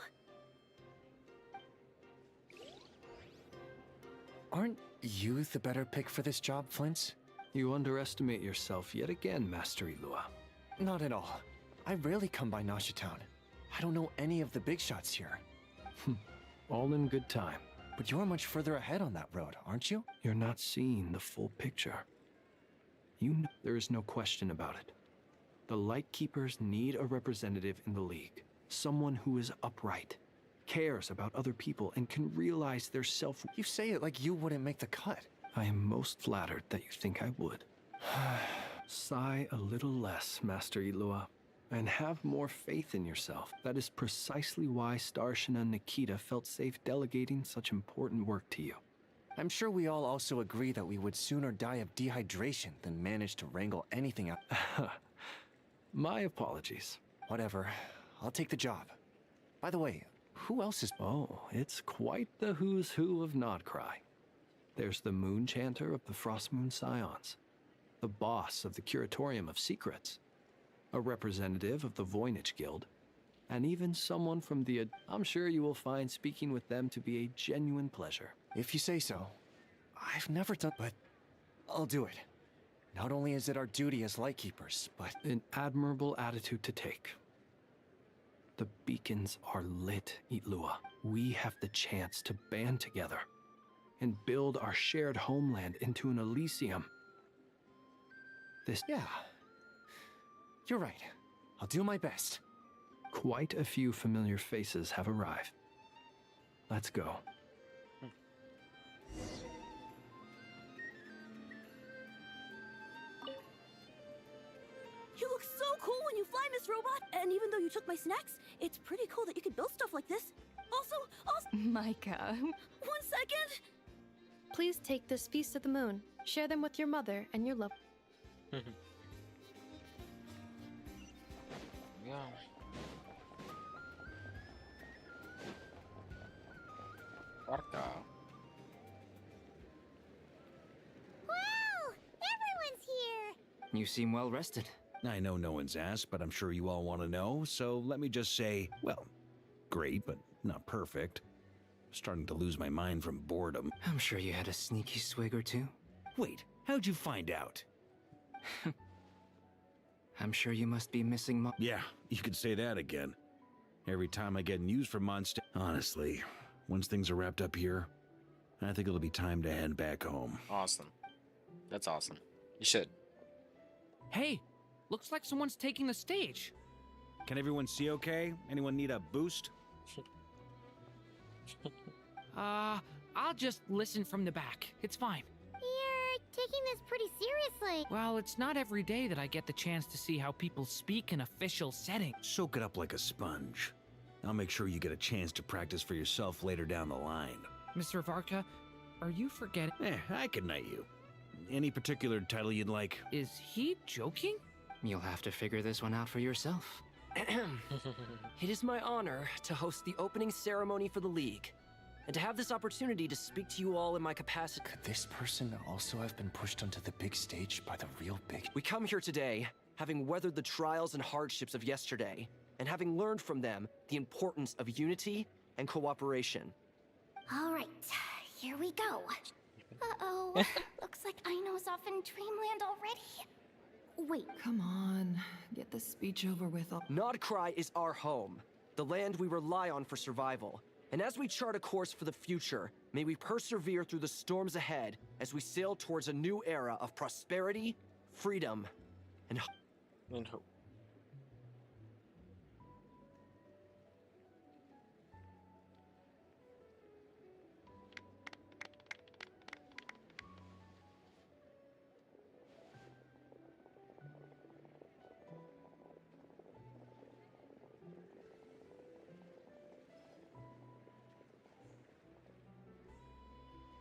Speaker 6: Aren't you the better pick for this job, Flint?
Speaker 3: You underestimate yourself yet again, Master Ilua.
Speaker 6: Not at all. I rarely come by Nasha Town. I don't know any of the big shots here.
Speaker 3: All in good time.
Speaker 6: But you're much further ahead on that road, aren't you?
Speaker 3: You're not seeing the full picture. You know there is no question about it. The Lightkeepers need a representative in the League. Someone who is upright, cares about other people, and can realize their self...
Speaker 6: You say it like you wouldn't make the cut.
Speaker 3: I am most flattered that you think I would. Sigh a little less, Master Ilua, and have more faith in yourself. That is precisely why Starshina Nikita felt safe delegating such important work to you.
Speaker 6: I'm sure we all also agree that we would sooner die of dehydration than manage to wrangle anything out.
Speaker 3: My apologies.
Speaker 6: Whatever. I'll take the job. By the way, who else is...
Speaker 3: Oh, it's quite the who's who of Nod-korai. There's the Moon Chanter of the Frostmoon Scions, the boss of the Curatorium of Secrets, a representative of the Voynich Guild, and even someone from the... I'm sure you will find speaking with them to be a genuine pleasure.
Speaker 6: If you say so. I've never done... but I'll do it. Not only is it our duty as Lightkeepers, but...
Speaker 3: An admirable attitude to take. The beacons are lit, Ilua. We have the chance to band together and build our shared homeland into an Elysium.
Speaker 6: Yeah. You're right. I'll do my best.
Speaker 3: Quite a few familiar faces have arrived. Let's go.
Speaker 14: You look so cool when you fly, Miss Robot! And even though you took my snacks, it's pretty cool that you can build stuff like this. Also...
Speaker 21: Micah.
Speaker 14: 1 second!
Speaker 22: Please take this Feast of the Moon. Share them with your mother and your love.
Speaker 1: Yeah. Porca.
Speaker 4: Wow! Everyone's here!
Speaker 9: You seem well rested.
Speaker 20: I know no one's asked, but I'm sure you all want to know, so let me just say, well, great, but not perfect. Starting to lose my mind from boredom.
Speaker 9: I'm sure you had a sneaky swig or two.
Speaker 20: Wait, how'd you find out?
Speaker 9: I'm sure you must be missing
Speaker 20: Yeah, you could say that again. Every time I get news from Monster... Honestly, once things are wrapped up here, I think it'll be time to head back home.
Speaker 1: Awesome. That's awesome. You should.
Speaker 18: Hey, looks like someone's taking the stage.
Speaker 20: Can everyone see okay? Anyone need a boost?
Speaker 18: I'll just listen from the back. It's fine.
Speaker 4: You're taking this pretty seriously.
Speaker 18: Well, it's not every day that I get the chance to see how people speak in official settings.
Speaker 20: Soak it up like a sponge. I'll make sure you get a chance to practice for yourself later down the line.
Speaker 18: Mr. Varka, are you forgetting?
Speaker 20: I can knight you. Any particular title you'd like?
Speaker 18: Is he joking?
Speaker 9: You'll have to figure this one out for yourself.
Speaker 13: It is my honor to host the opening ceremony for the League, and to have this opportunity to speak to you all in my capacity.
Speaker 6: Could this person also have been pushed onto the big stage by the real big...
Speaker 13: We come here today, having weathered the trials and hardships of yesterday, and having learned from them the importance of unity and cooperation.
Speaker 2: All right, here we go. Uh-oh, looks like Aino's off in Dreamland already. Wait.
Speaker 12: Come on, get the speech over with.
Speaker 13: Nod-korai is our home, the land we rely on for survival. And as we chart a course for the future, may we persevere through the storms ahead as we sail towards a new era of prosperity, freedom, and
Speaker 1: hope.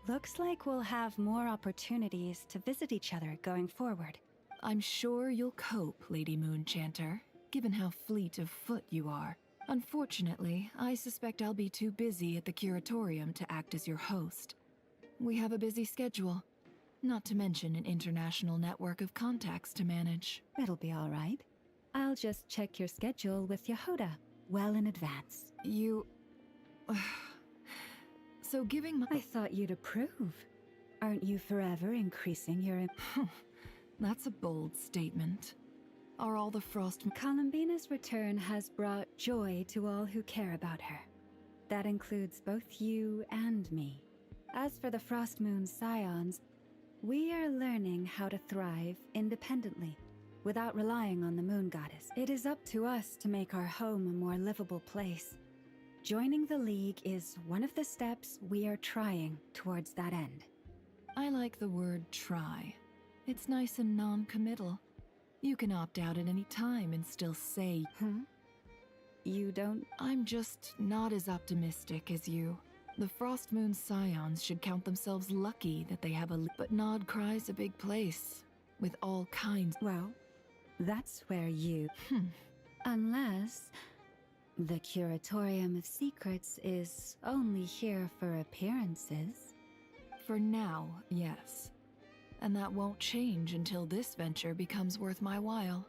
Speaker 8: Looks like we'll have more opportunities to visit each other going forward.
Speaker 12: I'm sure you'll cope, Lady Moon Chanter, given how fleet of foot you are. Unfortunately, I suspect I'll be too busy at the curatorium to act as your host. We have a busy schedule, not to mention an international network of contacts to manage.
Speaker 8: It'll be all right. I'll just check your schedule with Yehuda well in advance.
Speaker 12: You... So giving my...
Speaker 8: I thought you'd approve. Aren't you forever increasing your...
Speaker 12: That's a bold statement. Are all the Frost...
Speaker 8: Columbina's return has brought joy to all who care about her. That includes both you and me. As for the Frost Moon Scions, we are learning how to thrive independently, without relying on the Moon Goddess. It is up to us to make our home a more livable place. Joining the League is one of the steps we are trying towards that end.
Speaker 12: I like the word try. It's nice and non-committal. You can opt out at any time and still say,
Speaker 8: You don't...
Speaker 12: I'm just not as optimistic as you. The Frost Moon Scions should count themselves lucky that they have a... But Nod-korai's a big place, with all kinds...
Speaker 8: Well, that's where you... Unless... The Curatorium of Secrets is only here for appearances.
Speaker 12: For now, yes. And that won't change until this venture becomes worth my while.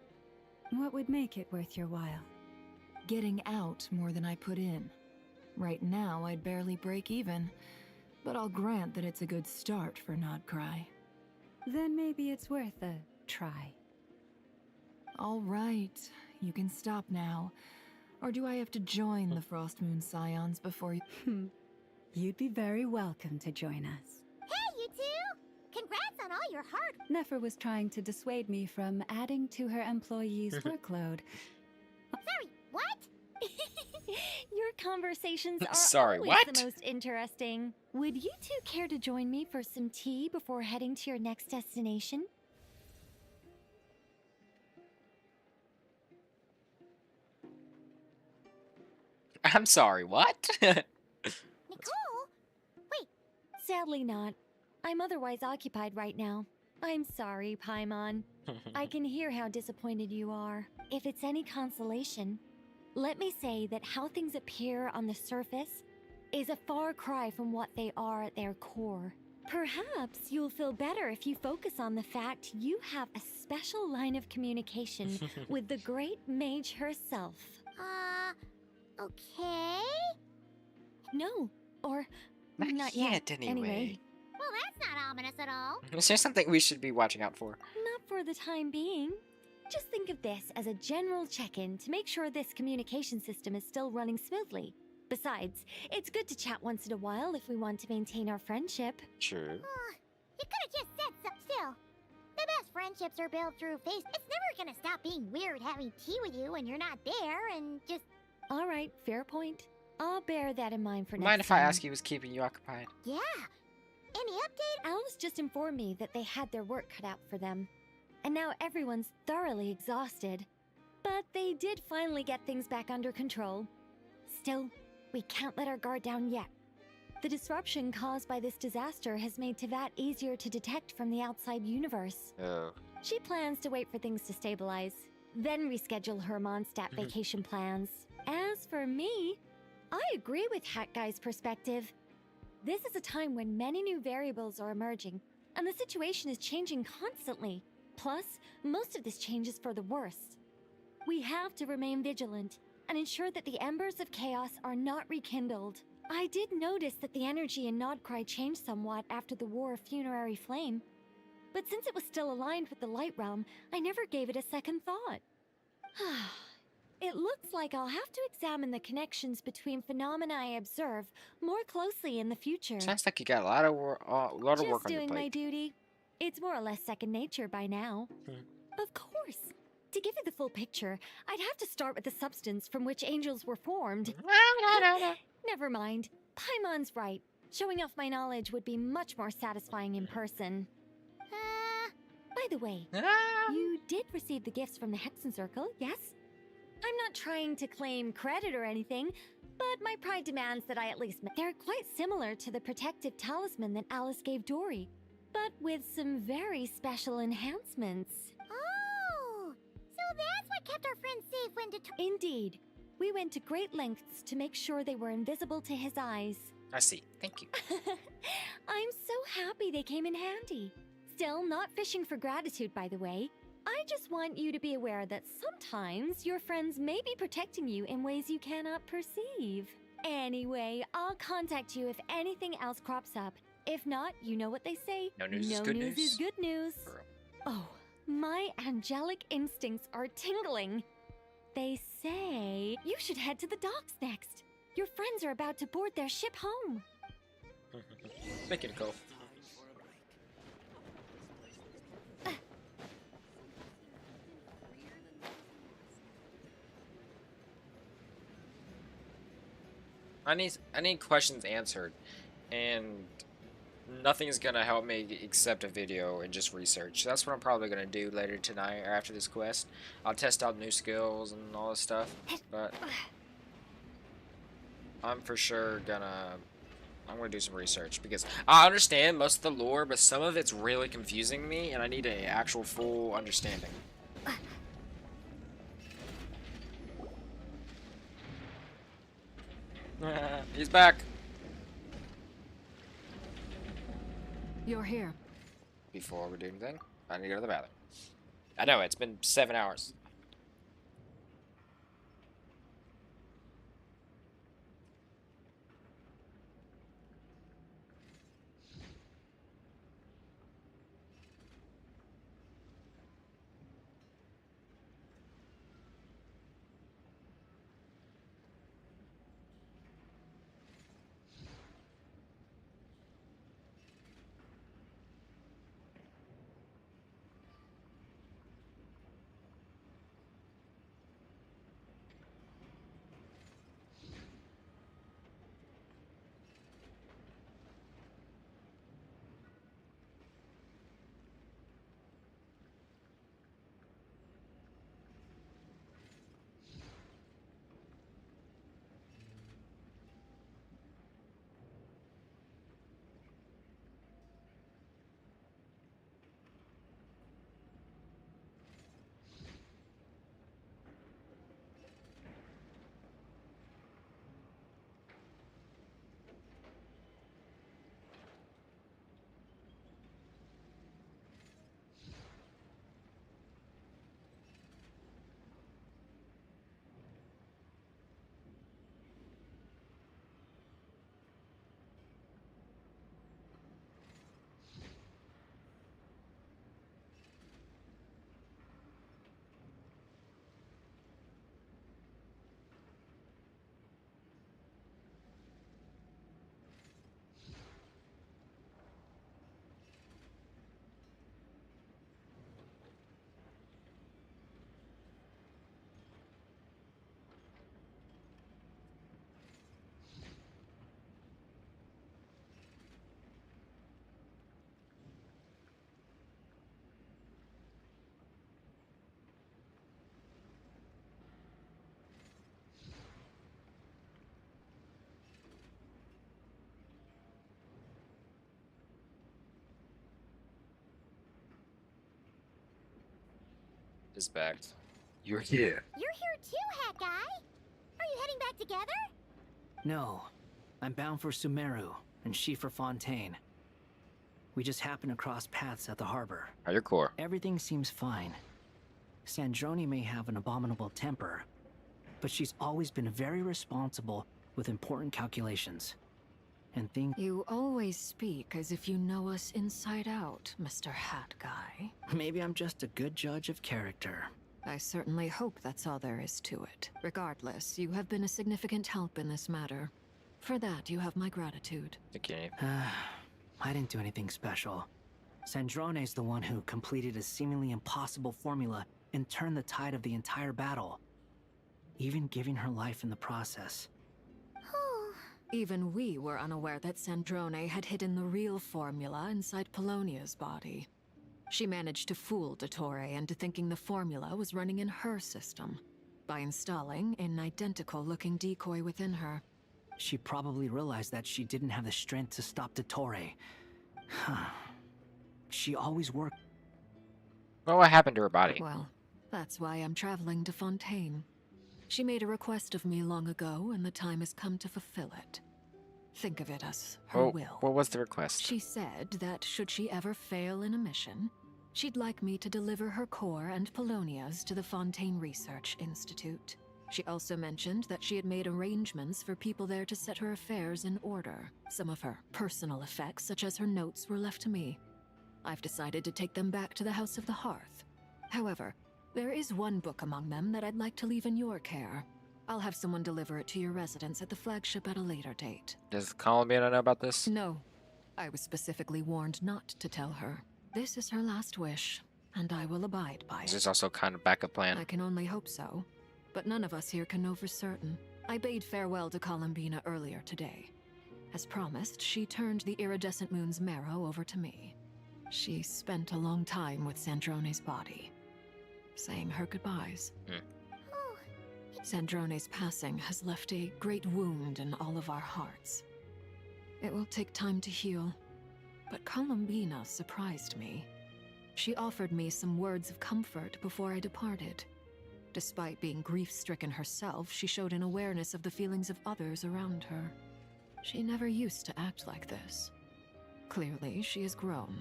Speaker 8: What would make it worth your while?
Speaker 12: Getting out more than I put in. Right now, I'd barely break even, but I'll grant that it's a good start for Nod-korai.
Speaker 8: Then maybe it's worth a try.
Speaker 12: All right, you can stop now. Or do I have to join the Frost Moon Scions before you...
Speaker 8: You'd be very welcome to join us.
Speaker 4: Hey, you two! Congrats on all your hard...
Speaker 8: Nefer was trying to dissuade me from adding to her employees' workload.
Speaker 4: Sorry, what?
Speaker 2: Your conversations are
Speaker 1: Sorry,
Speaker 2: always
Speaker 1: what?
Speaker 2: the most interesting. Would you two care to join me for some tea before heading to your next destination?
Speaker 1: I'm sorry, what?
Speaker 4: Nicole? Wait.
Speaker 2: Sadly not. I'm otherwise occupied right now. I'm sorry, Paimon. I can hear how disappointed you are. If it's any consolation, let me say that how things appear on the surface is a far cry from what they are at their core. Perhaps you'll feel better if you focus on the fact you have a special line of communication with the great mage herself.
Speaker 4: Okay?
Speaker 2: No, or
Speaker 1: Not yet, anyway.
Speaker 4: Well, that's not ominous at all.
Speaker 1: Is there something we should be watching out for?
Speaker 2: Not for the time being. Just think of this as a general check-in to make sure this communication system is still running smoothly. Besides, it's good to chat once in a while if we want to maintain our friendship.
Speaker 1: True.
Speaker 4: You could have just said something. Still, the best friendships are built through face. It's never gonna stop being weird having tea with you when you're not there and just...
Speaker 2: All right, fair point. I'll bear that in mind for next
Speaker 1: Mind if
Speaker 2: time.
Speaker 1: I ask you what's keeping you occupied?
Speaker 4: Yeah. Any update?
Speaker 2: Alice just informed me that they had their work cut out for them. And now everyone's thoroughly exhausted. But they did finally get things back under control. Still, we can't let our guard down yet. The disruption caused by this disaster has made Teyvat easier to detect from the outside universe.
Speaker 1: Oh.
Speaker 2: She plans to wait for things to stabilize, then reschedule her Mondstadt vacation plans. As for me, I agree with Hat Guy's perspective. This is a time when many new variables are emerging, and the situation is changing constantly. Plus, most of this change is for the worse. We have to remain vigilant and ensure that the embers of chaos are not rekindled. I did notice that the energy in Nod-korai changed somewhat after the War of Funerary Flame, but since it was still aligned with the Light Realm, I never gave it a second thought. It looks like I'll have to examine the connections between phenomena I observe more closely in the future.
Speaker 1: Sounds like you got a lot of work on your
Speaker 2: Just doing my
Speaker 1: plate.
Speaker 2: duty. It's more or less second nature by now. Of course. To give you the full picture, I'd have to start with the substance from which angels were formed. Never mind. Paimon's right. Showing off my knowledge would be much more satisfying in person. By the way, you did receive the gifts from the Hexen Circle, yes? I'm not trying to claim credit or anything, but my pride demands that I at least... They're quite similar to the protective talisman that Alice gave Dory, but with some very special enhancements.
Speaker 4: Oh! So that's what kept our friends safe when
Speaker 2: Indeed. We went to great lengths to make sure they were invisible to his eyes.
Speaker 1: I see. Thank you.
Speaker 2: I'm so happy they came in handy. Still, not fishing for gratitude, by the way. I just want you to be aware that sometimes your friends may be protecting you in ways you cannot perceive. Anyway, I'll contact you if anything else crops up. If not, you know what they say.
Speaker 1: No news is good news.
Speaker 2: Is good news. Oh, my angelic instincts are tingling. They say you should head to the docks next. Your friends are about to board their ship home.
Speaker 1: Thank you, Nicole. I need questions answered, and nothing is gonna help me except a video and just research. That's what I'm probably gonna do later tonight or after this quest. I'll test out new skills and all this stuff, but I'm for sure gonna do some research because I understand most of the lore, but some of it's really confusing me, and I need an actual full understanding. He's back.
Speaker 5: You're here.
Speaker 1: Before we do anything, I need to go to the bathroom. I know, it's been 7 hours. Is back. You're here.
Speaker 4: You're here too, Hat Guy. Are you heading back together?
Speaker 9: No. I'm bound for Sumeru, and she for Fontaine. We just happened to cross paths at the harbor.
Speaker 1: Are your core?
Speaker 9: Everything seems fine. Sandrone may have an abominable temper, but she's always been very responsible with important calculations. And things—
Speaker 5: You always speak as if you know us inside out, Mr. Hat Guy.
Speaker 9: Maybe I'm just a good judge of character.
Speaker 5: I certainly hope that's all there is to it. Regardless, you have been a significant help in this matter. For that, you have my gratitude.
Speaker 1: Okay.
Speaker 9: I didn't do anything special. Sandrone's the one who completed a seemingly impossible formula and turned the tide of the entire battle, even giving her life in the process.
Speaker 5: Even we were unaware that Sandrone had hidden the real formula inside Polonia's body. She managed to fool Dottore into thinking the formula was running in her system by installing an identical-looking decoy within her.
Speaker 9: She probably realized that she didn't have the strength to stop Dottore. She always worked—
Speaker 1: Well, what happened to her body?
Speaker 5: Well, that's why I'm traveling to Fontaine. She made a request of me long ago, and the time has come to fulfill it. Think of it as her will.
Speaker 1: What was the request?
Speaker 5: She said that should she ever fail in a mission, she'd like me to deliver her core and Polonia's to the Fontaine Research Institute. She also mentioned that she had made arrangements for people there to set her affairs in order. Some of her personal effects, such as her notes, were left to me. I've decided to take them back to the House of the Hearth. However, there is one book among them that I'd like to leave in your care. I'll have someone deliver it to your residence at the flagship at a later date.
Speaker 1: Does Columbina know about this?
Speaker 5: No. I was specifically warned not to tell her. This is her last wish, and I will abide by it.
Speaker 1: Is this also kind of backup plan?
Speaker 5: I can only hope so. But none of us here can know for certain. I bade farewell to Columbina earlier today. As promised, she turned the iridescent moon's marrow over to me. She spent a long time with Sandrone's body, saying her goodbyes. Sandrone's passing has left a great wound in all of our hearts. It will take time to heal, but Columbina surprised me. She offered me some words of comfort before I departed. Despite being grief-stricken herself, she showed an awareness of the feelings of others around her. She never used to act like this. Clearly, she has grown.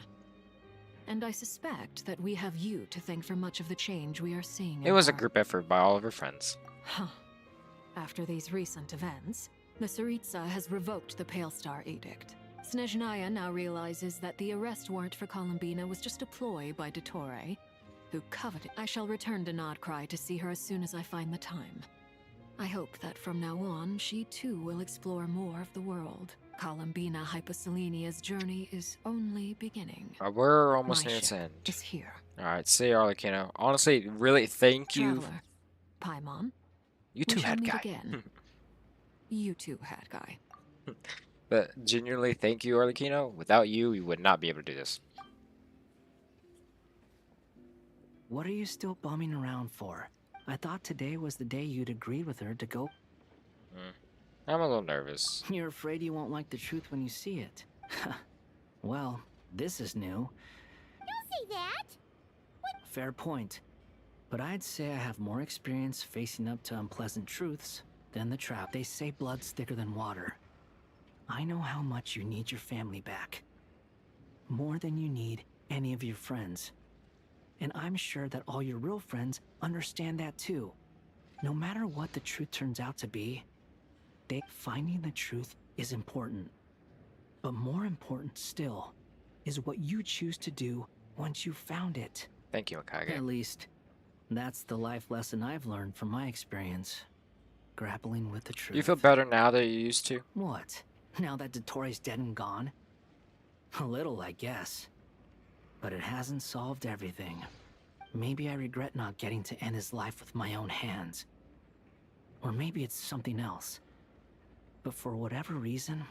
Speaker 5: And I suspect that we have you to thank for much of the change we are seeing in
Speaker 1: It was a
Speaker 5: her.
Speaker 1: group effort by all of her friends.
Speaker 5: Huh. After these recent events, the Tsaritsa has revoked the Pale Star Edict. Snezhnaya now realizes that the arrest warrant for Columbina was just a ploy by Dottore, who coveted. I shall return to Nod-korai to see her as soon as I find the time. I hope that from now on, she too will explore more of the world. Columbina Hyposelenia's journey is only beginning.
Speaker 1: We're almost
Speaker 5: My
Speaker 1: near its
Speaker 5: ship
Speaker 1: end.
Speaker 5: is here.
Speaker 1: Alright, see you, Arlecchino. Honestly, really, thank you.
Speaker 5: Traveler, Paimon.
Speaker 1: You
Speaker 5: we
Speaker 1: too,
Speaker 5: shall
Speaker 1: head
Speaker 5: meet
Speaker 1: guy.
Speaker 5: again. You too, head guy.
Speaker 1: But genuinely, thank you, Arlecchino. Without you, we would not be able to do this.
Speaker 11: What are you still bumming around for? I thought today was the day you'd agreed with her to go.
Speaker 1: I'm a little nervous.
Speaker 11: You're afraid you won't like the truth when you see it. Well, this is new.
Speaker 4: Don't say that!
Speaker 11: Fair point. But I'd say I have more experience facing up to unpleasant truths than the trap. They say blood's thicker than water. I know how much you need your family back. More than you need any of your friends. And I'm sure that all your real friends understand that too. No matter what the truth turns out to be, finding the truth is important. But more important still is what you choose to do once you've found it.
Speaker 1: Thank you, Mikage.
Speaker 11: At least, that's the life lesson I've learned from my experience. Grappling with the truth.
Speaker 1: You feel better now than you used to?
Speaker 11: What? Now that Dottore's dead and gone? A little, I guess. But it hasn't solved everything. Maybe I regret not getting to end his life with my own hands. Or maybe it's something else. But for whatever reason,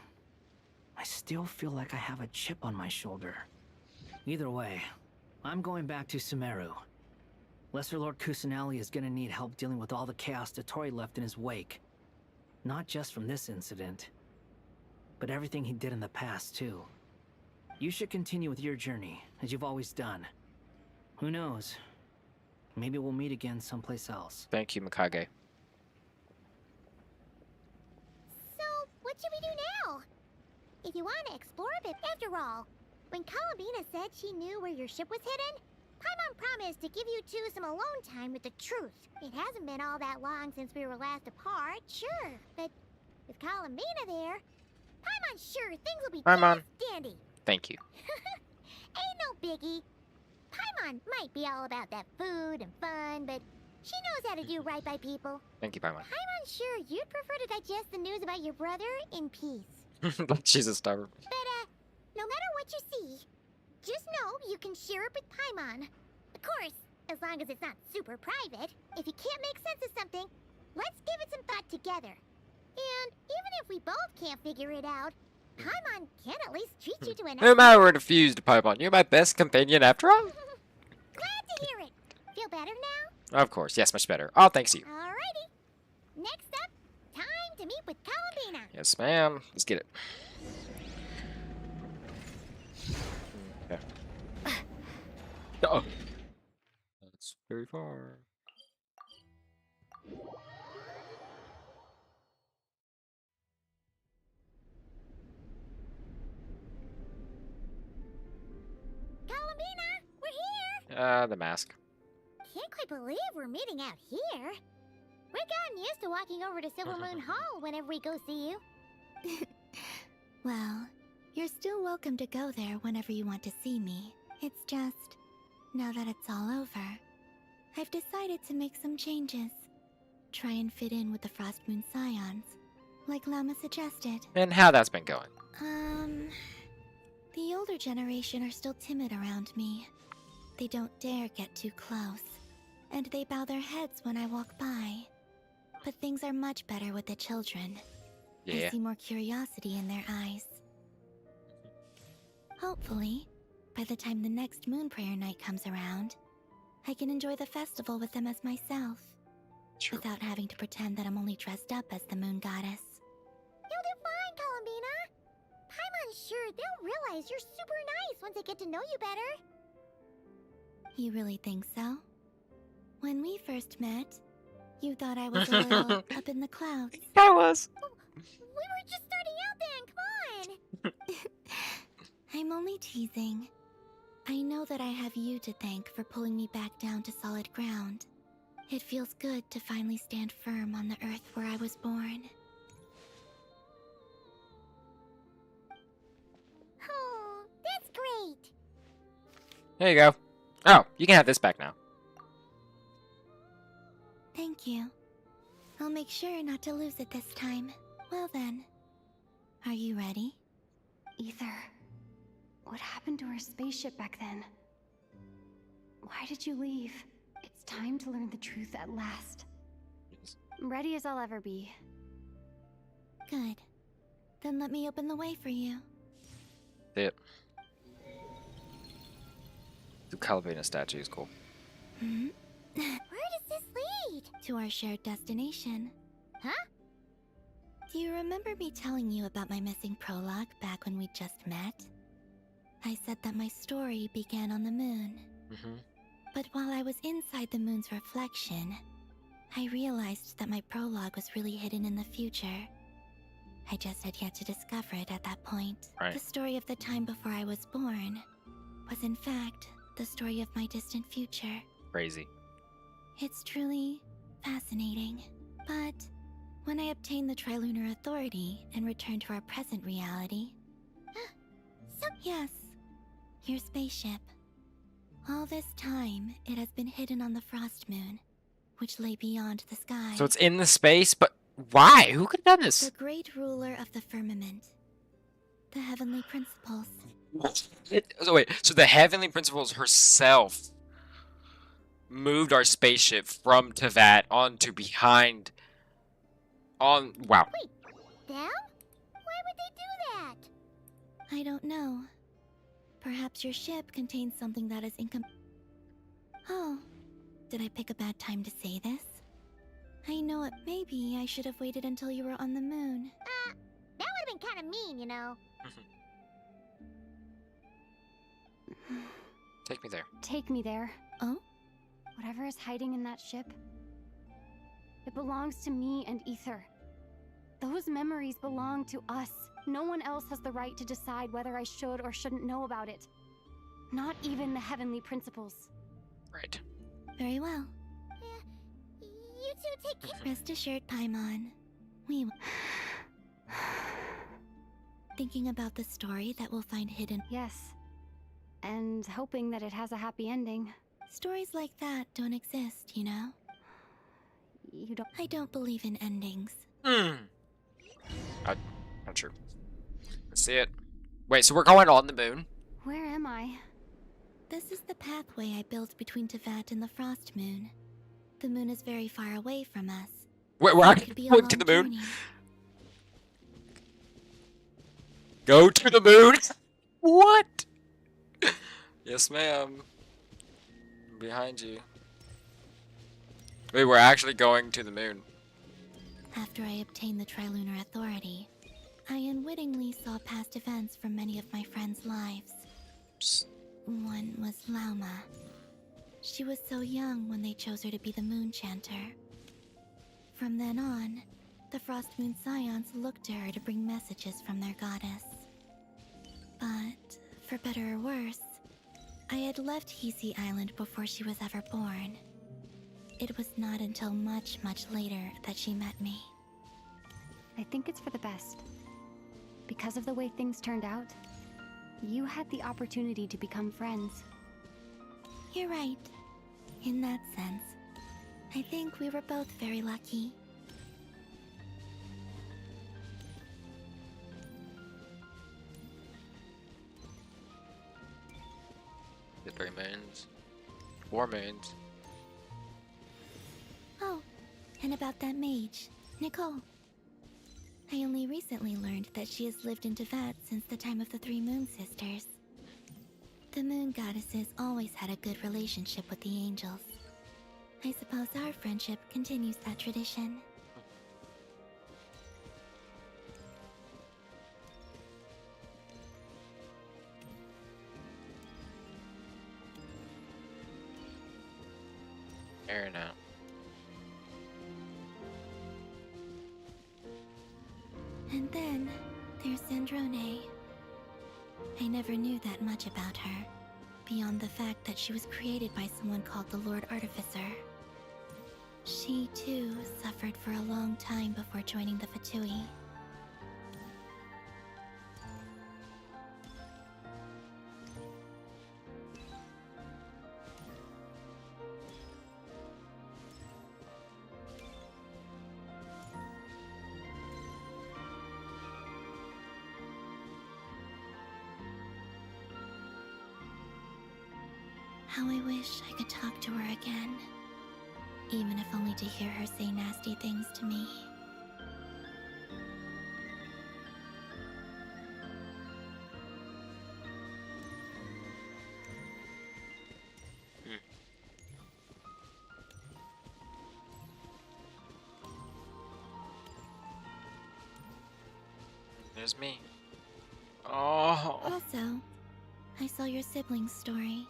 Speaker 11: I still feel like I have a chip on my shoulder. Either way, I'm going back to Sumeru. Lesser Lord Kusanali is gonna need help dealing with all the chaos Dottore left in his wake. Not just from this incident, but everything he did in the past, too. You should continue with your journey, as you've always done. Who knows? Maybe we'll meet again someplace else.
Speaker 1: Thank you, Mikage.
Speaker 4: So, what should we do now? If you want to explore a bit, after all, when Columbina said she knew where your ship was hidden, Paimon promised to give you two some alone time with the truth. It hasn't been all that long since we were last apart, sure, but with Columbina there, Paimon's sure things will be
Speaker 1: Paimon.
Speaker 4: just dandy.
Speaker 1: Thank you.
Speaker 4: Ain't no biggie. Paimon might be all about that food and fun, but she knows how to do right by people.
Speaker 1: Thank you, Paimon.
Speaker 4: Paimon's sure you'd prefer to digest the news about your brother in peace.
Speaker 1: She's a stubborn.
Speaker 4: But, no matter what you see, just know you can share it with Paimon. Of course, as long as it's not super private. If you can't make sense of something, let's give it some thought together. And even if we both can't figure it out, Paimon can at least treat you to an
Speaker 1: No matter we're confused, Paimon, you're my best companion after all?
Speaker 4: Glad to hear it. Feel better now?
Speaker 1: Of course, yes, much better. Oh, thanks you.
Speaker 4: Alrighty. Next up, time to meet with Columbina.
Speaker 1: Yes, ma'am. Let's get it. Okay. Uh-oh. That's very far. The mask.
Speaker 4: Can't quite believe we're meeting out here. We're gotten used to walking over to Silver Moon Hall whenever we go see you. Well, you're still welcome to go there whenever you want to see me. It's just, now that it's all over, I've decided to make some changes. Try and fit in with the Frost Moon Scions, like Llama suggested.
Speaker 1: And how that's been going.
Speaker 4: The older generation are still timid around me. They don't dare get too close, and they bow their heads when I walk by. But things are much better with the children.
Speaker 1: Yeah.
Speaker 4: I see more curiosity in their eyes. Hopefully, by the time the next Moon Prayer night comes around, I can enjoy the festival with them as myself.
Speaker 1: True.
Speaker 4: Without having to pretend that I'm only dressed up as the Moon Goddess. You'll do fine, Columbina! Paimon's sure they'll realize you're super nice once they get to know you better. You really think so? When we first met, you thought I was a little up in the clouds.
Speaker 1: I was.
Speaker 4: We were just starting out then, come on! I'm only teasing. I know that I have you to thank for pulling me back down to solid ground. It feels good to finally stand firm on the earth where I was born. Oh, that's great!
Speaker 1: There you go. Oh, you can have this back now.
Speaker 4: Thank you. I'll make sure not to lose it this time. Well then, are you ready?
Speaker 22: Ether, what happened to our spaceship back then? Why did you leave? It's time to learn the truth at last. Ready as I'll ever be.
Speaker 4: Good. Then let me open the way for you.
Speaker 1: Yep. The Calabina statue is cool.
Speaker 4: Hmm? Where does this lead? To our shared destination. Huh? Do you remember me telling you about my missing prologue back when we just met? I said that my story began on the moon. But while I was inside the moon's reflection, I realized that my prologue was really hidden in the future. I just had yet to discover it at that point.
Speaker 1: Right.
Speaker 4: The story of the time before I was born was in fact the story of my distant future.
Speaker 1: Crazy.
Speaker 4: It's truly fascinating. But when I obtained the Trilunar Authority and returned to our present reality... Yes, your spaceship. All this time, it has been hidden on the Frost Moon, which lay beyond the sky.
Speaker 1: So it's in the space, but why? Who could have done this?
Speaker 4: The great ruler of the firmament. The heavenly principles.
Speaker 1: So wait, so the Heavenly Principles herself moved our spaceship from Teyvat onto behind... Wow.
Speaker 4: Wait, them? Why would they do that? I don't know. Perhaps your ship contains something that is Oh, did I pick a bad time to say this? I know it. Maybe I should have waited until you were on the moon. That would have been kind of mean, you know.
Speaker 1: Take me there.
Speaker 22: Take me there.
Speaker 4: Oh?
Speaker 22: Whatever is hiding in that ship, it belongs to me and Ether. Those memories belong to us. No one else has the right to decide whether I should or shouldn't know about it. Not even the Heavenly Principles.
Speaker 1: Right.
Speaker 4: Very well. You two take care. Rest assured, Paimon. We will. Thinking about the story that we'll find hidden.
Speaker 22: Yes. And hoping that it has a happy ending.
Speaker 4: Stories like that don't exist, you know?
Speaker 22: You don't...
Speaker 4: I don't believe in endings.
Speaker 1: Not true. Let's see it. Wait, so we're going on the moon?
Speaker 22: Where am I?
Speaker 4: This is the pathway I built between Teyvat and the Frost Moon. The moon is very far away from us.
Speaker 1: Wait, we're going to the moon?
Speaker 4: Journey.
Speaker 1: Go to the moon? What? Yes, ma'am. Behind you. Wait, we're actually going to the moon.
Speaker 4: After I obtained the Trilunar Authority, I unwittingly saw past events from many of my friends' lives.
Speaker 1: Psst.
Speaker 4: One was Lauma. She was so young when they chose her to be the Moon Chanter. From then on, the Frost Moon Scions looked to her to bring messages from their goddess. But, for better or worse,
Speaker 10: I had left Hisi Island before she was ever born. It was not until much, much later that she met me.
Speaker 2: I think it's for the best. Because of the way things turned out, you had the opportunity to become friends.
Speaker 10: You're right. In that sense, I think we were both very lucky.
Speaker 1: The 3 moons. 4 moons.
Speaker 10: Oh, and about that mage, Nicole. I only recently learned that she has lived in Teyvat since the time of the 3 Moon Sisters. The Moon Goddesses always had a good relationship with the angels. I suppose our friendship continues that tradition.
Speaker 1: Fair enough.
Speaker 10: And then, there's Sandrone. I never knew that much about her, beyond the fact that she was created by someone called the Lord Artificer. She, too, suffered for a long time before joining the Fatui. How I wish I could talk to her again. Even if only to hear her say nasty things to me.
Speaker 1: There's me. Oh.
Speaker 10: Also, I saw your sibling's story.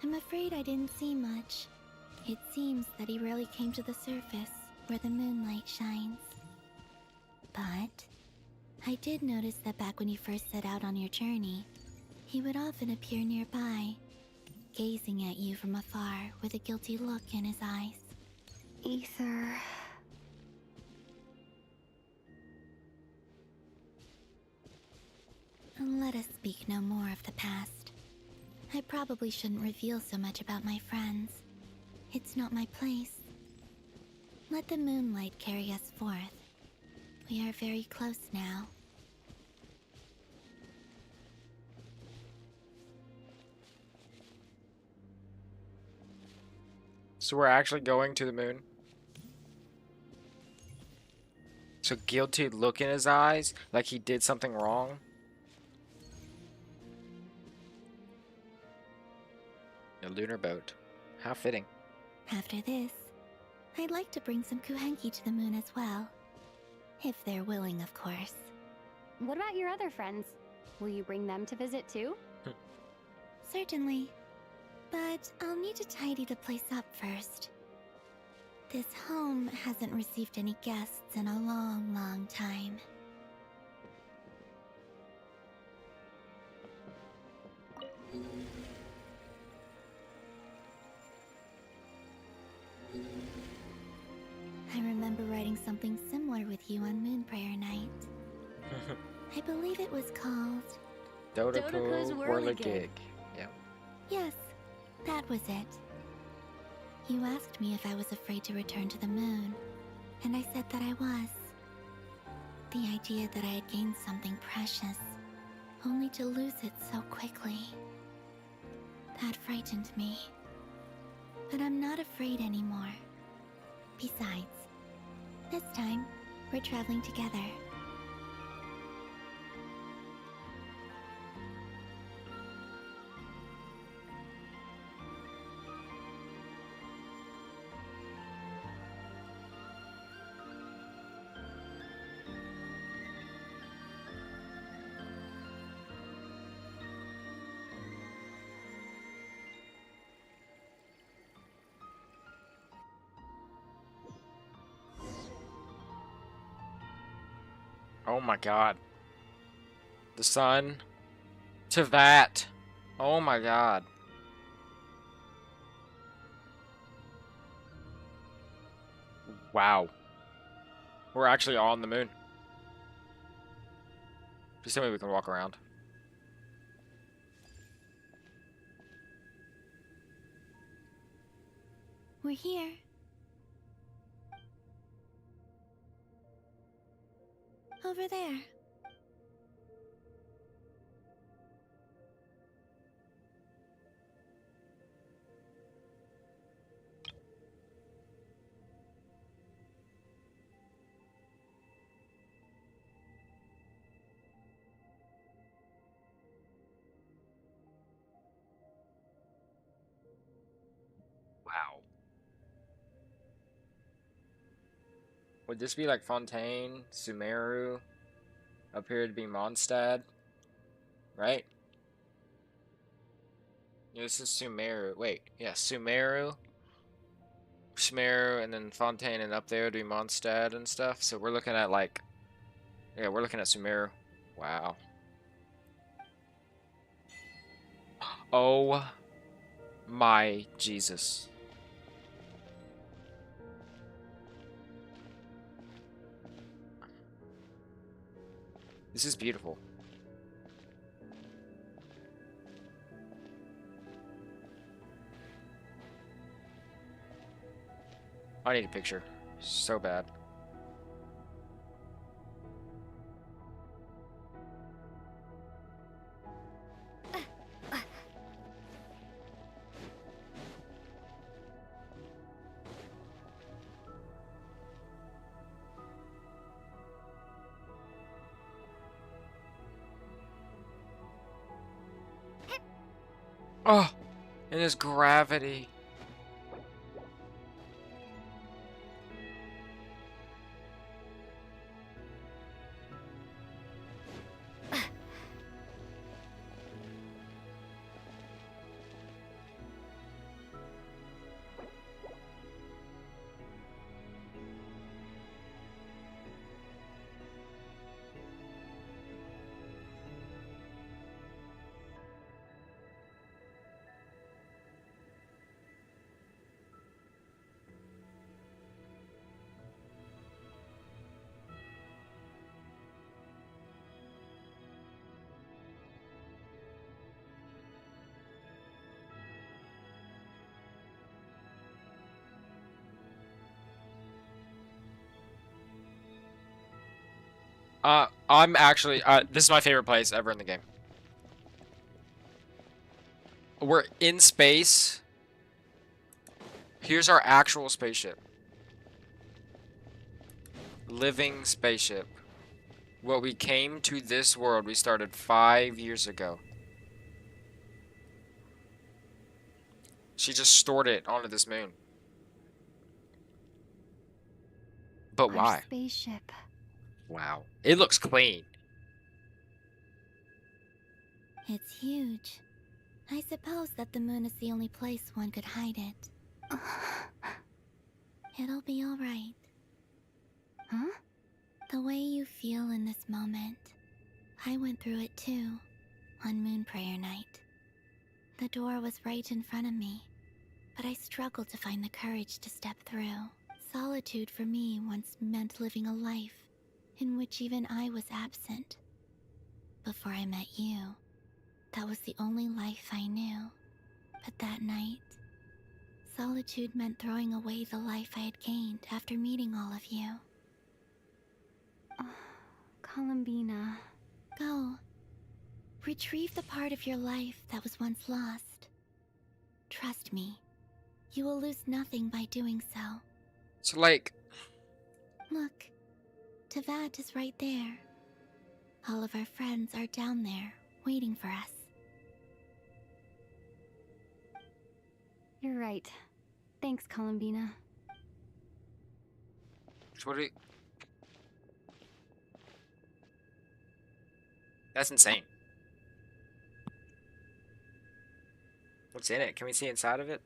Speaker 10: I'm afraid I didn't see much. It seems that he rarely came to the surface, where the moonlight shines. But I did notice that back when you first set out on your journey, he would often appear nearby, gazing at you from afar with a guilty look in his eyes.
Speaker 2: Ether.
Speaker 10: Let us speak no more of the past. I probably shouldn't reveal so much about my friends. It's not my place. Let the moonlight carry us forth. We are very close now.
Speaker 1: So we're actually going to the moon? So guilty look in his eyes, like he did something wrong? A lunar boat. How fitting.
Speaker 10: After this, I'd like to bring some kuhenki to the moon as well. If they're willing, of course.
Speaker 2: What about your other friends? Will you bring them to visit too?
Speaker 10: Certainly. But I'll need to tidy the place up first. This home hasn't received any guests in a long, long time. I remember writing something similar with you on Moon Prayer Night. I believe it was called...
Speaker 1: Dodoko's Whirligig. Yeah.
Speaker 10: Yes, that was it. You asked me if I was afraid to return to the moon, and I said that I was. The idea that I had gained something precious, only to lose it so quickly. That frightened me. But I'm not afraid anymore. Besides, this time, we're traveling together.
Speaker 1: Oh my god. The sun. To that. Oh my god. Wow. We're actually on the moon. Just tell me we can walk around.
Speaker 10: We're here. Over there.
Speaker 1: Wow. Would this be like Fontaine, Sumeru? Up here to be Mondstadt? Right? Yeah, this is Sumeru. Wait, yeah, Sumeru. Sumeru, and then Fontaine, and up there to be Mondstadt and stuff. So we're looking at like... Yeah, we're looking at Sumeru. Wow. Oh my Jesus. This is beautiful. I need a picture. So bad. Oh, and his gravity. I'm actually, this is my favorite place ever in the game. We're in space. Here's our actual spaceship. Living spaceship. Well, we came to this world, we started 5 years ago. She just stored it onto this moon. But
Speaker 8: Our
Speaker 1: why?
Speaker 8: spaceship.
Speaker 1: Wow. It looks clean.
Speaker 10: It's huge. I suppose that the moon is the only place one could hide it. It'll be alright.
Speaker 8: Huh?
Speaker 10: The way you feel in this moment, I went through it too, on Moon Prayer Night. The door was right in front of me, but I struggled to find the courage to step through. Solitude for me once meant living a life in which even I was absent. Before I met you, that was the only life I knew. But that night, solitude meant throwing away the life I had gained after meeting all of you.
Speaker 8: Columbina.
Speaker 10: Go. Retrieve the part of your life that was once lost. Trust me, you will lose nothing by doing so.
Speaker 1: So, like...
Speaker 10: Look, Teyvat is right there. All of our friends are down there, waiting for us.
Speaker 8: You're right. Thanks, Columbina.
Speaker 1: What are you... That's insane. What's in it? Can we see inside of it?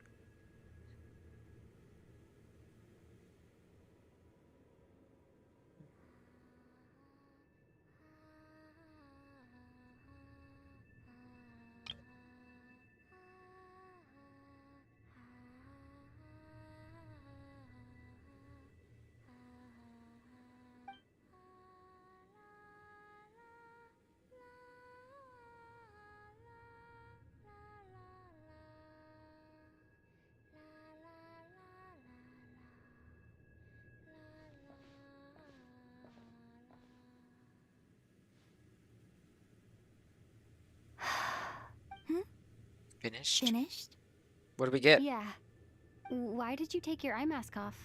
Speaker 1: Finished?
Speaker 10: Finished?
Speaker 1: What do we get?
Speaker 22: Yeah. Why did you take your eye mask off?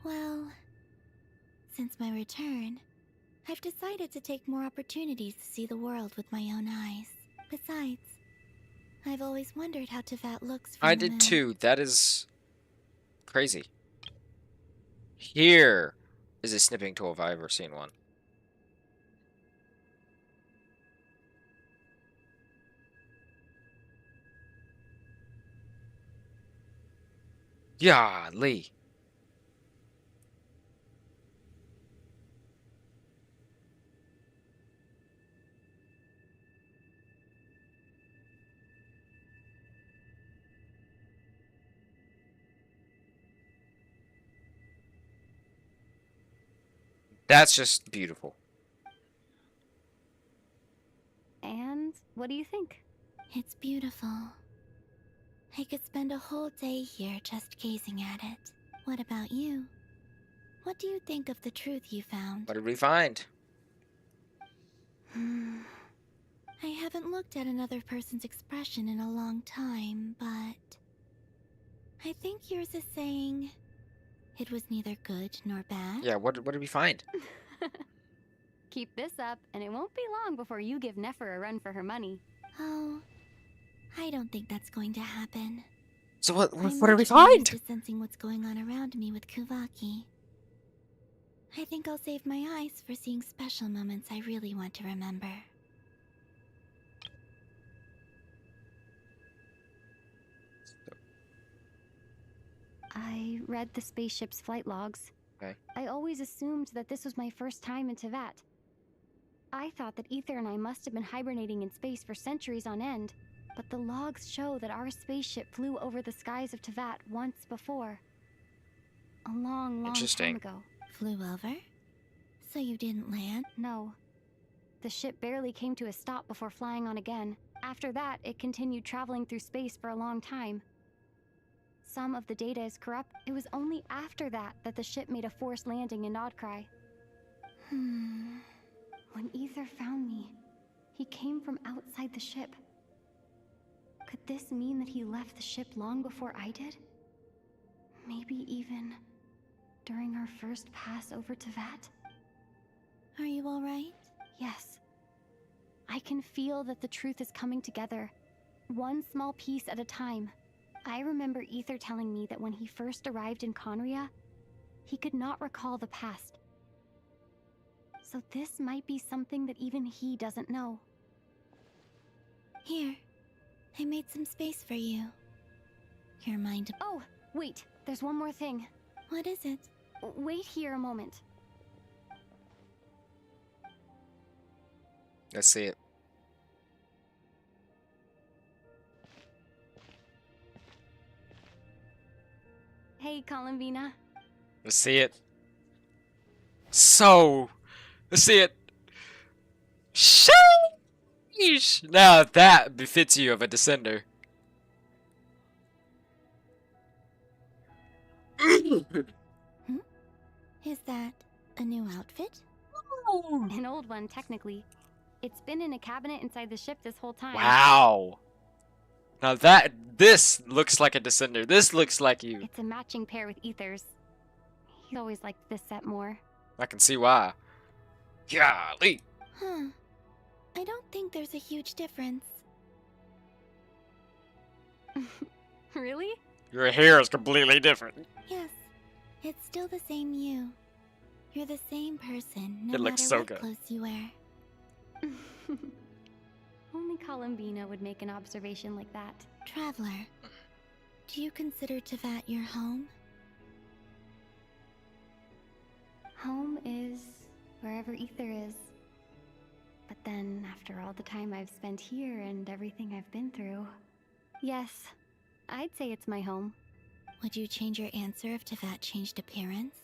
Speaker 10: Well, since my return, I've decided to take more opportunities to see the world with my own eyes. Besides, I've always wondered how Tevat looks from
Speaker 1: I
Speaker 10: the
Speaker 1: did
Speaker 10: moon.
Speaker 1: too. That is crazy. Here is a snipping tool if I've ever seen one. Golly. That's just beautiful.
Speaker 22: And what do you think?
Speaker 10: It's beautiful. I could spend a whole day here just gazing at it. What about you? What do you think of the truth you found?
Speaker 1: What did we find?
Speaker 10: I haven't looked at another person's expression in a long time, but I think yours is saying it was neither good nor bad.
Speaker 1: Yeah, what did we find?
Speaker 22: Keep this up, and it won't be long before you give Nefer a run for her money.
Speaker 10: Oh, I don't think that's going to happen.
Speaker 1: So what
Speaker 10: I'm
Speaker 1: did we
Speaker 10: much more used
Speaker 1: find?
Speaker 10: to sensing what's going on around me with Kuvaki. I think I'll save my eyes for seeing special moments I really want to remember.
Speaker 22: I read the spaceship's flight logs.
Speaker 1: Okay.
Speaker 22: I always assumed that this was my first time in Tevat. I thought that Ether and I must have been hibernating in space for centuries on end, but the logs show that our spaceship flew over the skies of Tevat once before. A long time ago.
Speaker 10: Flew over? So you didn't land?
Speaker 22: No. The ship barely came to a stop before flying on again. After that, it continued traveling through space for a long time. Some of the data is corrupt. It was only after that that the ship made a forced landing in Nod-korai. When Ether found me, he came from outside the ship. Could this mean that he left the ship long before I did? Maybe even during our first pass over Tevat?
Speaker 10: Are you alright?
Speaker 22: Yes. I can feel that the truth is coming together, one small piece at a time. I remember Ether telling me that when he first arrived in Conria, he could not recall the past. So this might be something that even he doesn't know.
Speaker 10: Here, I made some space for you. Your mind.
Speaker 22: Oh, wait, there's one more thing.
Speaker 10: What is it?
Speaker 22: Wait here a moment.
Speaker 1: Let's see it.
Speaker 22: Hey, Columbina.
Speaker 1: Let's see it. So, let's see it. Sheesh! Now that befits you of a descender.
Speaker 10: Is that a new outfit?
Speaker 22: An old one, technically. It's been in a cabinet inside the ship this whole time.
Speaker 1: Wow. Now this looks like a descender. This looks like you.
Speaker 22: It's a matching pair with Ether's. He always liked this set more.
Speaker 1: I can see why. Golly.
Speaker 10: Huh. I don't think there's a huge difference.
Speaker 22: Really?
Speaker 1: Your hair is completely different.
Speaker 10: Yes, it's still the same you. You're the same person, no
Speaker 1: It looks
Speaker 10: matter
Speaker 1: so
Speaker 10: what
Speaker 1: good.
Speaker 10: clothes you wear.
Speaker 22: Only Columbina would make an observation like that.
Speaker 10: Traveler, do you consider Tevat your home?
Speaker 22: Home is wherever Ether is. But then, after all the time I've spent here and everything I've been through, yes, I'd say it's my home.
Speaker 10: Would you change your answer if Tevat changed appearance?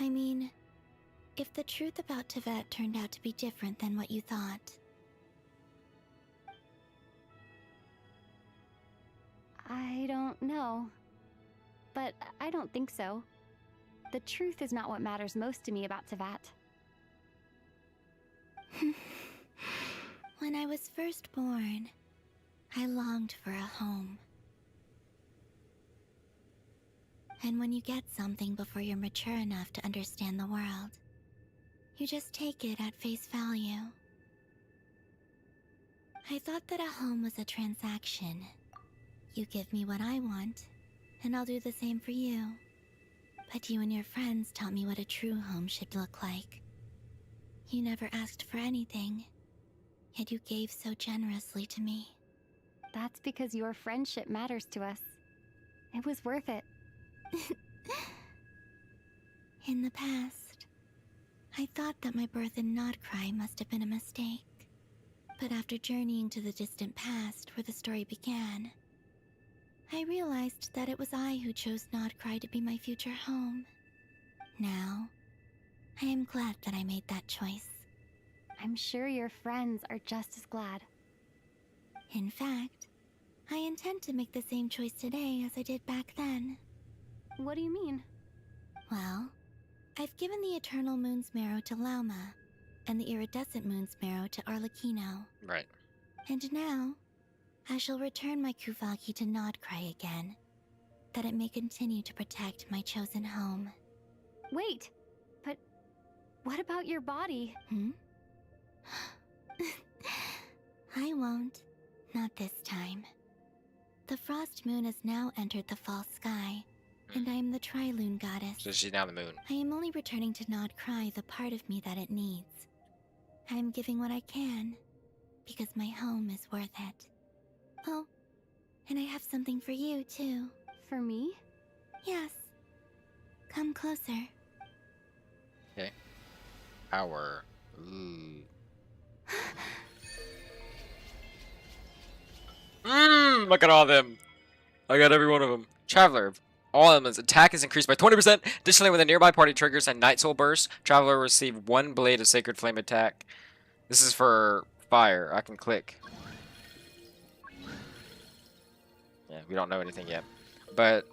Speaker 10: I mean, if the truth about Tevat turned out to be different than what you thought.
Speaker 22: I don't know. But I don't think so. The truth is not what matters most to me about Tevat.
Speaker 10: When I was first born, I longed for a home. And when you get something before you're mature enough to understand the world, you just take it at face value. I thought that a home was a transaction. You give me what I want, and I'll do the same for you. But you and your friends taught me what a true home should look like. You never asked for anything, yet you gave so generously to me.
Speaker 2: That's because your friendship matters to us. It was worth it.
Speaker 10: In the past, I thought that my birth in Nod-korai must have been a mistake. But after journeying to the distant past where the story began, I realized that it was I who chose Nod-korai to be my future home. Now, I am glad that I made that choice.
Speaker 2: I'm sure your friends are just as glad.
Speaker 10: In fact, I intend to make the same choice today as I did back then.
Speaker 2: What do you mean?
Speaker 10: Well, I've given the Eternal Moon's Marrow to Lauma, and the Iridescent Moon's Marrow to Arlecchino.
Speaker 1: Right.
Speaker 10: And now, I shall return my Kuvagi to Nod-korai again, that it may continue to protect my chosen home.
Speaker 2: Wait, but what about your body?
Speaker 10: I won't. Not this time. The Frost Moon has now entered the fall sky, and I am the Tri-Lune goddess.
Speaker 1: So she's now the moon.
Speaker 10: I am only returning to Nod-korai the part of me that it needs. I am giving what I can, because my home is worth it. Oh, and I have something for you, too.
Speaker 2: For me?
Speaker 10: Yes. Come closer.
Speaker 1: Okay. Power. Ooh. Look at all of them. I got every one of them. Traveler. All elements. Attack is increased by 20%. Additionally, when the nearby party triggers a Night Soul Burst, Traveler will receive 1 blade of Sacred Flame attack. This is for fire. I can click. Yeah, we don't know anything yet. But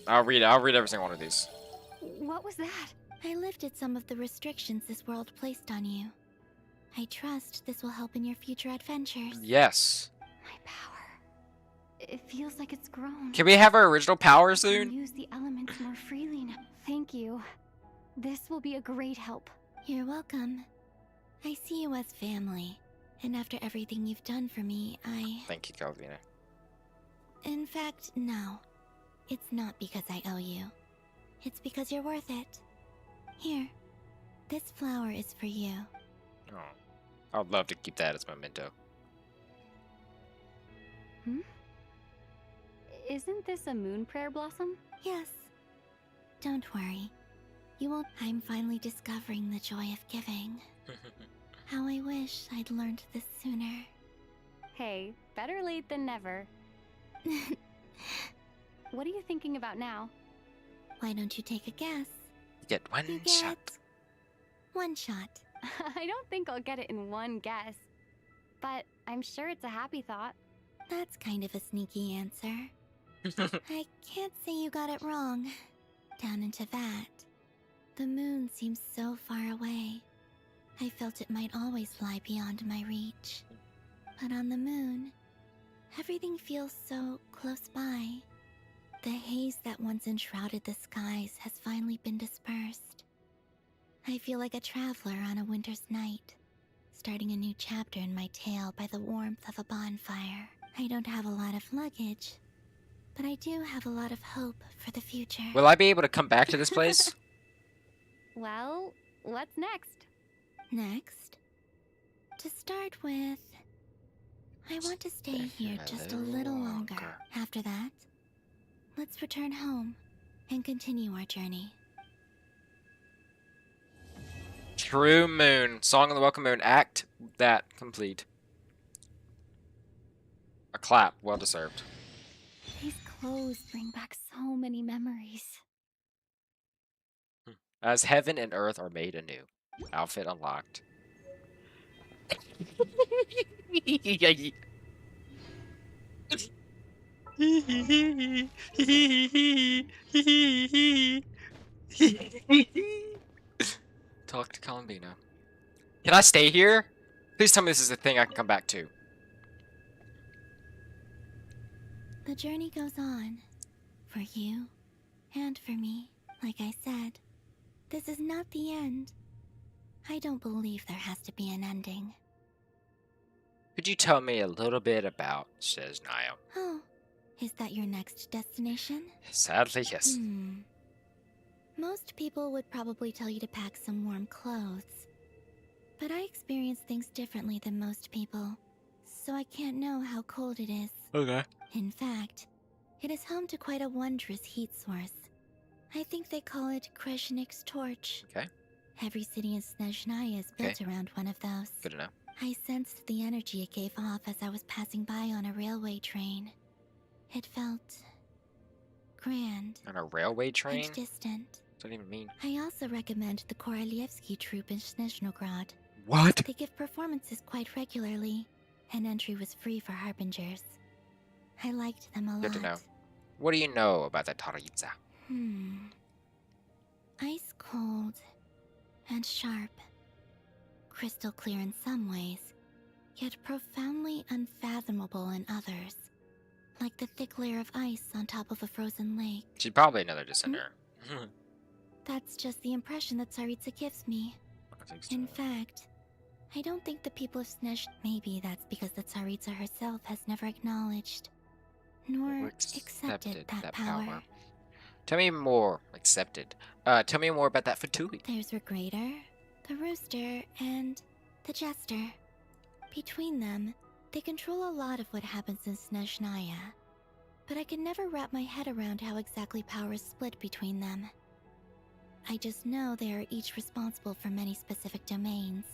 Speaker 1: I'll read every single one of these.
Speaker 2: What was that?
Speaker 10: I lifted some of the restrictions this world placed on you. I trust this will help in your future adventures.
Speaker 1: Yes.
Speaker 2: My power. It feels like it's grown.
Speaker 1: Can we have our original power
Speaker 2: I
Speaker 1: soon?
Speaker 2: can use the elements more freely now. Thank you. This will be a great help.
Speaker 10: You're welcome. I see you as family, and after everything you've done for me,
Speaker 1: Thank you, Calvina.
Speaker 10: In fact, no. It's not because I owe you. It's because you're worth it. Here. This flower is for you.
Speaker 1: Oh. I would love to keep that as memento.
Speaker 2: Isn't this a moon prayer blossom?
Speaker 10: Yes. Don't worry. You won't. I'm finally discovering the joy of giving. How I wish I'd learned this sooner.
Speaker 2: Hey, better late than never. What are you thinking about now?
Speaker 10: Why don't you take a guess?
Speaker 1: You get one shot.
Speaker 10: One shot.
Speaker 2: I don't think I'll get it in one guess. But I'm sure it's a happy thought.
Speaker 10: That's kind of a sneaky answer. I can't say you got it wrong. Down into that. The moon seems so far away. I felt it might always lie beyond my reach. But on the moon, everything feels so close by. The haze that once enshrouded the skies has finally been dispersed. I feel like a traveler on a winter's night, starting a new chapter in my tale by the warmth of a bonfire. I don't have a lot of luggage, but I do have a lot of hope for the future.
Speaker 1: Will I be able to come back to this place?
Speaker 2: Well, what's next?
Speaker 10: Next, to start with, I want to stay here just a little longer. After that, let's return home and continue our journey.
Speaker 1: True Moon. Song of the Welcome Moon. Act that complete. A clap. Well deserved.
Speaker 2: These clothes bring back so many memories.
Speaker 1: As heaven and earth are made anew. Outfit unlocked. Talk to Columbina. Can I stay here? Please tell me this is a thing I can come back to.
Speaker 10: The journey goes on. For you, and for me. Like I said, this is not the end. I don't believe there has to be an ending.
Speaker 1: Could you tell me a little bit about, says Naya.
Speaker 10: Oh, is that your next destination?
Speaker 1: Sadly, yes.
Speaker 10: Most people would probably tell you to pack some warm clothes. But I experience things differently than most people, so I can't know how cold it is.
Speaker 1: Okay.
Speaker 10: In fact, it is home to quite a wondrous heat source. I think they call it Kreshnik's torch.
Speaker 1: Okay.
Speaker 10: Every city in Snezhnaya is built around one of those.
Speaker 1: Good to know.
Speaker 10: I sensed the energy it gave off as I was passing by on a railway train. It felt grand.
Speaker 1: On a railway train?
Speaker 10: And distant.
Speaker 1: What does that even mean?
Speaker 10: I also recommend the Korolievsky troupe in Snezhnograd.
Speaker 1: What?
Speaker 10: They give performances quite regularly, and entry was free for harbingers. I liked them a lot.
Speaker 1: Good to know. What do you know about the Taritza?
Speaker 10: Ice cold and sharp. Crystal clear in some ways, yet profoundly unfathomable in others. Like the thick layer of ice on top of a frozen lake.
Speaker 1: She's probably another descender.
Speaker 10: That's just the impression that Tsaritsa gives me.
Speaker 1: I think so.
Speaker 10: In fact, I don't think the people of Snezh... Maybe that's because the Tsaritsa herself has never acknowledged, nor accepted that power.
Speaker 1: Tell me more. Accepted. Tell me more about that Fatui.
Speaker 10: There's Regrator, the Rooster, and the Jester. Between them, they control a lot of what happens in Snezhnaya. But I can never wrap my head around how exactly power is split between them. I just know they are each responsible for many specific domains.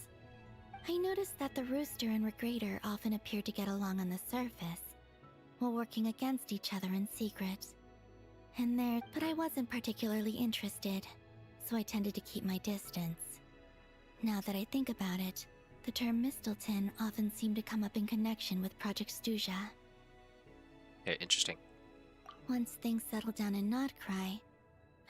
Speaker 10: I noticed that the Rooster and Regrator often appear to get along on the surface, while working against each other in secret. But I wasn't particularly interested, so I tended to keep my distance. Now that I think about it, the term Mistelton often seemed to come up in connection with Project Stuja.
Speaker 1: Okay, interesting.
Speaker 10: Once things settle down in Nod-korai,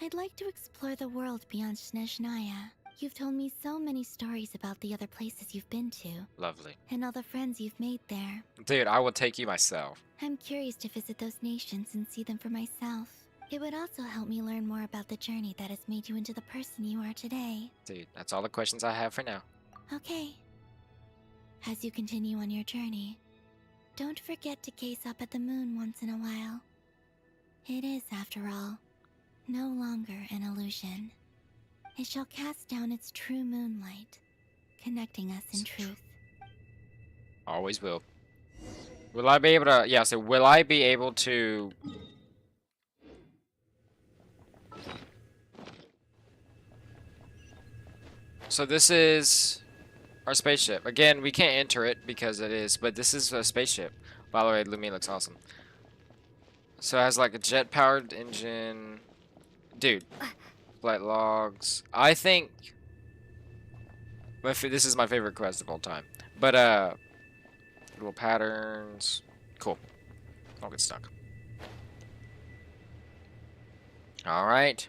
Speaker 10: I'd like to explore the world beyond Snezhnaya. You've told me so many stories about the other places you've been to.
Speaker 1: Lovely.
Speaker 10: And all the friends you've made there.
Speaker 1: Dude, I will take you myself.
Speaker 10: I'm curious to visit those nations and see them for myself. It would also help me learn more about the journey that has made you into the person you are today.
Speaker 1: Dude, that's all the questions I have for now.
Speaker 10: Okay. As you continue on your journey, don't forget to gaze up at the moon once in a while. It is, after all, no longer an illusion. It shall cast down its true moonlight, connecting us in truth.
Speaker 1: Always will. Will I be able to... Yeah, so will I be able to... So this is our spaceship. Again, we can't enter it because it is, but this is a spaceship. By the way, Lumia looks awesome. So it has like a jet-powered engine. Dude. Flight logs. I think... This is my favorite quest of all time. But, little patterns. Cool. I'll get stuck. Alright.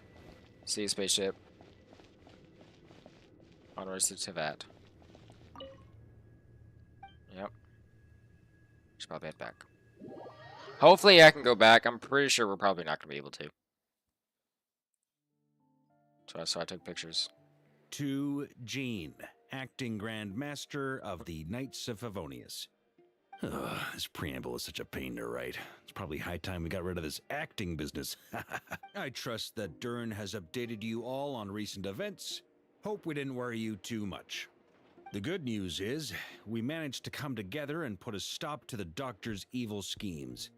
Speaker 1: See you, spaceship. Onwards to Tevat. Yep. Should probably head back. Hopefully I can go back. I'm pretty sure we're probably not going to be able to. So I took pictures.
Speaker 20: To Jean, acting Grand Master of the Knights of Favonius. Ugh, this preamble is such a pain to write. It's probably high time we got rid of this acting business. I trust that Dern has updated you all on recent events. Hope we didn't worry you too much. The good news is, we managed to come together and put a stop to the Doctor's evil schemes.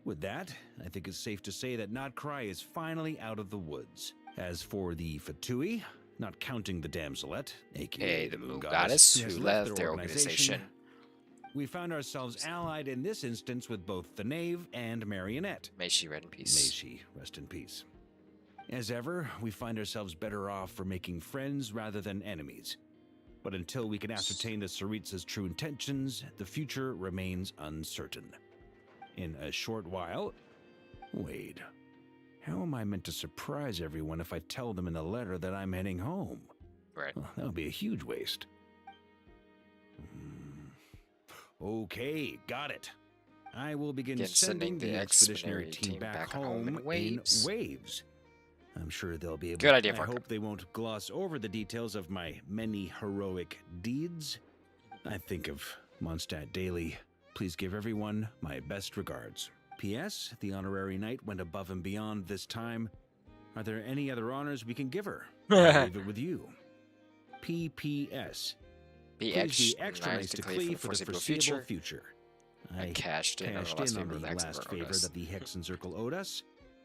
Speaker 20: With that, I think it's safe to say that Nod-korai is finally out of the woods. As for the Fatui, not counting the Damselette, aka
Speaker 1: the Moon Goddess, who left their organization,
Speaker 20: we found ourselves allied in this instance with both the Knave and Marionette.
Speaker 1: May she rest in peace.
Speaker 20: May she rest in peace. As ever, we find ourselves better off for making friends rather than enemies. But until we can ascertain the Tsaritsa's true intentions, the future remains uncertain. In a short while... Wait. How am I meant to surprise everyone if I tell them in the letter that I'm heading home?
Speaker 1: Right.
Speaker 20: Well, that would be a huge waste. Okay, got it. I will begin
Speaker 1: Again,
Speaker 20: sending the expeditionary team back home in waves. I'm sure they'll be able
Speaker 1: Good idea,
Speaker 20: I
Speaker 1: Parker.
Speaker 20: hope they won't gloss over the details of my many heroic deeds. I think of Mondstadt daily. Please give everyone my best regards. P.S. The honorary knight went above and beyond this time. Are there any other honors we can give her? I'll leave it with you. P.P.S. Please be extra nice to Klee for the foreseeable future. I
Speaker 1: cashed in on the last favor
Speaker 20: that the Hexen Circle owed us.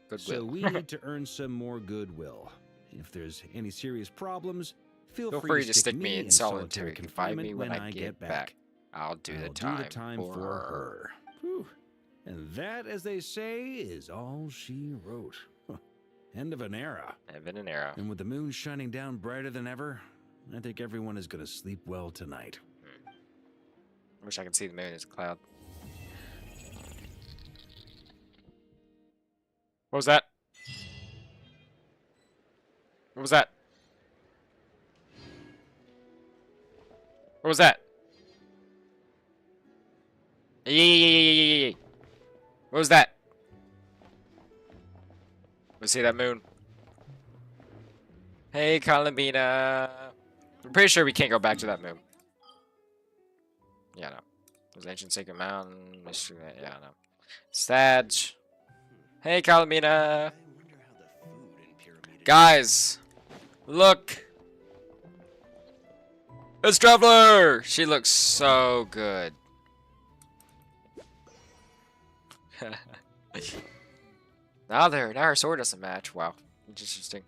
Speaker 1: Goodwill.
Speaker 20: So we need to earn some more goodwill. If there's any serious problems, feel
Speaker 1: free
Speaker 20: to
Speaker 1: to stick me in solitary confinement when I get back. I'll do the time for her.
Speaker 20: Whew. And that, as they say, is all she wrote. End of an era.
Speaker 1: End of an era.
Speaker 20: And with the moon shining down brighter than ever, I think everyone is going to sleep well tonight.
Speaker 1: Wish I could see the moon as a cloud. What was that? What was that? What was that? Yay. What was that? Let's see that moon. Hey, Columbina. I'm pretty sure we can't go back to that moon. Yeah, no. There's Ancient Sacred Mountain. Mystery. Yeah, no. Sag. Hey, Columbina. Guys, look. It's Traveler. She looks so good. Now her sword doesn't match. Wow, interesting.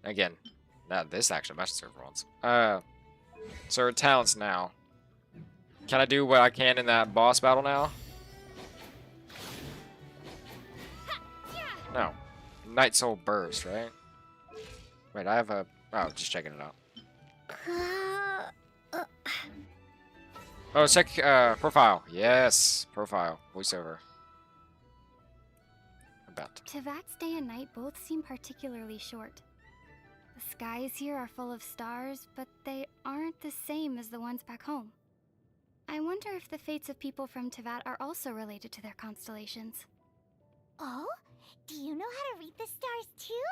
Speaker 1: Again, now this actually matches her for once. So her talents now. Can I do what I can in that boss battle now? No. Night Soul Burst, right? Wait, I have a... Oh, just checking it out. Oh, check profile. Yes, profile. Voiceover. About.
Speaker 2: Tevat's day and night both seem particularly short. The skies here are full of stars, but they aren't the same as the ones back home. I wonder if the fates of people from Tevat are also related to their constellations.
Speaker 4: Oh? Do you know how to read the stars too?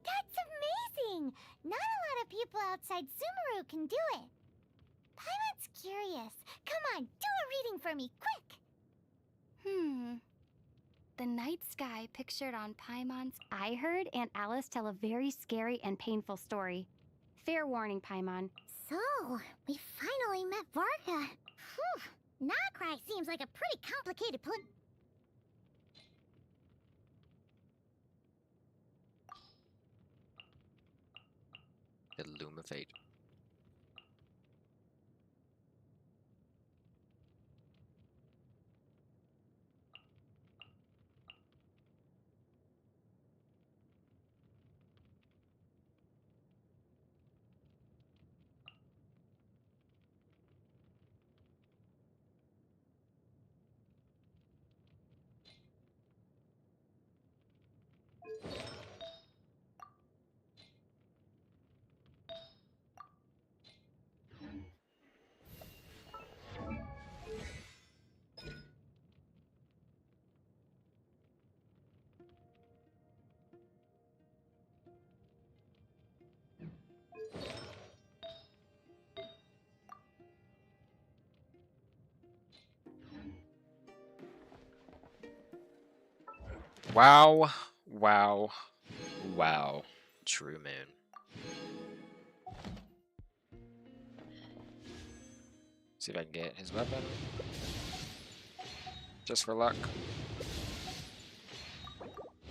Speaker 4: That's amazing! Not a lot of people outside Sumeru can do it. Paimon's curious. Come on, do a reading for me, quick!
Speaker 2: The night sky pictured on Paimon's... I heard Aunt Alice tell a very scary and painful story. Fair warning, Paimon.
Speaker 4: So, we finally met Varka. Whew, Nod-korai seems like a pretty complicated
Speaker 1: Illumifate. Wow, wow, wow. True moon. See if I can get his weapon. Just for luck.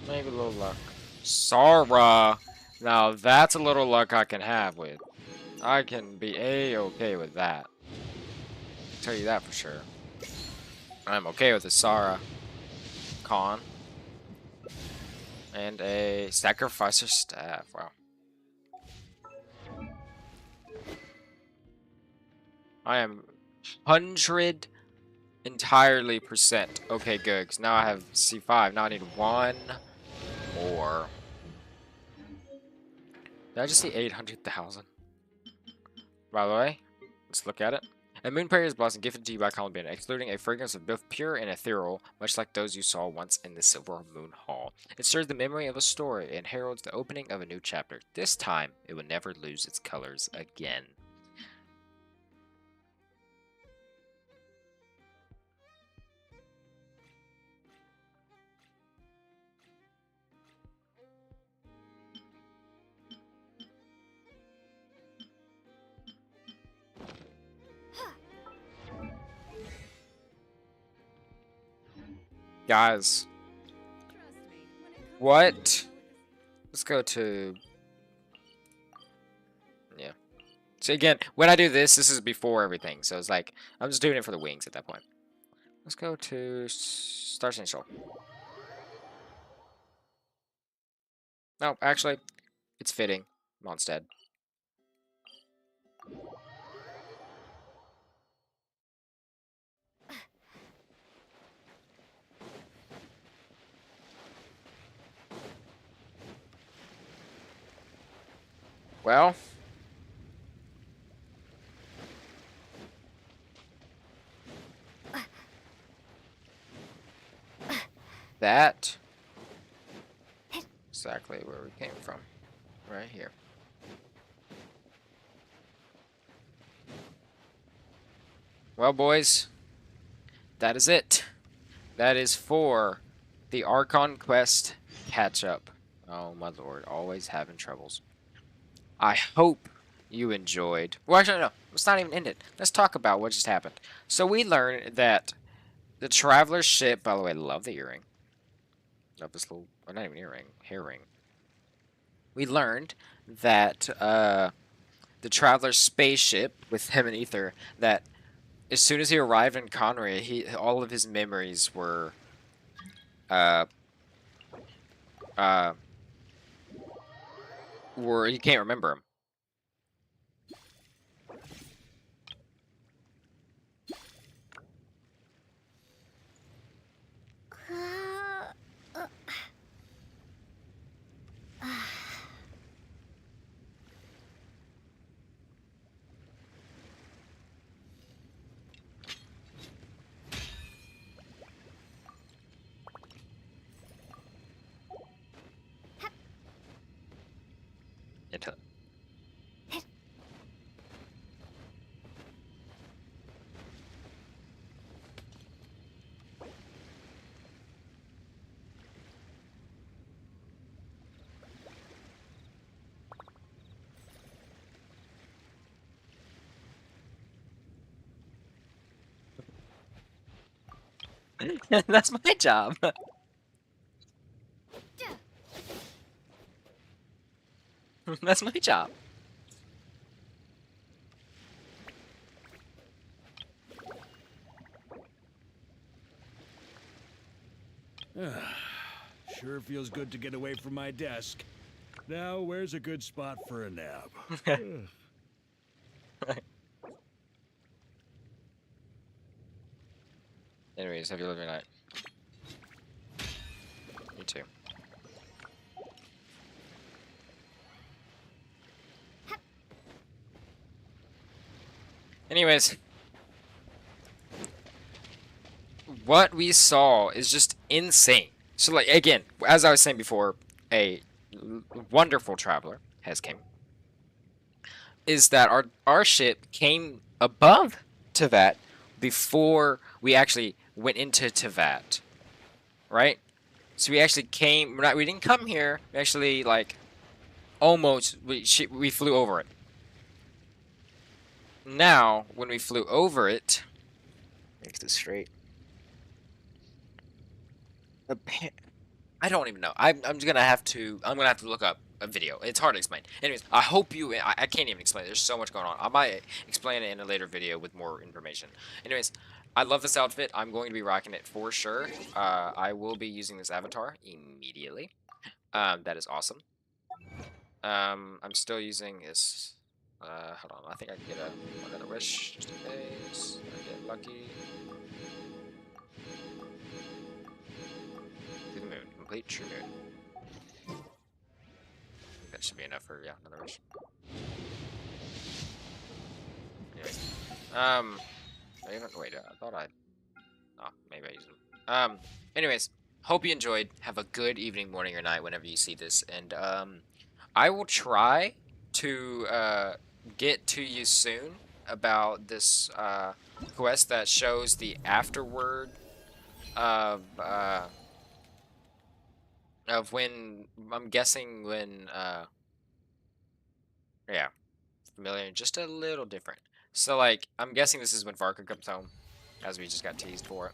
Speaker 1: Maybe a little luck. Sara! Now that's a little luck I can have with. I can be A-okay with that. I'll tell you that for sure. I'm okay with the Sara con. And a sacrificer staff. Wow. I am 100 entirely percent. Okay, good. 'Cause now I have C5. Now I need one more. Did I just see 800,000? By the way, let's look at it. A moon prayer is blossom gifted to you by Columbina, excluding a fragrance of both pure and ethereal, much like those you saw once in the Silver Moon Hall. It stirs the memory of a story and heralds the opening of a new chapter. This time, it will never lose its colors again. Guys. What? Let's go to... Yeah. So again, when I do this, this is before everything. So it's like, I'm just doing it for the wings at that point. Let's go to Star Central. No, actually, it's fitting. Mondstadt. Well, that exactly where we came from, right here. Well, boys, that is it. That is for the Archon quest catch-up. Oh my lord, always having troubles. I hope you enjoyed. Well, actually, no. Let's not even end it. Let's talk about what just happened. So we learned that the Traveler's ship, by the way, I love the earring. Love this little, or not even earring, hair ring. We learned that the Traveler's spaceship, with him and Ether, that as soon as he arrived in Conray, all of his memories were you can't remember him. Into That's my job. That's my job.
Speaker 20: Sure feels good to get away from my desk. Now, where's a good spot for a nap?
Speaker 1: Anyways, have you lived your night? Me too. Anyways, what we saw is just insane. So, like, again, as I was saying before, a wonderful traveler has came. Is that our ship came above Teyvat before we actually went into Teyvat, right? So we actually came. We didn't come here. We actually like almost we flew over it. Now, when we flew over it, make this straight. I don't even know. I'm gonna have to look up a video. It's hard to explain. Anyways, I hope you. I can't even explain it. There's so much going on. I might explain it in a later video with more information. Anyways, I love this outfit. I'm going to be rocking it for sure. I will be using this avatar immediately. That is awesome. I'm still using this. Hold on. I think I can get another wish just in case I get lucky. To the moon. Complete true moon. That should be enough for, yeah, another wish. Anyways. Wait, I thought I... Oh, maybe I used them. Anyways, hope you enjoyed. Have a good evening, morning, or night whenever you see this. And, I will try to, get to you soon about this, quest that shows the afterword of when, I'm guessing when, yeah, familiar, just a little different. So, like, I'm guessing this is when Varka comes home, as we just got teased for it.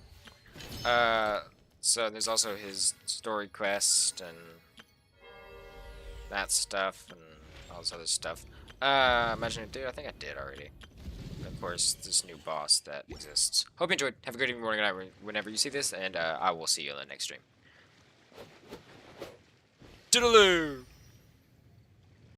Speaker 1: So there's also his story quest and that stuff and all this other stuff. Imagine I think I did already. And of course, this new boss that exists. Hope you enjoyed. Have a good evening, morning, or night whenever you see this, and I will see you in the next stream. Toodaloo!